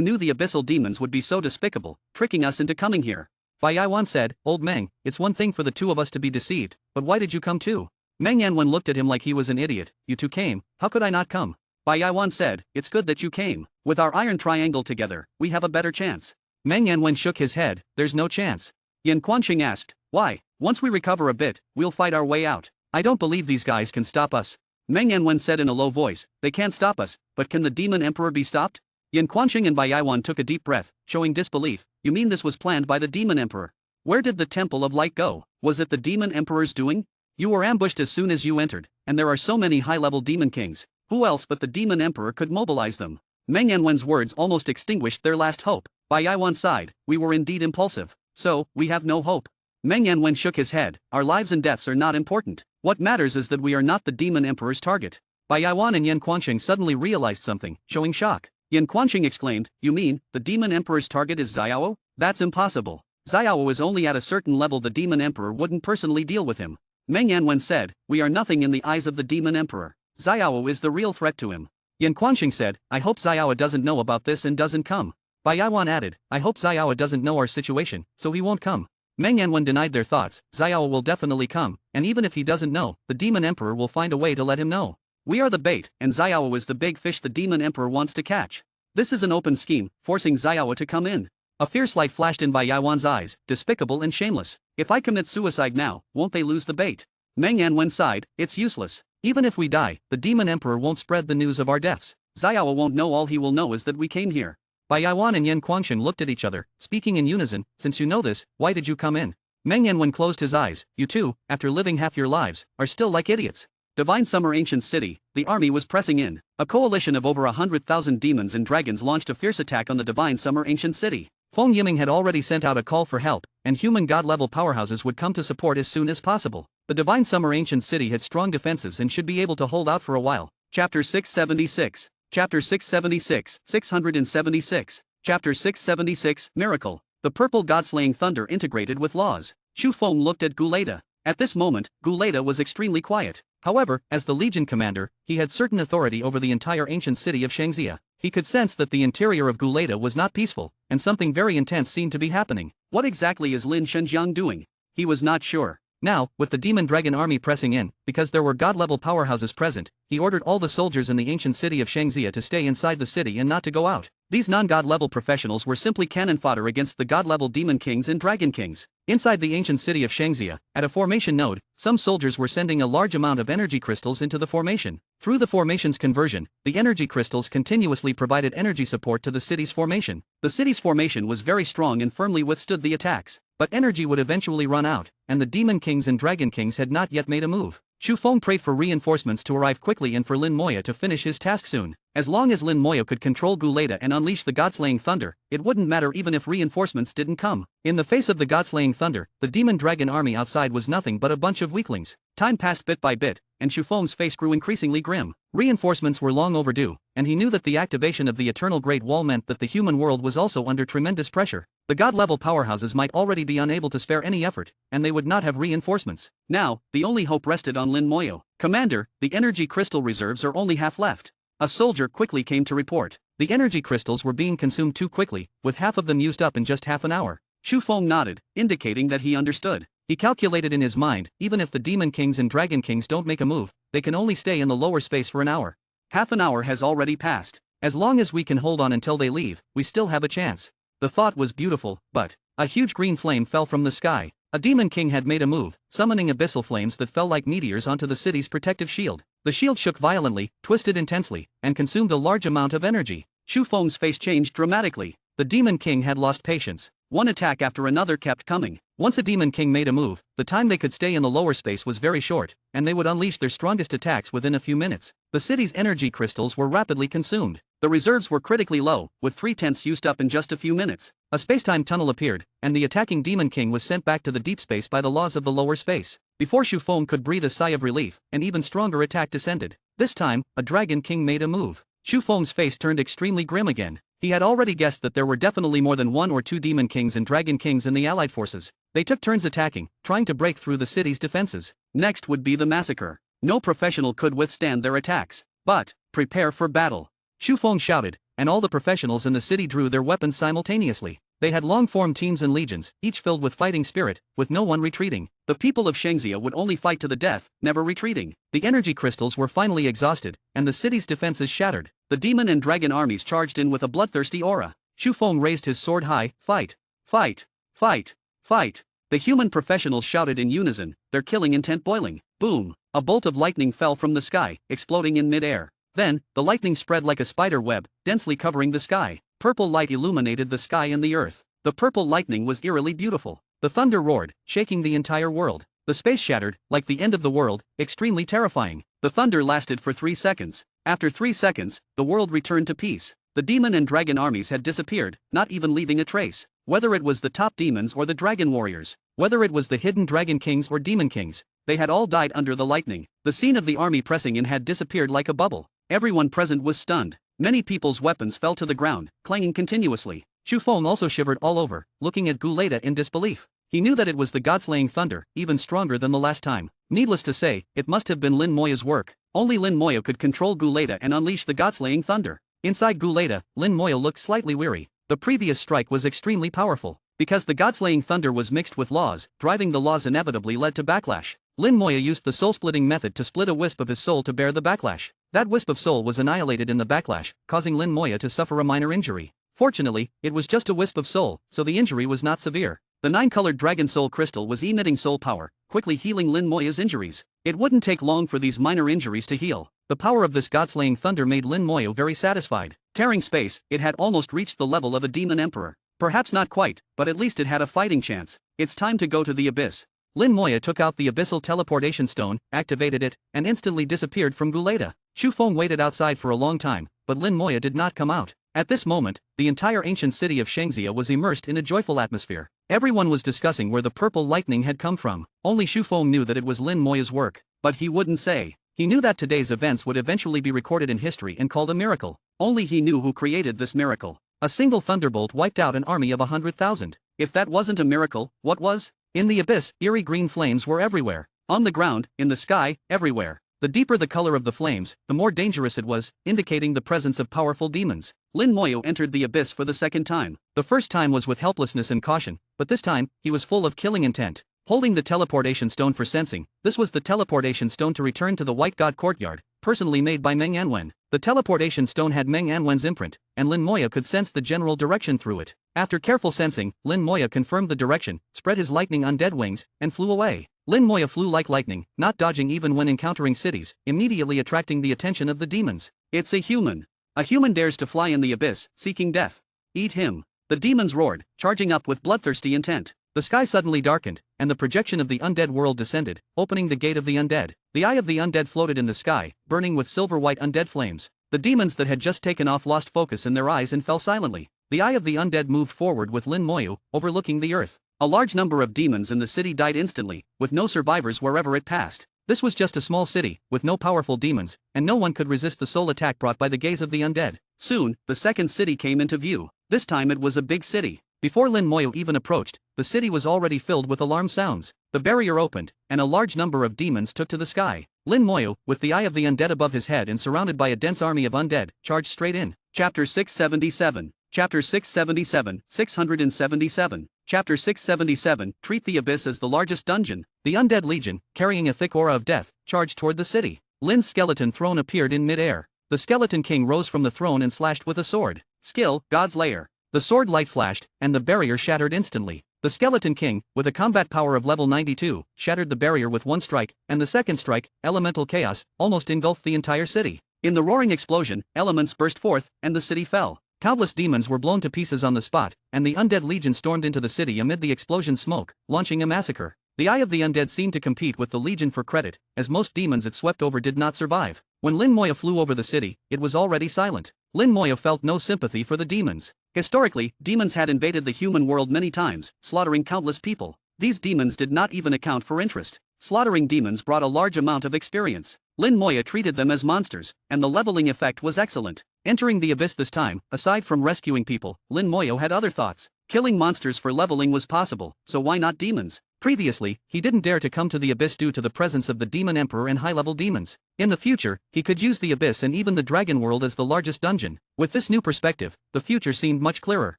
knew the abyssal demons would be so despicable, tricking us into coming here. Bai Yaiwan said, Old Meng, it's one thing for the two of us to be deceived, but why did you come too? Meng Yanwen looked at him like he was an idiot. You two came, how could I not come? Bai Yaiwan said, it's good that you came. With our iron triangle together, we have a better chance. Meng Yanwen shook his head, there's no chance. Yan Quanqing asked, why? Once we recover a bit, we'll fight our way out. I don't believe these guys can stop us. Meng Yanwen said in a low voice, they can't stop us, but can the demon emperor be stopped? Yan Quanqing and Bai Yaiwan took a deep breath, showing disbelief. You mean this was planned by the demon emperor? Where did the Temple of Light go? Was it the demon emperor's doing? You were ambushed as soon as you entered, and there are so many high-level demon kings. Who else but the demon emperor could mobilize them? Meng Yanwen's words almost extinguished their last hope. Bai Yaiwan sighed, we were indeed impulsive. So, we have no hope. Meng Yanwen shook his head, our lives and deaths are not important. What matters is that we are not the demon emperor's target. Bai Yaiwan and Yan Quanqing suddenly realized something, showing shock. Yan Quanqing exclaimed, you mean, the demon emperor's target is Xiao? That's impossible. Xiao is only at a certain level the demon emperor wouldn't personally deal with him. Meng Yanwen said, we are nothing in the eyes of the demon emperor. Xiao is the real threat to him. Yan Quanqing said, I hope Xiao doesn't know about this and doesn't come. Bai Yaiwan added, I hope Xiao doesn't know our situation, so he won't come. Meng Yanwen denied their thoughts, Xiao will definitely come, and even if he doesn't know, the demon emperor will find a way to let him know. We are the bait, and Xiao is the big fish the demon emperor wants to catch. This is an open scheme, forcing Xiao to come in. A fierce light flashed in Bai Yaiwan's eyes, despicable and shameless. If I commit suicide now, won't they lose the bait? Meng Yanwen sighed, it's useless. Even if we die, the demon emperor won't spread the news of our deaths. Xiao won't know, all he will know is that we came here. Bai Yaiwan and Yan Quanqing looked at each other, speaking in unison, since you know this, why did you come in? Meng Yanwen closed his eyes, you two, after living half your lives, are still like idiots. Divine Summer Ancient City, the army was pressing in. A coalition of over 100,000 demons and dragons launched a fierce attack on the Divine Summer Ancient City. Feng Yiming had already sent out a call for help, and human god-level powerhouses would come to support as soon as possible. The Divine Summer Ancient City had strong defenses and should be able to hold out for a while. Chapter 676. Chapter 676, 676. Chapter 676, Miracle. The purple god-slaying thunder integrated with laws. Xu Feng looked at Guleda. At this moment, Guleda was extremely quiet. However, as the Legion commander, he had certain authority over the entire ancient city of Shangxia. He could sense that the interior of Guleda was not peaceful, and something very intense seemed to be happening. What exactly is Lin Shenjiang doing? He was not sure. Now, with the demon dragon army pressing in, because there were god-level powerhouses present, he ordered all the soldiers in the ancient city of Shangxia to stay inside the city and not to go out. These non-god-level professionals were simply cannon fodder against the god-level demon kings and dragon kings. Inside the ancient city of Shangxia, at a formation node, some soldiers were sending a large amount of energy crystals into the formation. Through the formation's conversion, the energy crystals continuously provided energy support to the city's formation. The city's formation was very strong and firmly withstood the attacks. But energy would eventually run out, and the demon kings and dragon kings had not yet made a move. Shufeng prayed for reinforcements to arrive quickly and for Lin Moya to finish his task soon. As long as Lin Moya could control Guleda and unleash the god-slaying thunder, it wouldn't matter even if reinforcements didn't come. In the face of the god-slaying thunder, the demon dragon army outside was nothing but a bunch of weaklings. Time passed bit by bit, and Shufeng's face grew increasingly grim. Reinforcements were long overdue, and he knew that the activation of the Eternal Great Wall meant that the human world was also under tremendous pressure. The god-level powerhouses might already be unable to spare any effort, and they would not have reinforcements. Now, the only hope rested on Lin Moyo. "Commander, the energy crystal reserves are only half left." A soldier quickly came to report. The energy crystals were being consumed too quickly, with half of them used up in just half an hour. Shufeng nodded, indicating that he understood. He calculated in his mind, even if the Demon Kings and Dragon Kings don't make a move, they can only stay in the lower space for an hour. Half an hour has already passed. As long as we can hold on until they leave, we still have a chance. The thought was beautiful, but a huge green flame fell from the sky. A Demon King had made a move, summoning abyssal flames that fell like meteors onto the city's protective shield. The shield shook violently, twisted intensely, and consumed a large amount of energy. Shufeng's face changed dramatically. The Demon King had lost patience. One attack after another kept coming. Once a Demon King made a move, the time they could stay in the lower space was very short, and they would unleash their strongest attacks within a few minutes. The city's energy crystals were rapidly consumed. The reserves were critically low, with 3/10 used up in just a few minutes. A spacetime tunnel appeared, and the attacking Demon King was sent back to the deep space by the laws of the lower space. Before Shufeng could breathe a sigh of relief, an even stronger attack descended. This time, a Dragon King made a move. Shufeng's face turned extremely grim again. He had already guessed that there were definitely more than one or two Demon Kings and Dragon Kings in the allied forces. They took turns attacking, trying to break through the city's defenses. Next would be the massacre. No professional could withstand their attacks. But, prepare for battle. Shufeng shouted, and all the professionals in the city drew their weapons simultaneously. They had long-formed teams and legions, each filled with fighting spirit, with no one retreating. The people of Shangxia would only fight to the death, never retreating. The energy crystals were finally exhausted, and the city's defenses shattered. The demon and dragon armies charged in with a bloodthirsty aura. Shufeng raised his sword high. "Fight! Fight! Fight! Fight!" The human professionals shouted in unison, their killing intent boiling. Boom! A bolt of lightning fell from the sky, exploding in mid-air. Then, the lightning spread like a spider web, densely covering the sky. Purple light illuminated the sky and the earth. The purple lightning was eerily beautiful. The thunder roared, shaking the entire world. The space shattered, like the end of the world, extremely terrifying. The thunder lasted for 3 seconds. After 3 seconds, the world returned to peace. The demon and dragon armies had disappeared, not even leaving a trace. Whether it was the top demons or the dragon warriors, whether it was the hidden dragon kings or demon kings, they had all died under the lightning. The scene of the army pressing in had disappeared like a bubble. Everyone present was stunned. Many people's weapons fell to the ground, clanging continuously. Shufeng also shivered all over, looking at Guleda in disbelief. He knew that it was the god-slaying thunder, even stronger than the last time. Needless to say, it must have been Lin Moya's work. Only Lin Moya could control Guleda and unleash the god-slaying thunder. Inside Guleda, Lin Moya looked slightly weary. The previous strike was extremely powerful. Because the god-slaying thunder was mixed with laws, driving the laws inevitably led to backlash. Lin Moya used the soul-splitting method to split a wisp of his soul to bear the backlash. That wisp of soul was annihilated in the backlash, causing Lin Moya to suffer a minor injury. Fortunately, it was just a wisp of soul, so the injury was not severe. The 9-colored dragon soul crystal was emitting soul power, quickly healing Lin Moya's injuries. It wouldn't take long for these minor injuries to heal. The power of this god-slaying thunder made Lin Moya very satisfied. Tearing space, it had almost reached the level of a demon emperor. Perhaps not quite, but at least it had a fighting chance. It's time to go to the abyss. Lin Moya took out the abyssal teleportation stone, activated it, and instantly disappeared from Guleda. Shufeng waited outside for a long time, but Lin Moya did not come out. At this moment, the entire ancient city of Shangxia was immersed in a joyful atmosphere. Everyone was discussing where the purple lightning had come from. Only Shufeng knew that it was Lin Moya's work, but he wouldn't say. He knew that today's events would eventually be recorded in history and called a miracle. Only he knew who created this miracle. A single thunderbolt wiped out an army of 100,000. If that wasn't a miracle, what was? In the abyss, eerie green flames were everywhere. On the ground, in the sky, everywhere. The deeper the color of the flames, the more dangerous it was, indicating the presence of powerful demons. Lin Moyo entered the abyss for the second time. The first time was with helplessness and caution, but this time, he was full of killing intent. Holding the teleportation stone for sensing, this was the teleportation stone to return to the White God Courtyard, personally made by Meng Anwen. The teleportation stone had Meng Anwen's imprint, and Lin Moya could sense the general direction through it. After careful sensing, Lin Moya confirmed the direction, spread his lightning undead wings, and flew away. Lin Moya flew like lightning, not dodging even when encountering cities, immediately attracting the attention of the demons. It's a human. A human dares to fly in the abyss, seeking death. Eat him. The demons roared, charging up with bloodthirsty intent. The sky suddenly darkened, and the projection of the undead world descended, opening the gate of the undead. The eye of the undead floated in the sky, burning with silver-white undead flames. The demons that had just taken off lost focus in their eyes and fell silently. The eye of the undead moved forward with Lin Moyu, overlooking the earth. A large number of demons in the city died instantly, with no survivors wherever it passed. This was just a small city, with no powerful demons, and no one could resist the soul attack brought by the gaze of the undead. Soon, the second city came into view. This time it was a big city. Before Lin Moyu even approached, the city was already filled with alarm sounds. The barrier opened, and a large number of demons took to the sky. Lin Moyu, with the eye of the undead above his head and surrounded by a dense army of undead, charged straight in. Chapter 677. Chapter 677, 677. Chapter 677, Treat the Abyss as the largest dungeon. The undead legion, carrying a thick aura of death, charged toward the city. Lin's skeleton throne appeared in mid-air. The skeleton king rose from the throne and slashed with a sword. Skill, God's Lair. The sword light flashed, and the barrier shattered instantly. The skeleton king, with a combat power of level 92, shattered the barrier with one strike, and the second strike, elemental chaos, almost engulfed the entire city. In the roaring explosion, elements burst forth, and the city fell. Countless demons were blown to pieces on the spot, and the undead legion stormed into the city amid the explosion's smoke, launching a massacre. The eye of the undead seemed to compete with the legion for credit, as most demons it swept over did not survive. When Lin Moyu flew over the city, it was already silent. Lin Moyu felt no sympathy for the demons. Historically, demons had invaded the human world many times, slaughtering countless people. These demons did not even account for interest. Slaughtering demons brought a large amount of experience. Lin Moyu treated them as monsters, and the leveling effect was excellent. Entering the abyss this time, aside from rescuing people, Lin Moyu had other thoughts. Killing monsters for leveling was possible, so why not demons? Previously, he didn't dare to come to the abyss due to the presence of the Demon Emperor and high-level demons. In the future, he could use the abyss and even the dragon world as the largest dungeon. With this new perspective, the future seemed much clearer.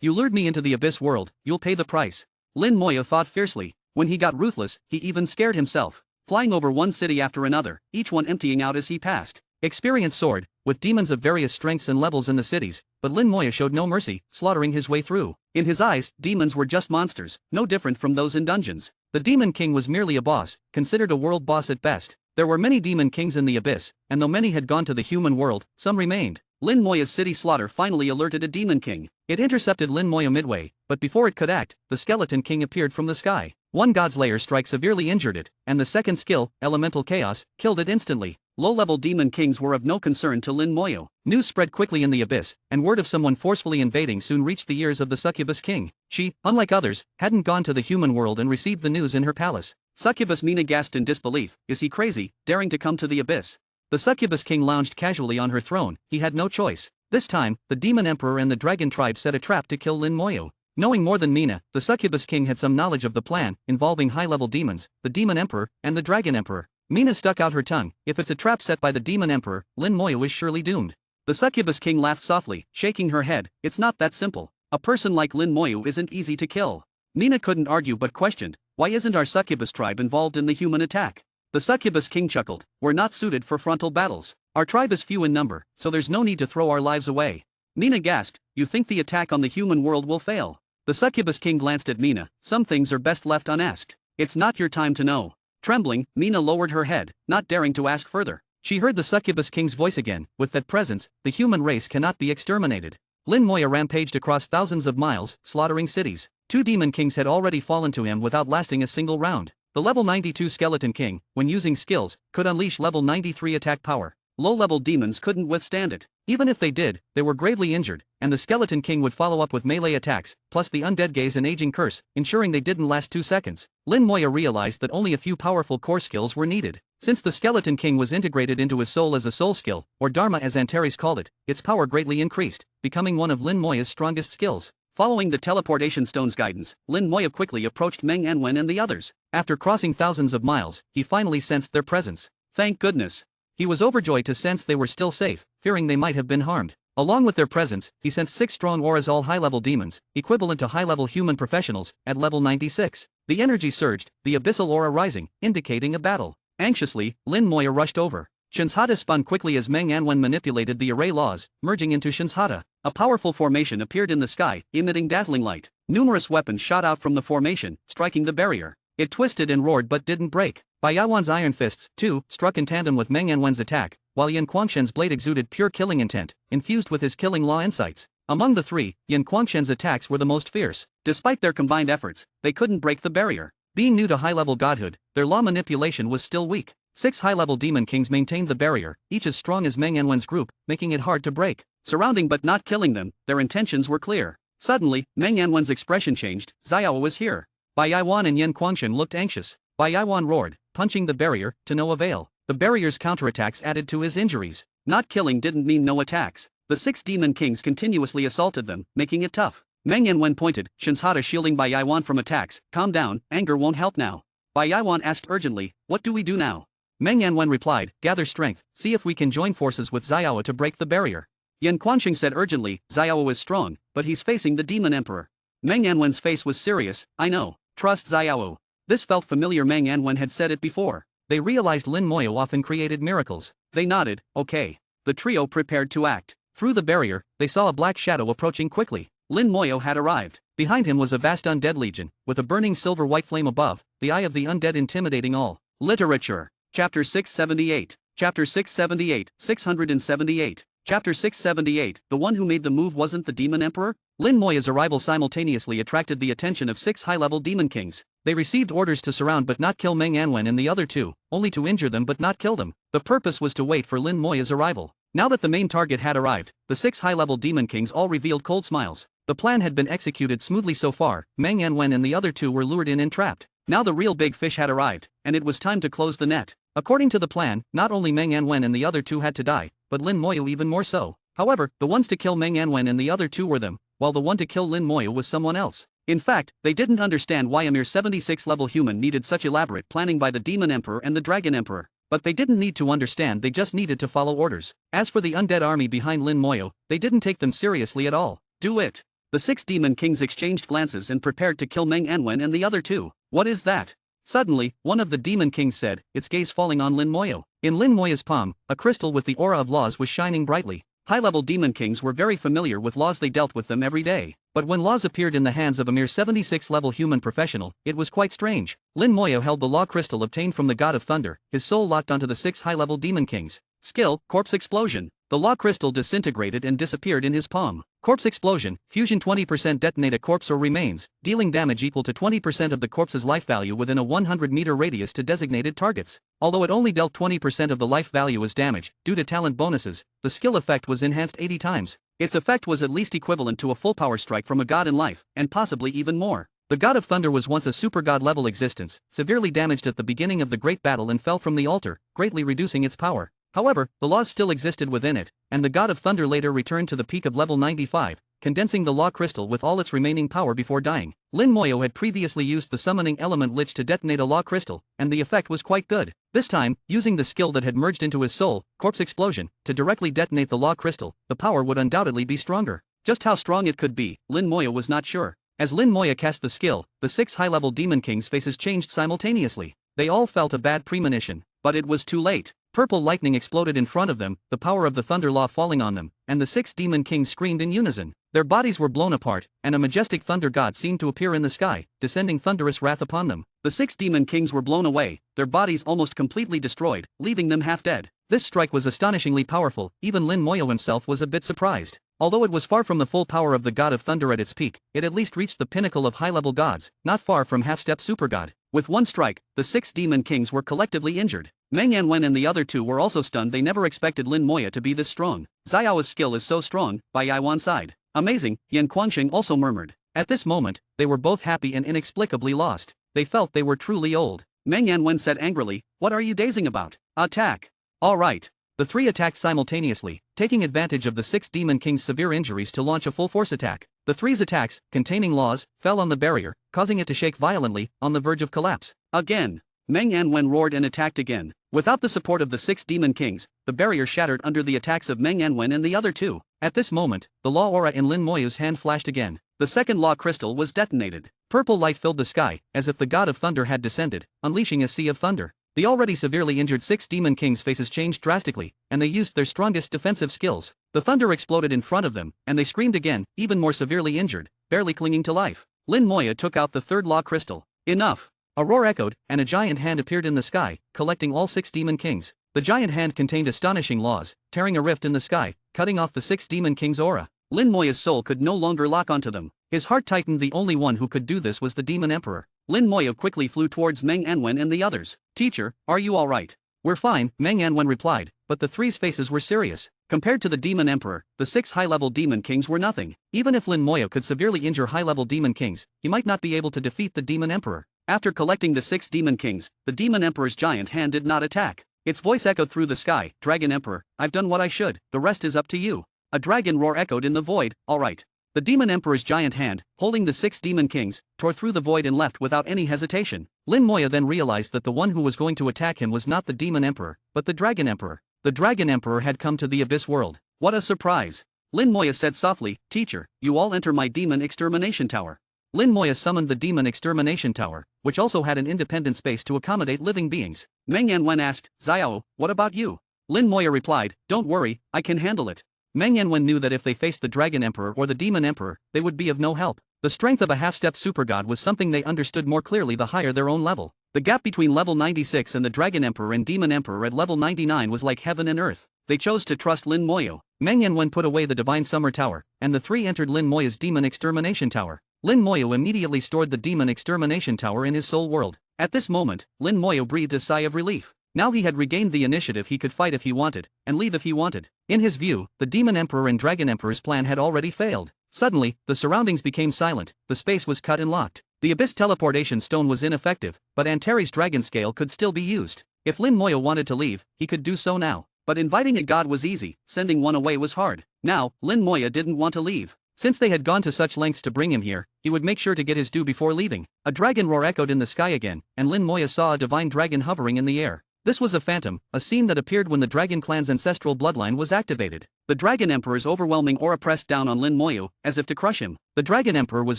You lured me into the abyss world, you'll pay the price. Lin Moyu thought fiercely. When he got ruthless, he even scared himself. Flying over one city after another, each one emptying out as he passed. Experience soared, with demons of various strengths and levels in the cities, but Lin Moyu showed no mercy, slaughtering his way through. In his eyes, demons were just monsters, no different from those in dungeons. The Demon King was merely a boss, considered a world boss at best. There were many demon kings in the abyss, and though many had gone to the human world, some remained. Lin Moyu's city slaughter finally alerted a demon king. It intercepted Lin Moyu midway, but before it could act, the skeleton king appeared from the sky. One God's Lair strike severely injured it, and the second skill, Elemental Chaos, killed it instantly. Low-level demon kings were of no concern to Lin Moyu. News spread quickly in the abyss, and word of someone forcefully invading soon reached the ears of the succubus king. She, unlike others, hadn't gone to the human world and received the news in her palace. Succubus Mina gasped in disbelief. Is he crazy, daring to come to the abyss? The succubus king lounged casually on her throne. He had no choice. This time, the demon emperor and the dragon tribe set a trap to kill Lin Moyu. Knowing more than Mina, the succubus king had some knowledge of the plan, involving high-level demons, the demon emperor, and the dragon emperor. Mina stuck out her tongue. If it's a trap set by the demon emperor, Lin Moyu is surely doomed. The succubus king laughed softly, shaking her head. It's not that simple. A person like Lin Moyu isn't easy to kill. Mina couldn't argue but questioned. Why isn't our succubus tribe involved in the human attack? The succubus king chuckled. We're not suited for frontal battles. Our tribe is few in number, so there's no need to throw our lives away. Mina gasped. You think the attack on the human world will fail? The succubus king glanced at Mina. Some things are best left unasked. It's not your time to know. Trembling, Mina lowered her head, not daring to ask further. She heard the succubus king's voice again. With that presence, the human race cannot be exterminated. Lin Moyu rampaged across thousands of miles, slaughtering cities. 2 demon kings had already fallen to him without lasting a single round. The level 92 skeleton king, when using skills, could unleash level 93 attack power. Low-level demons couldn't withstand it. Even if they did, they were gravely injured, and the skeleton king would follow up with melee attacks, plus the undead gaze and aging curse, ensuring they didn't last 2 seconds. Lin Moyu realized that only a few powerful core skills were needed. Since the skeleton king was integrated into his soul as a soul skill, or dharma as Antares called it, its power greatly increased, becoming one of Lin Moyu's strongest skills. Following the teleportation stone's guidance, Lin Moyu quickly approached Meng Anwen and the others. After crossing thousands of miles, he finally sensed their presence. Thank goodness. He was overjoyed to sense they were still safe, fearing they might have been harmed. Along with their presence, he sensed 6 strong auras, all high-level demons, equivalent to high-level human professionals, at level 96. The energy surged, the abyssal aura rising, indicating a battle. Anxiously, Lin Moyu rushed over. Shinshata spun quickly as Meng Anwen manipulated the array laws, merging into Shinshata. A powerful formation appeared in the sky, emitting dazzling light. Numerous weapons shot out from the formation, striking the barrier. It twisted and roared but didn't break. Bai Yawan's iron fists, too, struck in tandem with Meng Anwen's attack, while Yan Quangshen's blade exuded pure killing intent, infused with his killing law insights. Among the three, Yan Quangshen's attacks were the most fierce. Despite their combined efforts, they couldn't break the barrier. Being new to high-level godhood, their law manipulation was still weak. 6 high-level demon kings maintained the barrier, each as strong as Meng Yanwen's group, making it hard to break. Surrounding but not killing them, their intentions were clear. Suddenly, Meng Yanwen's expression changed. Xiao was here. Bai Yaiwan and Yan Quangshen looked anxious. Bai Yaiwan roared, punching the barrier, to no avail. The barrier's counterattacks added to his injuries. Not killing didn't mean no attacks. The 6 demon kings continuously assaulted them, making it tough. Meng Yanwen pointed, Shinshada shielding Bai Yaiwan from attacks. Calm down, anger won't help now. Bai Yaiwan asked urgently, what do we do now? Meng Yanwen replied, gather strength, see if we can join forces with Xiao to break the barrier. Yan Quanxing said urgently, Xiao is strong, but he's facing the demon emperor. Meng Yanwen's face was serious, I know, trust Xiao. This felt familiar. Meng Yanwen had said it before. They realized Lin Moyo often created miracles. They nodded, okay. The trio prepared to act. Through the barrier, they saw a black shadow approaching quickly. Lin Moyo had arrived. Behind him was a vast undead legion, with a burning silver-white flame above, the eye of the undead intimidating all. Literature. Chapter 678. Chapter 678, 678. Chapter 678, the one who made the move wasn't the demon emperor? Lin Moya's arrival simultaneously attracted the attention of 6 high-level demon kings. They received orders to surround but not kill Meng Yanwen and the other 2, only to injure them but not kill them. The purpose was to wait for Lin Moya's arrival. Now that the main target had arrived, the 6 high-level demon kings all revealed cold smiles. The plan had been executed smoothly so far. Meng Yanwen and the other 2 were lured in and trapped. Now the real big fish had arrived, and it was time to close the net. According to the plan, not only Meng Yanwen and the other 2 had to die, but Lin Moyo even more so. However, the ones to kill Meng Yanwen and the other 2 were them, while the one to kill Lin Moyo was someone else. In fact, they didn't understand why a mere 76-level human needed such elaborate planning by the Demon Emperor and the Dragon Emperor. But they didn't need to understand, they just needed to follow orders. As for the undead army behind Lin Moyo, they didn't take them seriously at all. Do it. The 6 demon kings exchanged glances and prepared to kill Meng Yanwen and the other 2. What is that? Suddenly, one of the demon kings said, its gaze falling on Lin Moyo. In Lin Moyo's palm, a crystal with the aura of laws was shining brightly. High-level demon kings were very familiar with laws, they dealt with them every day. But when laws appeared in the hands of a mere 76-level human professional, it was quite strange. Lin Moyo held the law crystal obtained from the god of thunder, his soul locked onto the 6 high-level demon kings. Skill, corpse explosion. The law crystal disintegrated and disappeared in his palm. Corpse explosion, fusion 20% detonate a corpse or remains, dealing damage equal to 20% of the corpse's life value within a 100-meter radius to designated targets. Although it only dealt 20% of the life value as damage, due to talent bonuses, the skill effect was enhanced 80 times. Its effect was at least equivalent to a full power strike from a god in life, and possibly even more. The god of thunder was once a super god level existence, severely damaged at the beginning of the great battle and fell from the altar, greatly reducing its power. However, the laws still existed within it, and the god of thunder later returned to the peak of level 95, condensing the law crystal with all its remaining power before dying. Lin Moyo had previously used the summoning element lich to detonate a law crystal, and the effect was quite good. This time, using the skill that had merged into his soul, corpse explosion, to directly detonate the law crystal, the power would undoubtedly be stronger. Just how strong it could be, Lin Moyo was not sure. As Lin Moyo cast the skill, the 6 high-level demon kings' faces changed simultaneously. They all felt a bad premonition, but it was too late. Purple lightning exploded in front of them, the power of the thunder law falling on them, and the 6 demon kings screamed in unison. Their bodies were blown apart, and a majestic thunder god seemed to appear in the sky, descending thunderous wrath upon them. The 6 demon kings were blown away, their bodies almost completely destroyed, leaving them half dead. This strike was astonishingly powerful, even Lin Moyo himself was a bit surprised. Although it was far from the full power of the god of thunder at its peak, it at least reached the pinnacle of high-level gods, not far from half-step supergod. With one strike, the 6 demon kings were collectively injured. Meng Yanwen and the other 2 were also stunned. They never expected Lin Moyo to be this strong. Xiao's skill is so strong, Bai Yaiwan sighed. Amazing, Yan Quanxing also murmured. At this moment, they were both happy and inexplicably lost. They felt they were truly old. Meng Yanwen said angrily, what are you dazing about? Attack! All right. The 3 attacked simultaneously, taking advantage of the 6 demon kings' severe injuries to launch a full-force attack. The 3's attacks, containing laws, fell on the barrier, causing it to shake violently, on the verge of collapse. Again! Meng Yanwen roared and attacked again. Without the support of the 6 demon kings, the barrier shattered under the attacks of Meng Yanwen and the other 2. At this moment, the law aura in Lin Moyo's hand flashed again. The second law crystal was detonated. Purple light filled the sky, as if the god of thunder had descended, unleashing a sea of thunder. The already severely injured 6 demon kings' faces changed drastically, and they used their strongest defensive skills. The thunder exploded in front of them, and they screamed again, even more severely injured, barely clinging to life. Lin Moyo took out the 3rd law crystal. Enough! A roar echoed, and a giant hand appeared in the sky, collecting all 6 demon kings. The giant hand contained astonishing laws, tearing a rift in the sky, cutting off the 6 demon kings' aura. Lin Moya's soul could no longer lock onto them. His heart tightened. The only one who could do this was the Demon Emperor. Lin Moya quickly flew towards Meng Anwen and the others. "Teacher, are you alright?" "We're fine," Meng Anwen replied, but the three's faces were serious. Compared to the Demon Emperor, the 6 high-level Demon Kings were nothing. Even if Lin Moya could severely injure high-level Demon Kings, he might not be able to defeat the Demon Emperor. After collecting the 6 Demon Kings, the Demon Emperor's giant hand did not attack. Its voice echoed through the sky, "Dragon Emperor, I've done what I should, the rest is up to you." A dragon roar echoed in the void, "Alright." The Demon Emperor's giant hand, holding the 6 Demon Kings, tore through the void and left without any hesitation. Lin Moya then realized that the one who was going to attack him was not the Demon Emperor, but the Dragon Emperor. The Dragon Emperor had come to the Abyss World. What a surprise! Lin Moya said softly, "Teacher, you all enter my Demon Extermination Tower." Lin Moya summoned the Demon Extermination Tower, which also had an independent space to accommodate living beings. Meng Yanwen asked, "Xiao, what about you?" Lin Moya replied, "Don't worry, I can handle it." Meng Yanwen knew that if they faced the Dragon Emperor or the Demon Emperor, they would be of no help. The strength of a half-step supergod was something they understood more clearly the higher their own level. The gap between level 96 and the Dragon Emperor and Demon Emperor at level 99 was like heaven and earth. They chose to trust Lin Moya. Meng Yanwen put away the Divine Summer Tower, and the three entered Lin Moya's Demon Extermination Tower. Lin Moya immediately stored the Demon Extermination Tower in his soul world. At this moment, Lin Moya breathed a sigh of relief. Now he had regained the initiative. He could fight if he wanted, and leave if he wanted. In his view, the Demon Emperor and Dragon Emperor's plan had already failed. Suddenly, the surroundings became silent, the space was cut and locked. The Abyss Teleportation Stone was ineffective, but Antares' Dragon Scale could still be used. If Lin Moya wanted to leave, he could do so now. But inviting a god was easy, sending one away was hard. Now, Lin Moya didn't want to leave. Since they had gone to such lengths to bring him here, he would make sure to get his due before leaving. A dragon roar echoed in the sky again, and Lin Moya saw a divine dragon hovering in the air. This was a phantom, a scene that appeared when the Dragon Clan's ancestral bloodline was activated. The Dragon Emperor's overwhelming aura pressed down on Lin Moya, as if to crush him. The Dragon Emperor was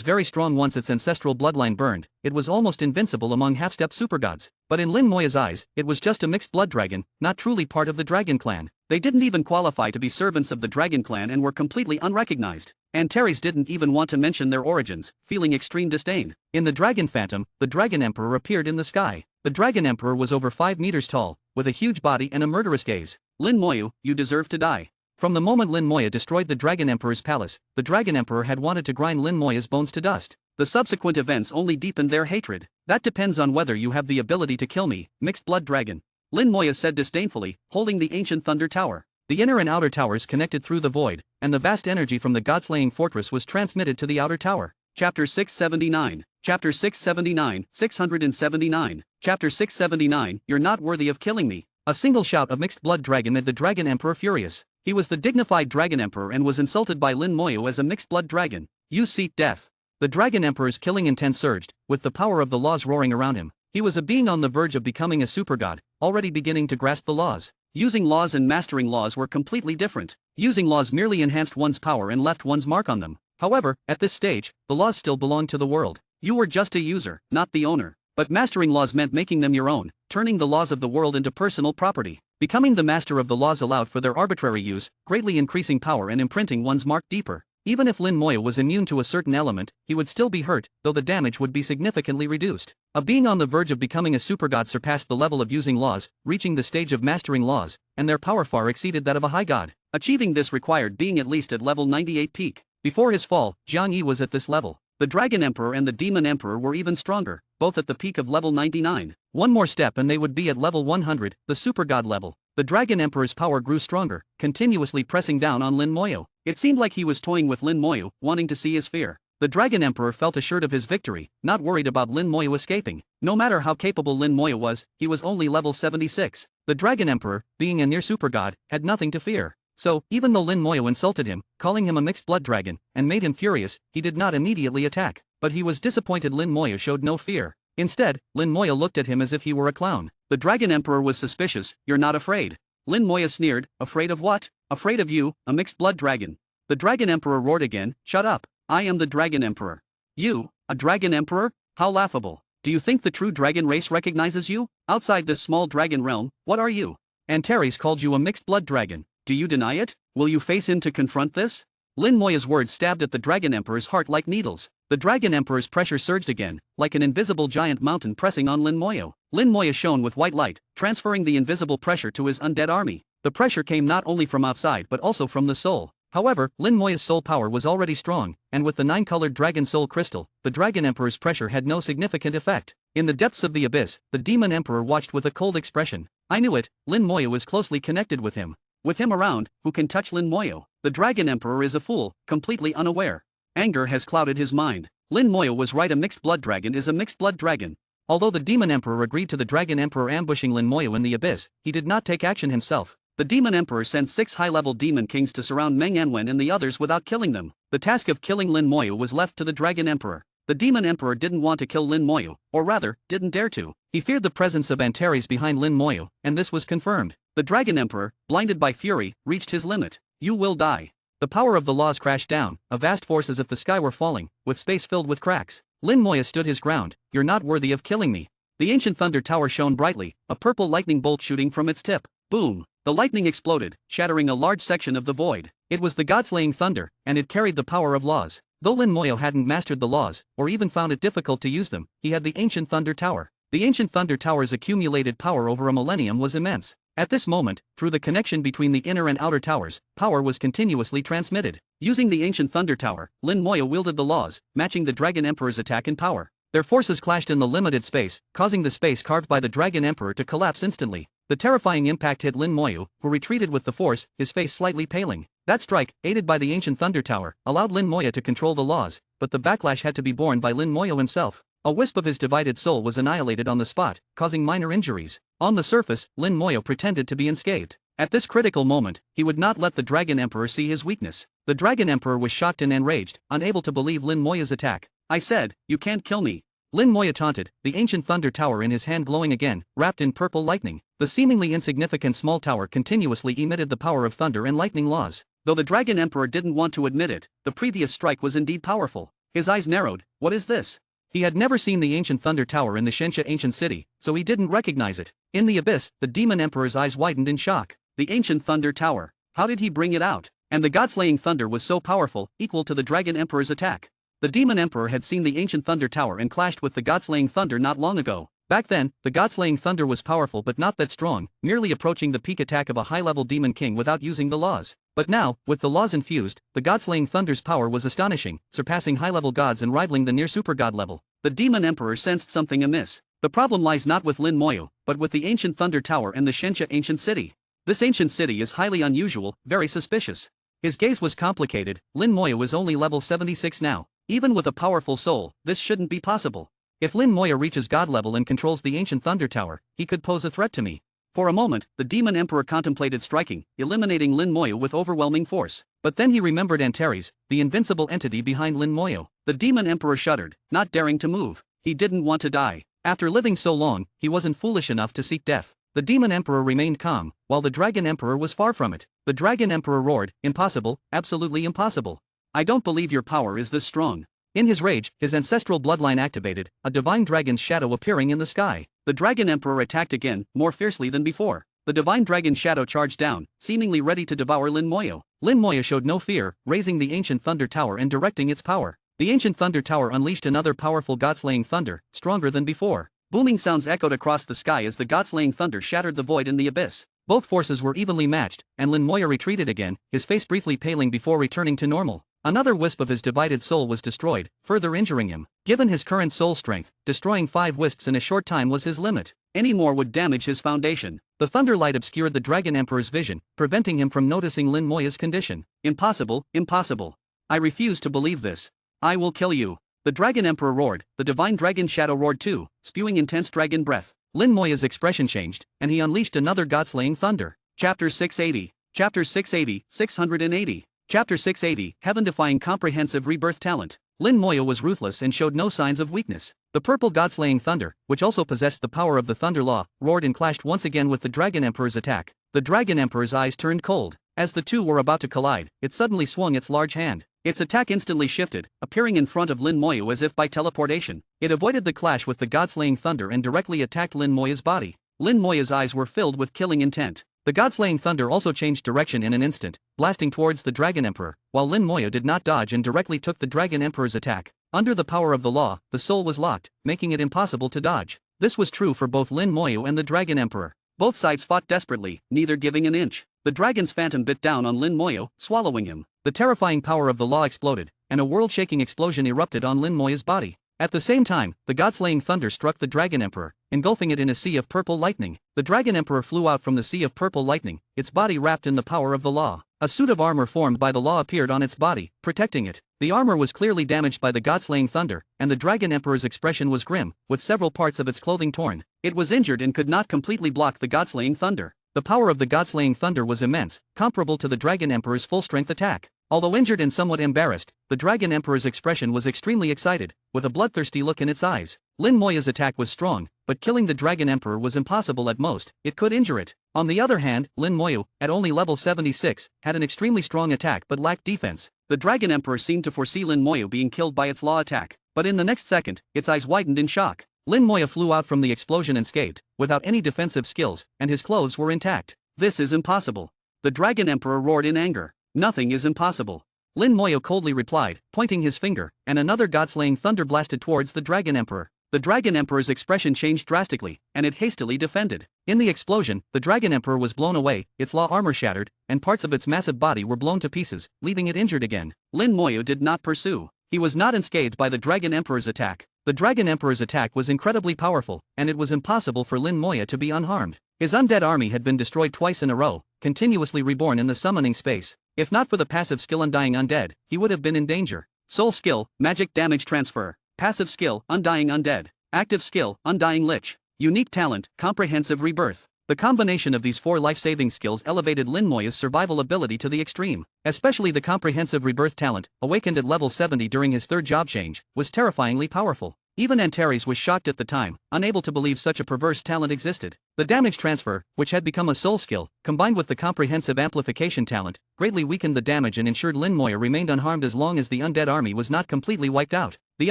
very strong once its ancestral bloodline burned. It was almost invincible among half-step supergods. But in Lin Moya's eyes, it was just a mixed blood dragon, not truly part of the Dragon Clan. They didn't even qualify to be servants of the Dragon Clan and were completely unrecognized. Antares didn't even want to mention their origins, feeling extreme disdain. In the Dragon Phantom, the Dragon Emperor appeared in the sky. The Dragon Emperor was over 5 meters tall, with a huge body and a murderous gaze. "Lin Moya, you deserve to die." From the moment Lin Moya destroyed the Dragon Emperor's palace, the Dragon Emperor had wanted to grind Lin Moya's bones to dust. The subsequent events only deepened their hatred. "That depends on whether you have the ability to kill me, mixed blood dragon," Lin Moya said disdainfully, holding the ancient Thunder Tower. The inner and outer towers connected through the void, and the vast energy from the god-slaying fortress was transmitted to the outer tower. Chapter 679. Chapter 679, 679. Chapter 679, "You're not worthy of killing me." A single shout of mixed blood dragon made the Dragon Emperor furious. He was the dignified Dragon Emperor and was insulted by Lin Moya as a mixed blood dragon. "You seek death." The Dragon Emperor's killing intent surged, with the power of the laws roaring around him. He was a being on the verge of becoming a supergod, already beginning to grasp the laws. Using laws and mastering laws were completely different. Using laws merely enhanced one's power and left one's mark on them. However, at this stage, the laws still belonged to the world. You were just a user, not the owner. But mastering laws meant making them your own, turning the laws of the world into personal property. Becoming the master of the laws allowed for their arbitrary use, greatly increasing power and imprinting one's mark deeper. Even if Lin Moya was immune to a certain element, he would still be hurt, though the damage would be significantly reduced. A being on the verge of becoming a supergod surpassed the level of using laws, reaching the stage of mastering laws, and their power far exceeded that of a high god. Achieving this required being at least at level 98 peak. Before his fall, Jiang Yi was at this level. The Dragon Emperor and the Demon Emperor were even stronger, both at the peak of level 99. One more step and they would be at level 100, the supergod level. The Dragon Emperor's power grew stronger, continuously pressing down on Lin Moya. It seemed like he was toying with Lin Moya, wanting to see his fear. The Dragon Emperor felt assured of his victory, not worried about Lin Moya escaping. No matter how capable Lin Moya was, he was only level 76. The Dragon Emperor, being a near supergod, had nothing to fear. So, even though Lin Moya insulted him, calling him a mixed blood dragon, and made him furious, he did not immediately attack. But he was disappointed Lin Moya showed no fear. Instead, Lin Moya looked at him as if he were a clown. The Dragon Emperor was suspicious. "You're not afraid." Lin Moya sneered. "Afraid of what?" "Afraid of you, a mixed blood dragon." The Dragon Emperor roared again. "Shut up. I am the Dragon Emperor." "You, a Dragon Emperor? How laughable. Do you think the true dragon race recognizes you? Outside this small dragon realm, what are you? Antares called you a mixed blood dragon. Do you deny it? Will you face him to confront this?" Lin Moya's words stabbed at the Dragon Emperor's heart like needles. The Dragon Emperor's pressure surged again, like an invisible giant mountain pressing on Lin Moya. Lin Moya shone with white light, transferring the invisible pressure to his undead army. The pressure came not only from outside but also from the soul. However, Lin Moya's soul power was already strong, and with the 9-colored dragon soul crystal, the Dragon Emperor's pressure had no significant effect. In the depths of the abyss, the Demon Emperor watched with a cold expression. I knew it, Lin Moya was closely connected with him. With him around, who can touch Lin Moya? The Dragon Emperor is a fool, completely unaware. Anger has clouded his mind. Lin Moya was right, a mixed blood dragon is a mixed blood dragon. Although the Demon Emperor agreed to the Dragon Emperor ambushing Lin Moya in the abyss, he did not take action himself. The Demon Emperor sent 6 high-level Demon Kings to surround Meng Anwen and the others without killing them. The task of killing Lin Moya was left to the Dragon Emperor. The Demon Emperor didn't want to kill Lin Moya, or rather, didn't dare to. He feared the presence of Antares behind Lin Moya, and this was confirmed. The Dragon Emperor, blinded by fury, reached his limit. You will die. The power of the laws crashed down, a vast force as if the sky were falling, with space filled with cracks. Lin Moya stood his ground. You're not worthy of killing me. The ancient thunder tower shone brightly, a purple lightning bolt shooting from its tip. Boom! The lightning exploded, shattering a large section of the void. It was the god-slaying thunder, and it carried the power of laws. Though Lin Moya hadn't mastered the laws, or even found it difficult to use them, he had the ancient thunder tower. The ancient thunder tower's accumulated power over a millennium was immense. At this moment, through the connection between the inner and outer towers, power was continuously transmitted. Using the ancient thunder tower, Lin Moya wielded the laws, matching the Dragon Emperor's attack in power. Their forces clashed in the limited space, causing the space carved by the Dragon Emperor to collapse instantly. The terrifying impact hit Lin Moya, who retreated with the force, his face slightly paling. That strike, aided by the ancient thunder tower, allowed Lin Moya to control the laws, but the backlash had to be borne by Lin Moya himself. A wisp of his divided soul was annihilated on the spot, causing minor injuries. On the surface, Lin Moya pretended to be unscathed. At this critical moment, he would not let the Dragon Emperor see his weakness. The Dragon Emperor was shocked and enraged, unable to believe Lin Moya's attack. I said, you can't kill me. Lin Moya taunted, the ancient thunder tower in his hand glowing again, wrapped in purple lightning. The seemingly insignificant small tower continuously emitted the power of thunder and lightning laws. Though the Dragon Emperor didn't want to admit it, the previous strike was indeed powerful. His eyes narrowed. What is this? He had never seen the ancient thunder tower in the Shensha ancient city, so he didn't recognize it. In the abyss, the Demon Emperor's eyes widened in shock. The ancient thunder tower. How did he bring it out? And the god-slaying thunder was so powerful, equal to the Dragon Emperor's attack. The Demon Emperor had seen the ancient thunder tower and clashed with the god-slaying thunder not long ago. Back then, the god-slaying thunder was powerful but not that strong, merely approaching the peak attack of a high-level demon king without using the laws. But now, with the laws infused, the god-slaying thunder's power was astonishing, surpassing high-level gods and rivaling the near-super-god level. The Demon Emperor sensed something amiss. The problem lies not with Lin Moya, but with the ancient thunder tower and the Shensha ancient city. This ancient city is highly unusual, very suspicious. His gaze was complicated. Lin Moya was only level 76 now. Even with a powerful soul, this shouldn't be possible. If Lin Moya reaches god level and controls the ancient thunder tower, he could pose a threat to me. For a moment, the Demon Emperor contemplated striking, eliminating Lin Moya with overwhelming force. But then he remembered Antares, the invincible entity behind Lin Moya. The Demon Emperor shuddered, not daring to move. He didn't want to die. After living so long, he wasn't foolish enough to seek death. The Demon Emperor remained calm, while the Dragon Emperor was far from it. The Dragon Emperor roared, impossible, absolutely impossible. I don't believe your power is this strong. In his rage, his ancestral bloodline activated, a divine dragon's shadow appearing in the sky. The Dragon Emperor attacked again, more fiercely than before. The divine dragon's shadow charged down, seemingly ready to devour Lin Moya. Lin Moya showed no fear, raising the ancient thunder tower and directing its power. The ancient thunder tower unleashed another powerful god-slaying thunder, stronger than before. Booming sounds echoed across the sky as the god-slaying thunder shattered the void in the abyss. Both forces were evenly matched, and Lin Moya retreated again, his face briefly paling before returning to normal. Another wisp of his divided soul was destroyed, further injuring him. Given his current soul strength, destroying 5 wisps in a short time was his limit. Any more would damage his foundation. The thunder light obscured the Dragon Emperor's vision, preventing him from noticing Lin Moya's condition. Impossible, impossible. I refuse to believe this. I will kill you. The Dragon Emperor roared, the divine dragon shadow roared too, spewing intense dragon breath. Lin Moya's expression changed, and he unleashed another god-slaying thunder. Chapter 680. Chapter 680, 680. Chapter 680, Heaven-defying comprehensive rebirth talent. Lin Moya was ruthless and showed no signs of weakness. The purple god-slaying thunder, which also possessed the power of the thunder law, roared and clashed once again with the Dragon Emperor's attack. The Dragon Emperor's eyes turned cold. As the two were about to collide, it suddenly swung its large hand. Its attack instantly shifted, appearing in front of Lin Moya as if by teleportation. It avoided the clash with the god-slaying thunder and directly attacked Lin Moya's body. Lin Moya's eyes were filled with killing intent. The god-slaying thunder also changed direction in an instant, blasting towards the Dragon Emperor, while Lin Moya did not dodge and directly took the Dragon Emperor's attack. Under the power of the law, the soul was locked, making it impossible to dodge. This was true for both Lin Moya and the Dragon Emperor. Both sides fought desperately, neither giving an inch. The dragon's phantom bit down on Lin Moyo, swallowing him. The terrifying power of the law exploded, and a world-shaking explosion erupted on Lin Moyo's body. At the same time, the god-slaying thunder struck the Dragon Emperor, engulfing it in a sea of purple lightning. The Dragon Emperor flew out from the sea of purple lightning, its body wrapped in the power of the law. A suit of armor formed by the law appeared on its body, protecting it. The armor was clearly damaged by the god-slaying thunder, and the Dragon Emperor's expression was grim, with several parts of its clothing torn. It was injured and could not completely block the god-slaying thunder. The power of the god-slaying thunder was immense, comparable to the Dragon Emperor's full-strength attack. Although injured and somewhat embarrassed, the Dragon Emperor's expression was extremely excited, with a bloodthirsty look in its eyes. Lin Moya's attack was strong, but killing the Dragon Emperor was impossible at most. It could injure it. On the other hand, Lin Moyo, at only level 76, had an extremely strong attack but lacked defense. The Dragon Emperor seemed to foresee Lin Moyo being killed by its law attack, but in the next second, its eyes widened in shock. Lin Moyo flew out from the explosion unscathed, without any defensive skills, and his clothes were intact. This is impossible. The Dragon Emperor roared in anger. Nothing is impossible. Lin Moyo coldly replied, pointing his finger, and another god-slaying thunder blasted towards the Dragon Emperor. The Dragon Emperor's expression changed drastically, and it hastily defended. In the explosion, the Dragon Emperor was blown away, its law armor shattered, and parts of its massive body were blown to pieces, leaving it injured again. Lin Moyo did not pursue. He was not unscathed by the Dragon Emperor's attack. The Dragon Emperor's attack was incredibly powerful, and it was impossible for Lin Moyo to be unharmed. His undead army had been destroyed twice in a row, continuously reborn in the summoning space. If not for the passive skill Undying Undead, he would have been in danger. Soul skill, Magic Damage Transfer. Passive skill, Undying Undead. Active skill, Undying Lich. Unique talent, Comprehensive Rebirth. The combination of these 4 life-saving skills elevated Lin Moyo's survival ability to the extreme. Especially the Comprehensive Rebirth talent, awakened at level 70 during his 3rd job change, was terrifyingly powerful. Even Antares was shocked at the time, unable to believe such a perverse talent existed. The damage transfer, which had become a soul skill, combined with the comprehensive amplification talent, greatly weakened the damage and ensured Lin Moyo remained unharmed as long as the undead army was not completely wiped out. The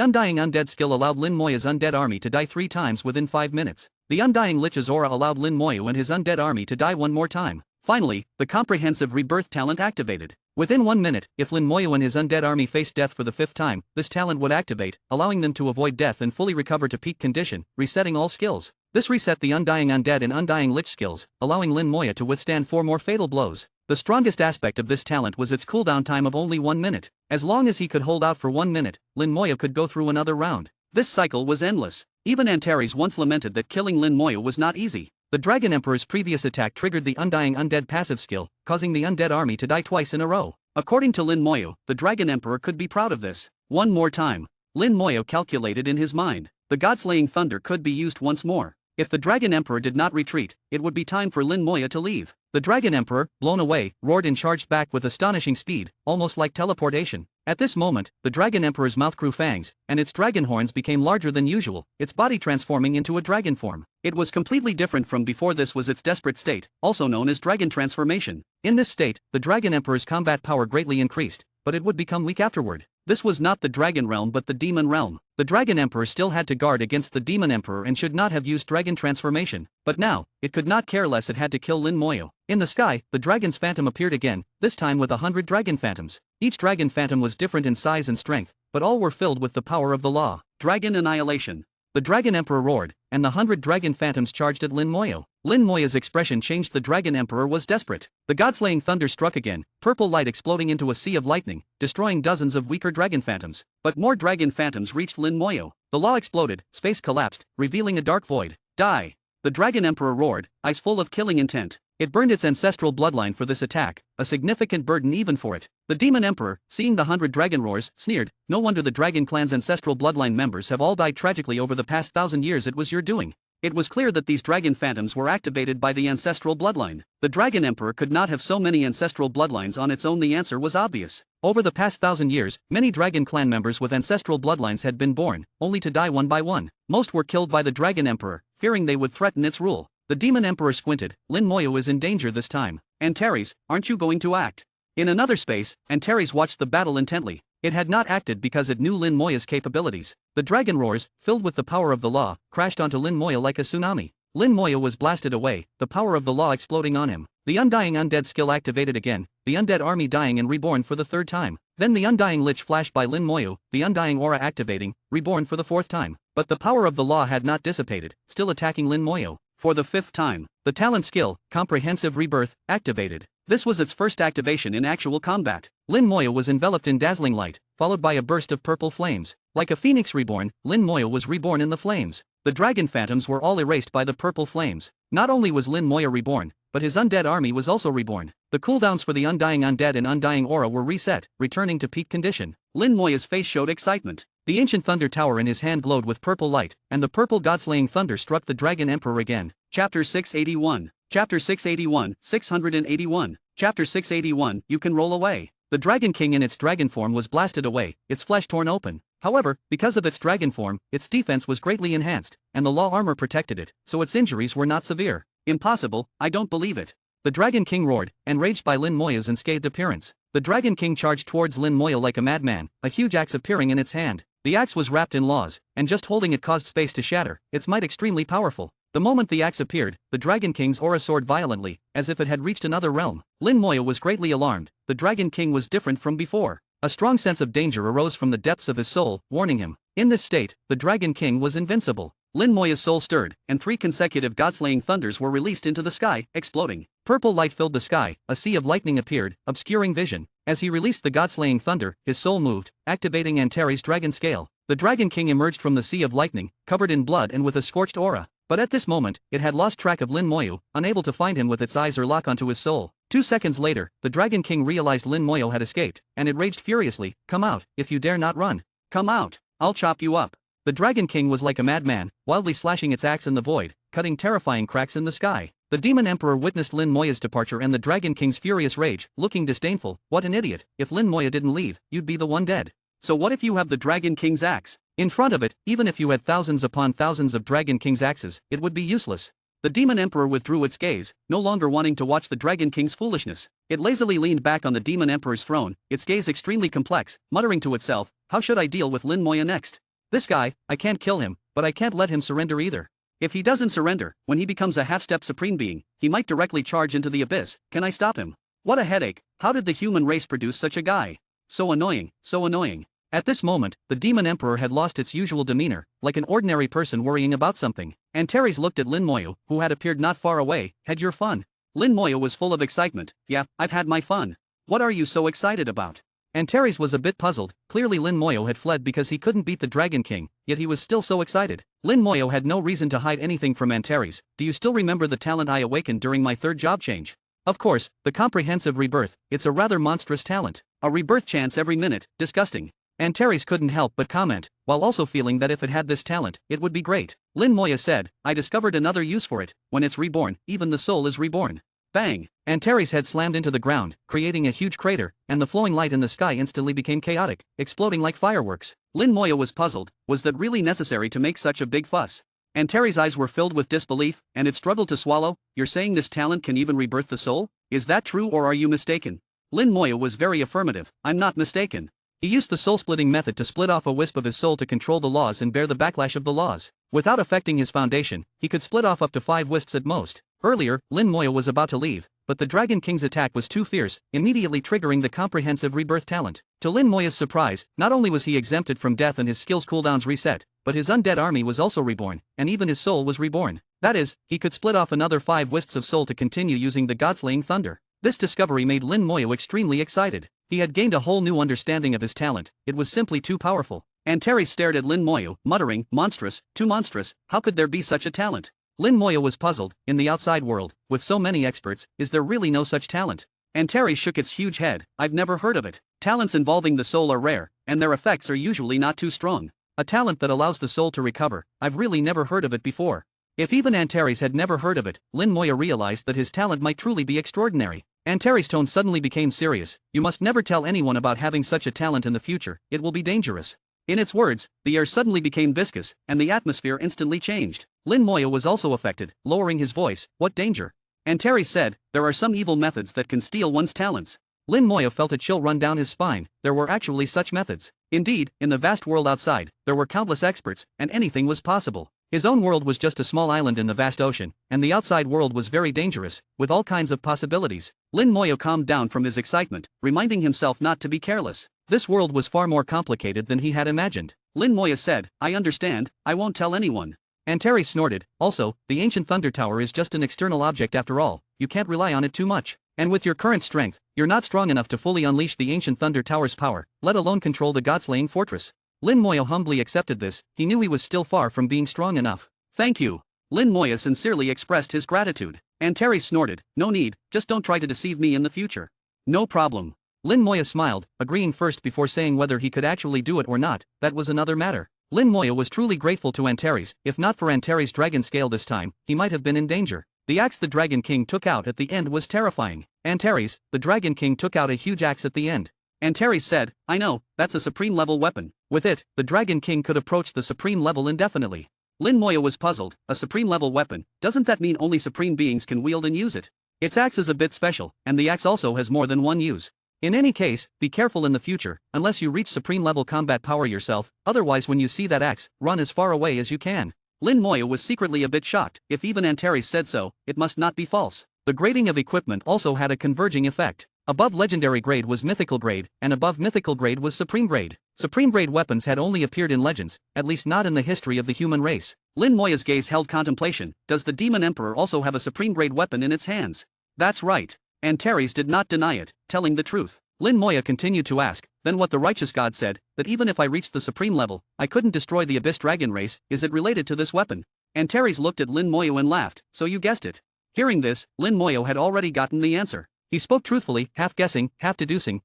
Undying Undead skill allowed Lin Moyo's undead army to die 3 times within 5 minutes. The Undying Lich's aura allowed Lin Moyo and his undead army to die 1 more time. Finally, the Comprehensive Rebirth talent activated. Within 1 minute, if Lin Moyo and his undead army faced death for the 5th time, this talent would activate, allowing them to avoid death and fully recover to peak condition, resetting all skills. This reset the Undying Undead and Undying Lich skills, allowing Lin Moyo to withstand 4 more fatal blows. The strongest aspect of this talent was its cooldown time of only 1 minute. As long as he could hold out for 1 minute, Lin Moyo could go through another round. This cycle was endless. Even Antares once lamented that killing Lin Moyo was not easy. The Dragon Emperor's previous attack triggered the Undying Undead passive skill, causing the undead army to die twice in a row. According to Lin Moyo, the Dragon Emperor could be proud of this. 1 more time. Lin Moyo calculated in his mind. The god-slaying thunder could be used once more. If the Dragon Emperor did not retreat, it would be time for Lin Moyo to leave. The Dragon Emperor, blown away, roared and charged back with astonishing speed, almost like teleportation. At this moment, the Dragon Emperor's mouth grew fangs, and its dragon horns became larger than usual, its body transforming into a dragon form. It was completely different from before. This was its desperate state, also known as dragon transformation. In this state, the Dragon Emperor's combat power greatly increased, but it would become weak afterward. This was not the Dragon Realm but the Demon Realm. The Dragon Emperor still had to guard against the Demon Emperor and should not have used dragon transformation, but now, it could not care less. It had to kill Lin Moyo. In the sky, the dragon's phantom appeared again, this time with 100 dragon phantoms. Each dragon phantom was different in size and strength, but all were filled with the power of the law. Dragon Annihilation. The Dragon Emperor roared, and the 100 dragon phantoms charged at Lin Moyo. Lin Moyo's expression changed. The Dragon Emperor was desperate. The god-slaying thunder struck again, purple light exploding into a sea of lightning, destroying dozens of weaker dragon phantoms. But more dragon phantoms reached Lin Moyo. The law exploded, space collapsed, revealing a dark void. Die! The Dragon Emperor roared, eyes full of killing intent. It burned its ancestral bloodline for this attack, a significant burden even for it. The Demon Emperor, seeing the 100 dragon roars, sneered, "No wonder the Dragon Clan's ancestral bloodline members have all died tragically over the past 1,000 years. It was your doing." It was clear that these dragon phantoms were activated by the ancestral bloodline. The Dragon Emperor could not have so many ancestral bloodlines on its own. The answer was obvious. Over the past 1,000 years, many Dragon Clan members with ancestral bloodlines had been born, only to die one by one. Most were killed by the Dragon Emperor, fearing they would threaten its rule. The Demon Emperor squinted. Lin Moyo is in danger this time. Antares, aren't you going to act? In another space, Antares watched the battle intently. It had not acted because it knew Lin Moyo's capabilities. The dragon roars, filled with the power of the law, crashed onto Lin Moyo like a tsunami. Lin Moyo was blasted away, the power of the law exploding on him. The Undying Undead skill activated again, the undead army dying and reborn for the 3rd time. Then the Undying Lich flashed by Lin Moyo, the Undying Aura activating, reborn for the 4th time. But the power of the law had not dissipated, still attacking Lin Moyo. For the 5th time, the talent skill, Comprehensive Rebirth, activated. This was its first activation in actual combat. Lin Moya was enveloped in dazzling light, followed by a burst of purple flames. Like a phoenix reborn, Lin Moya was reborn in the flames. The dragon phantoms were all erased by the purple flames. Not only was Lin Moya reborn, but his undead army was also reborn. The cooldowns for the Undying Undead and Undying Aura were reset, returning to peak condition. Lin Moya's face showed excitement. The ancient thunder tower in his hand glowed with purple light, and the purple god-slaying thunder struck the Dragon Emperor again. Chapter 681. Chapter 681, 681. Chapter 681, you can roll away. The Dragon King in its dragon form was blasted away, its flesh torn open. However, because of its dragon form, its defense was greatly enhanced, and the law armor protected it, so its injuries were not severe. Impossible, I don't believe it. The Dragon King roared, enraged by Lin Moya's unscathed appearance. The Dragon King charged towards Lin Moya like a madman, a huge axe appearing in its hand. The axe was wrapped in laws, and just holding it caused space to shatter, its might extremely powerful. The moment the axe appeared, the Dragon King's aura soared violently, as if it had reached another realm. Lin Moya was greatly alarmed. The Dragon King was different from before. A strong sense of danger arose from the depths of his soul, warning him. In this state, the Dragon King was invincible. Lin Moya's soul stirred, and 3 consecutive god-slaying thunders were released into the sky, exploding. Purple light filled the sky, a sea of lightning appeared, obscuring vision. As he released the god-slaying thunder, his soul moved, activating Antares' dragon scale. The Dragon King emerged from the sea of lightning, covered in blood and with a scorched aura. But at this moment, it had lost track of Lin Moya, unable to find him with its eyes or lock onto his soul. 2 seconds later, the Dragon King realized Lin Moya had escaped, and it raged furiously. Come out, if you dare not run. Come out, I'll chop you up. The Dragon King was like a madman, wildly slashing its axe in the void, cutting terrifying cracks in the sky. The Demon Emperor witnessed Lin Moya's departure and the Dragon King's furious rage, looking disdainful. What an idiot, if Lin Moya didn't leave, you'd be the one dead. So what if you have the Dragon King's axe? In front of it, even if you had thousands upon thousands of Dragon King's axes, it would be useless. The Demon Emperor withdrew its gaze, no longer wanting to watch the Dragon King's foolishness. It lazily leaned back on the Demon Emperor's throne, its gaze extremely complex, muttering to itself, how should I deal with Lin Moya next? This guy, I can't kill him, but I can't let him surrender either. If he doesn't surrender, when he becomes a half-step supreme being, he might directly charge into the abyss. Can I stop him? What a headache, how did the human race produce such a guy? So annoying, so annoying. At this moment, the Demon Emperor had lost its usual demeanor, like an ordinary person worrying about something. Antares looked at Lin Moya, who had appeared not far away. Had your fun? Lin Moya was full of excitement. Yeah, I've had my fun. What are you so excited about? Antares was a bit puzzled. Clearly Lin Moya had fled because he couldn't beat the Dragon King, yet he was still so excited. Lin Moya had no reason to hide anything from Antares. Do you still remember the talent I awakened during my 3rd job change? Of course, the Comprehensive Rebirth. It's a rather monstrous talent. A rebirth chance every minute, disgusting. Antares couldn't help but comment, while also feeling that if it had this talent, it would be great. Lin Moya said, I discovered another use for it. When it's reborn, even the soul is reborn. Bang! Antares' head slammed into the ground, creating a huge crater, and the flowing light in the sky instantly became chaotic, exploding like fireworks. Lin Moya was puzzled. Was that really necessary to make such a big fuss? Antares' eyes were filled with disbelief, and it struggled to swallow. You're saying this talent can even rebirth the soul? Is that true or are you mistaken? Lin Moya was very affirmative. I'm not mistaken. He used the soul-splitting method to split off a wisp of his soul to control the laws and bear the backlash of the laws. Without affecting his foundation, he could split off up to 5 wisps at most. Earlier, Lin Moya was about to leave, but the Dragon King's attack was too fierce, immediately triggering the Comprehensive Rebirth talent. To Lin Moya's surprise, not only was he exempted from death and his skills cooldowns reset, but his undead army was also reborn, and even his soul was reborn. That is, he could split off another 5 wisps of soul to continue using the god-slaying thunder. This discovery made Lin Moya extremely excited. He had gained a whole new understanding of his talent. It was simply too powerful. Antares stared at Lin Moya, muttering, monstrous, too monstrous, how could there be such a talent? Lin Moya was puzzled. In the outside world, with so many experts, is there really no such talent? Antares shook its huge head. I've never heard of it. Talents involving the soul are rare, and their effects are usually not too strong. A talent that allows the soul to recover, I've really never heard of it before. If even Antares had never heard of it, Lin Moya realized that his talent might truly be extraordinary. Antares' tone suddenly became serious. You must never tell anyone about having such a talent in the future, it will be dangerous. In its words, the air suddenly became viscous, and the atmosphere instantly changed. Lin Moya was also affected, lowering his voice. What danger? Antares said, there are some evil methods that can steal one's talents. Lin Moya felt a chill run down his spine. There were actually such methods. Indeed, in the vast world outside, there were countless experts, and anything was possible. His own world was just a small island in the vast ocean, and the outside world was very dangerous, with all kinds of possibilities. Lin Moya calmed down from his excitement, reminding himself not to be careless. This world was far more complicated than he had imagined. Lin Moya said, I understand, I won't tell anyone. Antares snorted. Also, the ancient thunder tower is just an external object after all, you can't rely on it too much. And with your current strength, you're not strong enough to fully unleash the ancient thunder tower's power, let alone control the god-slaying fortress. Lin Moya humbly accepted this, he knew he was still far from being strong enough. Thank you. Lin Moya sincerely expressed his gratitude. Antares snorted, no need, just don't try to deceive me in the future. No problem. Lin Moya smiled, agreeing first before saying whether he could actually do it or not, that was another matter. Lin Moya was truly grateful to Antares, if not for Antares' dragon scale this time, he might have been in danger. The axe the Dragon King took out at the end was terrifying. Antares, the Dragon King took out a huge axe at the end. Antares said, I know, that's a supreme level weapon. With it, the Dragon King could approach the supreme level indefinitely. Lin Moya was puzzled, a supreme level weapon, doesn't that mean only supreme beings can wield and use it? Its axe is a bit special, and the axe also has more than one use. In any case, be careful in the future, unless you reach supreme level combat power yourself, otherwise when you see that axe, run as far away as you can. Lin Moya was secretly a bit shocked, if even Antares said so, it must not be false. The grading of equipment also had a converging effect. Above legendary grade was mythical grade, and above mythical grade was supreme grade. Supreme grade weapons had only appeared in legends, at least not in the history of the human race. Lin Moya's gaze held contemplation, does the Demon Emperor also have a supreme grade weapon in its hands? That's right. Antares did not deny it, telling the truth. Lin Moya continued to ask, then what the righteous god said, that even if I reached the supreme level, I couldn't destroy the Abyss Dragon race, is it related to this weapon? Antares looked at Lin Moya and laughed, so you guessed it. Hearing this, Lin Moya had already gotten the answer. He spoke truthfully, half guessing, half deducing,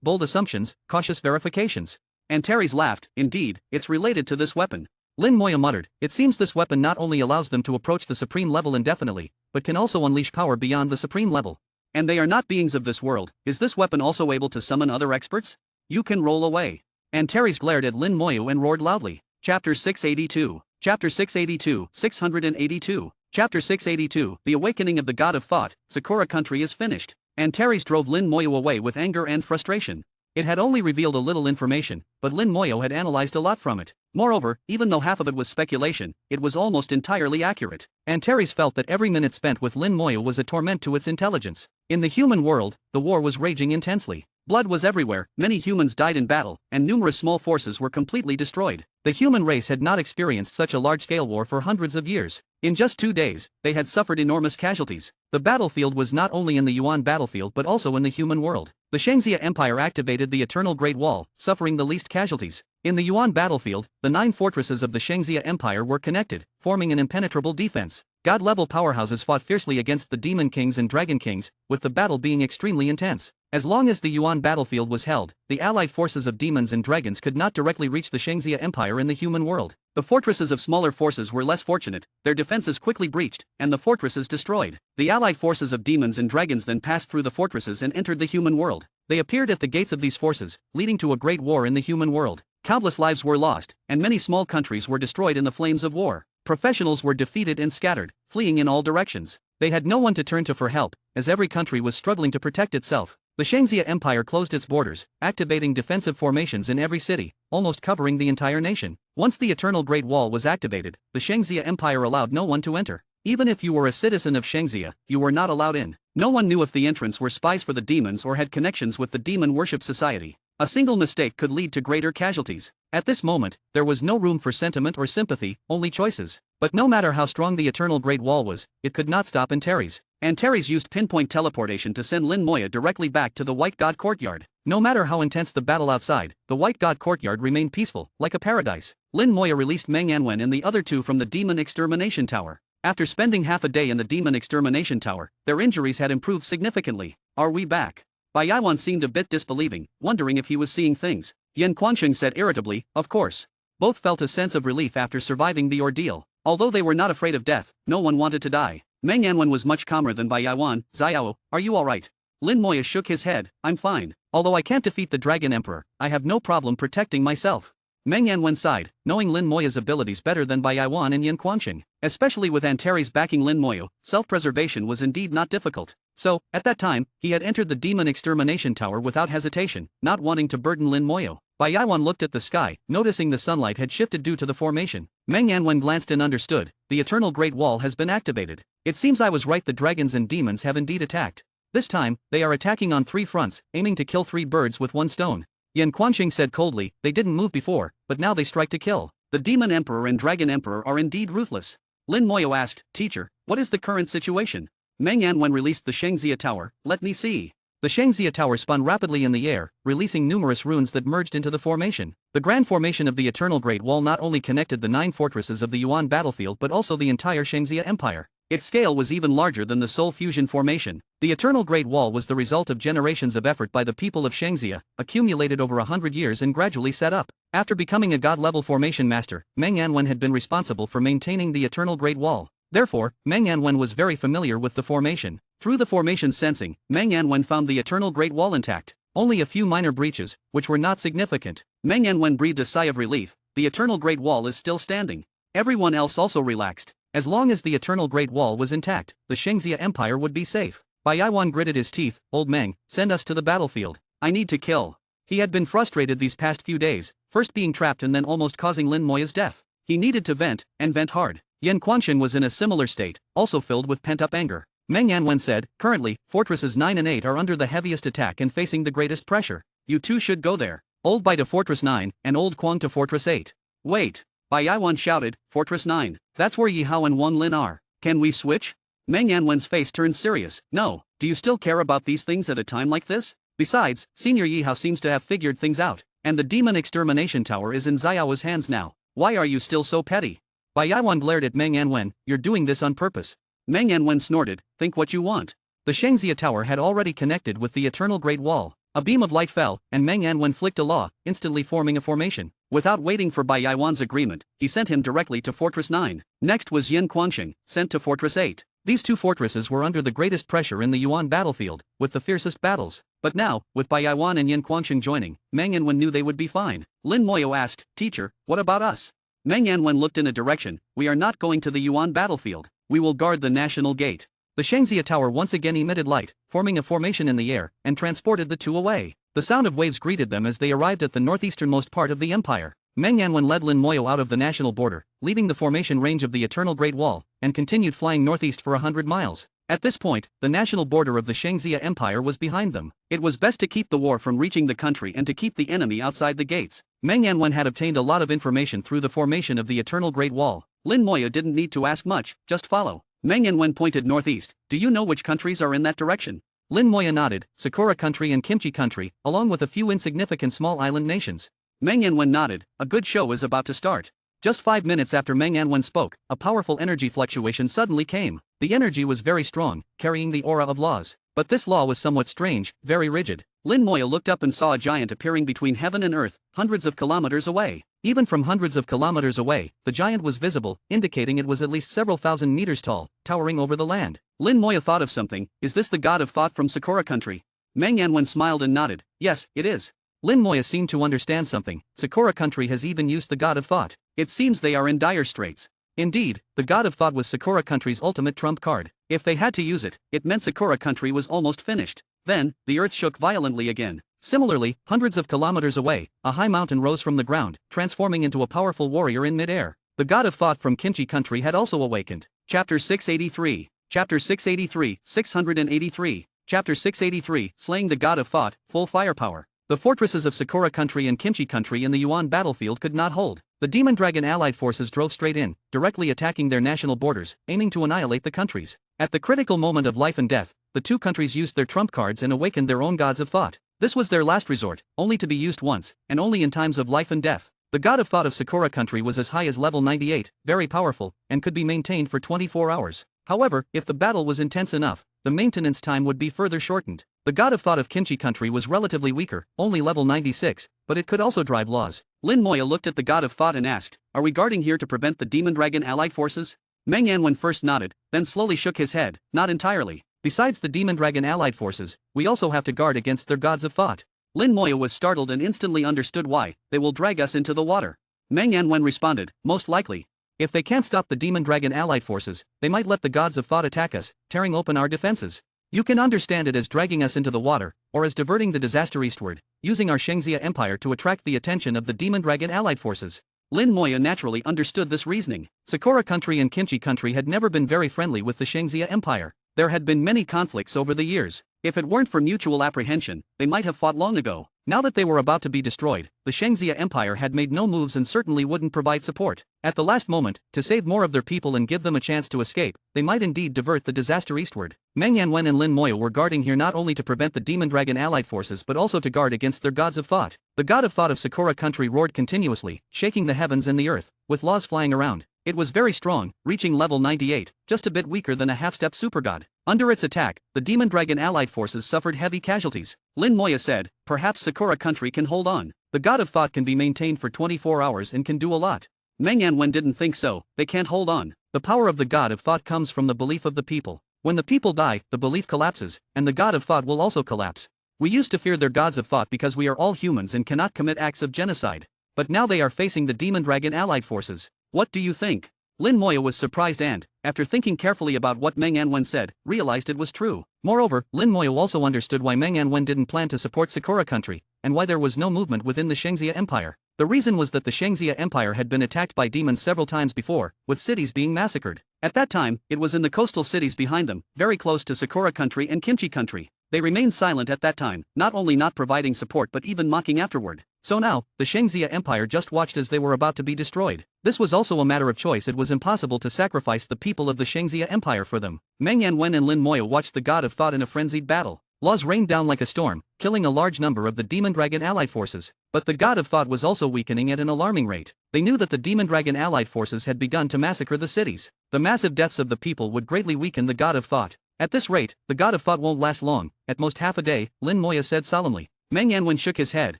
bold assumptions, cautious verifications. Antares laughed, indeed, it's related to this weapon. Lin Moya muttered, it seems this weapon not only allows them to approach the supreme level indefinitely, but can also unleash power beyond the supreme level. And they are not beings of this world, is this weapon also able to summon other experts? You can roll away. Antares glared at Lin Moya and roared loudly. Chapter 682. Chapter 682, 682. Chapter 682, The Awakening of the God of Thought, Sakura Country is finished. Antares drove Lin Moya away with anger and frustration. It had only revealed a little information, but Lin Moya had analyzed a lot from it. Moreover, even though half of it was speculation, it was almost entirely accurate. Antares felt that every minute spent with Lin Moya was a torment to its intelligence. In the human world, the war was raging intensely. Blood was everywhere, many humans died in battle, and numerous small forces were completely destroyed. The human race had not experienced such a large-scale war for hundreds of years. In just 2 days, they had suffered enormous casualties. The battlefield was not only in the Yuan battlefield but also in the human world. The Shangxia Empire activated the Eternal Great Wall, suffering the least casualties. In the Yuan battlefield, the 9 fortresses of the Shangxia Empire were connected, forming an impenetrable defense. God-level powerhouses fought fiercely against the Demon Kings and Dragon Kings, with the battle being extremely intense. As long as the Yuan battlefield was held, the allied forces of demons and dragons could not directly reach the Shangxia Empire in the human world. The fortresses of smaller forces were less fortunate, their defenses quickly breached, and the fortresses destroyed. The allied forces of demons and dragons then passed through the fortresses and entered the human world. They appeared at the gates of these forces, leading to a great war in the human world. Countless lives were lost, and many small countries were destroyed in the flames of war. Professionals were defeated and scattered, fleeing in all directions. They had no one to turn to for help, as every country was struggling to protect itself. The Shangxia Empire closed its borders, activating defensive formations in every city, almost covering the entire nation. Once the Eternal Great Wall was activated, the Shangxia Empire allowed no one to enter. Even if you were a citizen of Shangxia, you were not allowed in. No one knew if the entrants were spies for the demons or had connections with the Demon Worship Society. A single mistake could lead to greater casualties. At this moment, there was no room for sentiment or sympathy, only choices. But no matter how strong the Eternal Great Wall was, it could not stop Antares. Antares used pinpoint teleportation to send Lin Moya directly back to the White God Courtyard. No matter how intense the battle outside, the White God Courtyard remained peaceful, like a paradise. Lin Moya released Meng Anwen and the other 2 from the Demon Extermination Tower. After spending half a day in the Demon Extermination Tower, their injuries had improved significantly. Are we back? Bai Yaiwan seemed a bit disbelieving, wondering if he was seeing things. Yan Quansheng said irritably, of course. Both felt a sense of relief after surviving the ordeal. Although they were not afraid of death, no one wanted to die. Meng Anwen was much calmer than Bai Yaiwan. Xiao, are you alright? Lin Moya shook his head, I'm fine. Although I can't defeat the Dragon Emperor, I have no problem protecting myself. Meng Anwen sighed, knowing Lin Moya's abilities better than Bai Yaiwan and Yan Quansheng. Especially with Antares backing Lin Moya, self-preservation was indeed not difficult. So, at that time, he had entered the Demon Extermination Tower without hesitation, not wanting to burden Lin Moya. Bai Yaiwan looked at the sky, noticing the sunlight had shifted due to the formation. Meng Anwen glanced and understood, the Eternal Great Wall has been activated. It seems I was right, the dragons and demons have indeed attacked. This time, they are attacking on 3 fronts, aiming to kill 3 birds with 1 stone. Yan Quansheng said coldly, they didn't move before, but now they strike to kill. The Demon Emperor and Dragon Emperor are indeed ruthless. Lin Moyo asked, Teacher, what is the current situation? Meng Anwen released the Shengxia Tower, let me see. The Shengxia Tower spun rapidly in the air, releasing numerous runes that merged into the formation. The grand formation of the Eternal Great Wall not only connected the 9 fortresses of the Yuan battlefield but also the entire Shengxia Empire. Its scale was even larger than the Soul Fusion formation. The Eternal Great Wall was the result of generations of effort by the people of Shengxia, accumulated over 100 years and gradually set up. After becoming a god-level formation master, Meng Anwen had been responsible for maintaining the Eternal Great Wall. Therefore, Meng Anwen was very familiar with the formation. Through the formation sensing, Meng Anwen found the Eternal Great Wall intact. Only a few minor breaches, which were not significant. Meng Anwen breathed a sigh of relief. The Eternal Great Wall is still standing. Everyone else also relaxed. As long as the Eternal Great Wall was intact, the Shengxia Empire would be safe. Bai Yaiwan gritted his teeth. Old Meng, send us to the battlefield. I need to kill. He had been frustrated these past few days, first being trapped and then almost causing Lin Moya's death. He needed to vent, and vent hard. Yan Quanxin was in a similar state, also filled with pent-up anger. Meng Anwen said, currently, Fortresses 9 and 8 are under the heaviest attack and facing the greatest pressure. You two should go there. Old Bai to Fortress 9, and Old Quang to Fortress 8. Wait. Bai Yaiwan shouted, Fortress 9. That's where Yi Hao and Wan Lin are. Can we switch? Meng Anwen's face turned serious. No, do you still care about these things at a time like this? Besides, Senior Yi Hao seems to have figured things out, and the Demon Extermination Tower is in Xiao's hands now. Why are you still so petty? Bai Yaiwan glared at Meng Anwen, you're doing this on purpose. Meng Anwen snorted, think what you want. The Shengxia Tower had already connected with the Eternal Great Wall. A beam of light fell, and Meng Anwen flicked a law, instantly forming a formation. Without waiting for Bai Yaiwan's agreement, he sent him directly to Fortress 9. Next was Yan Quanxin, sent to Fortress 8. These two fortresses were under the greatest pressure in the Yuan battlefield, with the fiercest battles. But now, with Bai Yaiwan and Yan Quanxin joining, Meng Anwen knew they would be fine. Lin Moyo asked, Teacher, what about us? Meng Anwen looked in a direction. We are not going to the Yuan battlefield. We will guard the National Gate. The Shengxia Tower once again emitted light, forming a formation in the air, and transported the two away. The sound of waves greeted them as they arrived at the northeasternmost part of the empire. Meng Anwen led Lin Moyo out of the national border, leaving the formation range of the Eternal Great Wall, and continued flying northeast for 100 miles. At this point, the national border of the Shengxia Empire was behind them. It was best to keep the war from reaching the country and to keep the enemy outside the gates. Meng Anwen had obtained a lot of information through the formation of the Eternal Great Wall. Lin Moyo didn't need to ask much, just follow. Meng Anwen pointed northeast. Do you know which countries are in that direction? Lin Moyo nodded, Sakura Country and Kimchi Country, along with a few insignificant small island nations. Meng Anwen nodded, a good show is about to start. Just 5 minutes after Meng Anwen spoke, a powerful energy fluctuation suddenly came. The energy was very strong, carrying the aura of laws. But this law was somewhat strange, very rigid. Lin Moyo looked up and saw a giant appearing between heaven and earth, hundreds of kilometers away. Even from hundreds of kilometers away, the giant was visible, indicating it was at least several thousand meters tall, towering over the land. Lin Moyo thought of something. Is this the god of thought from Sakura Country? Meng Anwen smiled and nodded. Yes, it is. Lin Moyo seemed to understand something. Sakura Country has even used the god of thought. It seems they are in dire straits. Indeed, the god of thought was Sakura Country's ultimate trump card. If they had to use it, it meant Sakura Country was almost finished. Then, the earth shook violently again. Similarly, hundreds of kilometers away, a high mountain rose from the ground, transforming into a powerful warrior in mid-air. The god of thought from Kimchi Country had also awakened. Chapter 683. Chapter 683, 683. Chapter 683, Slaying the God of Thought, Full Firepower. The fortresses of Sakura Country and Kimchi Country in the Yuan battlefield could not hold. The Demon Dragon allied forces drove straight in, directly attacking their national borders, aiming to annihilate the countries. At the critical moment of life and death, the two countries used their trump cards and awakened their own gods of thought. This was their last resort, only to be used once, and only in times of life and death. The god of thought of Sakura Country was as high as level 98, very powerful, and could be maintained for 24 hours. However, if the battle was intense enough, the maintenance time would be further shortened. The god of thought of Kimchi Country was relatively weaker, only level 96, but it could also drive laws. Lin Moyo looked at the god of thought and asked, are we guarding here to prevent the Demon Dragon allied forces? Meng Anwen first nodded, then slowly shook his head, not entirely. Besides the Demon Dragon allied forces, we also have to guard against their gods of thought. Lin Moyo was startled and instantly understood why. They will drag us into the water. Meng Anwen responded, most likely. If they can't stop the Demon Dragon allied forces, they might let the gods of thought attack us, tearing open our defenses. You can understand it as dragging us into the water, or as diverting the disaster eastward, using our Shengxia Empire to attract the attention of the Demon Dragon allied forces. Lin Moyo naturally understood this reasoning. Sakura Country and Kimchi Country had never been very friendly with the Shengxia Empire. There had been many conflicts over the years. If it weren't for mutual apprehension, they might have fought long ago. Now that they were about to be destroyed, the Shangxia Empire had made no moves and certainly wouldn't provide support. At the last moment, to save more of their people and give them a chance to escape, they might indeed divert the disaster eastward. Meng Yanwen and Lin Moyo were guarding here not only to prevent the Demon Dragon allied forces but also to guard against their gods of thought. The god of thought of Sakura country roared continuously, shaking the heavens and the earth, with laws flying around. It was very strong, reaching level 98, just a bit weaker than a half-step supergod. Under its attack, the Demon Dragon allied forces suffered heavy casualties. Lin Moya said, "Perhaps Sakura country can hold on. The god of thought can be maintained for 24 hours and can do a lot." Meng Yanwen didn't think so. They can't hold on. The power of the god of thought comes from the belief of the people. When the people die, the belief collapses, and the god of thought will also collapse. We used to fear their gods of thought because we are all humans and cannot commit acts of genocide. But now they are facing the Demon Dragon allied forces. What do you think? Lin Moya was surprised and, after thinking carefully about what Meng Yanwen said, realized it was true. Moreover, Lin Moya also understood why Meng Yanwen didn't plan to support Sakura country, and why there was no movement within the Shangxia Empire. The reason was that the Shangxia Empire had been attacked by demons several times before, with cities being massacred. At that time, it was in the coastal cities behind them, very close to Sakura country and Kimchi country. They remained silent at that time, not only not providing support but even mocking afterward. So now, the Shangxia Empire just watched as they were about to be destroyed. This was also a matter of choice. It was impossible to sacrifice the people of the Shangxia Empire for them. Meng Yanwen and Lin Moya watched the god of thought in a frenzied battle. Laws rained down like a storm, killing a large number of the Demon Dragon allied forces. But the god of thought was also weakening at an alarming rate. They knew that the Demon Dragon allied forces had begun to massacre the cities. The massive deaths of the people would greatly weaken the god of thought. At this rate, the god of thought won't last long, at most half a day, Lin Moya said solemnly. Meng Yanwen shook his head.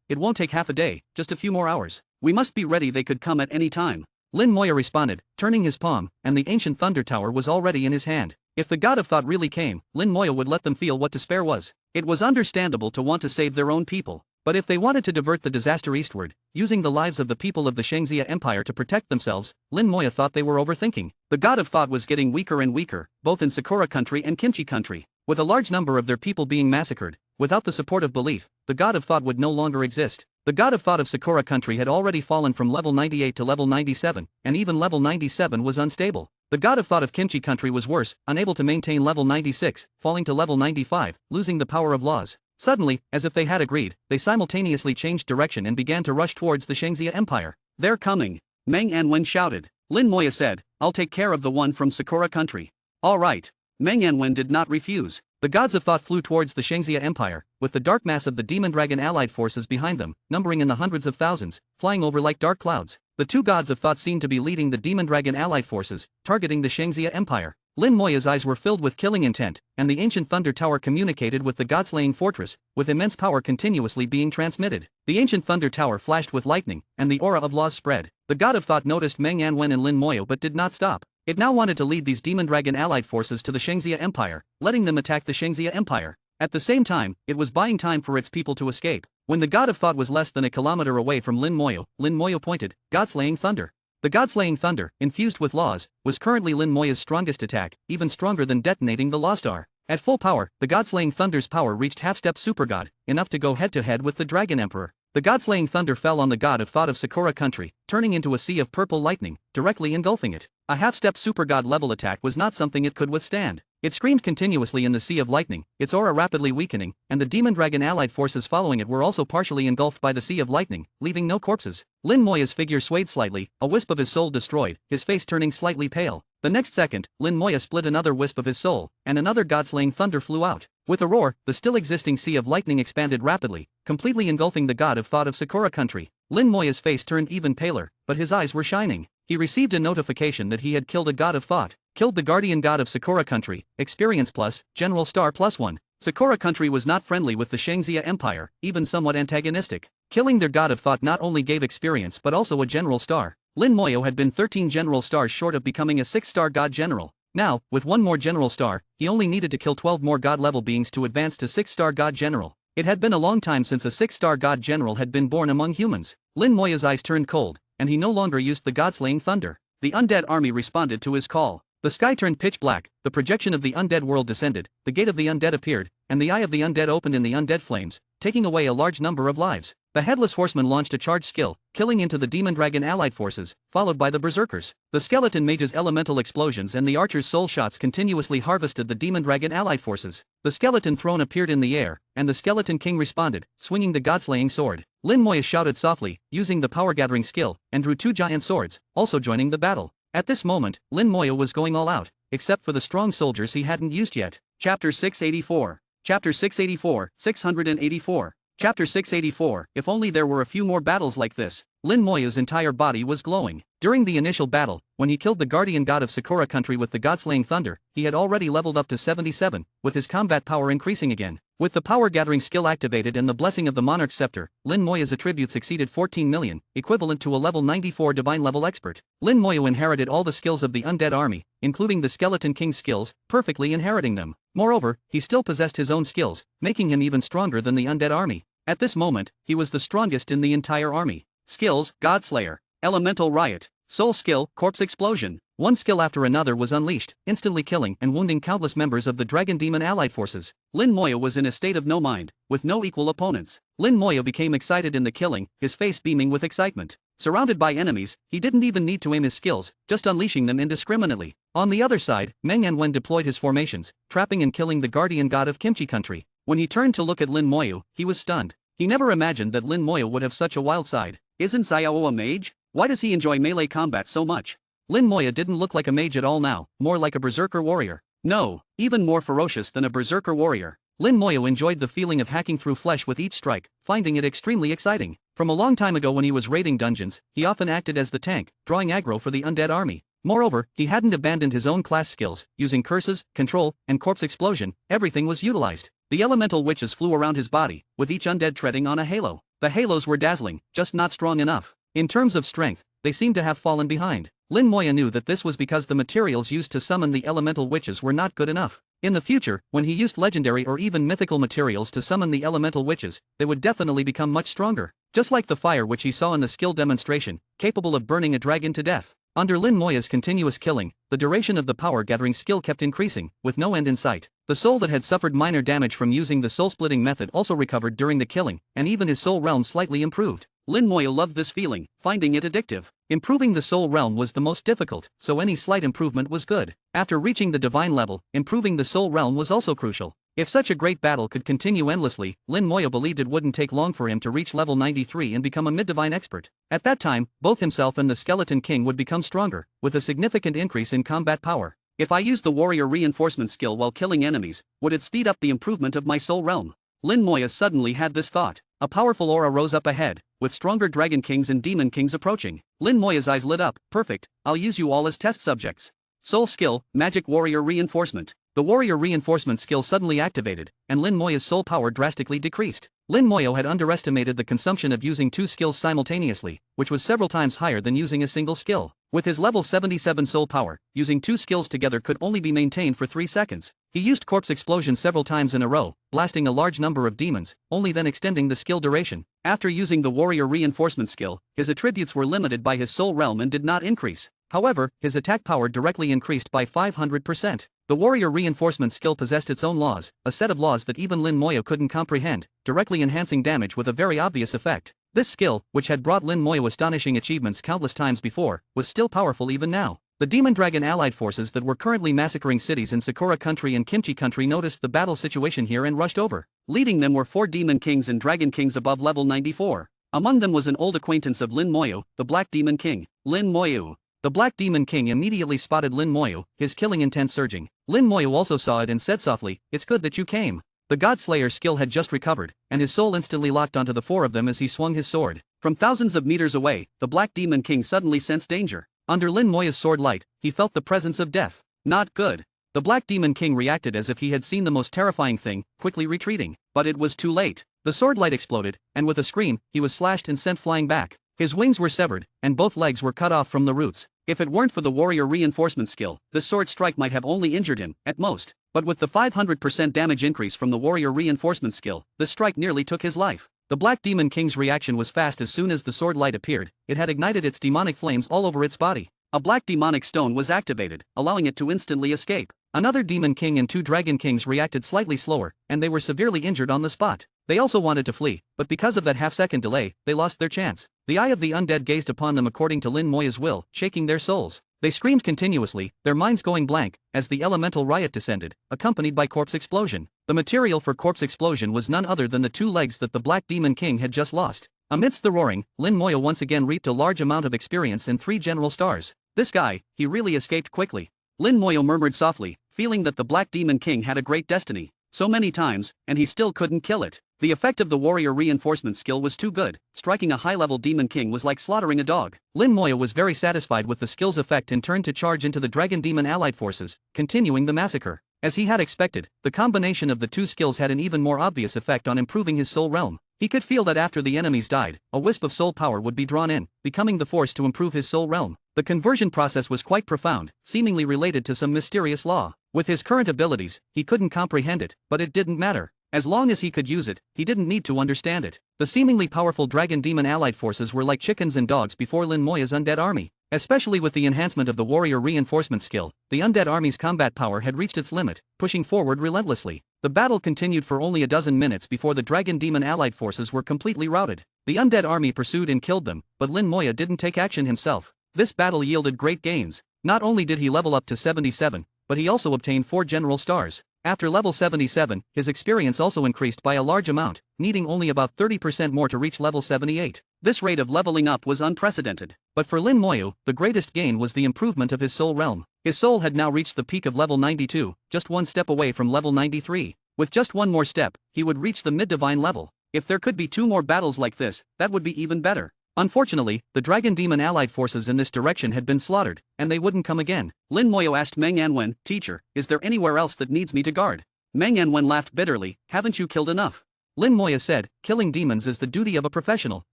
It won't take half a day, just a few more hours. We must be ready, they could come at any time. Lin Moya responded, turning his palm, and the ancient thunder tower was already in his hand. If the god of thought really came, Lin Moya would let them feel what despair was. It was understandable to want to save their own people. But if they wanted to divert the disaster eastward, using the lives of the people of the Shangxia Empire to protect themselves, Lin Moya thought they were overthinking. The god of thought was getting weaker and weaker, both in Sakura country and Kimchi country. With a large number of their people being massacred, without the support of belief, the god of thought would no longer exist. The god of thought of Sakura country had already fallen from level 98 to level 97, and even level 97 was unstable. The god of thought of Kimchi country was worse, unable to maintain level 96, falling to level 95, losing the power of laws. Suddenly, as if they had agreed, they simultaneously changed direction and began to rush towards the Shangxia Empire. They're coming! Meng Yanwen shouted. Lin Moya said, I'll take care of the one from Sakura country. All right. Meng Yanwen did not refuse. The gods of thought flew towards the Shangxia Empire, with the dark mass of the Demon Dragon allied forces behind them, numbering in the hundreds of thousands, flying over like dark clouds. The two gods of thought seemed to be leading the Demon Dragon allied forces, targeting the Shangxia Empire. Lin Moya's eyes were filled with killing intent, and the ancient thunder tower communicated with the god-slaying fortress, with immense power continuously being transmitted. The ancient thunder tower flashed with lightning, and the aura of laws spread. The god of thought noticed Meng Yanwen and Lin Moya but did not stop. It now wanted to lead these Demon Dragon allied forces to the Shangxia Empire, letting them attack the Shangxia Empire. At the same time, it was buying time for its people to escape. When the god of thought was less than a kilometer away from Lin Moya pointed, God-slaying thunder. The God-slaying thunder, infused with laws, was currently Lin Moya's strongest attack, even stronger than detonating the Law Star. At full power, the God-slaying thunder's power reached half-step supergod, enough to go head-to-head with the Dragon Emperor. The God-slaying thunder fell on the god of thought of Sakura country, turning into a sea of purple lightning, directly engulfing it. A half-step supergod level attack was not something it could withstand. It screamed continuously in the sea of lightning, its aura rapidly weakening, and the Demon Dragon allied forces following it were also partially engulfed by the sea of lightning, leaving no corpses. Lin Moya's figure swayed slightly, a wisp of his soul destroyed, his face turning slightly pale. The next second, Lin Moya split another wisp of his soul, and another god-slaying thunder flew out. With a roar, the still existing sea of lightning expanded rapidly, completely engulfing the god of thought of Sakura country. Lin Moya's face turned even paler, but his eyes were shining. He received a notification that he had killed a god of thought, killed the guardian god of Sakura country, experience plus, general star +1. Sakura country was not friendly with the Shangxia Empire, even somewhat antagonistic. Killing their god of thought not only gave experience but also a general star. Lin Moya had been 13 general stars short of becoming a 6-star god general. Now, with one more general star, he only needed to kill 12 more god-level beings to advance to 6-star god general. It had been a long time since a 6-star god general had been born among humans. Lin Moya's eyes turned cold, and he no longer used the god-slaying thunder. The undead army responded to his call. The sky turned pitch black, the projection of the undead world descended, the gate of the undead appeared, and the eye of the undead opened in the undead flames, taking away a large number of lives. The Headless Horseman launched a charge skill, killing into the Demon Dragon allied forces, followed by the Berserkers. The Skeleton Mage's elemental explosions and the Archer's soul shots continuously harvested the Demon Dragon allied forces. The Skeleton Throne appeared in the air, and the Skeleton King responded, swinging the God-slaying sword. Lin Moya shouted softly, using the power-gathering skill, and drew 2 giant swords, also joining the battle. At this moment, Lin Moya was going all out, except for the strong soldiers he hadn't used yet. Chapter 684. Chapter 684, 684. Chapter 684, if only there were a few more battles like this. Lin Moya's entire body was glowing. During the initial battle, when he killed the guardian god of Sakura country with the god-slaying thunder, he had already leveled up to 77, with his combat power increasing again. With the power-gathering skill activated and the blessing of the monarch's scepter, Lin Moya's attributes exceeded 14 million, equivalent to a level 94 divine-level expert. Lin Moya inherited all the skills of the undead army, including the Skeleton King's skills, perfectly inheriting them. Moreover, he still possessed his own skills, making him even stronger than the undead army. At this moment, he was the strongest in the entire army. Skills: Godslayer, Elemental Riot, Soul Skill, Corpse Explosion. One skill after another was unleashed, instantly killing and wounding countless members of the Dragon Demon allied forces. Lin Moya was in a state of no mind, with no equal opponents. Lin Moya became excited in the killing, his face beaming with excitement. Surrounded by enemies, he didn't even need to aim his skills, just unleashing them indiscriminately. On the other side, Meng Yanwen deployed his formations, trapping and killing the guardian god of Kimchi country. When he turned to look at Lin Moya, he was stunned. He never imagined that Lin Moya would have such a wild side. Isn't Xiao a mage? Why does he enjoy melee combat so much? Lin Moya didn't look like a mage at all now, more like a berserker warrior. No, even more ferocious than a berserker warrior. Lin Moya enjoyed the feeling of hacking through flesh with each strike, finding it extremely exciting. From a long time ago when he was raiding dungeons, he often acted as the tank, drawing aggro for the undead army. Moreover, he hadn't abandoned his own class skills, using curses, control, and corpse explosion, everything was utilized. The elemental witches flew around his body, with each undead treading on a halo. The halos were dazzling, just not strong enough. In terms of strength, they seemed to have fallen behind. Lin Moya knew that this was because the materials used to summon the elemental witches were not good enough. In the future, when he used legendary or even mythical materials to summon the elemental witches, they would definitely become much stronger. Just like the fire which he saw in the skill demonstration, capable of burning a dragon to death. Under Lin Moya's continuous killing, the duration of the power-gathering skill kept increasing, with no end in sight. The soul that had suffered minor damage from using the soul-splitting method also recovered during the killing, and even his soul realm slightly improved. Lin Moya loved this feeling, finding it addictive. Improving the soul realm was the most difficult, so any slight improvement was good. After reaching the divine level, improving the soul realm was also crucial. If such a great battle could continue endlessly, Lin Moya believed it wouldn't take long for him to reach level 93 and become a mid-divine expert. At that time, both himself and the Skeleton King would become stronger, with a significant increase in combat power. If I used the warrior reinforcement skill while killing enemies, would it speed up the improvement of my soul realm? Lin Moya suddenly had this thought. A powerful aura rose up ahead, with stronger Dragon Kings and Demon Kings approaching. Lin Moya's eyes lit up. Perfect, I'll use you all as test subjects. Soul Skill, Magic Warrior Reinforcement. The Warrior Reinforcement skill suddenly activated, and Lin Moya's soul power drastically decreased. Lin Moya had underestimated the consumption of using 2 skills simultaneously, which was several times higher than using a single skill. With his level 77 soul power, using 2 skills together could only be maintained for 3 seconds. He used Corpse Explosion several times in a row, blasting a large number of demons, only then extending the skill duration. After using the Warrior Reinforcement skill, his attributes were limited by his soul realm and did not increase. However, his attack power directly increased by 500%. The Warrior Reinforcement skill possessed its own laws, a set of laws that even Lin Moya couldn't comprehend, directly enhancing damage with a very obvious effect. This skill, which had brought Lin Moya astonishing achievements countless times before, was still powerful even now. The Demon Dragon allied forces that were currently massacring cities in Sakura country and Kimchi country noticed the battle situation here and rushed over. Leading them were 4 Demon Kings and Dragon Kings above level 94. Among them was an old acquaintance of Lin Moya, the Black Demon King, Lin Moya. The Black Demon King immediately spotted Lin Moya, his killing intent surging. Lin Moya also saw it and said softly, "It's good that you came." The Godslayer skill had just recovered, and his soul instantly locked onto the 4 of them as he swung his sword. From thousands of meters away, the Black Demon King suddenly sensed danger. Under Lin Moya's sword light, he felt the presence of death. Not good. The Black Demon King reacted as if he had seen the most terrifying thing, quickly retreating. But it was too late. The sword light exploded, and with a scream, he was slashed and sent flying back. His wings were severed, and both legs were cut off from the roots. If it weren't for the Warrior Reinforcement skill, this sword strike might have only injured him, at most. But with the 500% damage increase from the Warrior Reinforcement skill, the strike nearly took his life. The Black Demon King's reaction was fast. As soon as the sword light appeared, it had ignited its demonic flames all over its body. A black demonic stone was activated, allowing it to instantly escape. Another demon king and 2 dragon kings reacted slightly slower, and they were severely injured on the spot. They also wanted to flee, but because of that half-second delay, they lost their chance. The eye of the undead gazed upon them according to Lin Moya's will, shaking their souls. They screamed continuously, their minds going blank, as the elemental riot descended, accompanied by corpse explosion. The material for corpse explosion was none other than the 2 legs that the Black Demon King had just lost. Amidst the roaring, Lin Moya once again reaped a large amount of experience and 3 general stars. This guy, he really escaped quickly. Lin Moya murmured softly, feeling that the Black Demon King had a great destiny. So many times, and he still couldn't kill it. The effect of the warrior reinforcement skill was too good. Striking a high-level demon king was like slaughtering a dog. Lin Moya was very satisfied with the skill's effect and turned to charge into the dragon demon allied forces, continuing the massacre. As he had expected, the combination of the 2 skills had an even more obvious effect on improving his soul realm. He could feel that after the enemies died, a wisp of soul power would be drawn in, becoming the force to improve his soul realm. The conversion process was quite profound, seemingly related to some mysterious law. With his current abilities, he couldn't comprehend it, but it didn't matter. As long as he could use it, he didn't need to understand it. The seemingly powerful dragon demon allied forces were like chickens and dogs before Lin Moya's undead army. Especially with the enhancement of the warrior reinforcement skill, the undead army's combat power had reached its limit, pushing forward relentlessly. The battle continued for only a dozen minutes before the dragon demon allied forces were completely routed. The undead army pursued and killed them, but Lin Moya didn't take action himself. This battle yielded great gains. Not only did he level up to 77, but he also obtained 4 general stars. After level 77, his experience also increased by a large amount, needing only about 30% more to reach level 78. This rate of leveling up was unprecedented. But for Lin Moya, the greatest gain was the improvement of his soul realm. His soul had now reached the peak of level 92, just 1 step away from level 93. With just 1 more step, he would reach the mid-divine level. If there could be 2 more battles like this, that would be even better. Unfortunately, the dragon demon allied forces in this direction had been slaughtered, and they wouldn't come again. Lin Moya asked Meng Anwen, "Teacher, is there anywhere else that needs me to guard?" Meng Anwen laughed bitterly, "Haven't you killed enough?" Lin Moya said, "Killing demons is the duty of a professional,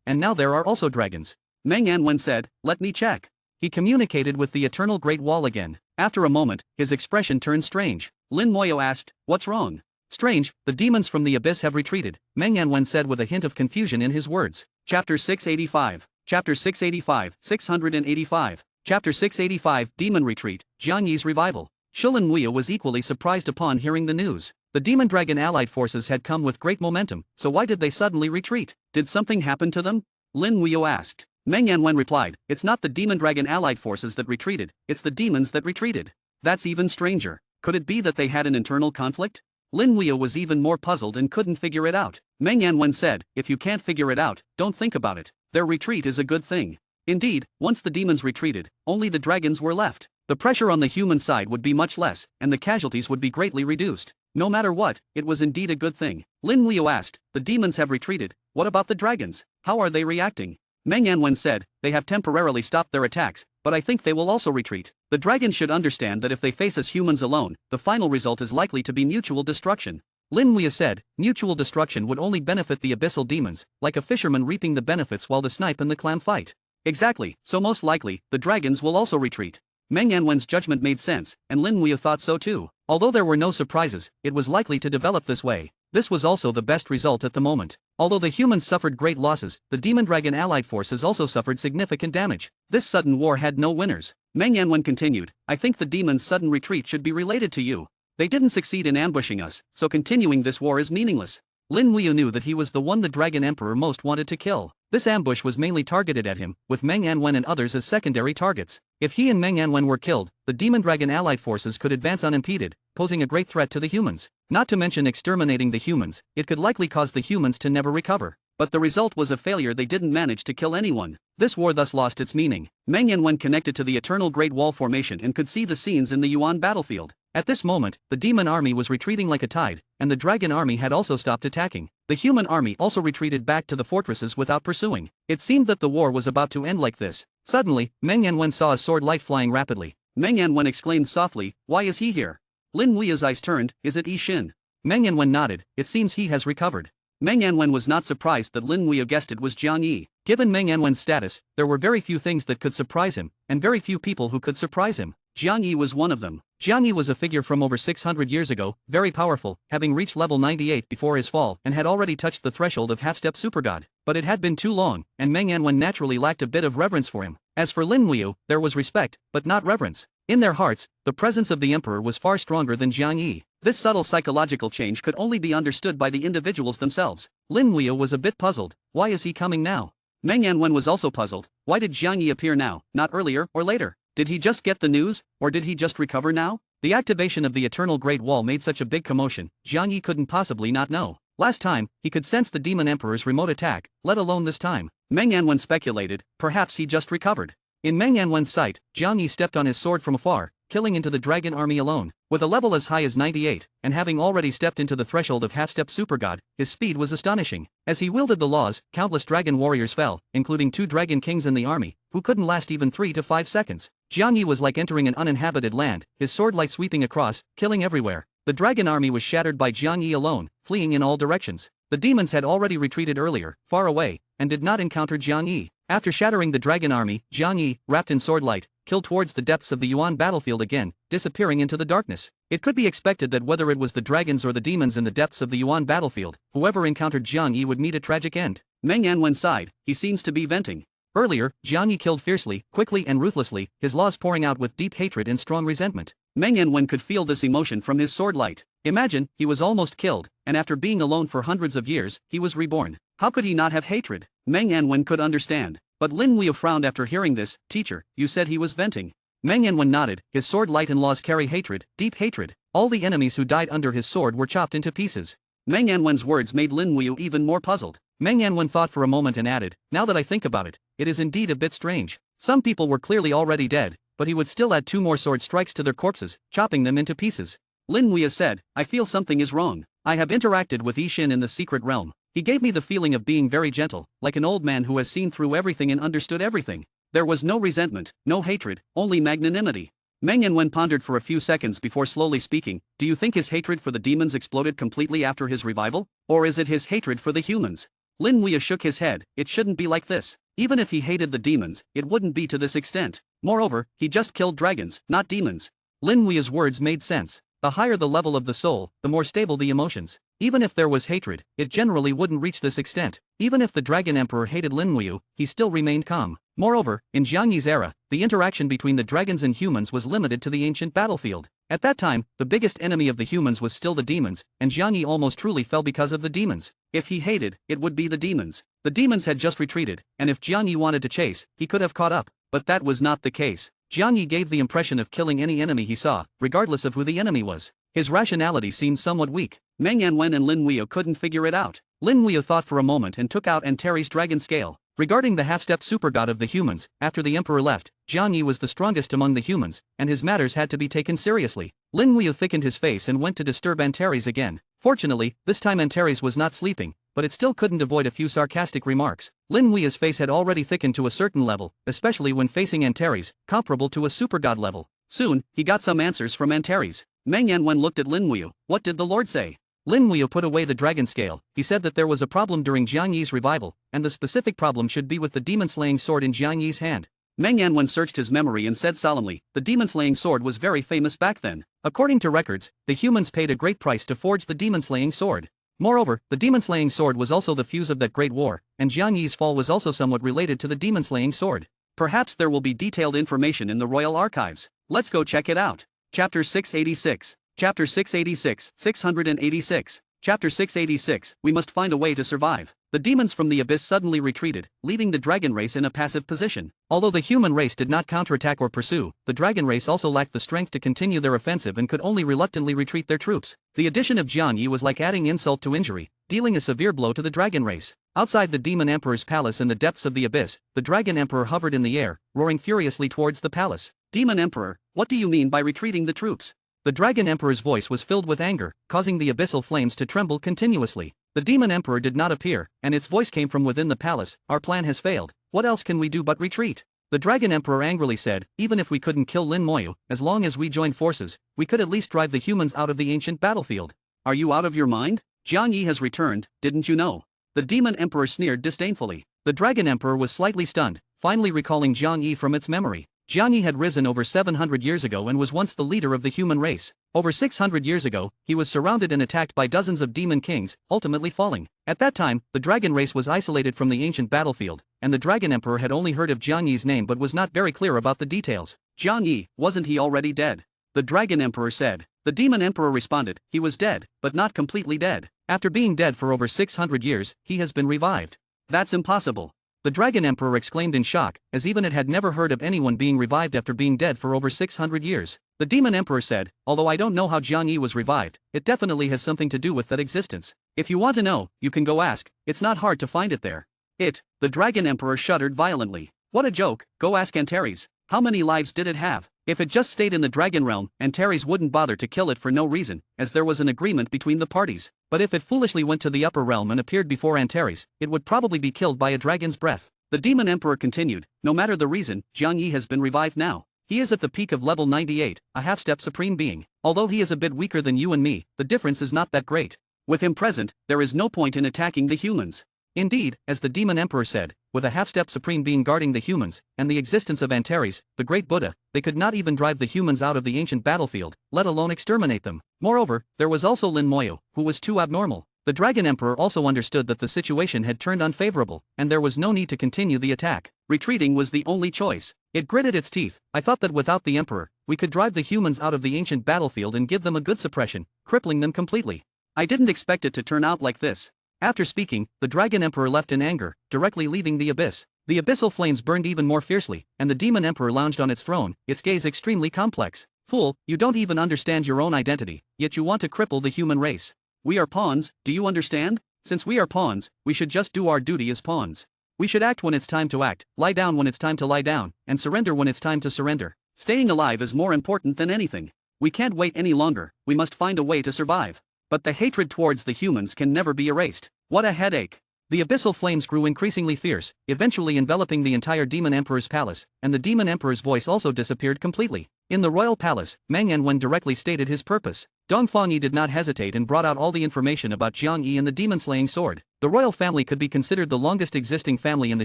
and now there are also dragons." Meng Anwen said, "Let me check." He communicated with the Eternal Great Wall again. After a moment, his expression turned strange. Lin Moya asked, "What's wrong?" "Strange, the demons from the abyss have retreated," Meng Anwen said with a hint of confusion in his words. Chapter 685. Chapter 685, 685. Chapter 685, Demon Retreat, Jiang Yi's Revival. Shilin Muya was equally surprised upon hearing the news. The Demon Dragon allied forces had come with great momentum, so why did they suddenly retreat? Did something happen to them? Lin Muya asked. Meng Anwen replied, "It's not the Demon Dragon allied forces that retreated, it's the demons that retreated." That's even stranger. Could it be that they had an internal conflict? Lin Muya was even more puzzled and couldn't figure it out. Meng Anwen said, "If you can't figure it out, don't think about it. Their retreat is a good thing." Indeed, once the demons retreated, only the dragons were left. The pressure on the human side would be much less, and the casualties would be greatly reduced. No matter what, it was indeed a good thing. Lin Muya asked, "The demons have retreated, what about the dragons? How are they reacting?" Meng Anwen said, "They have temporarily stopped their attacks, but I think they will also retreat. The dragons should understand that if they face us humans alone, the final result is likely to be mutual destruction." Lin Muya said, "Mutual destruction would only benefit the abyssal demons, like a fisherman reaping the benefits while the snipe and the clam fight." Exactly, so most likely, the dragons will also retreat. Meng Anwen's judgment made sense, and Lin Muya thought so too. Although there were no surprises, it was likely to develop this way. This was also the best result at the moment. Although the humans suffered great losses, the Demon Dragon allied forces also suffered significant damage. This sudden war had no winners. Meng Anwen continued, "I think the demons' sudden retreat should be related to you. They didn't succeed in ambushing us, so continuing this war is meaningless." Lin Muya knew that he was the one the Dragon Emperor most wanted to kill. This ambush was mainly targeted at him, with Meng Anwen and others as secondary targets. If he and Meng Anwen were killed, the Demon Dragon allied forces could advance unimpeded, posing a great threat to the humans. Not to mention exterminating the humans, it could likely cause the humans to never recover. But the result was a failure. They didn't manage to kill anyone. This war thus lost its meaning. Meng Anwen connected to the Eternal Great Wall formation and could see the scenes in the Yuan battlefield. At this moment, the demon army was retreating like a tide, and the dragon army had also stopped attacking. The human army also retreated back to the fortresses without pursuing. It seemed that the war was about to end like this. Suddenly, Meng Anwen saw a sword light flying rapidly. Meng Anwen exclaimed softly, "Why is he here?" Lin Muya's eyes turned, "Is it Yi Xin?" Meng Anwen nodded, "It seems he has recovered." Meng Anwen was not surprised that Lin Muya guessed it was Jiang Yi. Given Meng Anwen's status, there were very few things that could surprise him, and very few people who could surprise him. Jiang Yi was one of them. Jiang Yi was a figure from over 600 years ago, very powerful, having reached level 98 before his fall and had already touched the threshold of half-step supergod. but it had been too long, and Meng Yanwen naturally lacked a bit of reverence for him. As for Lin Muyu, there was respect, but not reverence. In their hearts, the presence of the emperor was far stronger than Jiang Yi. This subtle psychological change could only be understood by the individuals themselves. Lin Muyu was a bit puzzled. Why is he coming now? Meng Yanwen was also puzzled. Why did Jiang Yi appear now, not earlier or later? Did he just get the news, or did he just recover now? The activation of the Eternal Great Wall made such a big commotion, Jiang Yi couldn't possibly not know. Last time, he could sense the Demon Emperor's remote attack, let alone this time. Meng Yanwen speculated, perhaps he just recovered. In Meng Yanwen's sight, Jiang Yi stepped on his sword from afar, killing into the dragon army alone. With a level as high as 98, and having already stepped into the threshold of half-step supergod, his speed was astonishing. As he wielded the laws, countless dragon warriors fell, including 2 dragon kings in the army, who couldn't last even 3 to 5 seconds. Jiang Yi was like entering an uninhabited land, his sword light sweeping across, killing everywhere. The dragon army was shattered by Jiang Yi alone, fleeing in all directions. The demons had already retreated earlier, far away, and did not encounter Jiang Yi. After shattering the dragon army, Jiang Yi, wrapped in sword light, killed towards the depths of the Yuan battlefield again, disappearing into the darkness. It could be expected that whether it was the dragons or the demons in the depths of the Yuan battlefield, whoever encountered Jiang Yi would meet a tragic end. Meng Yanwen sighed. He seems to be venting. Earlier, Jiang Yi killed fiercely, quickly and ruthlessly, his laws pouring out with deep hatred and strong resentment. Meng Yanwen could feel this emotion from his sword light. Imagine, he was almost killed, and after being alone for hundreds of years, he was reborn. How could he not have hatred? Meng Yanwen could understand. But Lin Muyu frowned after hearing this. Teacher, you said he was venting. Meng Yanwen nodded. His sword light and laws carry hatred, deep hatred. All the enemies who died under his sword were chopped into pieces. Meng Yanwen's words made Lin Muyu even more puzzled. Meng Yanwen thought for a moment and added, now that I think about it, it is indeed a bit strange. Some people were clearly already dead, but he would still add 2 more sword strikes to their corpses, chopping them into pieces. Lin Muyu said, I feel something is wrong. I have interacted with Yixin in the secret realm. He gave me the feeling of being very gentle, like an old man who has seen through everything and understood everything. There was no resentment, no hatred, only magnanimity. Meng Yanwen pondered for a few seconds before slowly speaking. Do you think his hatred for the demons exploded completely after his revival? Or is it his hatred for the humans? Lin Muyu shook his head. It shouldn't be like this. Even if he hated the demons, it wouldn't be to this extent. Moreover, he just killed dragons, not demons. Lin Muyu's words made sense. The higher the level of the soul, the more stable the emotions. Even if there was hatred, it generally wouldn't reach this extent. Even if the Dragon Emperor hated Lin Muyu, he still remained calm. Moreover, in Jiang Yi's era, the interaction between the dragons and humans was limited to the ancient battlefield. At that time, the biggest enemy of the humans was still the demons, and Jiang Yi almost truly fell because of the demons. If he hated, it would be the demons. The demons had just retreated, and if Jiang Yi wanted to chase, he could have caught up. But that was not the case. Jiang Yi gave the impression of killing any enemy he saw, regardless of who the enemy was. His rationality seemed somewhat weak. Meng Yanwen and Lin Muyu couldn't figure it out. Lin Muyu thought for a moment and took out Antares' dragon scale. Regarding the half-step supergod of the humans, after the emperor left, Jiang Yi was the strongest among the humans, and his matters had to be taken seriously. Lin Muyu thickened his face and went to disturb Antares again. Fortunately, this time Antares was not sleeping, but it still couldn't avoid a few sarcastic remarks. Lin Muyu's face had already thickened to a certain level, especially when facing Antares, comparable to a supergod level. Soon, he got some answers from Antares. Meng Yanwen looked at Lin Muyu. What did the Lord say? Lin Muyu put away the dragon scale. He said that there was a problem during Jiang Yi's revival, and the specific problem should be with the demon-slaying sword in Jiang Yi's hand. Meng Yanwen searched his memory and said solemnly, the demon-slaying sword was very famous back then. According to records, the humans paid a great price to forge the demon-slaying sword. Moreover, the demon-slaying sword was also the fuse of that great war, and Jiang Yi's fall was also somewhat related to the demon-slaying sword. Perhaps there will be detailed information in the royal archives. Let's go check it out. Chapter 686. Chapter 686, 686. Chapter 686, we must find a way to survive. The demons from the abyss suddenly retreated, leaving the dragon race in a passive position. Although the human race did not counterattack or pursue, the dragon race also lacked the strength to continue their offensive and could only reluctantly retreat their troops. The addition of Jiang Yi was like adding insult to injury, dealing a severe blow to the dragon race. Outside the demon emperor's palace in the depths of the abyss, the dragon emperor hovered in the air, roaring furiously towards the palace. Demon emperor, what do you mean by retreating the troops? The dragon emperor's voice was filled with anger, causing the abyssal flames to tremble continuously. The demon emperor did not appear, and its voice came from within the palace. Our plan has failed. What else can we do but retreat? The dragon emperor angrily said, even if we couldn't kill Lin Muyu, as long as we joined forces, we could at least drive the humans out of the ancient battlefield. Are you out of your mind? Jiang Yi has returned, didn't you know? The demon emperor sneered disdainfully. The dragon emperor was slightly stunned, finally recalling Jiang Yi from its memory. Jiang Yi had risen over 700 years ago and was once the leader of the human race. Over 600 years ago, he was surrounded and attacked by dozens of demon kings, ultimately falling. At that time, the dragon race was isolated from the ancient battlefield, and the dragon emperor had only heard of Jiang Yi's name but was not very clear about the details. Jiang Yi, wasn't he already dead? The dragon emperor said. The demon emperor responded, he was dead, but not completely dead. After being dead for over 600 years, he has been revived. That's impossible. The dragon emperor exclaimed in shock, as even it had never heard of anyone being revived after being dead for over 600 years. The demon emperor said, although I don't know how Jiang Yi was revived, it definitely has something to do with that existence. If you want to know, you can go ask, it's not hard to find it there. The dragon emperor shuddered violently. What a joke, go ask Antares. How many lives did it have? If it just stayed in the dragon realm, Antares wouldn't bother to kill it for no reason, as there was an agreement between the parties. But if it foolishly went to the upper realm and appeared before Antares, it would probably be killed by a dragon's breath. The demon emperor continued, no matter the reason, Jiang Yi has been revived now. He is at the peak of level 98, a half-step supreme being. Although he is a bit weaker than you and me, the difference is not that great. With him present, there is no point in attacking the humans. Indeed, as the demon emperor said, with a half-step supreme being guarding the humans, and the existence of Antares, the great Buddha, they could not even drive the humans out of the ancient battlefield, let alone exterminate them. Moreover, there was also Lin Moyo, who was too abnormal. The dragon emperor also understood that the situation had turned unfavorable, and there was no need to continue the attack. Retreating was the only choice. It gritted its teeth. I thought that without the emperor, we could drive the humans out of the ancient battlefield and give them a good suppression, crippling them completely. I didn't expect it to turn out like this. After speaking, the dragon emperor left in anger, directly leaving the abyss. The abyssal flames burned even more fiercely, and the demon emperor lounged on its throne, its gaze extremely complex. Fool, you don't even understand your own identity, yet you want to cripple the human race. We are pawns, do you understand? Since we are pawns, we should just do our duty as pawns. We should act when it's time to act, lie down when it's time to lie down, and surrender when it's time to surrender. Staying alive is more important than anything. We can't wait any longer, we must find a way to survive. But the hatred towards the humans can never be erased. What a headache. The abyssal flames grew increasingly fierce, eventually enveloping the entire demon emperor's palace, and the demon emperor's voice also disappeared completely. In the royal palace, Meng Yanwen directly stated his purpose. Dong Fangyi did not hesitate and brought out all the information about Jiang Yi and the demon-slaying sword. The royal family could be considered the longest existing family in the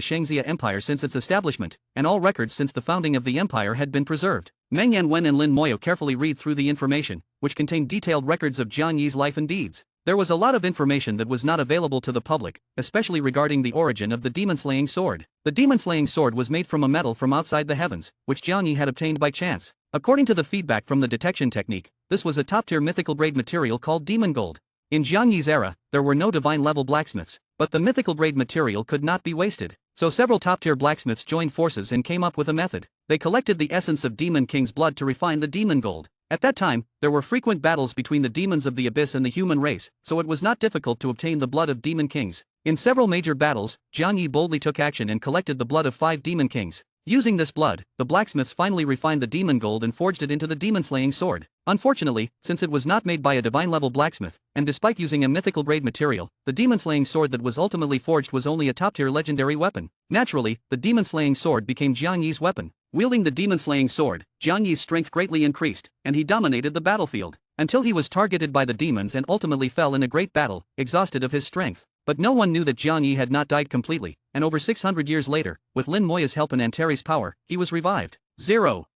Shangxia Empire since its establishment, and all records since the founding of the empire had been preserved. Meng Yanwen and Lin Moyo carefully read through the information, which contained detailed records of Jiang Yi's life and deeds. There was a lot of information that was not available to the public, especially regarding the origin of the demon-slaying sword. The demon-slaying sword was made from a metal from outside the heavens, which Jiang Yi had obtained by chance. According to the feedback from the detection technique, this was a top-tier mythical-grade material called demon gold. In Jiang Yi's era, there were no divine-level blacksmiths, but the mythical-grade material could not be wasted. So several top-tier blacksmiths joined forces and came up with a method. They collected the essence of Demon King's blood to refine the demon gold. At that time, there were frequent battles between the demons of the abyss and the human race, so it was not difficult to obtain the blood of demon kings. In several major battles, Jiang Yi boldly took action and collected the blood of 5 demon kings. Using this blood, the blacksmiths finally refined the demon gold and forged it into the demon-slaying sword. Unfortunately, since it was not made by a divine-level blacksmith, and despite using a mythical-grade material, the demon-slaying sword that was ultimately forged was only a top-tier legendary weapon. Naturally, the demon-slaying sword became Jiang Yi's weapon. Wielding the demon-slaying sword, Jiang Yi's strength greatly increased, and he dominated the battlefield, until he was targeted by the demons and ultimately fell in a great battle, exhausted of his strength. But no one knew that Jiang Yi had not died completely, and over 600 years later, with Lin Moya's help and Antares' power, he was revived.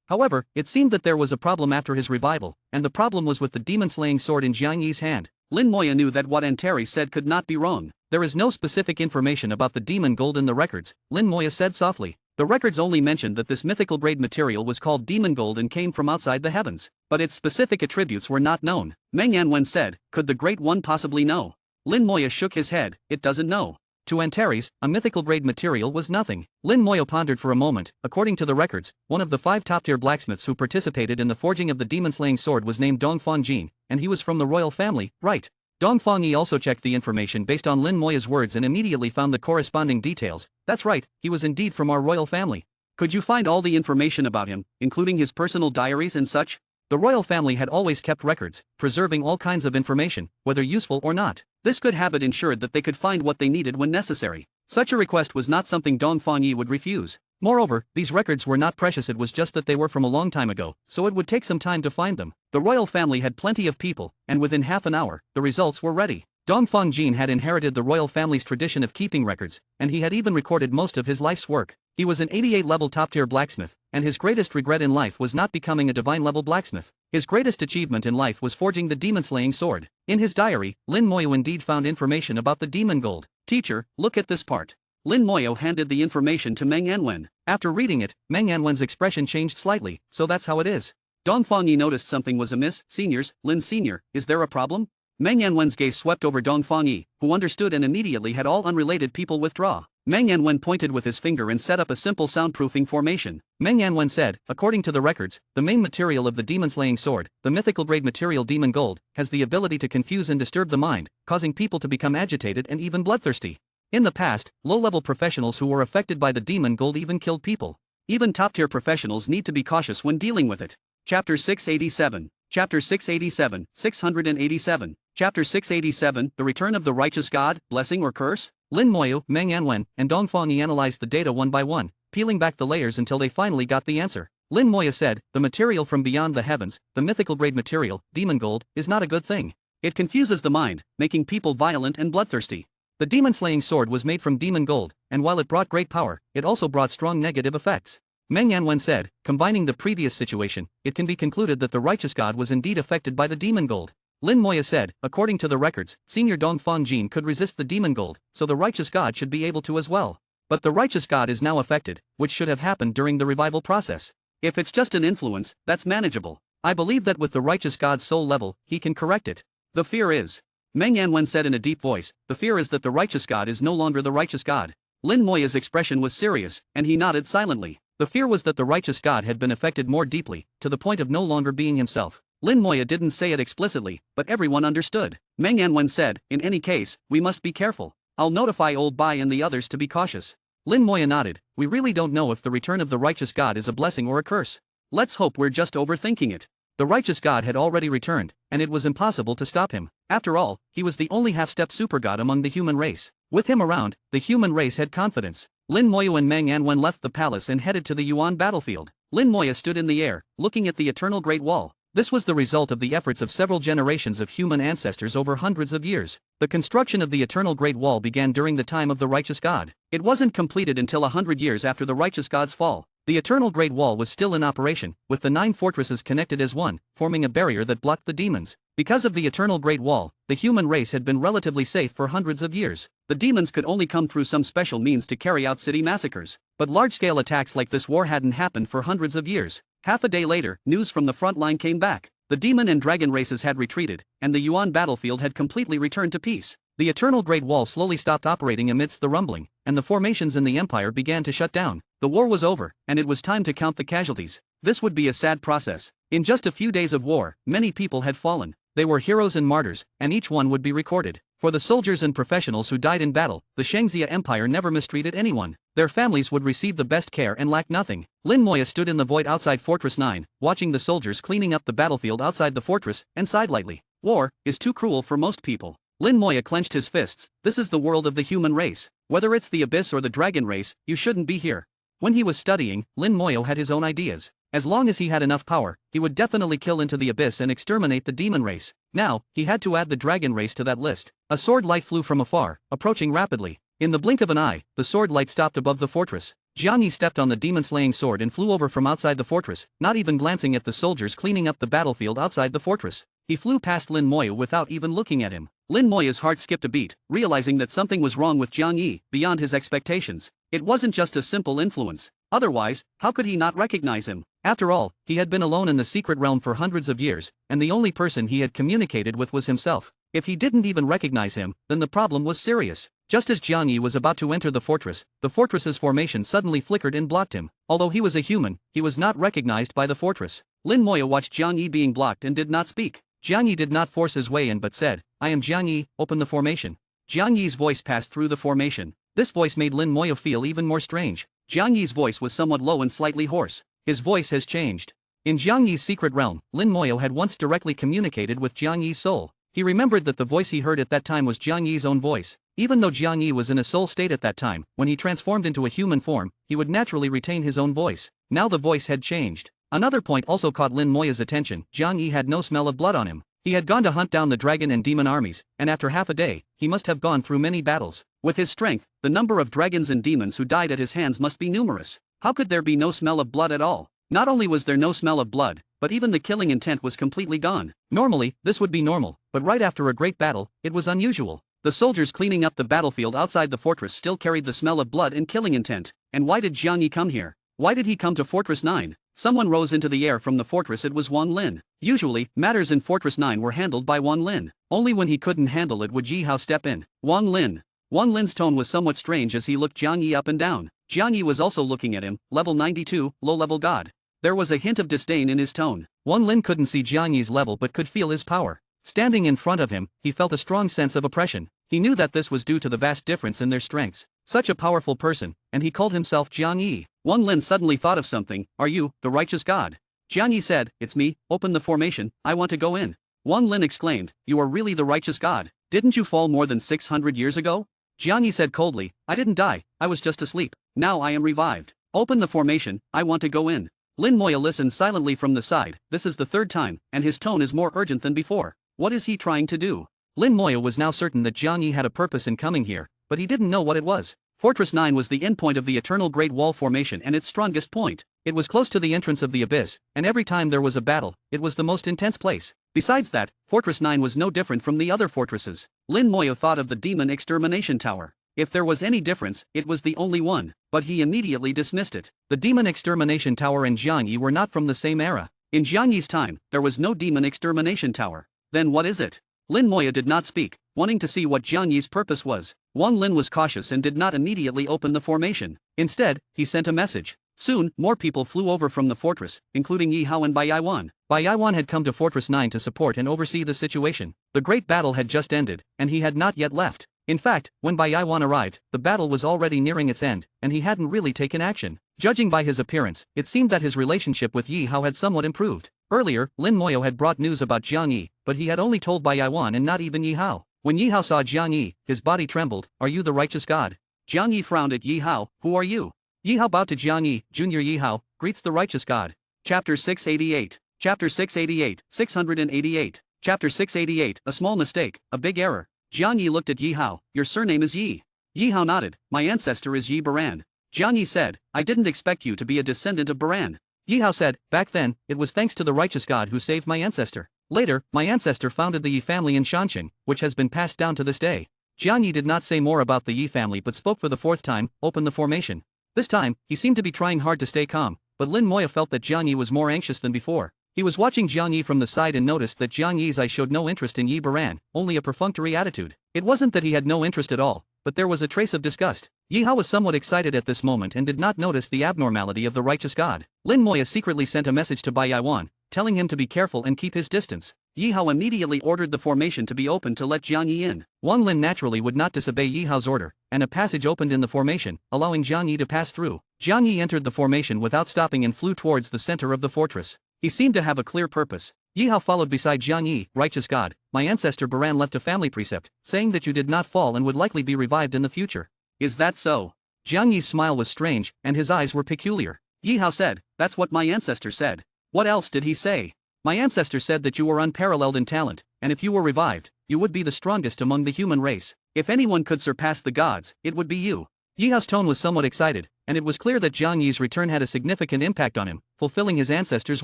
However, it seemed that there was a problem after his revival, and the problem was with the demon-slaying sword in Jiang Yi's hand. Lin Moya knew that what Antares said could not be wrong. There is no specific information about the demon gold in the records, Lin Moya said softly. The records only mentioned that this mythical-grade material was called demon gold and came from outside the heavens, but its specific attributes were not known. Meng Yanwen said, could the Great One possibly know? Lin Moya shook his head, it doesn't know. To Antares, a mythical-grade material was nothing. Lin Moya pondered for a moment. According to the records, one of the 5 top-tier blacksmiths who participated in the forging of the demon-slaying sword was named Dong Fangjin, and he was from the royal family, right? Dong Fangyi also checked the information based on Lin Moya's words and immediately found the corresponding details. That's right, he was indeed from our royal family. Could you find all the information about him, including his personal diaries and such? The royal family had always kept records, preserving all kinds of information, whether useful or not. This good habit ensured that they could find what they needed when necessary. Such a request was not something Dong Fangyi would refuse. Moreover, these records were not precious, it was just that they were from a long time ago, so it would take some time to find them. The royal family had plenty of people, and within half an hour, the results were ready. Dong Fangjin had inherited the royal family's tradition of keeping records, and he had even recorded most of his life's work. He was an 88-level top-tier blacksmith, and his greatest regret in life was not becoming a divine-level blacksmith. His greatest achievement in life was forging the demon-slaying sword. In his diary, Lin Moyo indeed found information about the demon gold. "Teacher, look at this part." Lin Moyo handed the information to Meng Anwen. After reading it, Meng Anwen's expression changed slightly. "So that's how it is." Dong Fangyi noticed something was amiss. "Seniors, Lin Senior, is there a problem?" Meng Anwen's gaze swept over Dong Fangyi, who understood and immediately had all unrelated people withdraw. Meng Anwen pointed with his finger and set up a simple soundproofing formation. Meng Anwen said, "According to the records, the main material of the demon-slaying sword, the mythical-grade material demon gold, has the ability to confuse and disturb the mind, causing people to become agitated and even bloodthirsty. In the past, low-level professionals who were affected by the demon gold even killed people. Even top-tier professionals need to be cautious when dealing with it." Chapter 687. Chapter 687, 687. Chapter 687, The Return of the Righteous God, Blessing or Curse? Lin Moyo, Meng Anwen, and Dong Fangyi analyzed the data one by one, peeling back the layers until they finally got the answer. Lin Moyo said, "The material from beyond the heavens, the mythical-grade material, demon gold, is not a good thing. It confuses the mind, making people violent and bloodthirsty. The demon-slaying sword was made from demon gold, and while it brought great power, it also brought strong negative effects." Meng Anwen said, "Combining the previous situation, it can be concluded that the righteous god was indeed affected by the demon gold." Lin Moyo said, "According to the records, Senior Dong Fangjin could resist the demon gold, so the righteous god should be able to as well. But the righteous god is now affected, which should have happened during the revival process. If it's just an influence, that's manageable. I believe that with the righteous god's soul level, he can correct it. The fear is," Meng Anwen said in a deep voice, "the fear is that the righteous god is no longer the righteous god." Lin Moyo's expression was serious, and he nodded silently. The fear was that the righteous god had been affected more deeply, to the point of no longer being himself. Lin Moyo didn't say it explicitly, but everyone understood. Meng Anwen said, "In any case, we must be careful. I'll notify Old Bai and the others to be cautious." Lin Moyo nodded. "We really don't know if the return of the righteous god is a blessing or a curse. Let's hope we're just overthinking it." The righteous god had already returned, and it was impossible to stop him. After all, he was the only half-step super-god among the human race. With him around, the human race had confidence. Lin Moyo and Meng Anwen left the palace and headed to the Yuan battlefield. Lin Moyo stood in the air, looking at the eternal Great Wall. This was the result of the efforts of several generations of human ancestors over hundreds of years. The construction of the eternal Great Wall began during the time of the righteous god. It wasn't completed until 100 years after the righteous god's fall. The eternal Great Wall was still in operation, with the 9 fortresses connected as one, forming a barrier that blocked the demons. Because of the eternal Great Wall, the human race had been relatively safe for hundreds of years. The demons could only come through some special means to carry out city massacres. But large-scale attacks like this war hadn't happened for hundreds of years. Half a day later, news from the front line came back. The demon and dragon races had retreated, and the Yuan battlefield had completely returned to peace. The eternal Great Wall slowly stopped operating amidst the rumbling, and the formations in the empire began to shut down. The war was over, and it was time to count the casualties. This would be a sad process. In just a few days of war, many people had fallen. They were heroes and martyrs, and each one would be recorded. For the soldiers and professionals who died in battle, the Shangxia Empire never mistreated anyone. Their families would receive the best care and lack nothing. Lin Moyo stood in the void outside Fortress 9, watching the soldiers cleaning up the battlefield outside the fortress, and sighed lightly. War is too cruel for most people. Lin Moyo clenched his fists. This is the world of the human race. Whether it's the abyss or the dragon race, you shouldn't be here. When he was studying, Lin Moyo had his own ideas. As long as he had enough power, he would definitely kill into the abyss and exterminate the demon race. Now, he had to add the dragon race to that list. A sword light flew from afar, approaching rapidly. In the blink of an eye, the sword light stopped above the fortress. Jiang Yi stepped on the demon-slaying sword and flew over from outside the fortress, not even glancing at the soldiers cleaning up the battlefield outside the fortress. He flew past Lin Moyo without even looking at him. Lin Moyo's heart skipped a beat, realizing that something was wrong with Jiang Yi, beyond his expectations. It wasn't just a simple influence. Otherwise, how could he not recognize him? After all, he had been alone in the secret realm for hundreds of years, and the only person he had communicated with was himself. If he didn't even recognize him, then the problem was serious. Just as Jiang Yi was about to enter the fortress's formation suddenly flickered and blocked him. Although he was a human, he was not recognized by the fortress. Lin Moyo watched Jiang Yi being blocked and did not speak. Jiang Yi did not force his way in but said, "I am Jiang Yi, open the formation." Jiang Yi's voice passed through the formation. This voice made Lin Moyo feel even more strange. Jiang Yi's voice was somewhat low and slightly hoarse. His voice has changed. In Jiang Yi's secret realm, Lin Moyo had once directly communicated with Jiang Yi's soul. He remembered that the voice he heard at that time was Jiang Yi's own voice. Even though Jiang Yi was in a soul state at that time, when he transformed into a human form, he would naturally retain his own voice. Now the voice had changed. Another point also caught Lin Moyo's attention. Jiang Yi had no smell of blood on him. He had gone to hunt down the dragon and demon armies, and after half a day, he must have gone through many battles. With his strength, the number of dragons and demons who died at his hands must be numerous. How could there be no smell of blood at all? Not only was there no smell of blood, but even the killing intent was completely gone. Normally, this would be normal, but right after a great battle, it was unusual. The soldiers cleaning up the battlefield outside the fortress still carried the smell of blood and killing intent. And why did Jiang Yi come here? Why did he come to Fortress 9? Someone rose into the air from the fortress. It was Wan Lin. Usually, matters in Fortress 9 were handled by Wan Lin. Only when he couldn't handle it would Yi Hao step in. Wan Lin. Wan Lin's tone was somewhat strange as he looked Jiang Yi up and down. Jiang Yi was also looking at him, level 92, low-level god. There was a hint of disdain in his tone. Wan Lin couldn't see Jiang Yi's level but could feel his power. Standing in front of him, he felt a strong sense of oppression. He knew that this was due to the vast difference in their strengths. Such a powerful person, and he called himself Jiang Yi. Wan Lin suddenly thought of something. Are you, the righteous god? Jiang Yi said, it's me, open the formation, I want to go in. Wan Lin exclaimed, you are really the righteous god? Didn't you fall more than 600 years ago? Jiang Yi said coldly, I didn't die, I was just asleep. Now I am revived. Open the formation, I want to go in. Lin Moya listened silently from the side. This is the third time, and his tone is more urgent than before. What is he trying to do? Lin Moya was now certain that Jiang Yi had a purpose in coming here, but he didn't know what it was. Fortress 9 was the endpoint of the Eternal Great Wall formation and its strongest point. It was close to the entrance of the abyss, and every time there was a battle, it was the most intense place. Besides that, Fortress 9 was no different from the other fortresses. Lin Moya thought of the Demon Extermination Tower. If there was any difference, it was the only one, but he immediately dismissed it. The Demon Extermination Tower and Jiang Yi were not from the same era. In Jiang Yi's time, there was no Demon Extermination Tower. Then what is it? Lin Moya did not speak, wanting to see what Jiang Yi's purpose was. Wan Lin was cautious and did not immediately open the formation. Instead, he sent a message. Soon, more people flew over from the fortress, including Yi Hao and Bai Yaiwan. Bai Yaiwan had come to Fortress 9 to support and oversee the situation. The great battle had just ended, and he had not yet left. In fact, when Bai Yaiwan arrived, the battle was already nearing its end, and he hadn't really taken action. Judging by his appearance, it seemed that his relationship with Yi Hao had somewhat improved. Earlier, Lin Moyo had brought news about Jiang Yi, but he had only told Bai Yaiwan and not even Yi Hao. When Yi Hao saw Jiang Yi, his body trembled. Are you the righteous god? Jiang Yi frowned at Yi Hao. Who are you? Yi Hao bowed to Jiang Yi. Junior Yi Hao greets the righteous god. Chapter 688. Chapter 688, 688. Chapter 688, a small mistake, a big error. Jiang Yi looked at Yi Hao. Your surname is Yi. Yi Hao nodded. My ancestor is Yi Baran. Jiang Yi said, I didn't expect you to be a descendant of Baran. Yi Hao said, back then, it was thanks to the righteous god who saved my ancestor. Later, my ancestor founded the Yi family in Shanxing, which has been passed down to this day. Jiang Yi did not say more about the Yi family but spoke for the fourth time, open the formation. This time, he seemed to be trying hard to stay calm, but Lin Moya felt that Jiang Yi was more anxious than before. He was watching Jiang Yi from the side and noticed that Jiang Yi's eyes showed no interest in Yi Baran, only a perfunctory attitude. It wasn't that he had no interest at all, but there was a trace of disgust. Yi Hao was somewhat excited at this moment and did not notice the abnormality of the righteous god. Lin Moya secretly sent a message to Bai Yaiwan, telling him to be careful and keep his distance. Yi Hao immediately ordered the formation to be opened to let Jiang Yi in. Wang Lin naturally would not disobey Yi Hao's order, and a passage opened in the formation, allowing Jiang Yi to pass through. Jiang Yi entered the formation without stopping and flew towards the center of the fortress. He seemed to have a clear purpose. Yi Hao followed beside Jiang Yi. Righteous god, my ancestor Baran left a family precept, saying that you did not fall and would likely be revived in the future. Is that so? Jiang Yi's smile was strange, and his eyes were peculiar. Yi Hao said, that's what my ancestor said. What else did he say? My ancestor said that you were unparalleled in talent, and if you were revived, you would be the strongest among the human race. If anyone could surpass the gods, it would be you. Yi Hao's tone was somewhat excited, and it was clear that Jiang Yi's return had a significant impact on him, fulfilling his ancestor's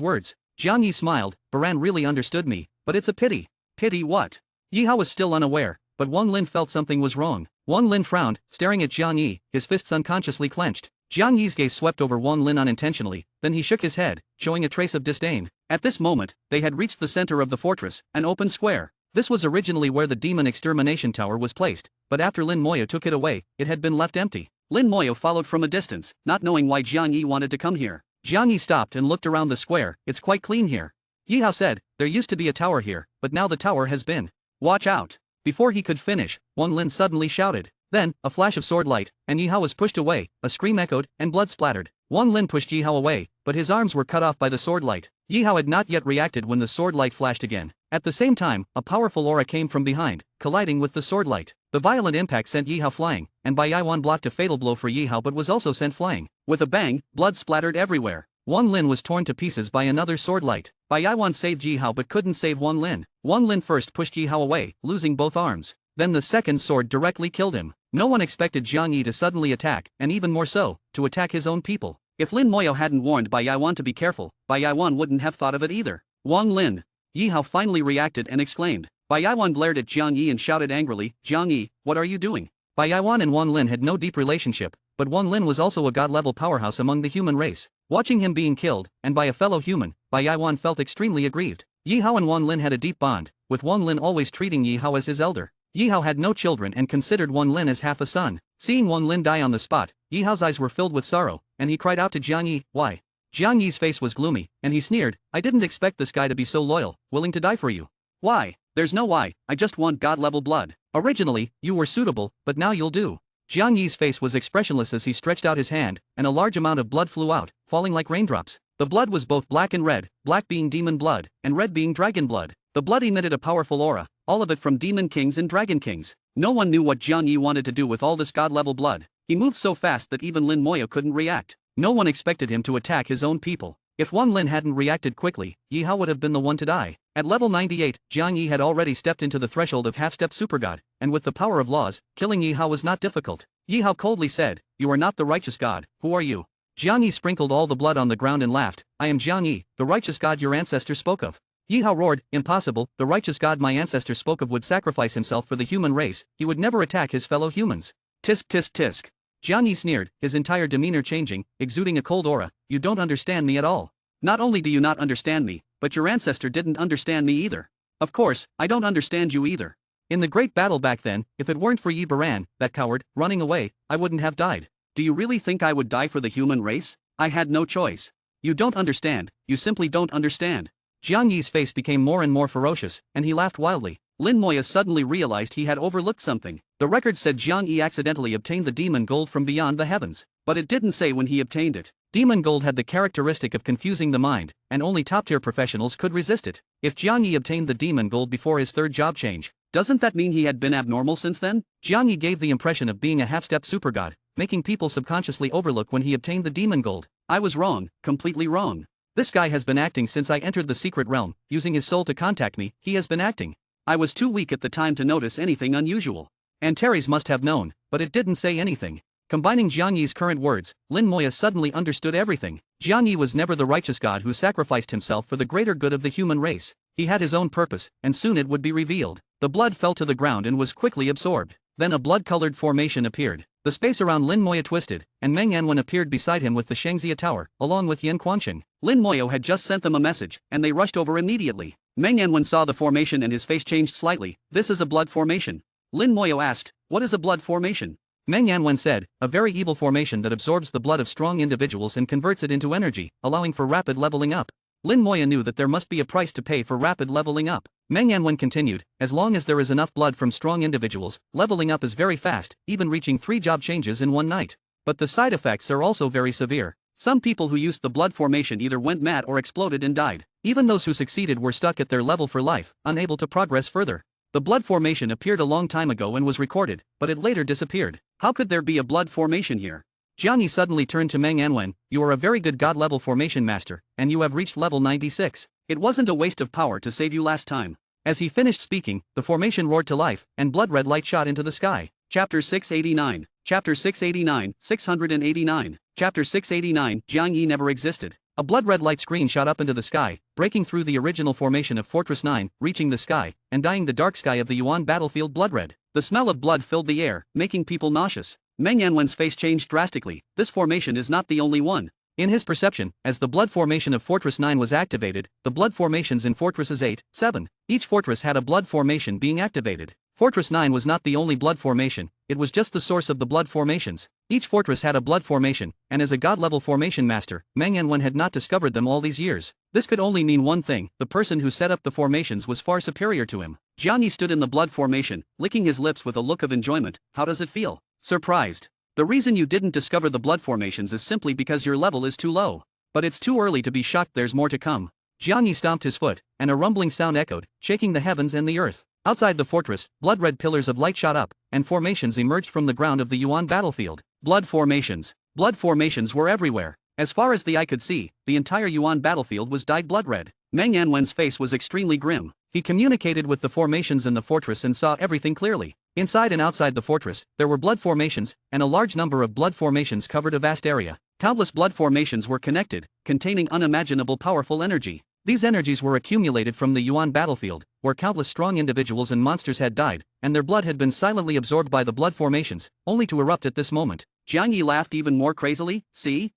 words. Jiang Yi smiled. Baran really understood me, but it's a pity. Pity what? Yi Hao was still unaware, but Wang Lin felt something was wrong. Wang Lin frowned, staring at Jiang Yi, his fists unconsciously clenched. Jiang Yi's gaze swept over Wang Lin unintentionally, then he shook his head, showing a trace of disdain. At this moment, they had reached the center of the fortress, an open square. This was originally where the Demon Extermination Tower was placed, but after Lin Moyo took it away, it had been left empty. Lin Moyo followed from a distance, not knowing why Jiang Yi wanted to come here. Jiang Yi stopped and looked around the square. It's quite clean here. Yi Hao said, there used to be a tower here, but now the tower has been. Watch out. Before he could finish, Wang Lin suddenly shouted. Then, a flash of sword light, and Yi Hao was pushed away, a scream echoed, and blood splattered. Wang Lin pushed Yi Hao away, but his arms were cut off by the sword light. Yi Hao had not yet reacted when the sword light flashed again. At the same time, a powerful aura came from behind, colliding with the sword light. The violent impact sent Yi Hao flying, and Bai Yaiwan blocked a fatal blow for Yi Hao but was also sent flying. With a bang, blood splattered everywhere. Wang Lin was torn to pieces by another sword light. Bai Yaiwan saved Yi Hao but couldn't save Wang Lin. Wang Lin first pushed Yi Hao away, losing both arms. Then the second sword directly killed him. No one expected Jiang Yi to suddenly attack, and even more so, to attack his own people. If Lin Moyo hadn't warned Bai Yaiwan to be careful, Bai Yaiwan wouldn't have thought of it either. Wang Lin. Yi Hao finally reacted and exclaimed. Bai Yaiwan glared at Jiang Yi and shouted angrily, Jiang Yi, what are you doing? Bai Yaiwan and Wang Lin had no deep relationship, but Wang Lin was also a god-level powerhouse among the human race. Watching him being killed, and by a fellow human, Bai Yaiwan felt extremely aggrieved. Yi Hao and Wang Lin had a deep bond, with Wang Lin always treating Yi Hao as his elder. Yi Hao had no children and considered Wang Lin as half a son. Seeing Wang Lin die on the spot, Yi Hao's eyes were filled with sorrow, and he cried out to Jiang Yi, why? Jiang Yi's face was gloomy, and he sneered, I didn't expect this guy to be so loyal, willing to die for you. Why? There's no why, I just want god-level blood. Originally, you were suitable, but now you'll do. Jiang Yi's face was expressionless as he stretched out his hand, and a large amount of blood flew out, falling like raindrops. The blood was both black and red, black being demon blood, and red being dragon blood. The blood emitted a powerful aura, all of it from demon kings and dragon kings. No one knew what Jiang Yi wanted to do with all this god-level blood. He moved so fast that even Lin Moyo couldn't react. No one expected him to attack his own people. If Wang Lin hadn't reacted quickly, Yi Hao would have been the one to die. At level 98, Jiang Yi had already stepped into the threshold of half-step supergod, and with the power of laws, killing Yi Hao was not difficult. Yi Hao coldly said, you are not the righteous god, who are you? Jiang Yi sprinkled all the blood on the ground and laughed, I am Jiang Yi, the righteous god your ancestor spoke of. Yi Hao roared, impossible, the righteous god my ancestor spoke of would sacrifice himself for the human race, he would never attack his fellow humans. Tisk tisk tisk. Jiang Yi sneered, his entire demeanor changing, exuding a cold aura, you don't understand me at all. Not only do you not understand me, but your ancestor didn't understand me either. Of course, I don't understand you either. In the great battle back then, if it weren't for Yi Baran, that coward, running away, I wouldn't have died. Do you really think I would die for the human race? I had no choice. You don't understand, you simply don't understand. Jiang Yi's face became more and more ferocious, and he laughed wildly. Lin Moya suddenly realized he had overlooked something. The record said Jiang Yi accidentally obtained the demon gold from beyond the heavens, but it didn't say when he obtained it. Demon gold had the characteristic of confusing the mind, and only top-tier professionals could resist it. If Jiang Yi obtained the demon gold before his third job change, doesn't that mean he had been abnormal since then? Jiang Yi gave the impression of being a half-step supergod, making people subconsciously overlook when he obtained the demon gold. I was wrong, completely wrong. This guy has been acting since I entered the secret realm, using his soul to contact me, he has been acting. I was too weak at the time to notice anything unusual. Antares must have known, but it didn't say anything. Combining Jiang Yi's current words, Lin Moya suddenly understood everything. Jiang Yi was never the righteous god who sacrificed himself for the greater good of the human race. He had his own purpose, and soon it would be revealed. The blood fell to the ground and was quickly absorbed. Then a blood-colored formation appeared. The space around Lin Moya twisted, and Meng Yanwen appeared beside him with the Shangxia Tower, along with Yan Quanqing. Lin Moyo had just sent them a message, and they rushed over immediately. Meng Yanwen saw the formation and his face changed slightly. This is a blood formation. Lin Moyo asked, what is a blood formation? Meng Yanwen said, a very evil formation that absorbs the blood of strong individuals and converts it into energy, allowing for rapid leveling up. Lin Moya knew that there must be a price to pay for rapid leveling up. Meng Yanwen continued, as long as there is enough blood from strong individuals, leveling up is very fast, even reaching 3 job changes in one night. But the side effects are also very severe. Some people who used the blood formation either went mad or exploded and died. Even those who succeeded were stuck at their level for life, unable to progress further. The blood formation appeared a long time ago and was recorded, but it later disappeared. How could there be a blood formation here? Jiang Yi suddenly turned to Meng Yanwen, you are a very good god-level formation master, and you have reached level 96. It wasn't a waste of power to save you last time. As he finished speaking, the formation roared to life, and blood-red light shot into the sky. Chapter 689. Chapter 689, 689. Chapter 689, Jiang Yi never existed. A blood-red light screen shot up into the sky, breaking through the original formation of Fortress 9, reaching the sky, and dyeing the dark sky of the Yuan battlefield blood-red. The smell of blood filled the air, making people nauseous. Meng Yanwen's face changed drastically. This formation is not the only one. In his perception, as the blood formation of Fortress 9 was activated, the blood formations in Fortresses 8, 7. Each fortress had a blood formation being activated. Fortress 9 was not the only blood formation, it was just the source of the blood formations. Each fortress had a blood formation, and as a god-level formation master, Meng Yanwen had not discovered them all these years. This could only mean one thing, the person who set up the formations was far superior to him. Jiang Yi stood in the blood formation, licking his lips with a look of enjoyment. How does it feel? Surprised. The reason you didn't discover the blood formations is simply because your level is too low. But it's too early to be shocked, there's more to come. Jiang Yi stomped his foot, and a rumbling sound echoed, shaking the heavens and the earth. Outside the fortress, blood-red pillars of light shot up, and formations emerged from the ground of the Yuan battlefield. Blood formations. Blood formations were everywhere. As far as the eye could see, the entire Yuan battlefield was dyed blood-red. Meng Yanwen's face was extremely grim. He communicated with the formations in the fortress and saw everything clearly. Inside and outside the fortress, there were blood formations, and a large number of blood formations covered a vast area. Countless blood formations were connected, containing unimaginable powerful energy. These energies were accumulated from the Yuan battlefield, where countless strong individuals and monsters had died, and their blood had been silently absorbed by the blood formations, only to erupt at this moment. Jiang Yi laughed even more crazily. See?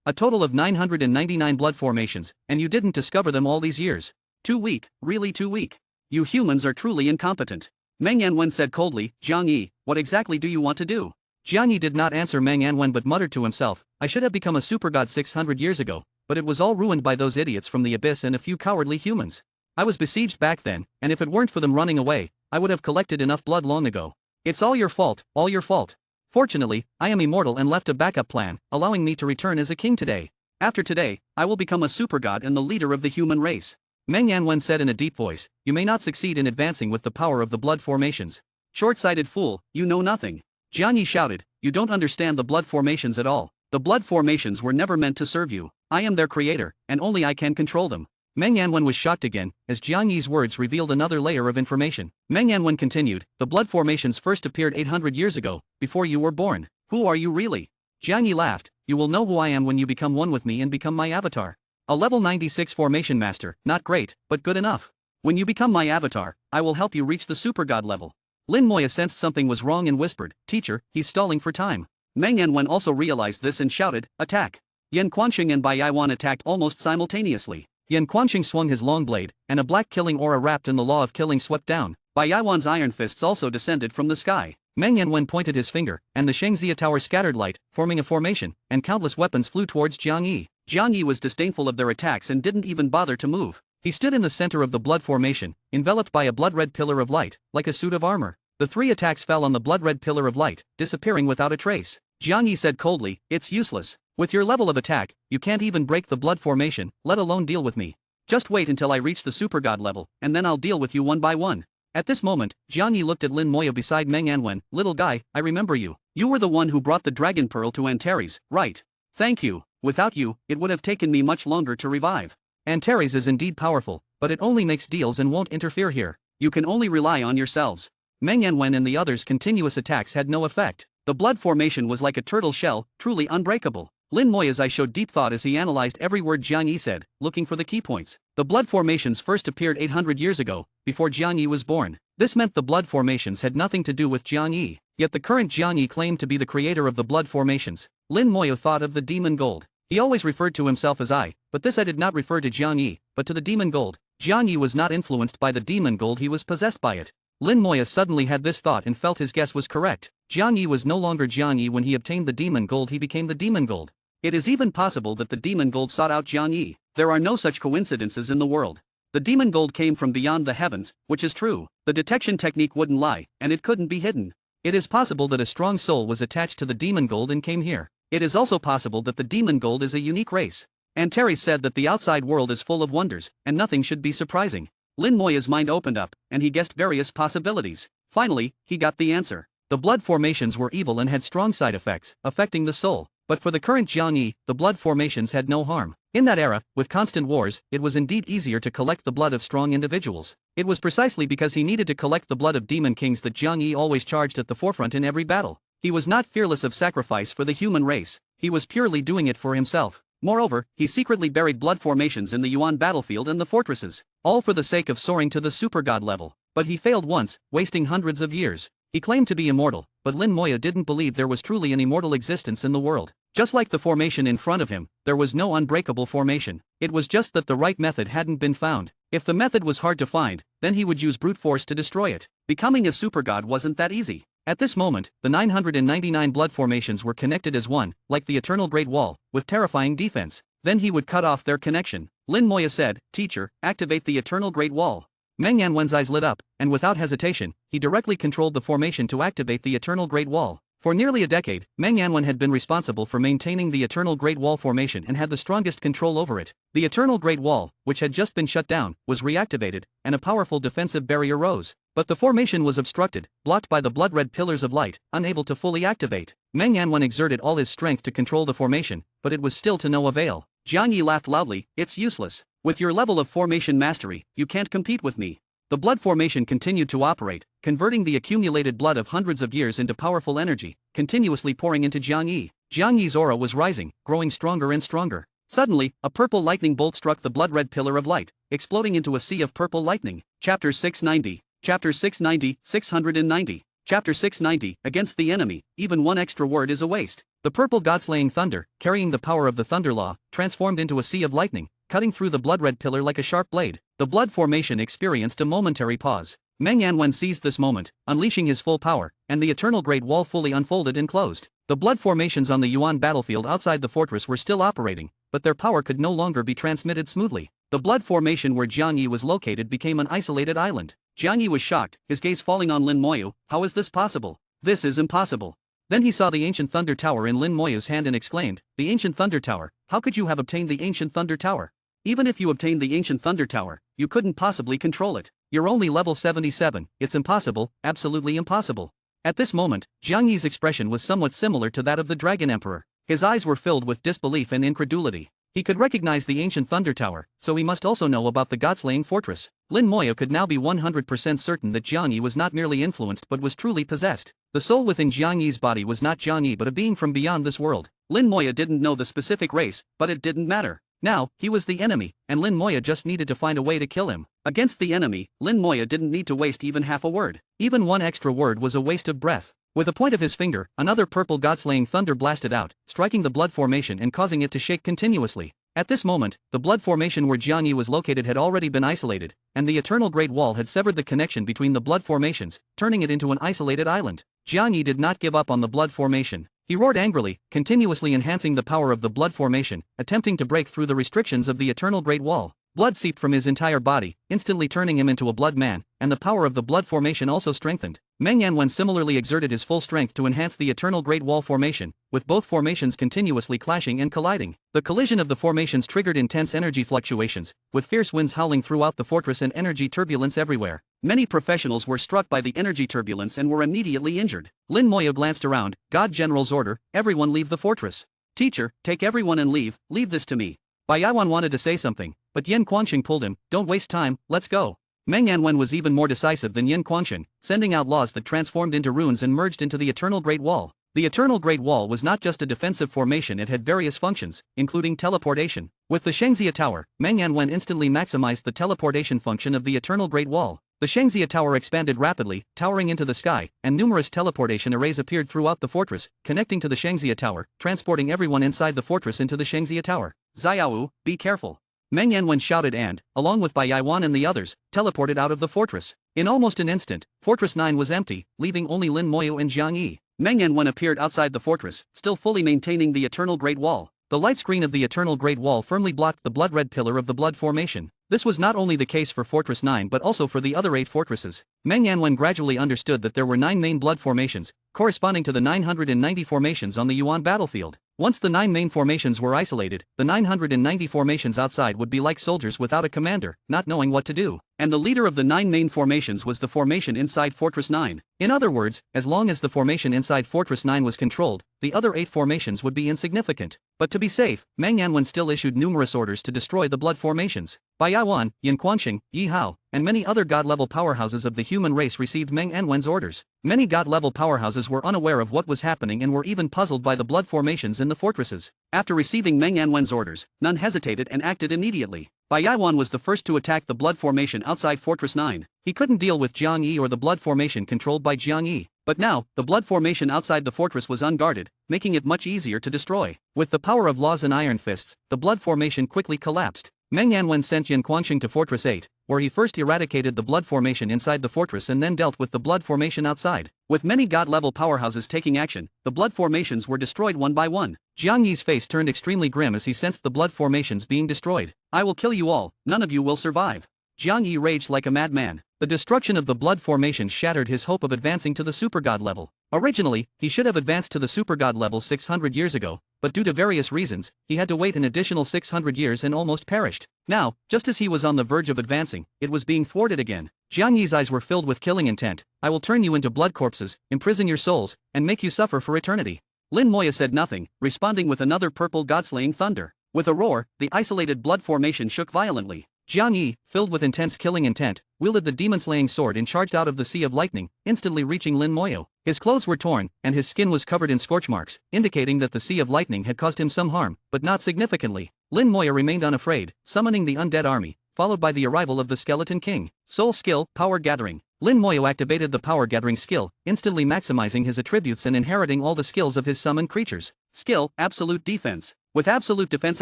A total of 999 blood formations, and you didn't discover them all these years. Too weak, really too weak. You humans are truly incompetent. Meng Yanwen said coldly. Jiang Yi, what exactly do you want to do? Jiang Yi did not answer Meng Yanwen but muttered to himself, I should have become a super god 600 years ago, but it was all ruined by those idiots from the abyss and a few cowardly humans. I was besieged back then, and if it weren't for them running away, I would have collected enough blood long ago. It's all your fault, all your fault. Fortunately, I am immortal and left a backup plan, allowing me to return as a king today. After today, I will become a super god and the leader of the human race. Meng Yanwen said in a deep voice, you may not succeed in advancing with the power of the blood formations. Short-sighted fool, you know nothing. Jiang Yi shouted, you don't understand the blood formations at all. The blood formations were never meant to serve you. I am their creator, and only I can control them. Meng Yanwen was shocked again, as Jiang Yi's words revealed another layer of information. Meng Yanwen continued, the blood formations first appeared 800 years ago, before you were born. Who are you really? Jiang Yi laughed, you will know who I am when you become one with me and become my avatar. A level 96 formation master, not great, but good enough. When you become my avatar, I will help you reach the super god level. Lin Moya sensed something was wrong and whispered, teacher, he's stalling for time. Meng Yanwen also realized this and shouted, attack. Yan Quanxing and Bai Yaiwan attacked almost simultaneously. Yan Quanxing swung his long blade, and a black killing aura wrapped in the law of killing swept down. Bai Yaiwan's iron fists also descended from the sky. Meng Yanwen pointed his finger, and the Shangxia Tower scattered light, forming a formation, and countless weapons flew towards Jiang Yi. Jiang Yi was disdainful of their attacks and didn't even bother to move. He stood in the center of the blood formation, enveloped by a blood-red pillar of light, like a suit of armor. The three attacks fell on the blood-red pillar of light, disappearing without a trace. Jiang Yi said coldly, it's useless. With your level of attack, you can't even break the blood formation, let alone deal with me. Just wait until I reach the super god level, and then I'll deal with you one by one. At this moment, Jiang Yi looked at Lin Moya beside Meng Yanwen. Little guy, I remember you. You were the one who brought the dragon pearl to Antares, right? Thank you. Without you, it would have taken me much longer to revive. Antares is indeed powerful, but it only makes deals and won't interfere here. You can only rely on yourselves. Meng Yanwen and the others' continuous attacks had no effect. The blood formation was like a turtle shell, truly unbreakable. Lin Moya's eyes showed deep thought as he analyzed every word Jiang Yi said, looking for the key points. The blood formations first appeared 800 years ago, before Jiang Yi was born. This meant the blood formations had nothing to do with Jiang Yi, yet the current Jiang Yi claimed to be the creator of the blood formations. Lin Moya thought of the demon gold. He always referred to himself as I, but this I did not refer to Jiang Yi, but to the demon gold. Jiang Yi was not influenced by the demon gold, he was possessed by it. Lin Moya suddenly had this thought and felt his guess was correct. Jiang Yi was no longer Jiang Yi when he obtained the demon gold, he became the demon gold. It is even possible that the demon gold sought out Jiang Yi. There are no such coincidences in the world. The demon gold came from beyond the heavens, which is true. The detection technique wouldn't lie, and it couldn't be hidden. It is possible that a strong soul was attached to the demon gold and came here. It is also possible that the demon gold is a unique race. Antares said that the outside world is full of wonders, and nothing should be surprising. Lin Moya's mind opened up, and he guessed various possibilities. Finally, he got the answer. The blood formations were evil and had strong side effects, affecting the soul. But for the current Jiang Yi, the blood formations had no harm. In that era, with constant wars, it was indeed easier to collect the blood of strong individuals. It was precisely because he needed to collect the blood of demon kings that Jiang Yi always charged at the forefront in every battle. He was not fearless of sacrifice for the human race. He was purely doing it for himself. Moreover, he secretly buried blood formations in the Yuan battlefield and the fortresses, all for the sake of soaring to the super god level. But he failed once, wasting hundreds of years. He claimed to be immortal, but Lin Moya didn't believe there was truly an immortal existence in the world. Just like the formation in front of him, there was no unbreakable formation. It was just that the right method hadn't been found. If the method was hard to find, then he would use brute force to destroy it. Becoming a super god wasn't that easy. At this moment, the 999 blood formations were connected as one, like the eternal Great Wall, with terrifying defense. Then he would cut off their connection. Lin Moya said, "Teacher, activate the eternal Great Wall." Meng Yanwen's eyes lit up, and without hesitation, he directly controlled the formation to activate the eternal Great Wall. For nearly a decade, Meng Yanwen had been responsible for maintaining the Eternal Great Wall formation and had the strongest control over it. The Eternal Great Wall, which had just been shut down, was reactivated, and a powerful defensive barrier rose. But the formation was obstructed, blocked by the blood-red pillars of light, unable to fully activate. Meng Yanwen exerted all his strength to control the formation, but it was still to no avail. Jiang Yi laughed loudly, "It's useless. With your level of formation mastery, you can't compete with me. The blood formation continued to operate, converting the accumulated blood of hundreds of years into powerful energy, continuously pouring into Jiang Yi. Jiang Yi's aura was rising, growing stronger and stronger. Suddenly, a purple lightning bolt struck the blood-red pillar of light, exploding into a sea of purple lightning. Chapter 690. Chapter 690, 690. Chapter 690, Against the enemy, even one extra word is a waste. The purple god-slaying thunder, carrying the power of the thunder law, transformed into a sea of lightning, cutting through the blood-red pillar like a sharp blade. The blood formation experienced a momentary pause. Meng Yanwen seized this moment, unleashing his full power, and the eternal Great Wall fully unfolded and closed. The blood formations on the Yuan battlefield outside the fortress were still operating, but their power could no longer be transmitted smoothly. The blood formation where Jiang Yi was located became an isolated island. Jiang Yi was shocked, his gaze falling on Lin Moyu. How is this possible? This is impossible. Then he saw the ancient thunder tower in Lin Moyu's hand and exclaimed, "The ancient thunder tower, how could you have obtained the ancient thunder tower? Even if you obtained the ancient thunder tower, you couldn't possibly control it. You're only level 77, it's impossible, absolutely impossible." At this moment, Jiang Yi's expression was somewhat similar to that of the Dragon Emperor. His eyes were filled with disbelief and incredulity. He could recognize the ancient thunder tower, so he must also know about the god-slaying fortress. Lin Moyu could now be 100% certain that Jiang Yi was not merely influenced but was truly possessed. The soul within Jiang Yi's body was not Jiang Yi but a being from beyond this world. Lin Moyu didn't know the specific race, but it didn't matter. Now, he was the enemy, and Lin Moyu just needed to find a way to kill him. Against the enemy, Lin Moyu didn't need to waste even half a word. Even one extra word was a waste of breath. With a point of his finger, another purple god-slaying thunder blasted out, striking the blood formation and causing it to shake continuously. At this moment, the blood formation where Jiang Yi was located had already been isolated, and the eternal Great Wall had severed the connection between the blood formations, turning it into an isolated island. Jiang Yi did not give up on the blood formation. He roared angrily, continuously enhancing the power of the blood formation, attempting to break through the restrictions of the eternal Great Wall. Blood seeped from his entire body, instantly turning him into a blood man, and the power of the blood formation also strengthened. Meng Yanwen similarly exerted his full strength to enhance the eternal Great Wall formation, with both formations continuously clashing and colliding. The collision of the formations triggered intense energy fluctuations, with fierce winds howling throughout the fortress and energy turbulence everywhere. Many professionals were struck by the energy turbulence and were immediately injured. Lin Moyu glanced around. God General's order, everyone leave the fortress. Teacher, take everyone and leave this to me. Bai Yaiwan wanted to say something, but Yin Quanxing pulled him. Don't waste time, let's go. Meng Yanwen was even more decisive than Yin Quanxing, sending out laws that transformed into runes and merged into the Eternal Great Wall. The Eternal Great Wall was not just a defensive formation, it had various functions, including teleportation. With the Shangxia Tower, Meng Yanwen instantly maximized the teleportation function of the Eternal Great Wall. The Shangxia Tower expanded rapidly, towering into the sky, and numerous teleportation arrays appeared throughout the fortress, connecting to the Shangxia Tower, transporting everyone inside the fortress into the Shangxia Tower. Xiaowu, be careful. Meng Yanwen shouted and, along with Bai Yaiwan and the others, teleported out of the fortress. In almost an instant, Fortress 9 was empty, leaving only Lin Moyu and Jiang Yi. Meng Yanwen appeared outside the fortress, still fully maintaining the Eternal Great Wall. The light screen of the Eternal Great Wall firmly blocked the blood-red pillar of the blood formation. This was not only the case for Fortress 9 but also for the other 8 fortresses. Meng Yanwen gradually understood that there were 9 main blood formations, corresponding to the 990 formations on the Yuan battlefield. Once the 9 main formations were isolated, the 990 formations outside would be like soldiers without a commander, not knowing what to do. And the leader of the 9 main formations was the formation inside Fortress 9. In other words, as long as the formation inside Fortress 9 was controlled, the other 8 formations would be insignificant. But to be safe, Meng Yanwen still issued numerous orders to destroy the blood formations. Bai Yaiwan, Yin Quanxing, Yi Hao, and many other god-level powerhouses of the human race received Meng Yanwen's orders. Many god-level powerhouses were unaware of what was happening and were even puzzled by the blood formations in the fortresses. After receiving Meng Yanwen's orders, none hesitated and acted immediately. Bai Yaiwan was the first to attack the blood formation outside Fortress 9. He couldn't deal with Jiang Yi or the blood formation controlled by Jiang Yi. But now, the blood formation outside the fortress was unguarded, making it much easier to destroy. With the power of laws and iron fists, the blood formation quickly collapsed. Meng Yanwen sent Yin Quanxing to Fortress 8, where he first eradicated the blood formation inside the fortress and then dealt with the blood formation outside. With many god-level powerhouses taking action, the blood formations were destroyed one by one. Jiang Yi's face turned extremely grim as he sensed the blood formations being destroyed. "I will kill you all, none of you will survive." Jiang Yi raged like a madman. The destruction of the blood formation shattered his hope of advancing to the supergod level. Originally, he should have advanced to the supergod level 600 years ago, but due to various reasons, he had to wait an additional 600 years and almost perished. Now, just as he was on the verge of advancing, it was being thwarted again. Jiang Yi's eyes were filled with killing intent. "I will turn you into blood corpses, imprison your souls, and make you suffer for eternity." Lin Moyu said nothing, responding with another purple god-slaying thunder. With a roar, the isolated blood formation shook violently. Jiang Yi, filled with intense killing intent, wielded the demon-slaying sword and charged out of the sea of lightning, instantly reaching Lin Moyo. His clothes were torn, and his skin was covered in scorch marks, indicating that the sea of lightning had caused him some harm, but not significantly. Lin Moyo remained unafraid, summoning the undead army, followed by the arrival of the Skeleton King. Soul skill, power gathering. Lin Moyo activated the power gathering skill, instantly maximizing his attributes and inheriting all the skills of his summoned creatures. Skill, absolute defense. With absolute defense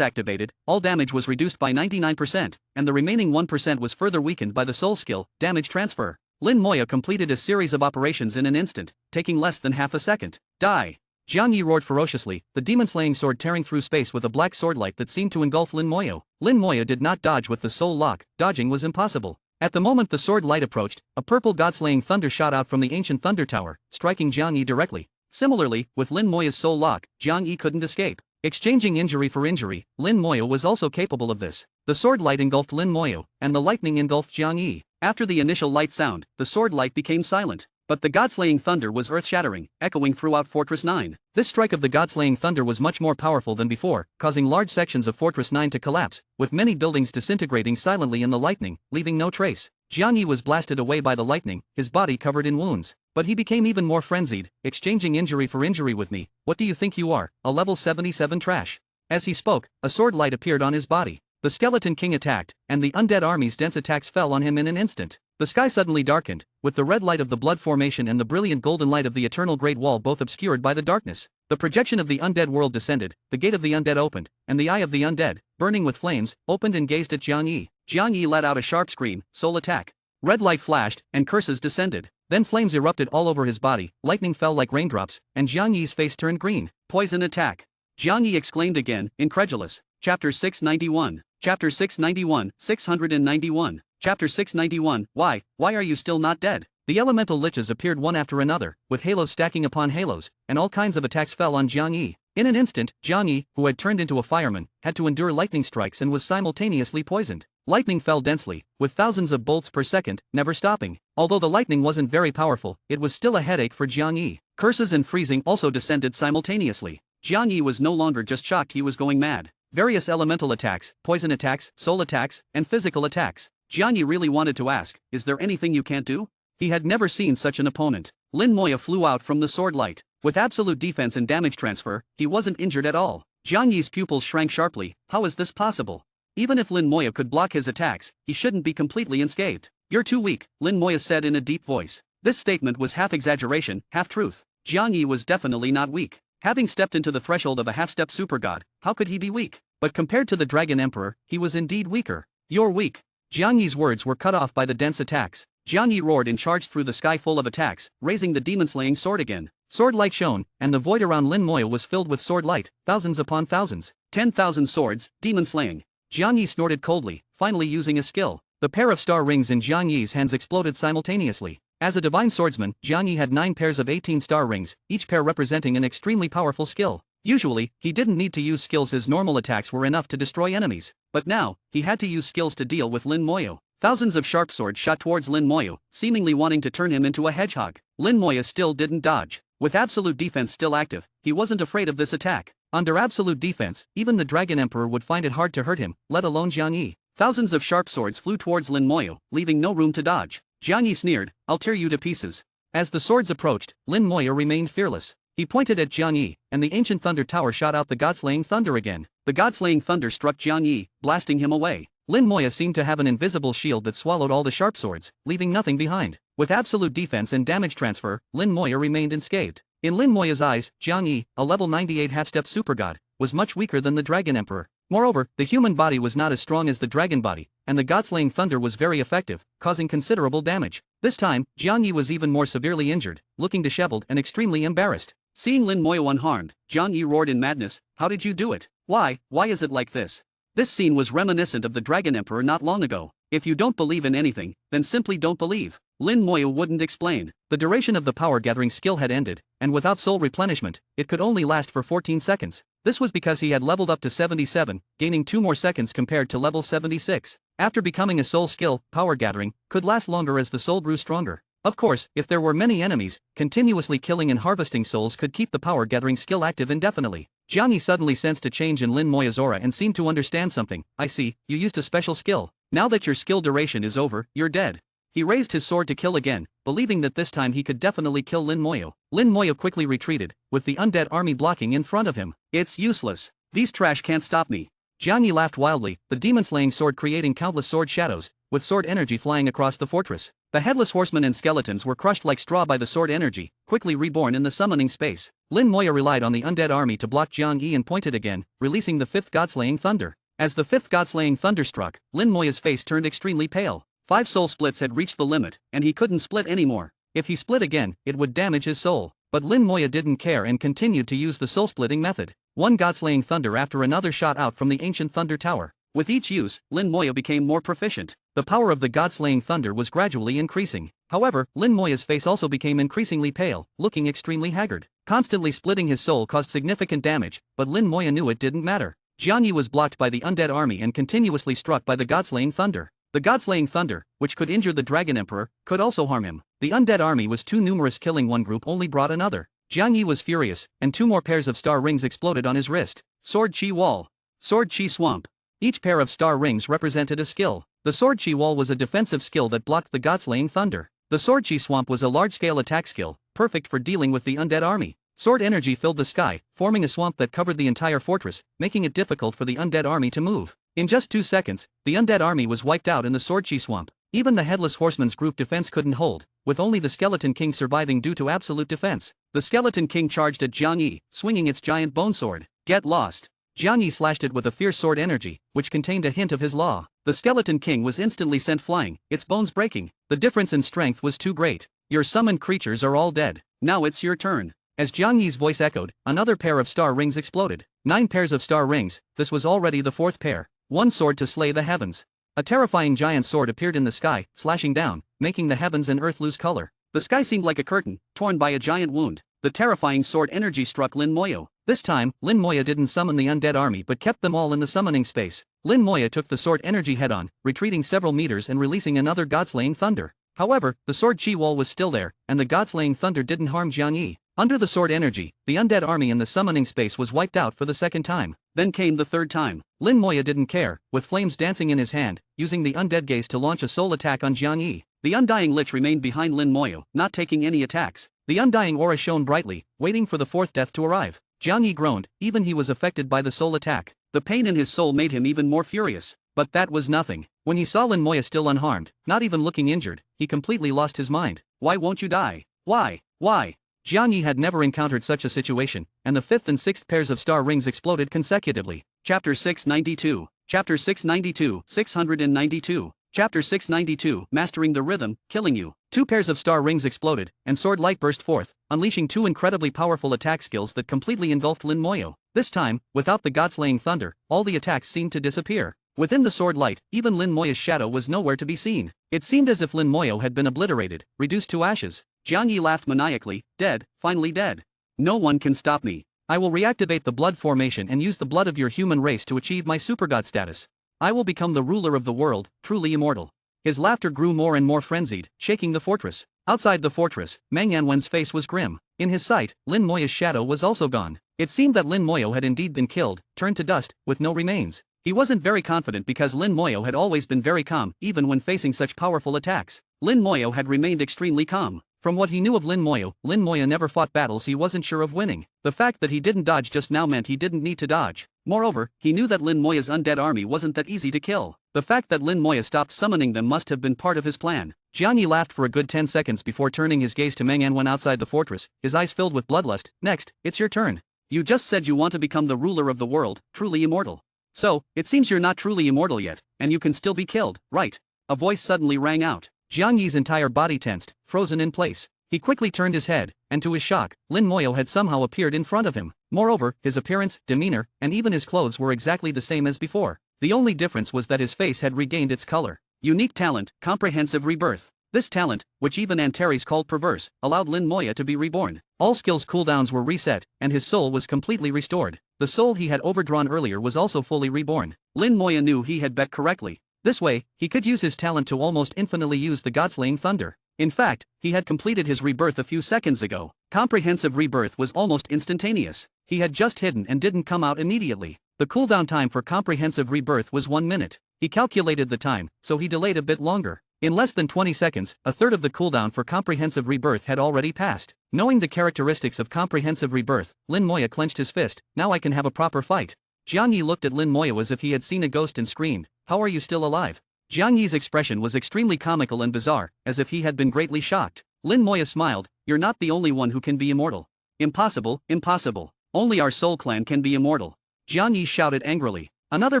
activated, all damage was reduced by 99%, and the remaining 1% was further weakened by the soul skill, damage transfer. Lin Moyo completed a series of operations in an instant, taking less than half a second. Die! Jiang Yi roared ferociously, the demon-slaying sword tearing through space with a black swordlight that seemed to engulf Lin Moyo. Lin Moyo did not dodge with the soul lock, dodging was impossible. At the moment the sword light approached, a purple god-slaying thunder shot out from the ancient thunder tower, striking Jiang Yi directly. Similarly, with Lin Moyo's soul lock, Jiang Yi couldn't escape. Exchanging injury for injury, Lin Moyo was also capable of this. The sword light engulfed Lin Moyo, and the lightning engulfed Jiang Yi. After the initial light sound, the sword light became silent. But the god-slaying thunder was earth-shattering, echoing throughout Fortress 9. This strike of the god-slaying thunder was much more powerful than before, causing large sections of Fortress 9 to collapse, with many buildings disintegrating silently in the lightning, leaving no trace. Jiang Yi was blasted away by the lightning, his body covered in wounds. But he became even more frenzied, exchanging injury for injury with me. What do you think you are, a level 77 trash? As he spoke, a sword light appeared on his body. The Skeleton King attacked, and the undead army's dense attacks fell on him in an instant. The sky suddenly darkened, with the red light of the blood formation and the brilliant golden light of the eternal Great Wall both obscured by the darkness. The projection of the undead world descended, the gate of the undead opened, and the eye of the undead, burning with flames, opened and gazed at Jiang Yi. Jiang Yi let out a sharp scream, soul attack. Red light flashed, and curses descended. Then flames erupted all over his body, lightning fell like raindrops, and Jiang Yi's face turned green. Poison attack. Jiang Yi exclaimed again, incredulous. Chapter 691. Chapter 691, 691. Chapter 691, Why are you still not dead? The elemental liches appeared one after another, with halos stacking upon halos, and all kinds of attacks fell on Jiang Yi. In an instant, Jiang Yi, who had turned into a fireman, had to endure lightning strikes and was simultaneously poisoned. Lightning fell densely, with thousands of bolts per second, never stopping. Although the lightning wasn't very powerful, it was still a headache for Jiang Yi. Curses and freezing also descended simultaneously. Jiang Yi was no longer just shocked, he was going mad. Various elemental attacks, poison attacks, soul attacks, and physical attacks. Jiang Yi really wanted to ask, is there anything you can't do? He had never seen such an opponent. Lin Moyo flew out from the sword light. With absolute defense and damage transfer, he wasn't injured at all. Jiang Yi's pupils shrank sharply. How is this possible? Even if Lin Moyo could block his attacks, he shouldn't be completely unscathed. You're too weak, Lin Moyo said in a deep voice. This statement was half exaggeration, half truth. Jiang Yi was definitely not weak. Having stepped into the threshold of a half-step supergod, how could he be weak? But compared to the Dragon Emperor, he was indeed weaker. You're weak. Jiang Yi's words were cut off by the dense attacks. Jiang Yi roared and charged through the sky full of attacks, raising the demon-slaying sword again. Sword light shone, and the void around Lin Moyo was filled with sword light, thousands upon thousands. 10,000 swords, demon-slaying. Jiang Yi snorted coldly, finally using a skill. The pair of star rings in Jiang Yi's hands exploded simultaneously. As a divine swordsman, Jiang Yi had 9 pairs of 18 star rings, each pair representing an extremely powerful skill. Usually, he didn't need to use skills, his normal attacks were enough to destroy enemies. But now, he had to use skills to deal with Lin Moyo. Thousands of sharp swords shot towards Lin Moyo, seemingly wanting to turn him into a hedgehog. Lin Moyo still didn't dodge. With absolute defense still active, he wasn't afraid of this attack. Under absolute defense, even the Dragon Emperor would find it hard to hurt him, let alone Jiang Yi. Thousands of sharp swords flew towards Lin Moyo, leaving no room to dodge. Jiang Yi sneered, I'll tear you to pieces. As the swords approached, Lin Moyo remained fearless. He pointed at Jiang Yi, and the ancient thunder tower shot out the god-slaying thunder again. The god-slaying thunder struck Jiang Yi, blasting him away. Lin Moyo seemed to have an invisible shield that swallowed all the sharp swords, leaving nothing behind. With absolute defense and damage transfer, Lin Moyo remained unscathed. In Lin Moyo's eyes, Jiang Yi, a level 98 half-step supergod, was much weaker than the Dragon Emperor. Moreover, the human body was not as strong as the dragon body, and the god-slaying thunder was very effective, causing considerable damage. This time, Jiang Yi was even more severely injured, looking disheveled and extremely embarrassed. Seeing Lin Moyo unharmed, Jiang Yi roared in madness, how did you do it? Why is it like this? This scene was reminiscent of the Dragon Emperor not long ago. If you don't believe in anything, then simply don't believe. Lin Moyo wouldn't explain. The duration of the power-gathering skill had ended, and without soul replenishment, it could only last for 14 seconds. This was because he had leveled up to 77, gaining 2 more seconds compared to level 76. After becoming a soul skill, power-gathering could last longer as the soul grew stronger. Of course, if there were many enemies, continuously killing and harvesting souls could keep the power-gathering skill active indefinitely. Jiang Yi suddenly sensed a change in Lin Moyo's aura and seemed to understand something. I see, you used a special skill. Now that your skill duration is over, you're dead. He raised his sword to kill again, believing that this time he could definitely kill Lin Moyo. Lin Moyo quickly retreated, with the undead army blocking in front of him. It's useless. These trash can't stop me. Jiang Yi laughed wildly, the demon-slaying sword creating countless sword shadows, with sword energy flying across the fortress. The headless horsemen and skeletons were crushed like straw by the sword energy, quickly reborn in the summoning space. Lin Moyo relied on the undead army to block Jiang Yi and pointed again, releasing the fifth god-slaying thunder. As the fifth god-slaying thunder struck, Lin Moyo's face turned extremely pale. 5 soul splits had reached the limit, and he couldn't split anymore. If he split again, it would damage his soul. But Lin Moyo didn't care and continued to use the soul-splitting method. One god-slaying thunder after another shot out from the ancient thunder tower. With each use, Lin Moyo became more proficient. The power of the god-slaying thunder was gradually increasing. However, Lin Moyo's face also became increasingly pale, looking extremely haggard. Constantly splitting his soul caused significant damage, but Lin Moyo knew it didn't matter. Jiang Yi was blocked by the undead army and continuously struck by the god-slaying thunder. The god-slaying thunder, which could injure the Dragon Emperor, could also harm him. The undead army was too numerous, killing one group only brought another. Jiang Yi was furious, and 2 more pairs of star rings exploded on his wrist. Sword Chi Wall. Sword Chi Swamp. Each pair of star rings represented a skill. The Sword Chi Wall was a defensive skill that blocked the god-slaying thunder. The Sword Chi Swamp was a large-scale attack skill, perfect for dealing with the undead army. Sword energy filled the sky, forming a swamp that covered the entire fortress, making it difficult for the undead army to move. In just 2 seconds, the undead army was wiped out in the Sword Chi Swamp. Even the Headless Horseman's group defense couldn't hold, with only the Skeleton King surviving due to absolute defense. The Skeleton King charged at Jiang Yi, swinging its giant bone sword. Get lost. Jiang Yi slashed it with a fierce sword energy, which contained a hint of his law. The Skeleton King was instantly sent flying, its bones breaking. The difference in strength was too great. Your summoned creatures are all dead. Now it's your turn. As Jiang Yi's voice echoed, another pair of star rings exploded. 9 pairs of star rings, this was already the 4th pair. One sword to slay the heavens. A terrifying giant sword appeared in the sky, slashing down, making the heavens and earth lose color. The sky seemed like a curtain, torn by a giant wound. The terrifying sword energy struck Lin Moyo. This time, Lin Moyo didn't summon the undead army but kept them all in the summoning space. Lin Moyo took the sword energy head-on, retreating several meters and releasing another god-slaying thunder. However, the sword chi wall was still there, and the god-slaying thunder didn't harm Jiang Yi. Under the sword energy, the undead army in the summoning space was wiped out for the 2nd time. Then came the 3rd time. Lin Moyo didn't care, with flames dancing in his hand, using the undead gaze to launch a soul attack on Jiang Yi. The Undying Lich remained behind Lin Moyo, not taking any attacks. The Undying Aura shone brightly, waiting for the 4th death to arrive. Jiang Yi groaned, even he was affected by the soul attack. The pain in his soul made him even more furious. But that was nothing. When he saw Lin Moyo still unharmed, not even looking injured, he completely lost his mind. Why won't you die? Why? Why? Jiang Yi had never encountered such a situation, and the 5th and 6th pairs of star rings exploded consecutively. Chapter 692. Chapter 692. 692. Chapter 692. Mastering the Rhythm, Killing You. 2 pairs of star rings exploded, and sword light burst forth, unleashing 2 incredibly powerful attack skills that completely engulfed Lin Moyo. This time, without the god-slaying thunder, all the attacks seemed to disappear. Within the sword light, even Lin Moyo's shadow was nowhere to be seen. It seemed as if Lin Moyo had been obliterated, reduced to ashes. Jiang Yi laughed maniacally, dead, finally dead. No one can stop me. I will reactivate the blood formation and use the blood of your human race to achieve my supergod status. I will become the ruler of the world, truly immortal. His laughter grew more and more frenzied, shaking the fortress. Outside the fortress, Meng Yanwen's face was grim. In his sight, Lin Moyo's shadow was also gone. It seemed that Lin Moyo had indeed been killed, turned to dust, with no remains. He wasn't very confident because Lin Moyo had always been very calm, even when facing such powerful attacks. Lin Moyo had remained extremely calm. From what he knew of Lin Moyo never fought battles he wasn't sure of winning. The fact that he didn't dodge just now meant he didn't need to dodge. Moreover, he knew that Lin Moyo's undead army wasn't that easy to kill. The fact that Lin Moyo stopped summoning them must have been part of his plan. Jiang Yi laughed for a good 10 seconds before turning his gaze to Meng Yanwen outside the fortress, his eyes filled with bloodlust. Next, it's your turn. You just said you want to become the ruler of the world, truly immortal. So, it seems you're not truly immortal yet, and you can still be killed, right? A voice suddenly rang out. Jiang Yi's entire body tensed, frozen in place. He quickly turned his head, and to his shock, Lin Moyo had somehow appeared in front of him. Moreover, his appearance, demeanor, and even his clothes were exactly the same as before. The only difference was that his face had regained its color. Unique talent, comprehensive rebirth. This talent, which even Antares called perverse, allowed Lin Moyo to be reborn. All skills cooldowns were reset, and his soul was completely restored. The soul he had overdrawn earlier was also fully reborn. Lin Moyo knew he had bet correctly. This way, he could use his talent to almost infinitely use the god-slaying thunder. In fact, he had completed his rebirth a few seconds ago. Comprehensive rebirth was almost instantaneous. He had just hidden and didn't come out immediately. The cooldown time for comprehensive rebirth was 1 minute. He calculated the time, so he delayed a bit longer. In less than 20 seconds, a third of the cooldown for comprehensive rebirth had already passed. Knowing the characteristics of comprehensive rebirth, Lin Moya clenched his fist. Now I can have a proper fight. Jiang Yi looked at Lin Moya as if he had seen a ghost and screamed, "How are you still alive?" Jiang Yi's expression was extremely comical and bizarre, as if he had been greatly shocked. Lin Moya smiled, "You're not the only one who can be immortal." "Impossible, impossible. Only our soul clan can be immortal." Jiang Yi shouted angrily. Another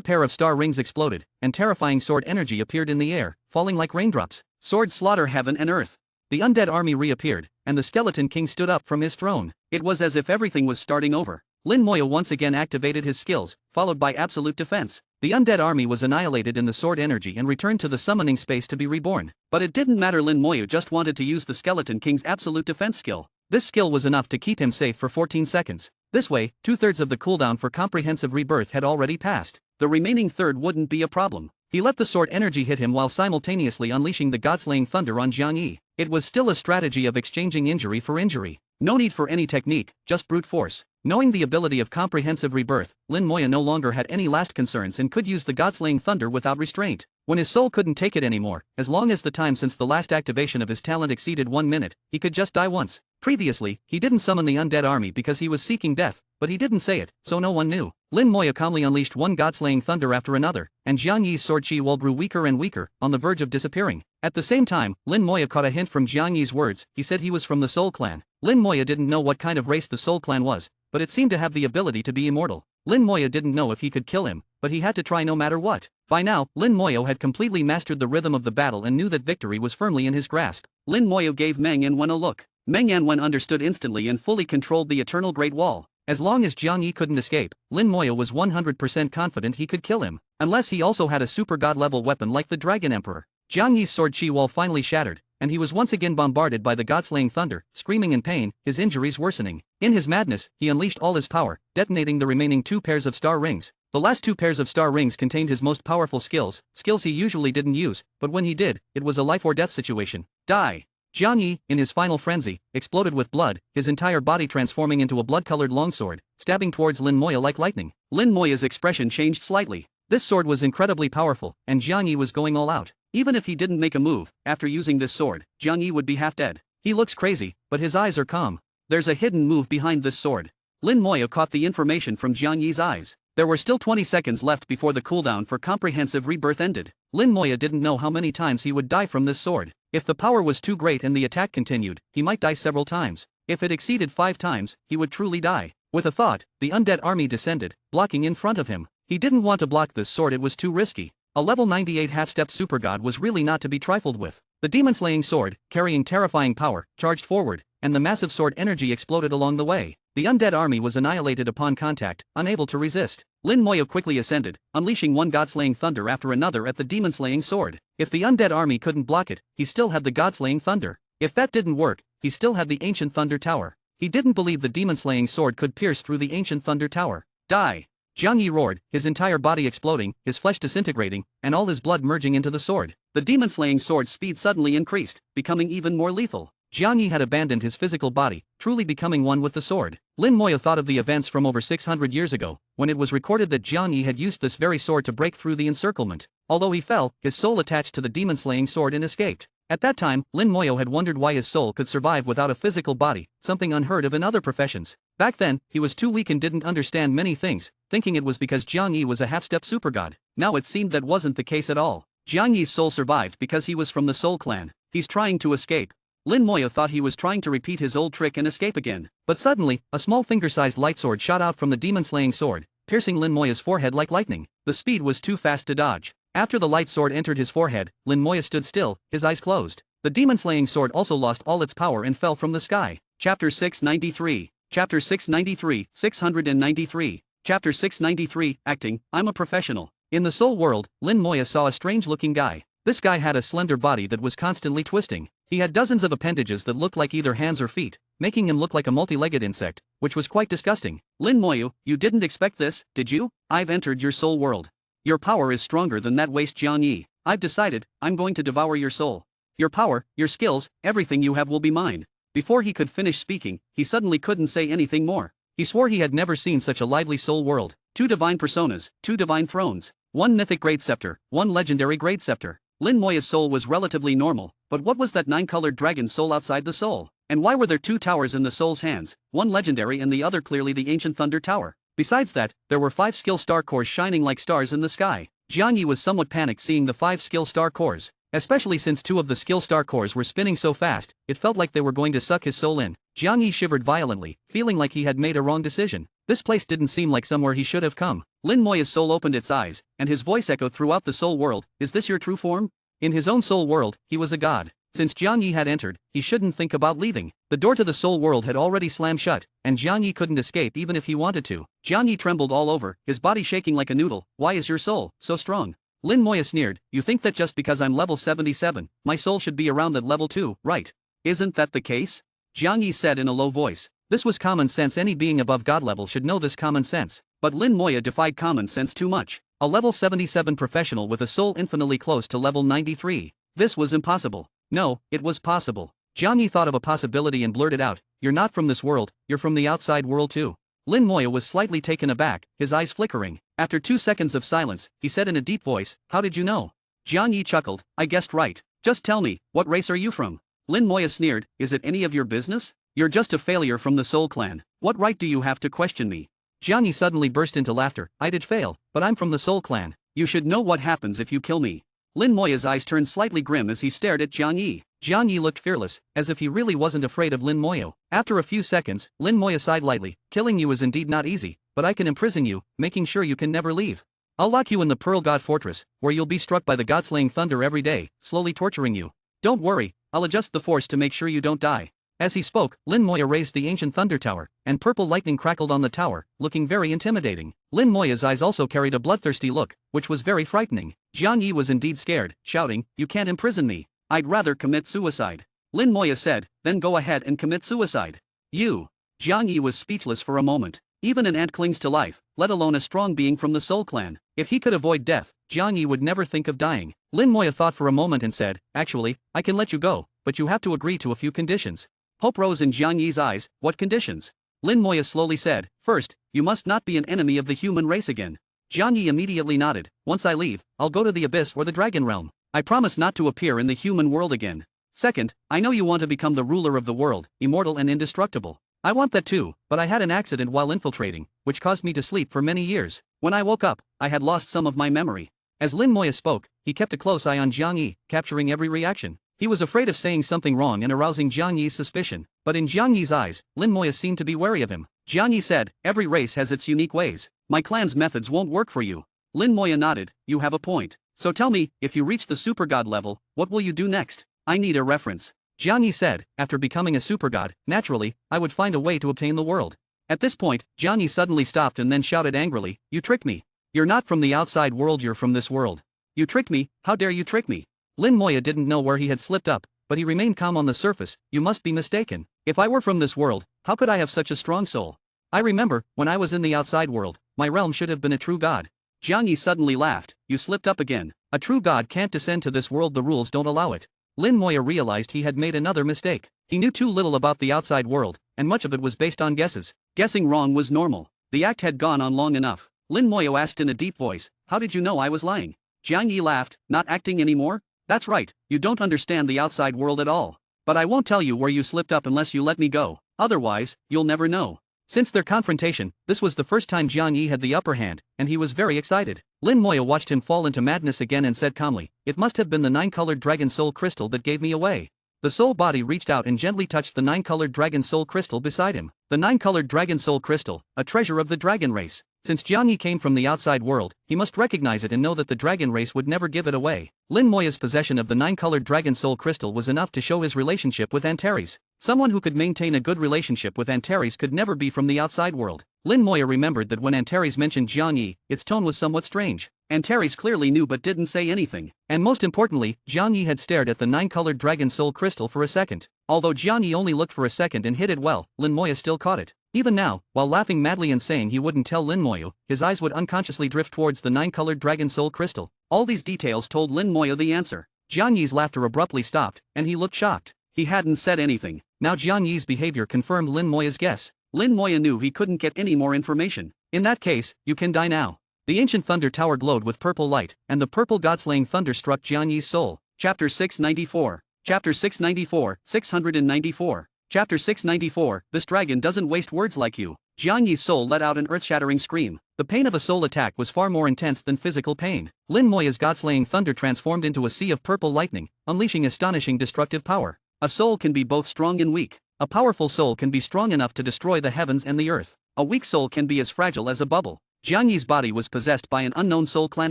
pair of star rings exploded, and terrifying sword energy appeared in the air, falling like raindrops. Swords slaughter heaven and earth. The undead army reappeared, and the skeleton king stood up from his throne. It was as if everything was starting over. Lin Moya once again activated his skills, followed by absolute defense. The undead army was annihilated in the sword energy and returned to the summoning space to be reborn. But it didn't matter, Lin Moya just wanted to use the skeleton king's absolute defense skill. This skill was enough to keep him safe for 14 seconds. This way, 2/3 of the cooldown for comprehensive rebirth had already passed. The remaining third wouldn't be a problem. He let the sword energy hit him while simultaneously unleashing the god-slaying thunder on Jiang Yi. It was still a strategy of exchanging injury for injury. No need for any technique, just brute force. Knowing the ability of comprehensive rebirth, Lin Moya no longer had any last concerns and could use the god-slaying thunder without restraint. When his soul couldn't take it anymore, as long as the time since the last activation of his talent exceeded 1 minute, he could just die once. Previously, he didn't summon the undead army because he was seeking death, but he didn't say it, so no one knew. Lin Moya calmly unleashed one god-slaying thunder after another, and Jiang Yi's sword chi wall grew weaker and weaker, on the verge of disappearing. At the same time, Lin Moya caught a hint from Jiang Yi's words. He said he was from the Soul Clan. Lin Moya didn't know what kind of race the Soul Clan was, but it seemed to have the ability to be immortal. Lin Moya didn't know if he could kill him, but he had to try no matter what. By now, Lin Moya had completely mastered the rhythm of the battle and knew that victory was firmly in his grasp. Lin Moya gave Meng Yanwen a look. Meng Yanwen understood instantly and fully controlled the Eternal Great Wall. As long as Jiang Yi couldn't escape, Lin Moya was 100% confident he could kill him, unless he also had a super god-level weapon like the Dragon Emperor. Jiang Yi's sword chi wall finally shattered, and he was once again bombarded by the god-slaying thunder, screaming in pain, his injuries worsening. In his madness, he unleashed all his power, detonating the remaining 2 pairs of star rings. The last 2 pairs of star rings contained his most powerful skills he usually didn't use, but when he did, it was a life-or-death situation. Die! Jiang Yi, in his final frenzy, exploded with blood, his entire body transforming into a blood-colored longsword, stabbing towards Lin Moya like lightning. Lin Moya's expression changed slightly. This sword was incredibly powerful, and Jiang Yi was going all out. Even if he didn't make a move, after using this sword, Jiang Yi would be half dead. He looks crazy, but his eyes are calm. There's a hidden move behind this sword. Lin Moya caught the information from Jiang Yi's eyes. There were still 20 seconds left before the cooldown for comprehensive rebirth ended. Lin Moya didn't know how many times he would die from this sword. If the power was too great and the attack continued, he might die several times. If it exceeded 5 times, he would truly die. With a thought, the undead army descended, blocking in front of him. He didn't want to block this sword, it was too risky. A level 98 half-step supergod was really not to be trifled with. The demon-slaying sword, carrying terrifying power, charged forward, and the massive sword energy exploded along the way. The undead army was annihilated upon contact, unable to resist. Lin Moya quickly ascended, unleashing one god-slaying thunder after another at the demon-slaying sword. If the undead army couldn't block it, he still had the god-slaying thunder. If that didn't work, he still had the ancient thunder tower. He didn't believe the demon-slaying sword could pierce through the ancient thunder tower. Die! Jiang Yi roared, his entire body exploding, his flesh disintegrating, and all his blood merging into the sword. The demon-slaying sword's speed suddenly increased, becoming even more lethal. Jiang Yi had abandoned his physical body, truly becoming one with the sword. Lin Moya thought of the events from over 600 years ago, when it was recorded that Jiang Yi had used this very sword to break through the encirclement. Although he fell, his soul attached to the demon-slaying sword and escaped. At that time, Lin Moya had wondered why his soul could survive without a physical body, something unheard of in other professions. Back then, he was too weak and didn't understand many things, thinking it was because Jiang Yi was a half-step supergod. Now it seemed that wasn't the case at all. Jiang Yi's soul survived because he was from the Soul Clan. He's trying to escape. Lin Moya thought he was trying to repeat his old trick and escape again. But suddenly, a small finger-sized light sword shot out from the demon-slaying sword, piercing Lin Moya's forehead like lightning. The speed was too fast to dodge. After the light sword entered his forehead, Lin Moya stood still, his eyes closed. The demon-slaying sword also lost all its power and fell from the sky. Chapter 693. Chapter 693, 693. Chapter 693, Acting, I'm a professional. In the soul world, Lin Moya saw a strange-looking guy. This guy had a slender body that was constantly twisting. He had dozens of appendages that looked like either hands or feet, making him look like a multi-legged insect, which was quite disgusting. Lin Moya, you didn't expect this, did you? I've entered your soul world. Your power is stronger than that waste Jiang Yi. I've decided, I'm going to devour your soul. Your power, your skills, everything you have will be mine. Before he could finish speaking, he suddenly couldn't say anything more. He swore he had never seen such a lively soul world. 2 divine personas, 2 divine thrones, 1 mythic great scepter, 1 legendary great scepter. Lin Moya's soul was relatively normal, but what was that nine-colored dragon soul outside the soul? And why were there two towers in the soul's hands, one legendary and the other clearly the ancient Thunder Tower? Besides that, there were 5 skill star cores shining like stars in the sky. Jiang Yi was somewhat panicked seeing the 5 skill star cores, especially since 2 of the skill star cores were spinning so fast, it felt like they were going to suck his soul in. Jiang Yi shivered violently, feeling like he had made a wrong decision. This place didn't seem like somewhere he should have come. Lin Moya's soul opened its eyes, and his voice echoed throughout the soul world, "Is this your true form?" In his own soul world, he was a god. Since Jiang Yi had entered, he shouldn't think about leaving. The door to the soul world had already slammed shut, and Jiang Yi couldn't escape even if he wanted to. Jiang Yi trembled all over, his body shaking like a noodle. "Why is your soul so strong?" Lin Moya sneered, "You think that just because I'm level 77, my soul should be around that level too, right? Isn't that the case?" Jiang Yi said in a low voice. This was common sense, any being above god level should know this common sense. But Lin Moya defied common sense too much. A level 77 professional with a soul infinitely close to level 93. This was impossible. No, it was possible. Jiang Yi thought of a possibility and blurted out, "You're not from this world, you're from the outside world too." Lin Moya was slightly taken aback, his eyes flickering. After 2 seconds of silence, he said in a deep voice, "How did you know?" Jiang Yi chuckled, "I guessed right. Just tell me, what race are you from?" Lin Moya sneered, "Is it any of your business? You're just a failure from the Soul Clan. What right do you have to question me?" Jiang Yi suddenly burst into laughter, "I did fail, but I'm from the Soul Clan. You should know what happens if you kill me." Lin Moya's eyes turned slightly grim as he stared at Jiang Yi. Jiang Yi looked fearless, as if he really wasn't afraid of Lin Moya. After a few seconds, Lin Moya sighed lightly, "Killing you is indeed not easy, but I can imprison you, making sure you can never leave. I'll lock you in the Pearl God Fortress, where you'll be struck by the god-slaying thunder every day, slowly torturing you. Don't worry, I'll adjust the force to make sure you don't die." As he spoke, Lin Moya raised the ancient Thunder Tower, and purple lightning crackled on the tower, looking very intimidating. Lin Moya's eyes also carried a bloodthirsty look, which was very frightening. Jiang Yi was indeed scared, shouting, "You can't imprison me. I'd rather commit suicide." Lin Moya said, "Then go ahead and commit suicide." "You." Jiang Yi was speechless for a moment. Even an ant clings to life, let alone a strong being from the Soul Clan. If he could avoid death, Jiang Yi would never think of dying. Lin Moya thought for a moment and said, "Actually, I can let you go, but you have to agree to a few conditions." Hope rose in Jiang Yi's eyes. "What conditions?" Lin Moya slowly said, "First, you must not be an enemy of the human race again." Jiang Yi immediately nodded. "Once I leave, I'll go to the Abyss or the Dragon Realm. I promise not to appear in the human world again. Second, I know you want to become the ruler of the world, immortal and indestructible. I want that too, but I had an accident while infiltrating, which caused me to sleep for many years. When I woke up, I had lost some of my memory." As Lin Moya spoke, he kept a close eye on Jiang Yi, capturing every reaction. He was afraid of saying something wrong and arousing Jiang Yi's suspicion, but in Jiang Yi's eyes, Lin Moya seemed to be wary of him. Jiang Yi said, "Every race has its unique ways. My clan's methods won't work for you." Lin Moya nodded, "You have a point. So tell me, if you reach the super god level, what will you do next? I need a reference." Jiang Yi said, "After becoming a super god, naturally, I would find a way to obtain the world." At this point, Jiang Yi suddenly stopped and then shouted angrily, "You tricked me. You're not from the outside world, you're from this world. You tricked me, how dare you trick me?" Lin Moya didn't know where he had slipped up, but he remained calm on the surface. "You must be mistaken. If I were from this world, how could I have such a strong soul? I remember, when I was in the outside world, my realm should have been a true god." Jiang Yi suddenly laughed, "You slipped up again. A true god can't descend to this world, the rules don't allow it." Lin Moya realized he had made another mistake. He knew too little about the outside world, and much of it was based on guesses. Guessing wrong was normal. The act had gone on long enough. Lin Moya asked in a deep voice, "How did you know I was lying?" Jiang Yi laughed, "Not acting anymore? That's right, you don't understand the outside world at all. But I won't tell you where you slipped up unless you let me go, otherwise, you'll never know." Since their confrontation, this was the first time Jiang Yi had the upper hand, and he was very excited. Lin Moya watched him fall into madness again and said calmly, "It must have been the 9-colored dragon soul crystal that gave me away." The soul body reached out and gently touched the 9-colored dragon soul crystal beside him. The 9-colored dragon soul crystal, a treasure of the dragon race. Since Jiang Yi came from the outside world, he must recognize it and know that the dragon race would never give it away. Lin Moya's possession of the 9-colored dragon soul crystal was enough to show his relationship with Antares. Someone who could maintain a good relationship with Antares could never be from the outside world. Lin Moya remembered that when Antares mentioned Jiang Yi, its tone was somewhat strange. Antares clearly knew but didn't say anything. And most importantly, Jiang Yi had stared at the 9-colored dragon soul crystal for a second. Although Jiang Yi only looked for a second and hid it well, Lin Moya still caught it. Even now, while laughing madly and saying he wouldn't tell Lin Moya, his eyes would unconsciously drift towards the 9-colored dragon soul crystal. All these details told Lin Moya the answer. Jiang Yi's laughter abruptly stopped, and he looked shocked. He hadn't said anything. Now Jiang Yi's behavior confirmed Lin Moya's guess. Lin Moya knew he couldn't get any more information. "In that case, you can die now." The ancient thunder tower glowed with purple light, and the purple god-slaying thunder struck Jian Yi's soul. Chapter 694. Chapter 694, 694. Chapter 694, This dragon doesn't waste words like you. Jian Yi's soul let out an earth-shattering scream. The pain of a soul attack was far more intense than physical pain. Lin Moya's god-slaying thunder transformed into a sea of purple lightning, unleashing astonishing destructive power. A soul can be both strong and weak. A powerful soul can be strong enough to destroy the heavens and the earth. A weak soul can be as fragile as a bubble. Jian Yi's body was possessed by an unknown Soul Clan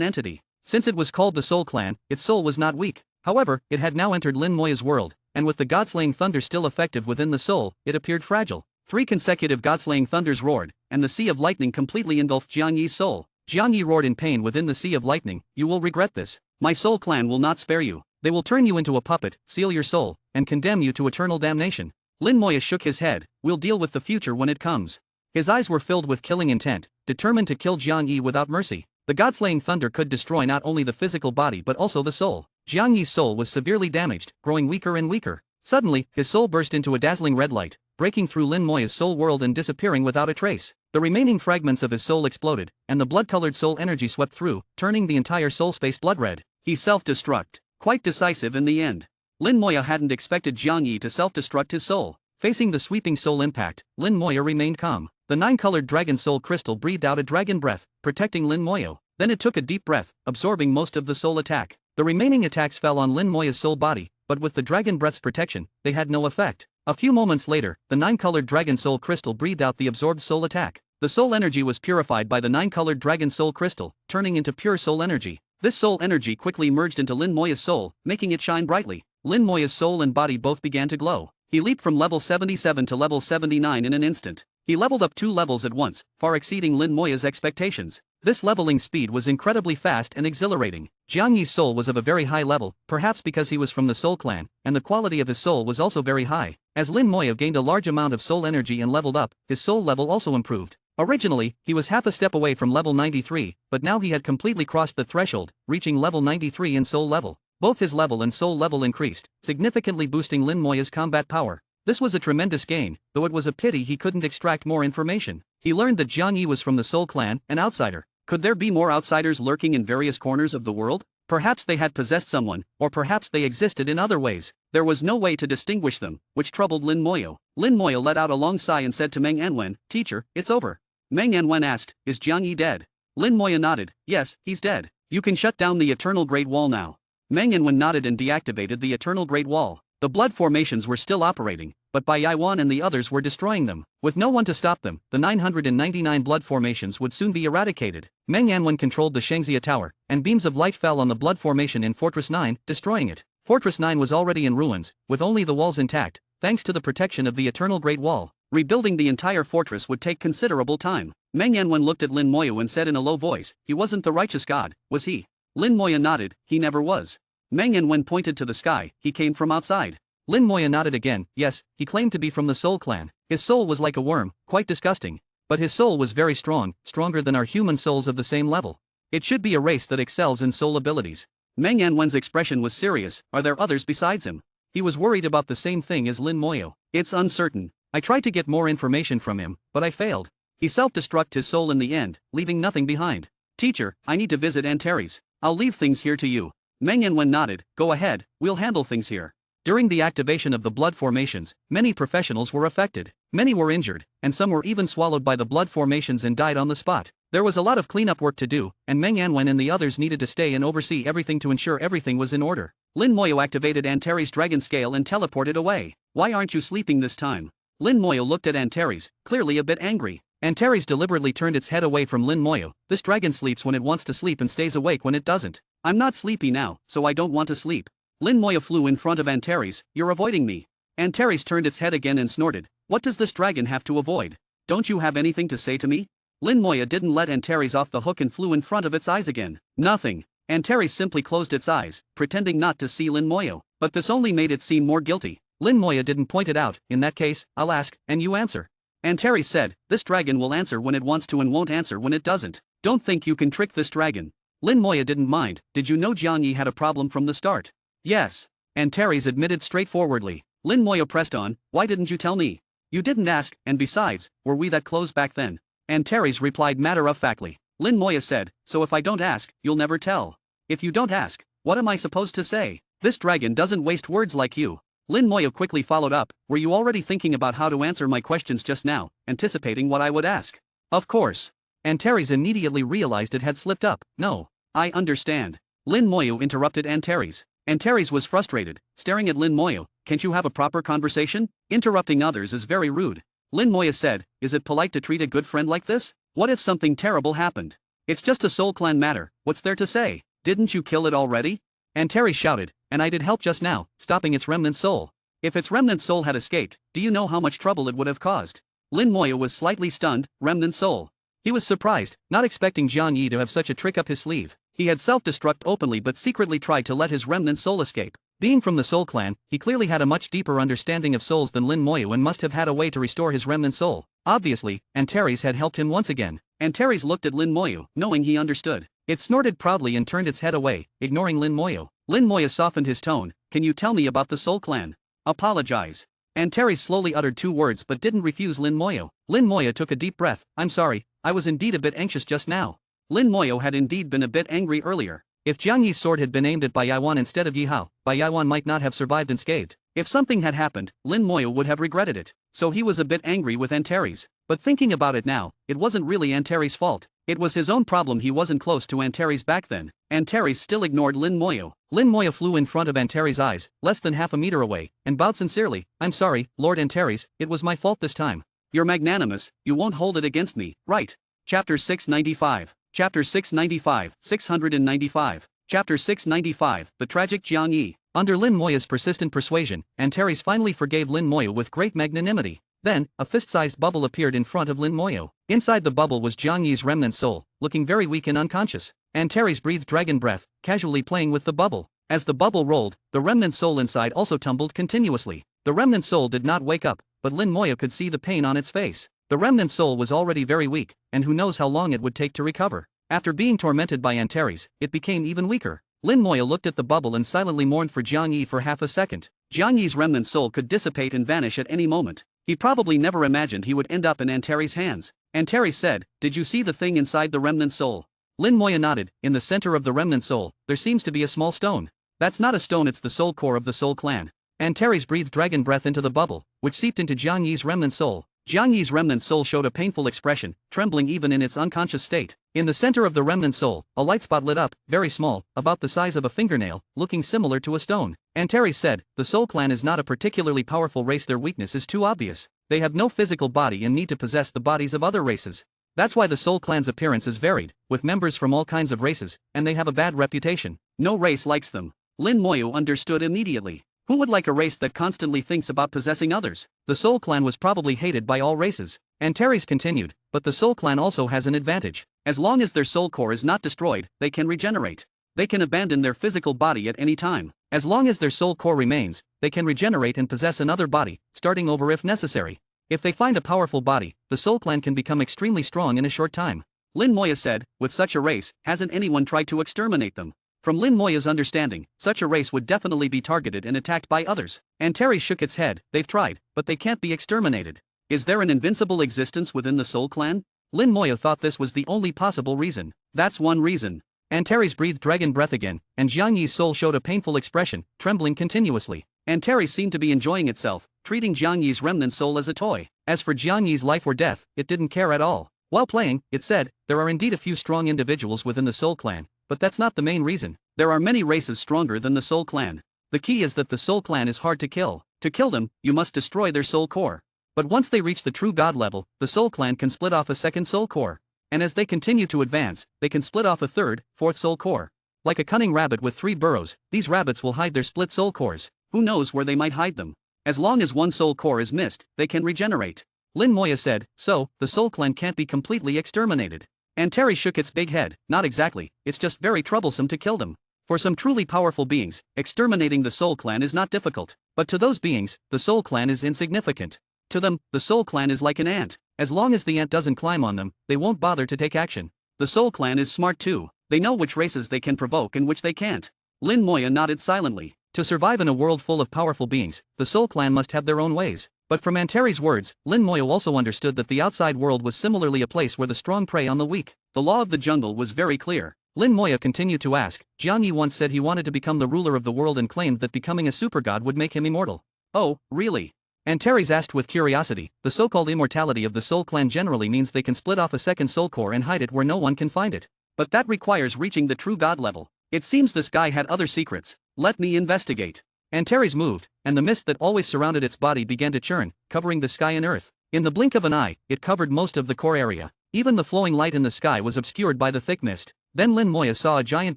entity. Since it was called the Soul Clan, its soul was not weak. However, it had now entered Lin Moya's world, and with the god-slaying thunder still effective within the soul, it appeared fragile. 3 consecutive god-slaying thunders roared, and the sea of lightning completely engulfed Jian Yi's soul. Jian Yi roared in pain within the sea of lightning, "You will regret this. My Soul Clan will not spare you. They will turn you into a puppet, seal your soul, and condemn you to eternal damnation." Lin Moya shook his head. "We'll deal with the future when it comes." His eyes were filled with killing intent, determined to kill Jian Yi without mercy. The god-slaying thunder could destroy not only the physical body but also the soul. Jian Yi's soul was severely damaged, growing weaker and weaker. Suddenly, his soul burst into a dazzling red light, breaking through Lin Moya's soul world and disappearing without a trace. The remaining fragments of his soul exploded, and the blood-colored soul energy swept through, turning the entire soul space blood red. He self-destruct. Quite decisive in the end. Lin Moya hadn't expected Jian Yi to self-destruct his soul. Facing the sweeping soul impact, Lin Moya remained calm. The 9-colored dragon soul crystal breathed out a dragon breath, protecting Lin Moya. Then it took a deep breath, absorbing most of the soul attack. The remaining attacks fell on Lin Moya's soul body, but with the dragon breath's protection, they had no effect. A few moments later, the 9-colored dragon soul crystal breathed out the absorbed soul attack. The soul energy was purified by the 9-colored dragon soul crystal, turning into pure soul energy. This soul energy quickly merged into Lin Moya's soul, making it shine brightly. Lin Moya's soul and body both began to glow. He leaped from level 77 to level 79 in an instant. He leveled up 2 levels at once, far exceeding Lin Moya's expectations. This leveling speed was incredibly fast and exhilarating. Jian Yi's soul was of a very high level, perhaps because he was from the Soul Clan, and the quality of his soul was also very high. As Lin Moya gained a large amount of soul energy and leveled up, his soul level also improved. Originally, he was half a step away from level 93, but now he had completely crossed the threshold, reaching level 93 in soul level. Both his level and soul level increased, significantly boosting Lin Moya's combat power. This was a tremendous gain, though it was a pity he couldn't extract more information. He learned that Jian Yi was from the Soul Clan, an outsider. Could there be more outsiders lurking in various corners of the world? Perhaps they had possessed someone, or perhaps they existed in other ways. There was no way to distinguish them, which troubled Lin Moya. Lin Moya let out a long sigh and said to Meng Anwen, "Teacher, it's over." Meng Anwen asked, "Is Jian Yi dead?" Lin Moya nodded, "Yes, he's dead. You can shut down the Eternal Great Wall now." Meng Anwen nodded and deactivated the Eternal Great Wall. The blood formations were still operating, but Bai Yaiwan and the others were destroying them. With no one to stop them, the 999 blood formations would soon be eradicated. Meng Anwen controlled the Shengxia Tower, and beams of light fell on the blood formation in Fortress 9, destroying it. Fortress 9 was already in ruins, with only the walls intact, thanks to the protection of the Eternal Great Wall. Rebuilding the entire fortress would take considerable time. Meng Anwen looked at Lin Moya and said in a low voice, "He wasn't the righteous god, was he?" Lin Moya nodded, "He never was." Meng Anwen pointed to the sky, "He came from outside." Lin Moya nodded again, "Yes, he claimed to be from the Soul Clan. His soul was like a worm, quite disgusting. But his soul was very strong, stronger than our human souls of the same level. It should be a race that excels in soul abilities." Meng Anwen's expression was serious. Are there others besides him? He was worried about the same thing as Lin Moya. "It's uncertain. I tried to get more information from him, but I failed. He self-destructed his soul in the end, leaving nothing behind. Teacher, I need to visit Antares. I'll leave things here to you." Meng Anwen nodded, "Go ahead, we'll handle things here." During the activation of the blood formations, many professionals were affected. Many were injured, and some were even swallowed by the blood formations and died on the spot. There was a lot of cleanup work to do, and Meng Anwen and the others needed to stay and oversee everything to ensure everything was in order. Lin Moya activated Antares' dragon scale and teleported away. "Why aren't you sleeping this time?" Lin Moya looked at Antares, clearly a bit angry. Antares deliberately turned its head away from Lin Moya. "This dragon sleeps when it wants to sleep and stays awake when it doesn't. I'm not sleepy now, so I don't want to sleep." Lin Moya flew in front of Antares, "You're avoiding me." Antares turned its head again and snorted, "What does this dragon have to avoid? Don't you have anything to say to me?" Lin Moya didn't let Antares off the hook and flew in front of its eyes again. "Nothing." Antares simply closed its eyes, pretending not to see Lin Moya. But this only made it seem more guilty. Lin Moya didn't point it out. "In that case, I'll ask, and you answer." Antares said, "This dragon will answer when it wants to and won't answer when it doesn't. Don't think you can trick this dragon." Lin Moya didn't mind. "Did you know Jian Yi had a problem from the start?" "Yes." Antares admitted straightforwardly. Lin Moya pressed on, "Why didn't you tell me? You didn't ask, and besides, were we that close back then?" Antares replied matter-of-factly, Lin Moya said, so if I don't ask, you'll never tell. If you don't ask, what am I supposed to say? This dragon doesn't waste words like you. Lin Moya quickly followed up, were you already thinking about how to answer my questions just now, anticipating what I would ask? Of course. Antares immediately realized it had slipped up. No. I understand. Lin Moya interrupted Antares. Antares was frustrated, staring at Lin Moya, can't you have a proper conversation? Interrupting others is very rude. Lin Moya said, is it polite to treat a good friend like this? What if something terrible happened? It's just a Soul Clan matter, what's there to say? Didn't you kill it already? Antares shouted, and I did help just now, stopping its remnant soul. If its remnant soul had escaped, do you know how much trouble it would have caused? Lin Moya was slightly stunned, remnant soul. He was surprised, not expecting Jiang Yi to have such a trick up his sleeve. He had self-destruct openly but secretly tried to let his remnant soul escape. Being from the Soul Clan, he clearly had a much deeper understanding of souls than Lin Moya and must have had a way to restore his remnant soul. Obviously, Antares had helped him once again. Antares looked at Lin Moya, knowing he understood. It snorted proudly and turned its head away, ignoring Lin Moya. Lin Moya softened his tone, can you tell me about the Soul Clan? Apologize. Antares slowly uttered 2 words but didn't refuse Lin Moya. Lin Moya took a deep breath, I'm sorry, I was indeed a bit anxious just now. Lin Moya had indeed been a bit angry earlier. If Jiang Yi's sword had been aimed at Bai Yaiwan instead of Yi Hao, Bai Yaiwan might not have survived unscathed. If something had happened, Lin Moya would have regretted it. So he was a bit angry with Antares. But thinking about it now, it wasn't really Antares' fault. It was his own problem he wasn't close to Antares back then. Antares still ignored Lin Moya. Lin Moya flew in front of Antares' eyes, less than half a meter away, and bowed sincerely, I'm sorry, Lord Antares, it was my fault this time. You're magnanimous, you won't hold it against me, right? Chapter 695. Chapter 695, 695. Chapter 695, The Tragic Jiang Yi. Under Lin Moya's persistent persuasion, Antares finally forgave Lin Moya with great magnanimity. Then, a fist-sized bubble appeared in front of Lin Moya. Inside the bubble was Jiang Yi's remnant soul, looking very weak and unconscious. Antares breathed dragon breath, casually playing with the bubble. As the bubble rolled, the remnant soul inside also tumbled continuously. The remnant soul did not wake up, but Lin Moya could see the pain on its face. The remnant soul was already very weak, and who knows how long it would take to recover. After being tormented by Antares, it became even weaker. Lin Moya looked at the bubble and silently mourned for Jiang Yi for half a second. Jiang Yi's remnant soul could dissipate and vanish at any moment. He probably never imagined he would end up in Antares' hands. Antares said, did you see the thing inside the remnant soul? Lin Moya nodded, in the center of the remnant soul, there seems to be a small stone. That's not a stone, it's the soul core of the Soul Clan. Antares breathed dragon breath into the bubble, which seeped into Jiang Yi's remnant soul. Jiang Yi's remnant soul showed a painful expression, trembling even in its unconscious state. In the center of the remnant soul, a light spot lit up, very small, about the size of a fingernail, looking similar to a stone. Antares said, the Soul Clan is not a particularly powerful race, their weakness is too obvious. They have no physical body and need to possess the bodies of other races. That's why the Soul Clan's appearance is varied, with members from all kinds of races, and they have a bad reputation. No race likes them. Lin Moya understood immediately. Who would like a race that constantly thinks about possessing others? The Soul Clan was probably hated by all races. Antares continued, but the Soul Clan also has an advantage. As long as their soul core is not destroyed, they can regenerate. They can abandon their physical body at any time. As long as their soul core remains, they can regenerate and possess another body, starting over if necessary. If they find a powerful body, the Soul Clan can become extremely strong in a short time. Lin Moya said, with such a race, hasn't anyone tried to exterminate them? From Lin Moya's understanding, such a race would definitely be targeted and attacked by others. Antares shook its head, they've tried, but they can't be exterminated. Is there an invincible existence within the Soul Clan? Lin Moya thought this was the only possible reason. That's one reason. Antares breathed dragon breath again, and Jiang Yi's soul showed a painful expression, trembling continuously. Antares seemed to be enjoying itself, treating Jiang Yi's remnant soul as a toy. As for Jiang Yi's life or death, it didn't care at all. While playing, it said, there are indeed a few strong individuals within the Soul Clan, but that's not the main reason. There are many races stronger than the Soul Clan. The key is that the Soul Clan is hard to kill. To kill them, you must destroy their soul core. But once they reach the true god level, the Soul Clan can split off a second soul core. And as they continue to advance, they can split off a third, fourth soul core. Like a cunning rabbit with 3 burrows, these rabbits will hide their split soul cores. Who knows where they might hide them? As long as one soul core is missed, they can regenerate. Lin Moya said, so, the Soul Clan can't be completely exterminated. Antares shook its big head, not exactly, it's just very troublesome to kill them. For some truly powerful beings, exterminating the Soul Clan is not difficult, but to those beings, the Soul Clan is insignificant. To them, the Soul Clan is like an ant. As long as the ant doesn't climb on them, they won't bother to take action. The Soul Clan is smart too, they know which races they can provoke and which they can't. Lin Moya nodded silently. To survive in a world full of powerful beings, the Soul Clan must have their own ways. But from Antares' words, Lin Moya also understood that the outside world was similarly a place where the strong prey on the weak. the law of the jungle was very clear. Lin Moya continued to ask, Jiang Yi once said he wanted to become the ruler of the world and claimed that becoming a super god would make him immortal. Oh, really? Antares asked with curiosity. The so-called immortality of the Soul Clan generally means they can split off a second soul core and hide it where no one can find it. But that requires reaching the true god level. It seems this guy had other secrets. Let me investigate. Antares moved, and the mist that always surrounded its body began to churn, covering the sky and earth. In the blink of an eye, it covered most of the core area. Even the flowing light in the sky was obscured by the thick mist. Then Lin Moya saw a giant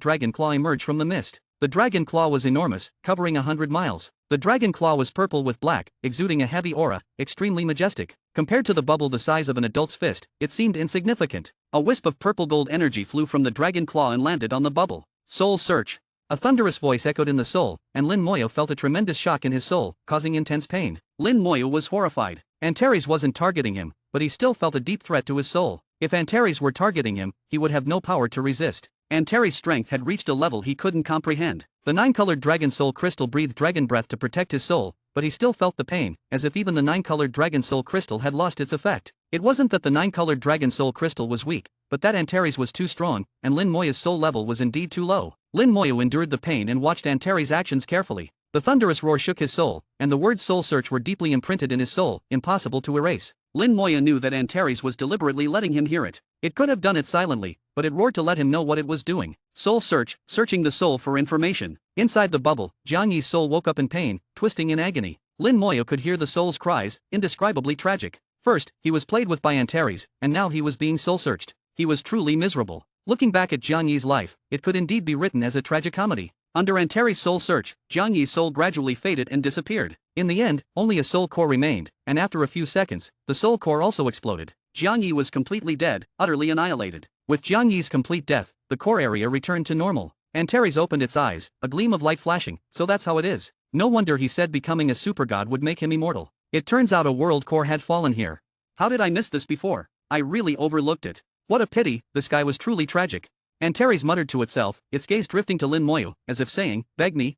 dragon claw emerge from the mist. The dragon claw was enormous, covering 100 miles. The dragon claw was purple with black, exuding a heavy aura, extremely majestic. Compared to the bubble the size of an adult's fist, it seemed insignificant. A wisp of purple gold energy flew from the dragon claw and landed on the bubble. Soul search. A thunderous voice echoed in the soul, and Lin Moya felt a tremendous shock in his soul, causing intense pain. Lin Moya was horrified. Antares wasn't targeting him, but he still felt a deep threat to his soul. If Antares were targeting him, he would have no power to resist. Antares' strength had reached a level he couldn't comprehend. The 9-colored dragon soul crystal breathed dragon breath to protect his soul, but he still felt the pain, as if even the 9-colored dragon soul crystal had lost its effect. It wasn't that the 9-colored dragon soul crystal was weak, but that Antares was too strong, and Lin Moya's soul level was indeed too low. Lin Moya endured the pain and watched Antares' actions carefully. The thunderous roar shook his soul, and the words soul search were deeply imprinted in his soul, impossible to erase. Lin Moya knew that Antares was deliberately letting him hear it. It could have done it silently, but it roared to let him know what it was doing. Soul search, searching the soul for information. Inside the bubble, Jiang Yi's soul woke up in pain, twisting in agony. Lin Moya could hear the soul's cries, indescribably tragic. First, he was played with by Antares, and now he was being soul searched. He was truly miserable. Looking back at Jiang Yi's life, it could indeed be written as a tragicomedy. Under Antares' soul search, Jiang Yi's soul gradually faded and disappeared. In the end, only a soul core remained, and after a few seconds, the soul core also exploded. Jiang Yi was completely dead, utterly annihilated. With Jiang Yi's complete death, the core area returned to normal. Antares opened its eyes, a gleam of light flashing. So that's how it is. No wonder he said becoming a super god would make him immortal. It turns out a world core had fallen here. How did I miss this before? I really overlooked it. What a pity, this guy was truly tragic. Antares muttered to itself, its gaze drifting to Lin Moya, as if saying, beg me,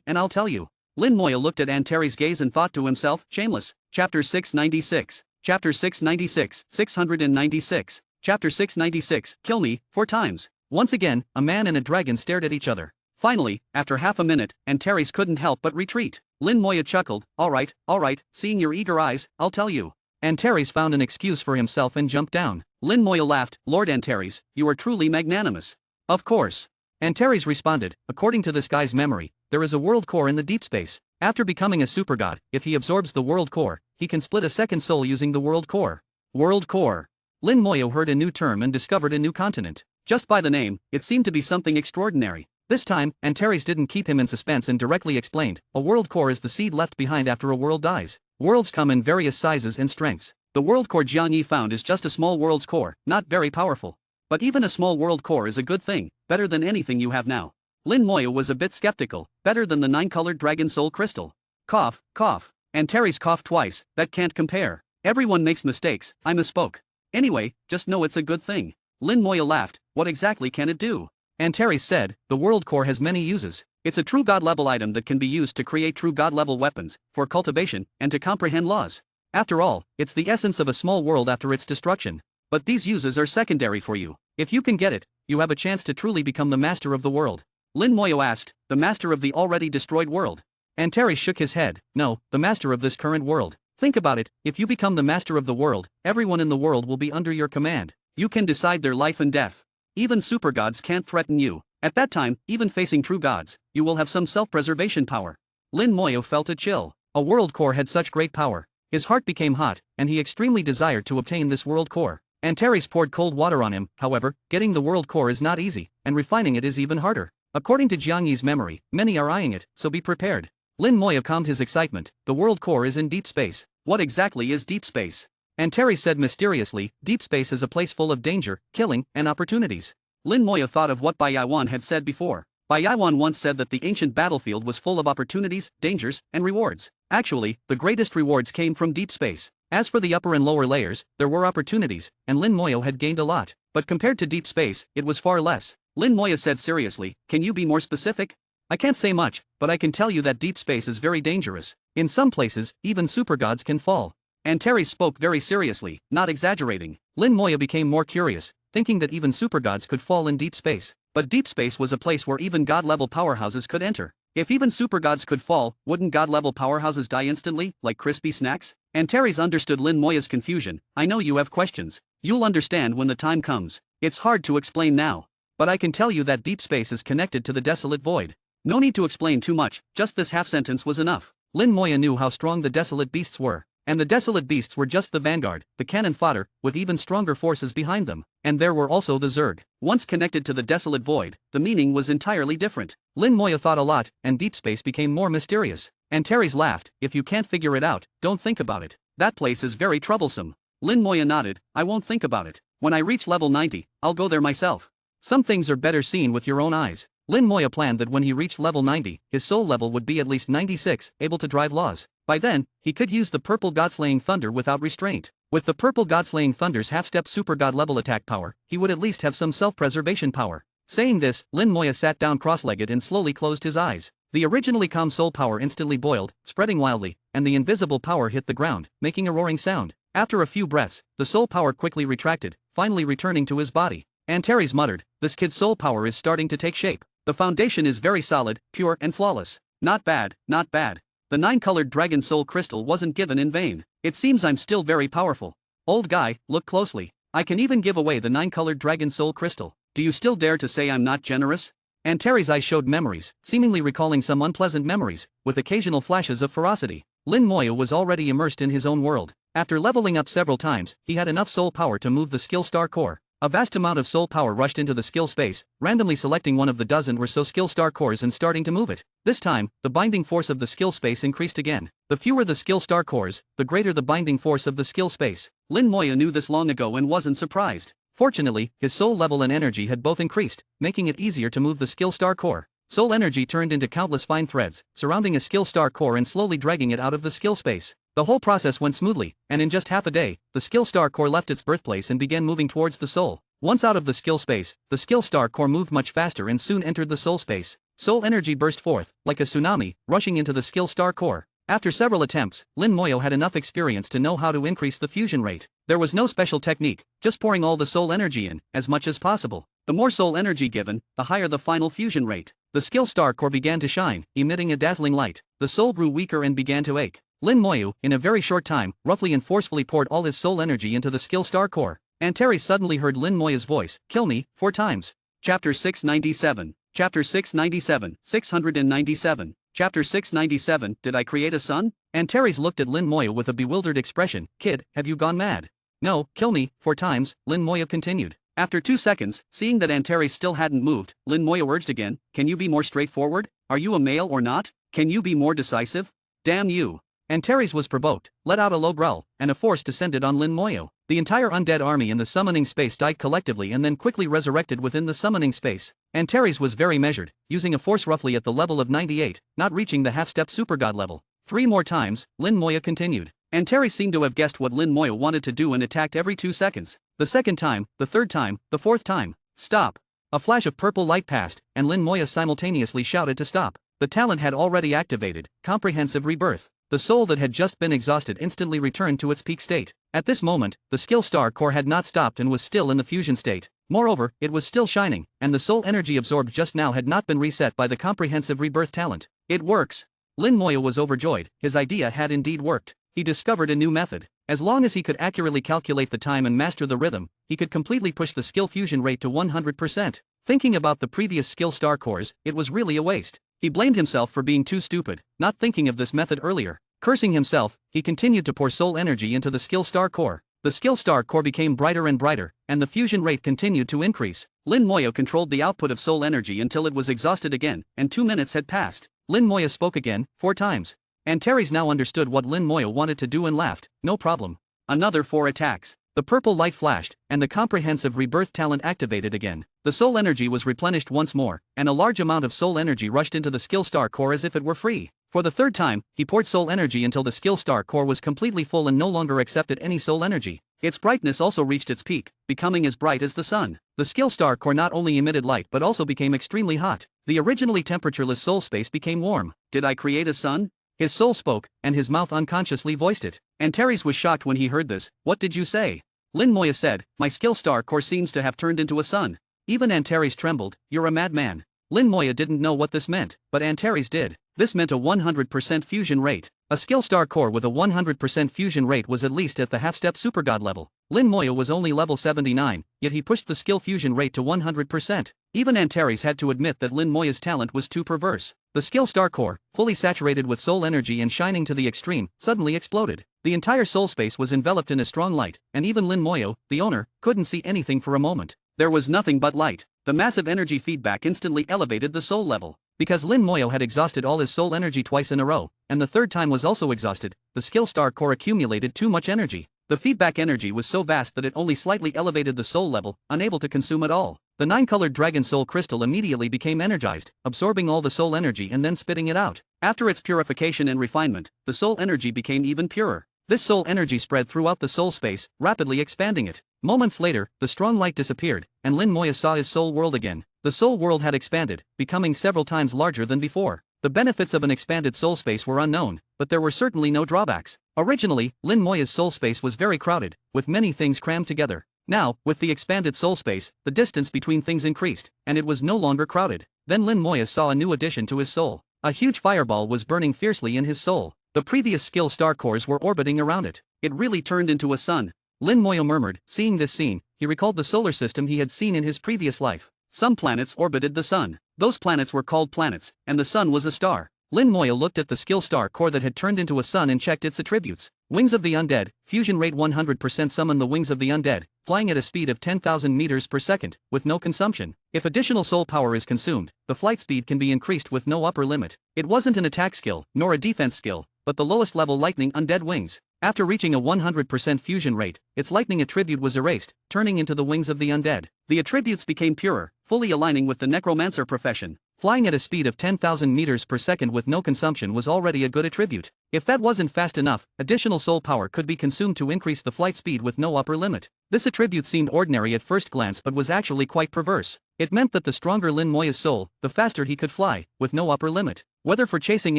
and I'll tell you. Lin Moya looked at Antares' gaze and thought to himself, shameless. Chapter 696. Chapter 696, 696. Chapter 696, kill me, 4 times. Once again, a man and a dragon stared at each other. Finally, after half a minute, Antares couldn't help but retreat. Lin Moya chuckled, all right, seeing your eager eyes, I'll tell you. Antares found an excuse for himself and jumped down. Lin Moya laughed, Lord Antares, you are truly magnanimous. Of course. Antares responded, according to this guy's memory, there is a world core in the deep space. After becoming a super god, if he absorbs the world core, he can split a second soul using the world core. World core. Lin Moya heard a new term and discovered a new continent. Just by the name, it seemed to be something extraordinary. This time, Antares didn't keep him in suspense and directly explained, a world core is the seed left behind after a world dies. Worlds come in various sizes and strengths. The world core Jiang Yi found is just a small world's core, not very powerful. But even a small world core is a good thing, better than anything you have now. Lin Moya was a bit skeptical, better than the 9-colored dragon soul crystal. Cough, cough. Antares coughed twice, that can't compare. Everyone makes mistakes, I misspoke. Anyway, just know it's a good thing. Lin Moya laughed, what exactly can it do? Antares said, the world core has many uses. It's a true god level item that can be used to create true god level weapons, for cultivation, and to comprehend laws. After all, it's the essence of a small world after its destruction. But these uses are secondary for you. If you can get it, you have a chance to truly become the master of the world. Lin Moya asked, the master of the already destroyed world. Antares shook his head, no, the master of this current world. Think about it, if you become the master of the world, everyone in the world will be under your command. You can decide their life and death. Even super gods can't threaten you. At that time, even facing true gods, you will have some self-preservation power. Lin Moya felt a chill. A world core had such great power. His heart became hot, and he extremely desired to obtain this world core. Antares poured cold water on him, however, getting the world core is not easy, and refining it is even harder. According to Jiang Yi's memory, many are eyeing it, so be prepared. Lin Moya calmed his excitement, the world core is in deep space. What exactly is deep space? Antares said mysteriously, deep space is a place full of danger, killing, and opportunities. Lin Moya thought of what Bai Yaiwan had said before. Bai Yaiwan once said that the ancient battlefield was full of opportunities, dangers, and rewards. Actually, the greatest rewards came from deep space. As for the upper and lower layers, there were opportunities, and Lin Moya had gained a lot. But compared to deep space, it was far less. Lin Moya said seriously, can you be more specific? I can't say much, but I can tell you that deep space is very dangerous. In some places, even super gods can fall. Antares spoke very seriously, not exaggerating. Lin Moya became more curious. thinking that even supergods could fall in deep space. But deep space was a place where even god-level powerhouses could enter. If even supergods could fall, wouldn't god-level powerhouses die instantly, like crispy snacks? Antares understood Lin Moya's confusion. I know you have questions. You'll understand when the time comes. It's hard to explain now. But I can tell you that deep space is connected to the desolate void. No need to explain too much, just this half-sentence was enough. Lin Moya knew how strong the desolate beasts were. And the desolate beasts were just the vanguard, the cannon fodder, with even stronger forces behind them. And there were also the Zerg. Once connected to the desolate void, the meaning was entirely different. Lin Moya thought a lot, and deep space became more mysterious. Antares laughed. If you can't figure it out, don't think about it. That place is very troublesome. Lin Moya nodded. I won't think about it. When I reach level 90, I'll go there myself. Some things are better seen with your own eyes. Lin Moya planned that when he reached level 90, his soul level would be at least 96, able to drive laws. By then, he could use the purple godslaying thunder without restraint. With the purple godslaying thunder's half-step super god level attack power, he would at least have some self-preservation power. Saying this, Lin Moya sat down cross-legged and slowly closed his eyes. The originally calm soul power instantly boiled, spreading wildly, and the invisible power hit the ground, making a roaring sound. After a few breaths, the soul power quickly retracted, finally returning to his body. Antares muttered, this kid's soul power is starting to take shape. The foundation is very solid, pure and flawless. Not bad, not bad. The 9-colored dragon soul crystal wasn't given in vain. It seems I'm still very powerful. Old guy, look closely. I can even give away the 9-colored dragon soul crystal. Do you still dare to say I'm not generous? Antares' eyes showed memories, seemingly recalling some unpleasant memories, with occasional flashes of ferocity. Lin Moya was already immersed in his own world. After leveling up several times, he had enough soul power to move the skill star core. A vast amount of soul power rushed into the skill space, randomly selecting one of the dozen or so skill star cores and starting to move it. This time, the binding force of the skill space increased again. The fewer the skill star cores, the greater the binding force of the skill space. Lin Moya knew this long ago and wasn't surprised. Fortunately, his soul level and energy had both increased, making it easier to move the skill star core. Soul energy turned into countless fine threads, surrounding a skill star core and slowly dragging it out of the skill space. The whole process went smoothly, and in just half a day, the skill star core left its birthplace and began moving towards the soul. Once out of the skill space, the skill star core moved much faster and soon entered the soul space. Soul energy burst forth, like a tsunami, rushing into the skill star core. After several attempts, Lin Moya had enough experience to know how to increase the fusion rate. There was no special technique, just pouring all the soul energy in, as much as possible. The more soul energy given, the higher the final fusion rate. The skill star core began to shine, emitting a dazzling light. The soul grew weaker and began to ache. Lin Moya, in a very short time, roughly and forcefully poured all his soul energy into the skill star core. Antares suddenly heard Lin Moya's voice, kill me, 4 times. Chapter 697. Chapter 697, 697. Chapter 697, did I create a son? Antares looked at Lin Moya with a bewildered expression. Kid, have you gone mad? No, kill me, 4 times, Lin Moya continued. After 2 seconds, seeing that Antares still hadn't moved, Lin Moya urged again, can you be more straightforward? Are you a male or not? Can you be more decisive? Damn you. Antares was provoked, let out a low growl, and a force descended on Lin Moya. The entire undead army in the summoning space died collectively and then quickly resurrected within the summoning space. Antares was very measured, using a force roughly at the level of 98, not reaching the half-step supergod level. 3 more times, Lin Moya continued. Antares seemed to have guessed what Lin Moya wanted to do and attacked every 2 seconds. The second time, the third time, the 4th time. Stop. A flash of purple light passed, and Lin Moya simultaneously shouted to stop. The talent had already activated, Comprehensive Rebirth. The soul that had just been exhausted instantly returned to its peak state. At this moment, the skill star core had not stopped and was still in the fusion state. Moreover, it was still shining, and the soul energy absorbed just now had not been reset by the Comprehensive Rebirth talent. It works. Lin Moya was overjoyed. His idea had indeed worked. He discovered a new method. As long as he could accurately calculate the time and master the rhythm, he could completely push the skill fusion rate to 100%. Thinking about the previous skill star cores, it was really a waste. He blamed himself for being too stupid, not thinking of this method earlier. Cursing himself, he continued to pour soul energy into the skill star core. The skill star core became brighter and brighter, and the fusion rate continued to increase. Lin Moya controlled the output of soul energy until it was exhausted again, and 2 minutes had passed. Lin Moya spoke again, 4 times. Antares now understood what Lin Moya wanted to do and laughed. No problem. Another 4 attacks. The purple light flashed, and the Comprehensive Rebirth talent activated again. The soul energy was replenished once more, and a large amount of soul energy rushed into the skill star core as if it were free. For the 3rd time, he poured soul energy until the skill star core was completely full and no longer accepted any soul energy. Its brightness also reached its peak, becoming as bright as the sun. The skill star core not only emitted light but also became extremely hot. The originally temperatureless soul space became warm. Did I create a sun? His soul spoke, and his mouth unconsciously voiced it. Antares was shocked when he heard this. What did you say? Lin Moya said, my skill star core seems to have turned into a sun. Even Antares trembled, you're a madman. Lin Moya didn't know what this meant, but Antares did. This meant a 100% fusion rate. A skill star core with a 100% fusion rate was at least at the half-step supergod level. Lin Moya was only level 79, yet he pushed the skill fusion rate to 100%. Even Antares had to admit that Lin Moya's talent was too perverse. The skill star core, fully saturated with soul energy and shining to the extreme, suddenly exploded. The entire soul space was enveloped in a strong light, and even Lin Moya, the owner, couldn't see anything for a moment. There was nothing but light. The massive energy feedback instantly elevated the soul level. Because Lin Moya had exhausted all his soul energy twice in a row, and the third time was also exhausted, the skill star core accumulated too much energy. The feedback energy was so vast that it only slightly elevated the soul level, unable to consume it all. The 9-colored dragon soul crystal immediately became energized, absorbing all the soul energy and then spitting it out. After its purification and refinement, the soul energy became even purer. This soul energy spread throughout the soul space, rapidly expanding it. Moments later, the strong light disappeared, and Lin Moya saw his soul world again. The soul world had expanded, becoming several times larger than before. The benefits of an expanded soul space were unknown, but there were certainly no drawbacks. Originally, Lin Moya's soul space was very crowded, with many things crammed together. Now, with the expanded soul space, the distance between things increased, and it was no longer crowded. Then Lin Moya saw a new addition to his soul. A huge fireball was burning fiercely in his soul. The previous skill star cores were orbiting around it. It really turned into a sun. Lin Moya murmured. Seeing this scene, he recalled the solar system he had seen in his previous life. Some planets orbited the sun. Those planets were called planets, and the sun was a star. Lin Moya looked at the skill star core that had turned into a sun and checked its attributes. Wings of the Undead, fusion rate 100%. Summon the wings of the undead, flying at a speed of 10,000 meters per second, with no consumption. If additional soul power is consumed, the flight speed can be increased with no upper limit. It wasn't an attack skill, nor a defense skill, but the lowest level lightning undead wings. After reaching a 100% fusion rate, its lightning attribute was erased, turning into the wings of the undead. The attributes became purer, fully aligning with the necromancer profession. Flying at a speed of 10,000 meters per second with no consumption was already a good attribute. If that wasn't fast enough, additional soul power could be consumed to increase the flight speed with no upper limit. This attribute seemed ordinary at first glance but was actually quite perverse. It meant that the stronger Lin Moya's soul, the faster he could fly, with no upper limit. Whether for chasing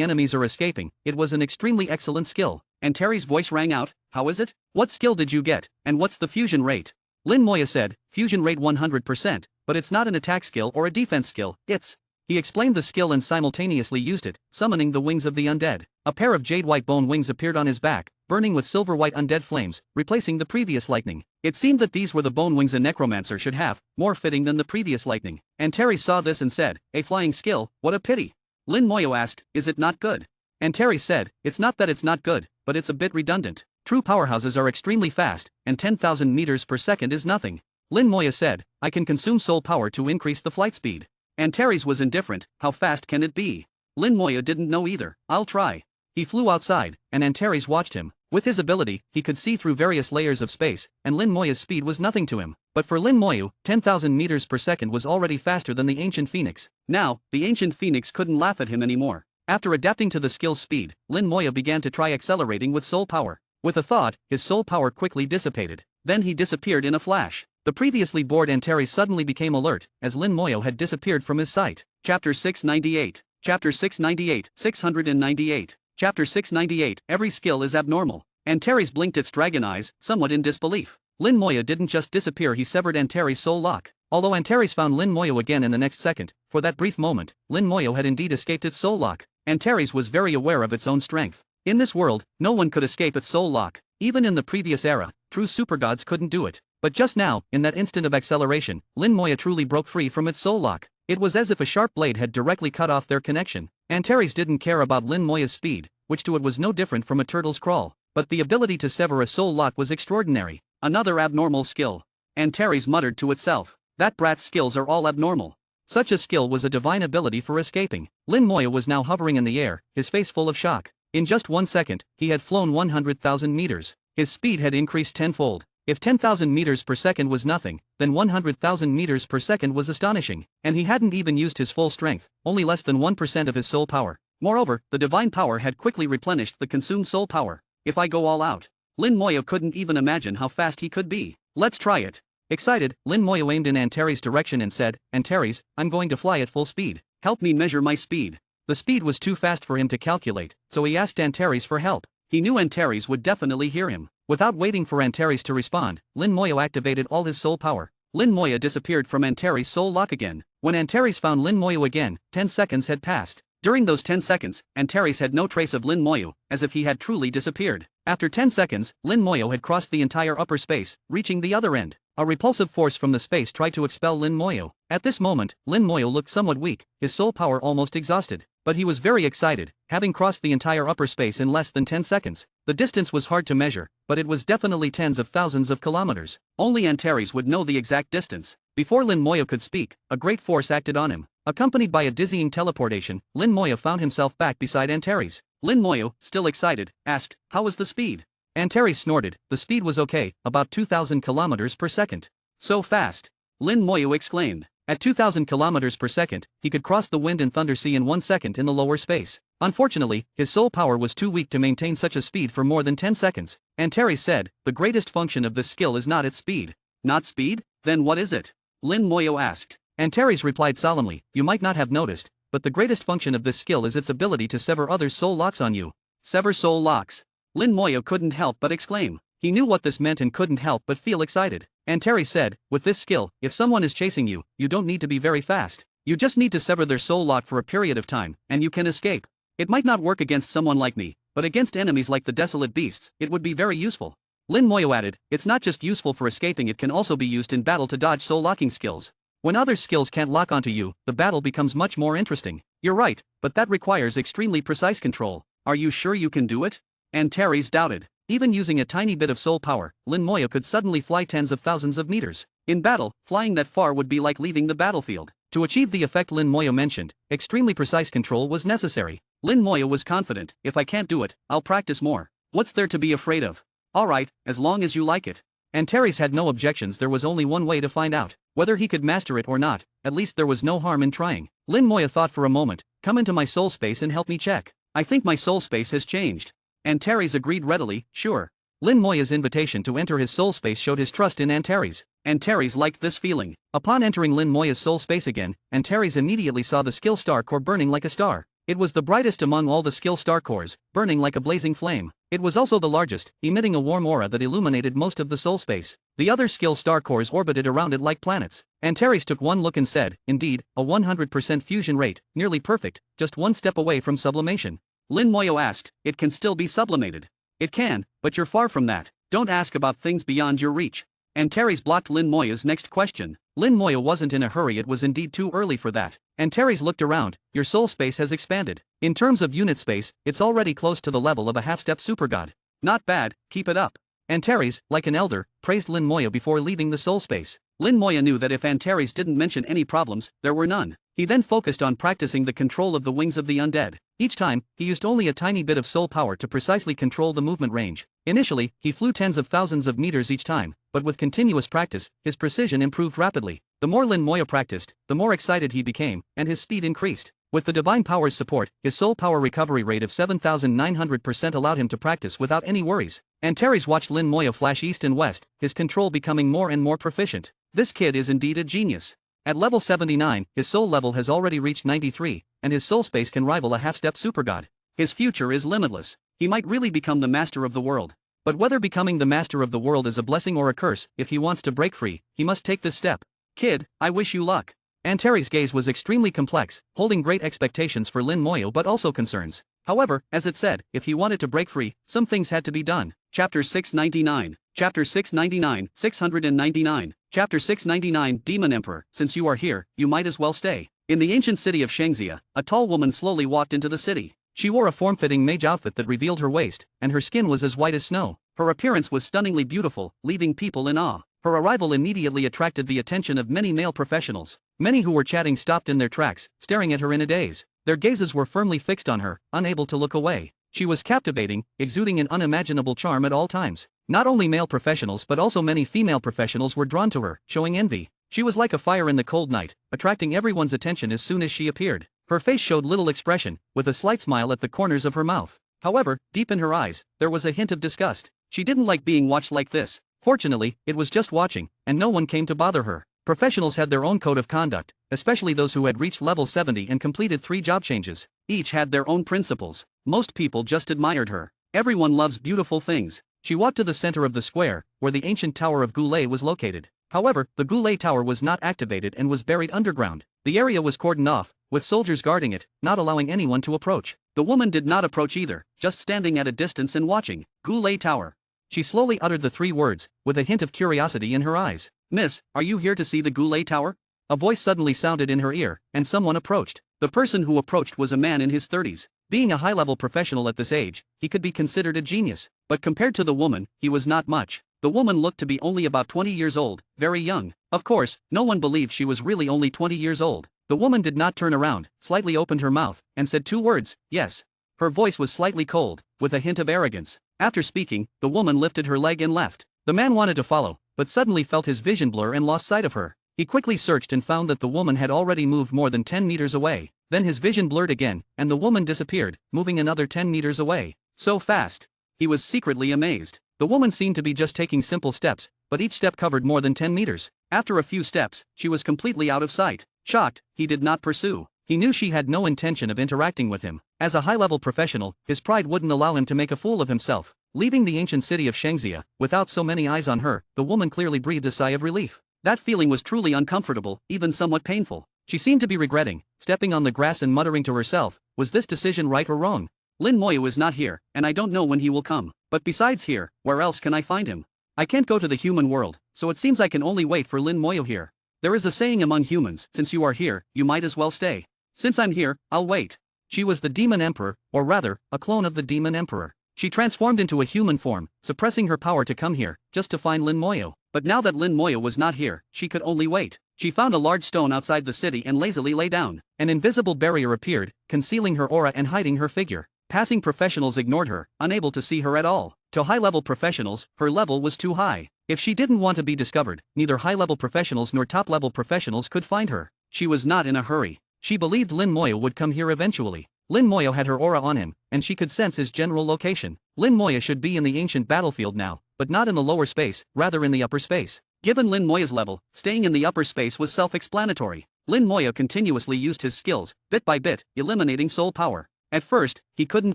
enemies or escaping, it was an extremely excellent skill. Antares' voice rang out, how is it? What skill did you get, and what's the fusion rate? Lin Moya said, fusion rate 100%, but it's not an attack skill or a defense skill, it's... He explained the skill and simultaneously used it, summoning the wings of the undead. A pair of jade-white bone wings appeared on his back, burning with silver-white undead flames, replacing the previous lightning. It seemed that these were the bone wings a necromancer should have, more fitting than the previous lightning. Antares saw this and said, a flying skill, what a pity. Lin Moya asked, is it not good? Antares said, it's not that it's not good, but it's a bit redundant. True powerhouses are extremely fast, and 10,000 meters per second is nothing. Lin Moya said, I can consume soul power to increase the flight speed. Antares was indifferent, how fast can it be? Lin Moya didn't know either, I'll try. He flew outside, and Antares watched him. With his ability, he could see through various layers of space, and Lin Moya's speed was nothing to him. But for Lin Moya, 10,000 meters per second was already faster than the ancient phoenix. Now, the ancient phoenix couldn't laugh at him anymore. After adapting to the skill's speed, Lin Moya began to try accelerating with soul power. With a thought, his soul power quickly dissipated. Then he disappeared in a flash. The previously bored Antares suddenly became alert, as Lin Moya had disappeared from his sight. Chapter 698. Chapter 698, 698. Chapter 698, every skill is abnormal. Antares blinked its dragon eyes, somewhat in disbelief. Lin Moya didn't just disappear, he severed Antares' soul lock. Although Antares found Lin Moya again in the next second, for that brief moment, Lin Moya had indeed escaped its soul lock. Antares was very aware of its own strength. In this world, no one could escape its soul lock. Even in the previous era, true supergods couldn't do it. But just now, in that instant of acceleration, Lin Moya truly broke free from its soul lock. It was as if a sharp blade had directly cut off their connection. Antares didn't care about Lin Moya's speed, which to it was no different from a turtle's crawl. But the ability to sever a soul lock was extraordinary. Another abnormal skill. Antares muttered to itself. That brat's skills are all abnormal. Such a skill was a divine ability for escaping. Lin Moya was now hovering in the air, his face full of shock. In just 1 second, he had flown 100,000 meters. His speed had increased tenfold. If 10,000 meters per second was nothing, then 100,000 meters per second was astonishing. And he hadn't even used his full strength, only less than 1% of his soul power. Moreover, the divine power had quickly replenished the consumed soul power. If I go all out. Lin Moya couldn't even imagine how fast he could be. Let's try it. Excited, Lin Moya aimed in Antares' direction and said, Antares, I'm going to fly at full speed. Help me measure my speed. The speed was too fast for him to calculate, so he asked Antares for help. He knew Antares would definitely hear him. Without waiting for Antares to respond, Lin Moyo activated all his soul power. Lin Moyo disappeared from Antares' soul lock again. When Antares found Lin Moyo again, 10 seconds had passed. During those 10 seconds, Antares had no trace of Lin Moyo, as if he had truly disappeared. After 10 seconds, Lin Moyo had crossed the entire upper space, reaching the other end. A repulsive force from the space tried to expel Lin Moyo. At this moment, Lin Moyo looked somewhat weak, his soul power almost exhausted. But he was very excited, having crossed the entire upper space in less than 10 seconds. The distance was hard to measure, but it was definitely tens of thousands of kilometers. Only Antares would know the exact distance. Before Lin Moyo could speak, a great force acted on him. Accompanied by a dizzying teleportation, Lin Moyo found himself back beside Antares. Lin Moyo, still excited, asked, "How was the speed?" Antares snorted. The speed was okay, about 2,000 kilometers per second. "So fast!" Lin Moyo exclaimed. At 2,000 kilometers per second, he could cross the wind and thunder sea in 1 second in the lower space. Unfortunately, his soul power was too weak to maintain such a speed for more than 10 seconds. Antares said, "The greatest function of this skill is not its speed." "Not speed? Then what is it?" Lin Moyo asked. Antares replied solemnly, "You might not have noticed, but the greatest function of this skill is its ability to sever others' soul locks on you." Sever soul locks. Lin Moyo couldn't help but exclaim. He knew what this meant and couldn't help but feel excited. Antares said, "With this skill, if someone is chasing you, you don't need to be very fast. You just need to sever their soul lock for a period of time, and you can escape. It might not work against someone like me, but against enemies like the desolate beasts, it would be very useful." Lin Moyo added, "It's not just useful for escaping, it can also be used in battle to dodge soul locking skills. When other skills can't lock onto you, the battle becomes much more interesting." "You're right, but that requires extremely precise control. Are you sure you can do it?" Antares doubted. Even using a tiny bit of soul power, Lin Moyo could suddenly fly tens of thousands of meters. In battle, flying that far would be like leaving the battlefield. To achieve the effect Lin Moyo mentioned, extremely precise control was necessary. Lin Moyo was confident, "If I can't do it, I'll practice more. What's there to be afraid of?" "Alright, as long as you like it." Antares had no objections. There was only one way to find out whether he could master it or not. At least there was no harm in trying. Lin Moyo thought for a moment. "Come into my soul space and help me check. I think my soul space has changed." Antares agreed readily, "Sure." Lin Moyo's invitation to enter his soul space showed his trust in Antares. Antares liked this feeling. Upon entering Lin Moyo's soul space again, Antares immediately saw the skill star core burning like a star. It was the brightest among all the skill star cores, burning like a blazing flame. It was also the largest, emitting a warm aura that illuminated most of the soul space. The other skill star cores orbited around it like planets. Antares took one look and said, "Indeed, a 100% fusion rate, nearly perfect, just one step away from sublimation." Lin Moyo asked, "It can still be sublimated?" "It can, but you're far from that. Don't ask about things beyond your reach." Antares blocked Lin Moyo's next question. Lin Moyo wasn't in a hurry, it was indeed too early for that. Antares looked around. "Your soul space has expanded. In terms of unit space, it's already close to the level of a half-step supergod. Not bad, keep it up." Antares, like an elder, praised Lin Moyo before leaving the soul space. Lin Moyo knew that if Antares didn't mention any problems, there were none. He then focused on practicing the control of the wings of the undead. Each time, he used only a tiny bit of soul power to precisely control the movement range. Initially, he flew tens of thousands of meters each time, but with continuous practice, his precision improved rapidly. The more Lin Moyo practiced, the more excited he became, and his speed increased. With the Divine Power's support, his soul power recovery rate of 7,900% allowed him to practice without any worries. Antares watched Lin Moyo flash east and west, his control becoming more and more proficient. This kid is indeed a genius. At level 79, his soul level has already reached 93, and his soul space can rival a half-step supergod. His future is limitless. He might really become the master of the world. But whether becoming the master of the world is a blessing or a curse, if he wants to break free, he must take this step. "Kid, I wish you luck." Antares' gaze was extremely complex, holding great expectations for Lin Moyo but also concerns. However, as it said, if he wanted to break free, some things had to be done. Chapter 699. Chapter 699, 699. Chapter 699 Demon Emperor, since you are here, you might as well stay. In the ancient city of Shangxia, a tall woman slowly walked into the city. She wore a form-fitting mage outfit that revealed her waist, and her skin was as white as snow. Her appearance was stunningly beautiful, leaving people in awe. Her arrival immediately attracted the attention of many male professionals. Many who were chatting stopped in their tracks, staring at her in a daze. Their gazes were firmly fixed on her, unable to look away. She was captivating, exuding an unimaginable charm at all times. Not only male professionals but also many female professionals were drawn to her, showing envy. She was like a fire in the cold night, attracting everyone's attention as soon as she appeared. Her face showed little expression, with a slight smile at the corners of her mouth. However, deep in her eyes, there was a hint of disgust. She didn't like being watched like this. Fortunately, it was just watching, and no one came to bother her. Professionals had their own code of conduct, especially those who had reached level 70 and completed 3 job changes. Each had their own principles. Most people just admired her. Everyone loves beautiful things. She walked to the center of the square, where the ancient Tower of Goulet was located. However, the Goulet Tower was not activated and was buried underground. The area was cordoned off, with soldiers guarding it, not allowing anyone to approach. The woman did not approach either, just standing at a distance and watching. Goulet Tower. She slowly uttered the 3 words, with a hint of curiosity in her eyes. "Miss, are you here to see the Goulet Tower?" A voice suddenly sounded in her ear, and someone approached. The person who approached was a man in his 30s. Being a high-level professional at this age, he could be considered a genius. But compared to the woman, he was not much. The woman looked to be only about 20 years old, very young. Of course, no one believed she was really only 20 years old. The woman did not turn around, slightly opened her mouth, and said 2 words, "Yes." Her voice was slightly cold, with a hint of arrogance. After speaking, the woman lifted her leg and left. The man wanted to follow, but suddenly felt his vision blur and lost sight of her. He quickly searched and found that the woman had already moved more than 10 meters away. Then his vision blurred again, and the woman disappeared, moving another 10 meters away. So fast. He was secretly amazed. The woman seemed to be just taking simple steps, but each step covered more than 10 meters. After a few steps, she was completely out of sight. Shocked, he did not pursue. He knew she had no intention of interacting with him. As a high-level professional, his pride wouldn't allow him to make a fool of himself. Leaving the ancient city of Shangxia, without so many eyes on her, the woman clearly breathed a sigh of relief. That feeling was truly uncomfortable, even somewhat painful. She seemed to be regretting, stepping on the grass and muttering to herself, was this decision right or wrong? Lin Moyo is not here, and I don't know when he will come. But besides here, where else can I find him? I can't go to the human world, so it seems I can only wait for Lin Moyo here. There is a saying among humans, since you are here, you might as well stay. Since I'm here, I'll wait. She was the Demon Emperor, or rather, a clone of the Demon Emperor. She transformed into a human form, suppressing her power to come here, just to find Lin Moyo. But now that Lin Moyo was not here, she could only wait. She found a large stone outside the city and lazily lay down. An invisible barrier appeared, concealing her aura and hiding her figure. Passing professionals ignored her, unable to see her at all. To high-level professionals, her level was too high. If she didn't want to be discovered, neither high-level professionals nor top-level professionals could find her. She was not in a hurry. She believed Lin Moyo would come here eventually. Lin Moyo had her aura on him, and she could sense his general location. Lin Moyo should be in the ancient battlefield now, but not in the lower space, rather in the upper space. Given Lin Moyo's level, staying in the upper space was self-explanatory. Lin Moyo continuously used his skills, bit by bit, eliminating soul power. At first, he couldn't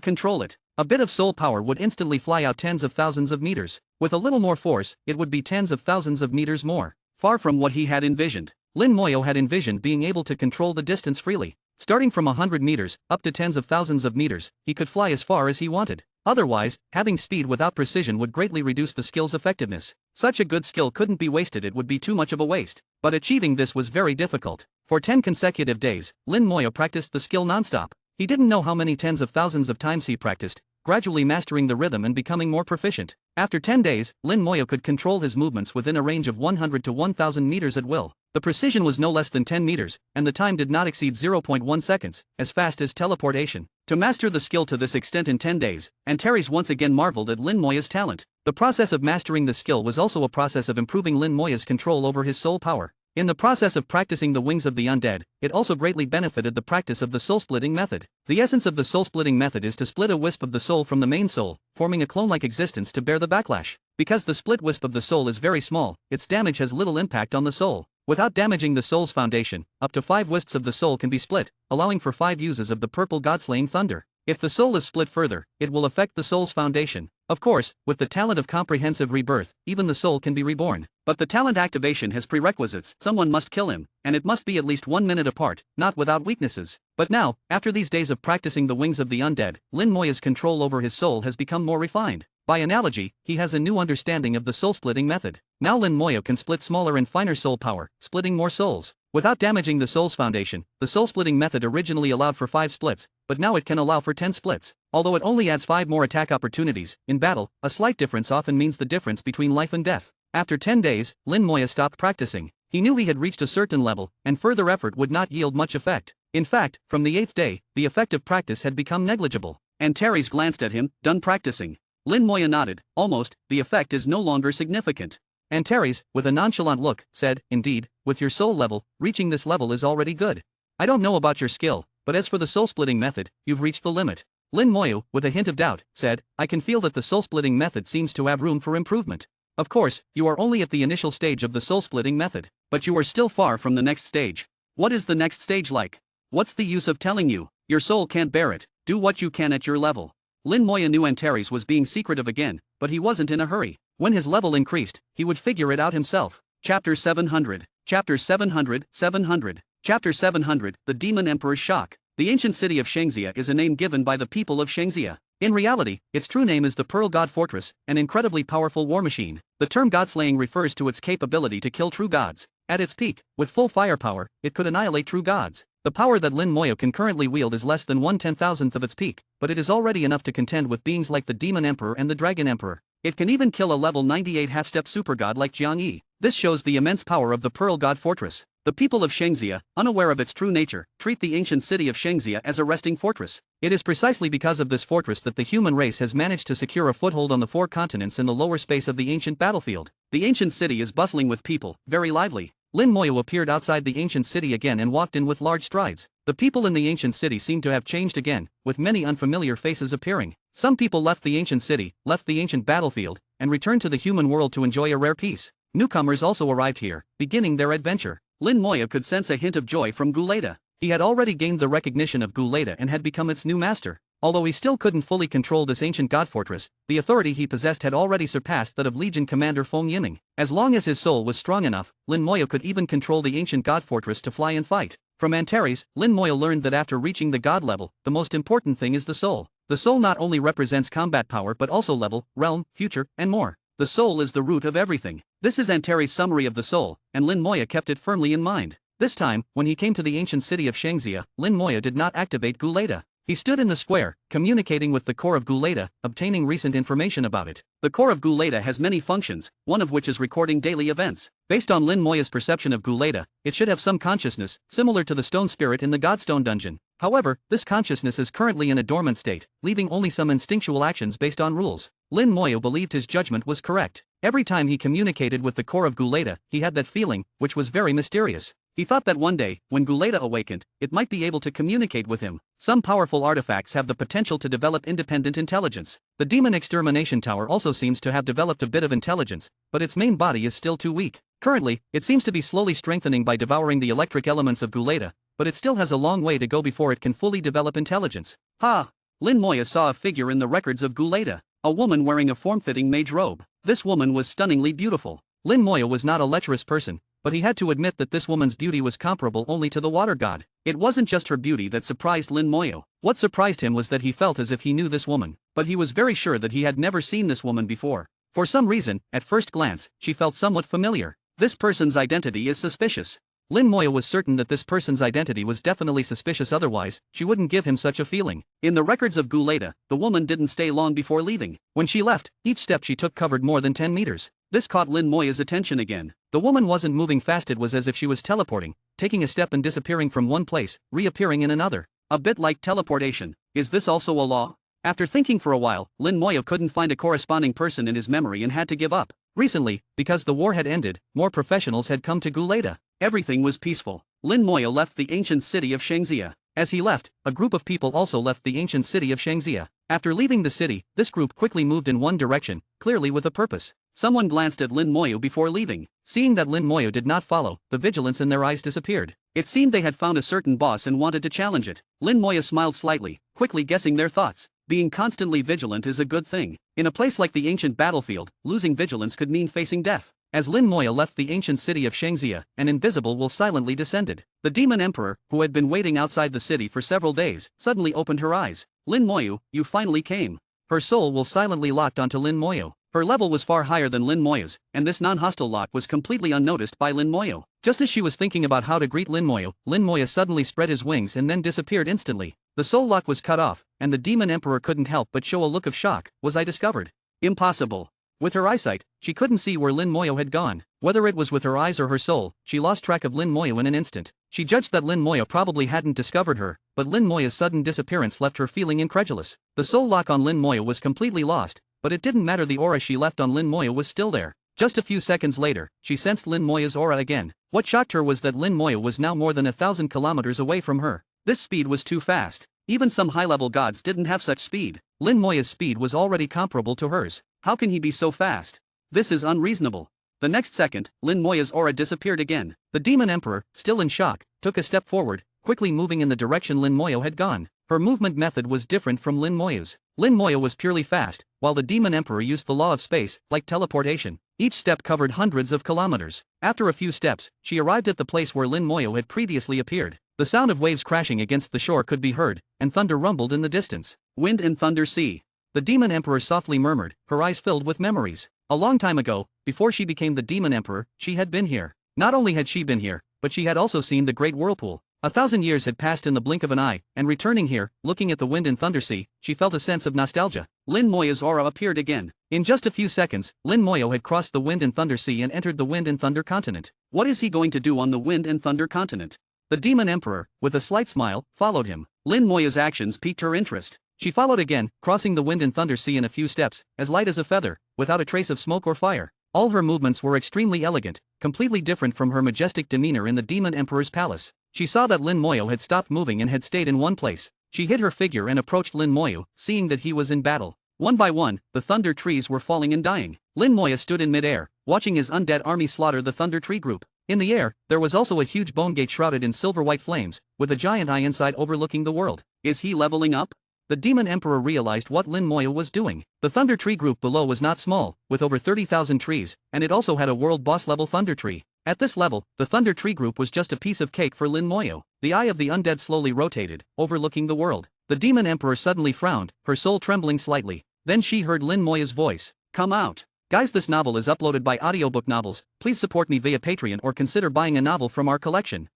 control it. A bit of soul power would instantly fly out tens of thousands of meters. With a little more force, it would be tens of thousands of meters more. Far from what he had envisioned. Lin Moyo had envisioned being able to control the distance freely. Starting from 100 meters, up to tens of thousands of meters, he could fly as far as he wanted. Otherwise, having speed without precision would greatly reduce the skill's effectiveness. Such a good skill couldn't be wasted, it would be too much of a waste. But achieving this was very difficult. For 10 consecutive days, Lin Moyo practiced the skill nonstop. He didn't know how many tens of thousands of times he practiced, gradually mastering the rhythm and becoming more proficient. After 10 days, Lin Moyo could control his movements within a range of 100 to 1000 meters at will. The precision was no less than 10 meters, and the time did not exceed 0.1 seconds, as fast as teleportation. To master the skill to this extent in 10 days, Antares once again marveled at Lin Moyo's talent. The process of mastering the skill was also a process of improving Lin Moyo's control over his soul power. In the process of practicing the wings of the undead, it also greatly benefited the practice of the soul-splitting method. The essence of the soul-splitting method is to split a wisp of the soul from the main soul, forming a clone-like existence to bear the backlash. Because the split wisp of the soul is very small, its damage has little impact on the soul. Without damaging the soul's foundation, up to 5 wisps of the soul can be split, allowing for 5 uses of the purple god-slaying thunder. If the soul is split further, it will affect the soul's foundation. Of course, with the talent of comprehensive rebirth, even the soul can be reborn. But the talent activation has prerequisites. Someone must kill him, and it must be at least 1 minute apart, not without weaknesses. But now, after these days of practicing the wings of the undead, Lin Moyo's control over his soul has become more refined. By analogy, he has a new understanding of the soul-splitting method. Now Lin Moyo can split smaller and finer soul power, splitting more souls. Without damaging the soul's foundation, the soul-splitting method originally allowed for 5 splits, but now it can allow for 10 splits. Although it only adds 5 more attack opportunities, in battle, a slight difference often means the difference between life and death. After 10 days, Lin Moyo stopped practicing. He knew he had reached a certain level, and further effort would not yield much effect. In fact, from the 8th day, the effect of practice had become negligible. Antares glanced at him, done practicing. Lin Moyo nodded, almost, the effect is no longer significant. Antares, with a nonchalant look, said, "Indeed, with your soul level, reaching this level is already good. I don't know about your skill, but as for the soul-splitting method, you've reached the limit." Lin Moyo, with a hint of doubt, said, "I can feel that the soul-splitting method seems to have room for improvement. Of course, you are only at the initial stage of the soul-splitting method, but you are still far from the next stage. What is the next stage like? What's the use of telling you? Your soul can't bear it. Do what you can at your level. Lin Moya knew Antares was being secretive again, but he wasn't in a hurry. When his level increased, he would figure it out himself. Chapter 700. Chapter 700, 700. Chapter 700, The Demon Emperor's Shock. The ancient city of Shangxia is a name given by the people of Shangxia. In reality, its true name is the Pearl God Fortress, an incredibly powerful war machine. The term godslaying refers to its capability to kill true gods. At its peak, with full firepower, it could annihilate true gods. The power that Lin Moya can currently wield is less than 1/10,000th of its peak, but it is already enough to contend with beings like the Demon Emperor and the Dragon Emperor. It can even kill a level 98 half-step supergod like Jiang Yi. This shows the immense power of the Pearl God Fortress. The people of Shangxia, unaware of its true nature, treat the ancient city of Shangxia as a resting fortress. It is precisely because of this fortress that the human race has managed to secure a foothold on the 4 continents in the lower space of the ancient battlefield. The ancient city is bustling with people, very lively. Lin Moya appeared outside the ancient city again and walked in with large strides. The people in the ancient city seemed to have changed again, with many unfamiliar faces appearing. Some people left the ancient city, left the ancient battlefield, and returned to the human world to enjoy a rare peace. Newcomers also arrived here, beginning their adventure. Lin Moya could sense a hint of joy from Guleda. He had already gained the recognition of Guleda and had become its new master. Although he still couldn't fully control this ancient god fortress, the authority he possessed had already surpassed that of Legion Commander Feng Yining. As long as his soul was strong enough, Lin Moya could even control the ancient god fortress to fly and fight. From Antares, Lin Moya learned that after reaching the god level, the most important thing is the soul. The soul not only represents combat power but also level, realm, future, and more. The soul is the root of everything. This is Antares' summary of the soul, and Lin Moya kept it firmly in mind. This time, when he came to the ancient city of Shangxia, Lin Moya did not activate Guleda. He stood in the square, communicating with the core of Guleda, obtaining recent information about it. The core of Guleda has many functions, one of which is recording daily events. Based on Lin Moya's perception of Guleda, it should have some consciousness, similar to the stone spirit in the Godstone dungeon. However, this consciousness is currently in a dormant state, leaving only some instinctual actions based on rules. Lin Moya believed his judgment was correct. Every time he communicated with the core of Guleda, he had that feeling, which was very mysterious. He thought that one day, when Guleda awakened, it might be able to communicate with him. Some powerful artifacts have the potential to develop independent intelligence. The Demon Extermination Tower also seems to have developed a bit of intelligence, but its main body is still too weak. Currently, it seems to be slowly strengthening by devouring the electric elements of Guleda, but it still has a long way to go before it can fully develop intelligence. Ha! Lin Moya saw a figure in the records of Guleda, a woman wearing a form-fitting mage robe. This woman was stunningly beautiful. Lin Moya was not a lecherous person, but he had to admit that this woman's beauty was comparable only to the water god. It wasn't just her beauty that surprised Lin Moya. What surprised him was that he felt as if he knew this woman, but he was very sure that he had never seen this woman before. For some reason, at first glance, she felt somewhat familiar. This person's identity is suspicious. Lin Moya was certain that this person's identity was definitely suspicious, otherwise, she wouldn't give him such a feeling. In the records of Guleda, the woman didn't stay long before leaving. When she left, each step she took covered more than 10 meters. This caught Lin Moya's attention again. The woman wasn't moving fast, it was as if she was teleporting, taking a step and disappearing from one place, reappearing in another. A bit like teleportation. Is this also a law? After thinking for a while, Lin Moya couldn't find a corresponding person in his memory and had to give up. Recently, because the war had ended, more professionals had come to Guleda. Everything was peaceful. Lin Moya left the ancient city of Shangxia. As he left, a group of people also left the ancient city of Shangxia. After leaving the city, this group quickly moved in one direction, clearly with a purpose. Someone glanced at Lin Moya before leaving. Seeing that Lin Moya did not follow, the vigilance in their eyes disappeared. It seemed they had found a certain boss and wanted to challenge it. Lin Moya smiled slightly, quickly guessing their thoughts. Being constantly vigilant is a good thing. In a place like the ancient battlefield, losing vigilance could mean facing death. As Lin Moya left the ancient city of Shangxia, an invisible will silently descended. The Demon Emperor, who had been waiting outside the city for several days, suddenly opened her eyes. Lin Moya, you finally came. Her soul will silently locked onto Lin Moya. Her level was far higher than Lin Moya's, and this non-hostile lock was completely unnoticed by Lin Moya. Just as she was thinking about how to greet Lin Moya suddenly spread his wings and then disappeared instantly. The soul lock was cut off, and the Demon Emperor couldn't help but show a look of shock. Was I discovered? Impossible. With her eyesight, she couldn't see where Lin Moya had gone. Whether it was with her eyes or her soul, she lost track of Lin Moya in an instant. She judged that Lin Moya probably hadn't discovered her, but Lin Moya's sudden disappearance left her feeling incredulous. The soul lock on Lin Moya was completely lost, but it didn't matter, the aura she left on Lin Moya was still there. Just a few seconds later, she sensed Lin Moya's aura again. What shocked her was that Lin Moya was now more than 1,000 kilometers away from her. This speed was too fast. Even some high-level gods didn't have such speed. Lin Moya's speed was already comparable to hers. How can he be so fast? This is unreasonable. The next second, Lin Moya's aura disappeared again. The Demon Emperor, still in shock, took a step forward, quickly moving in the direction Lin Moya had gone. Her movement method was different from Lin Moya's. Lin Moya was purely fast, while the Demon Emperor used the law of space, like teleportation. Each step covered hundreds of kilometers. After a few steps, she arrived at the place where Lin Moya had previously appeared. The sound of waves crashing against the shore could be heard, and thunder rumbled in the distance. Wind and thunder sea. The Demon Emperor softly murmured, her eyes filled with memories. A long time ago, before she became the Demon Emperor, she had been here. Not only had she been here, but she had also seen the Great Whirlpool. 1,000 years had passed in the blink of an eye, and returning here, looking at the wind and thunder sea, she felt a sense of nostalgia. Lin Moya's aura appeared again. In just a few seconds, Lin Moya had crossed the wind and thunder sea and entered the wind and thunder continent. What is he going to do on the wind and thunder continent? The Demon Emperor, with a slight smile, followed him. Lin Moya's actions piqued her interest. She followed again, crossing the wind and thunder sea in a few steps, as light as a feather, without a trace of smoke or fire. All her movements were extremely elegant, completely different from her majestic demeanor in the Demon Emperor's palace. She saw that Lin Moya had stopped moving and had stayed in one place. She hid her figure and approached Lin Moya, seeing that he was in battle. One by one, the thunder trees were falling and dying. Lin Moya stood in midair, watching his undead army slaughter the thunder tree group. In the air, there was also a huge bone gate shrouded in silver-white flames, with a giant eye inside overlooking the world. Is he leveling up? The Demon Emperor realized what Lin Moya was doing. The thunder tree group below was not small, with over 30,000 trees, and it also had a world boss level thunder tree. At this level, the thunder tree group was just a piece of cake for Lin Moya. The eye of the undead slowly rotated, overlooking the world. The Demon Emperor suddenly frowned, her soul trembling slightly. Then she heard Lin Moya's voice. Come out. Guys, this novel is uploaded by Audiobook Novels. Please support me via Patreon or consider buying a novel from our collection.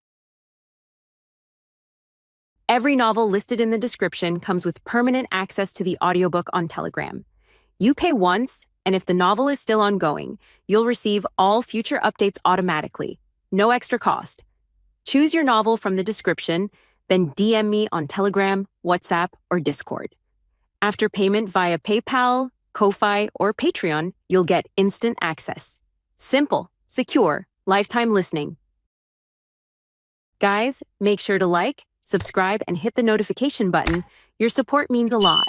Every novel listed in the description comes with permanent access to the audiobook on Telegram. You pay once, and if the novel is still ongoing, you'll receive all future updates automatically. No extra cost. Choose your novel from the description, then DM me on Telegram, WhatsApp, or Discord. After payment via PayPal, Ko-Fi, or Patreon, you'll get instant access. Simple, secure, lifetime listening. Guys, make sure to like, subscribe, and hit the notification button. Your support means a lot.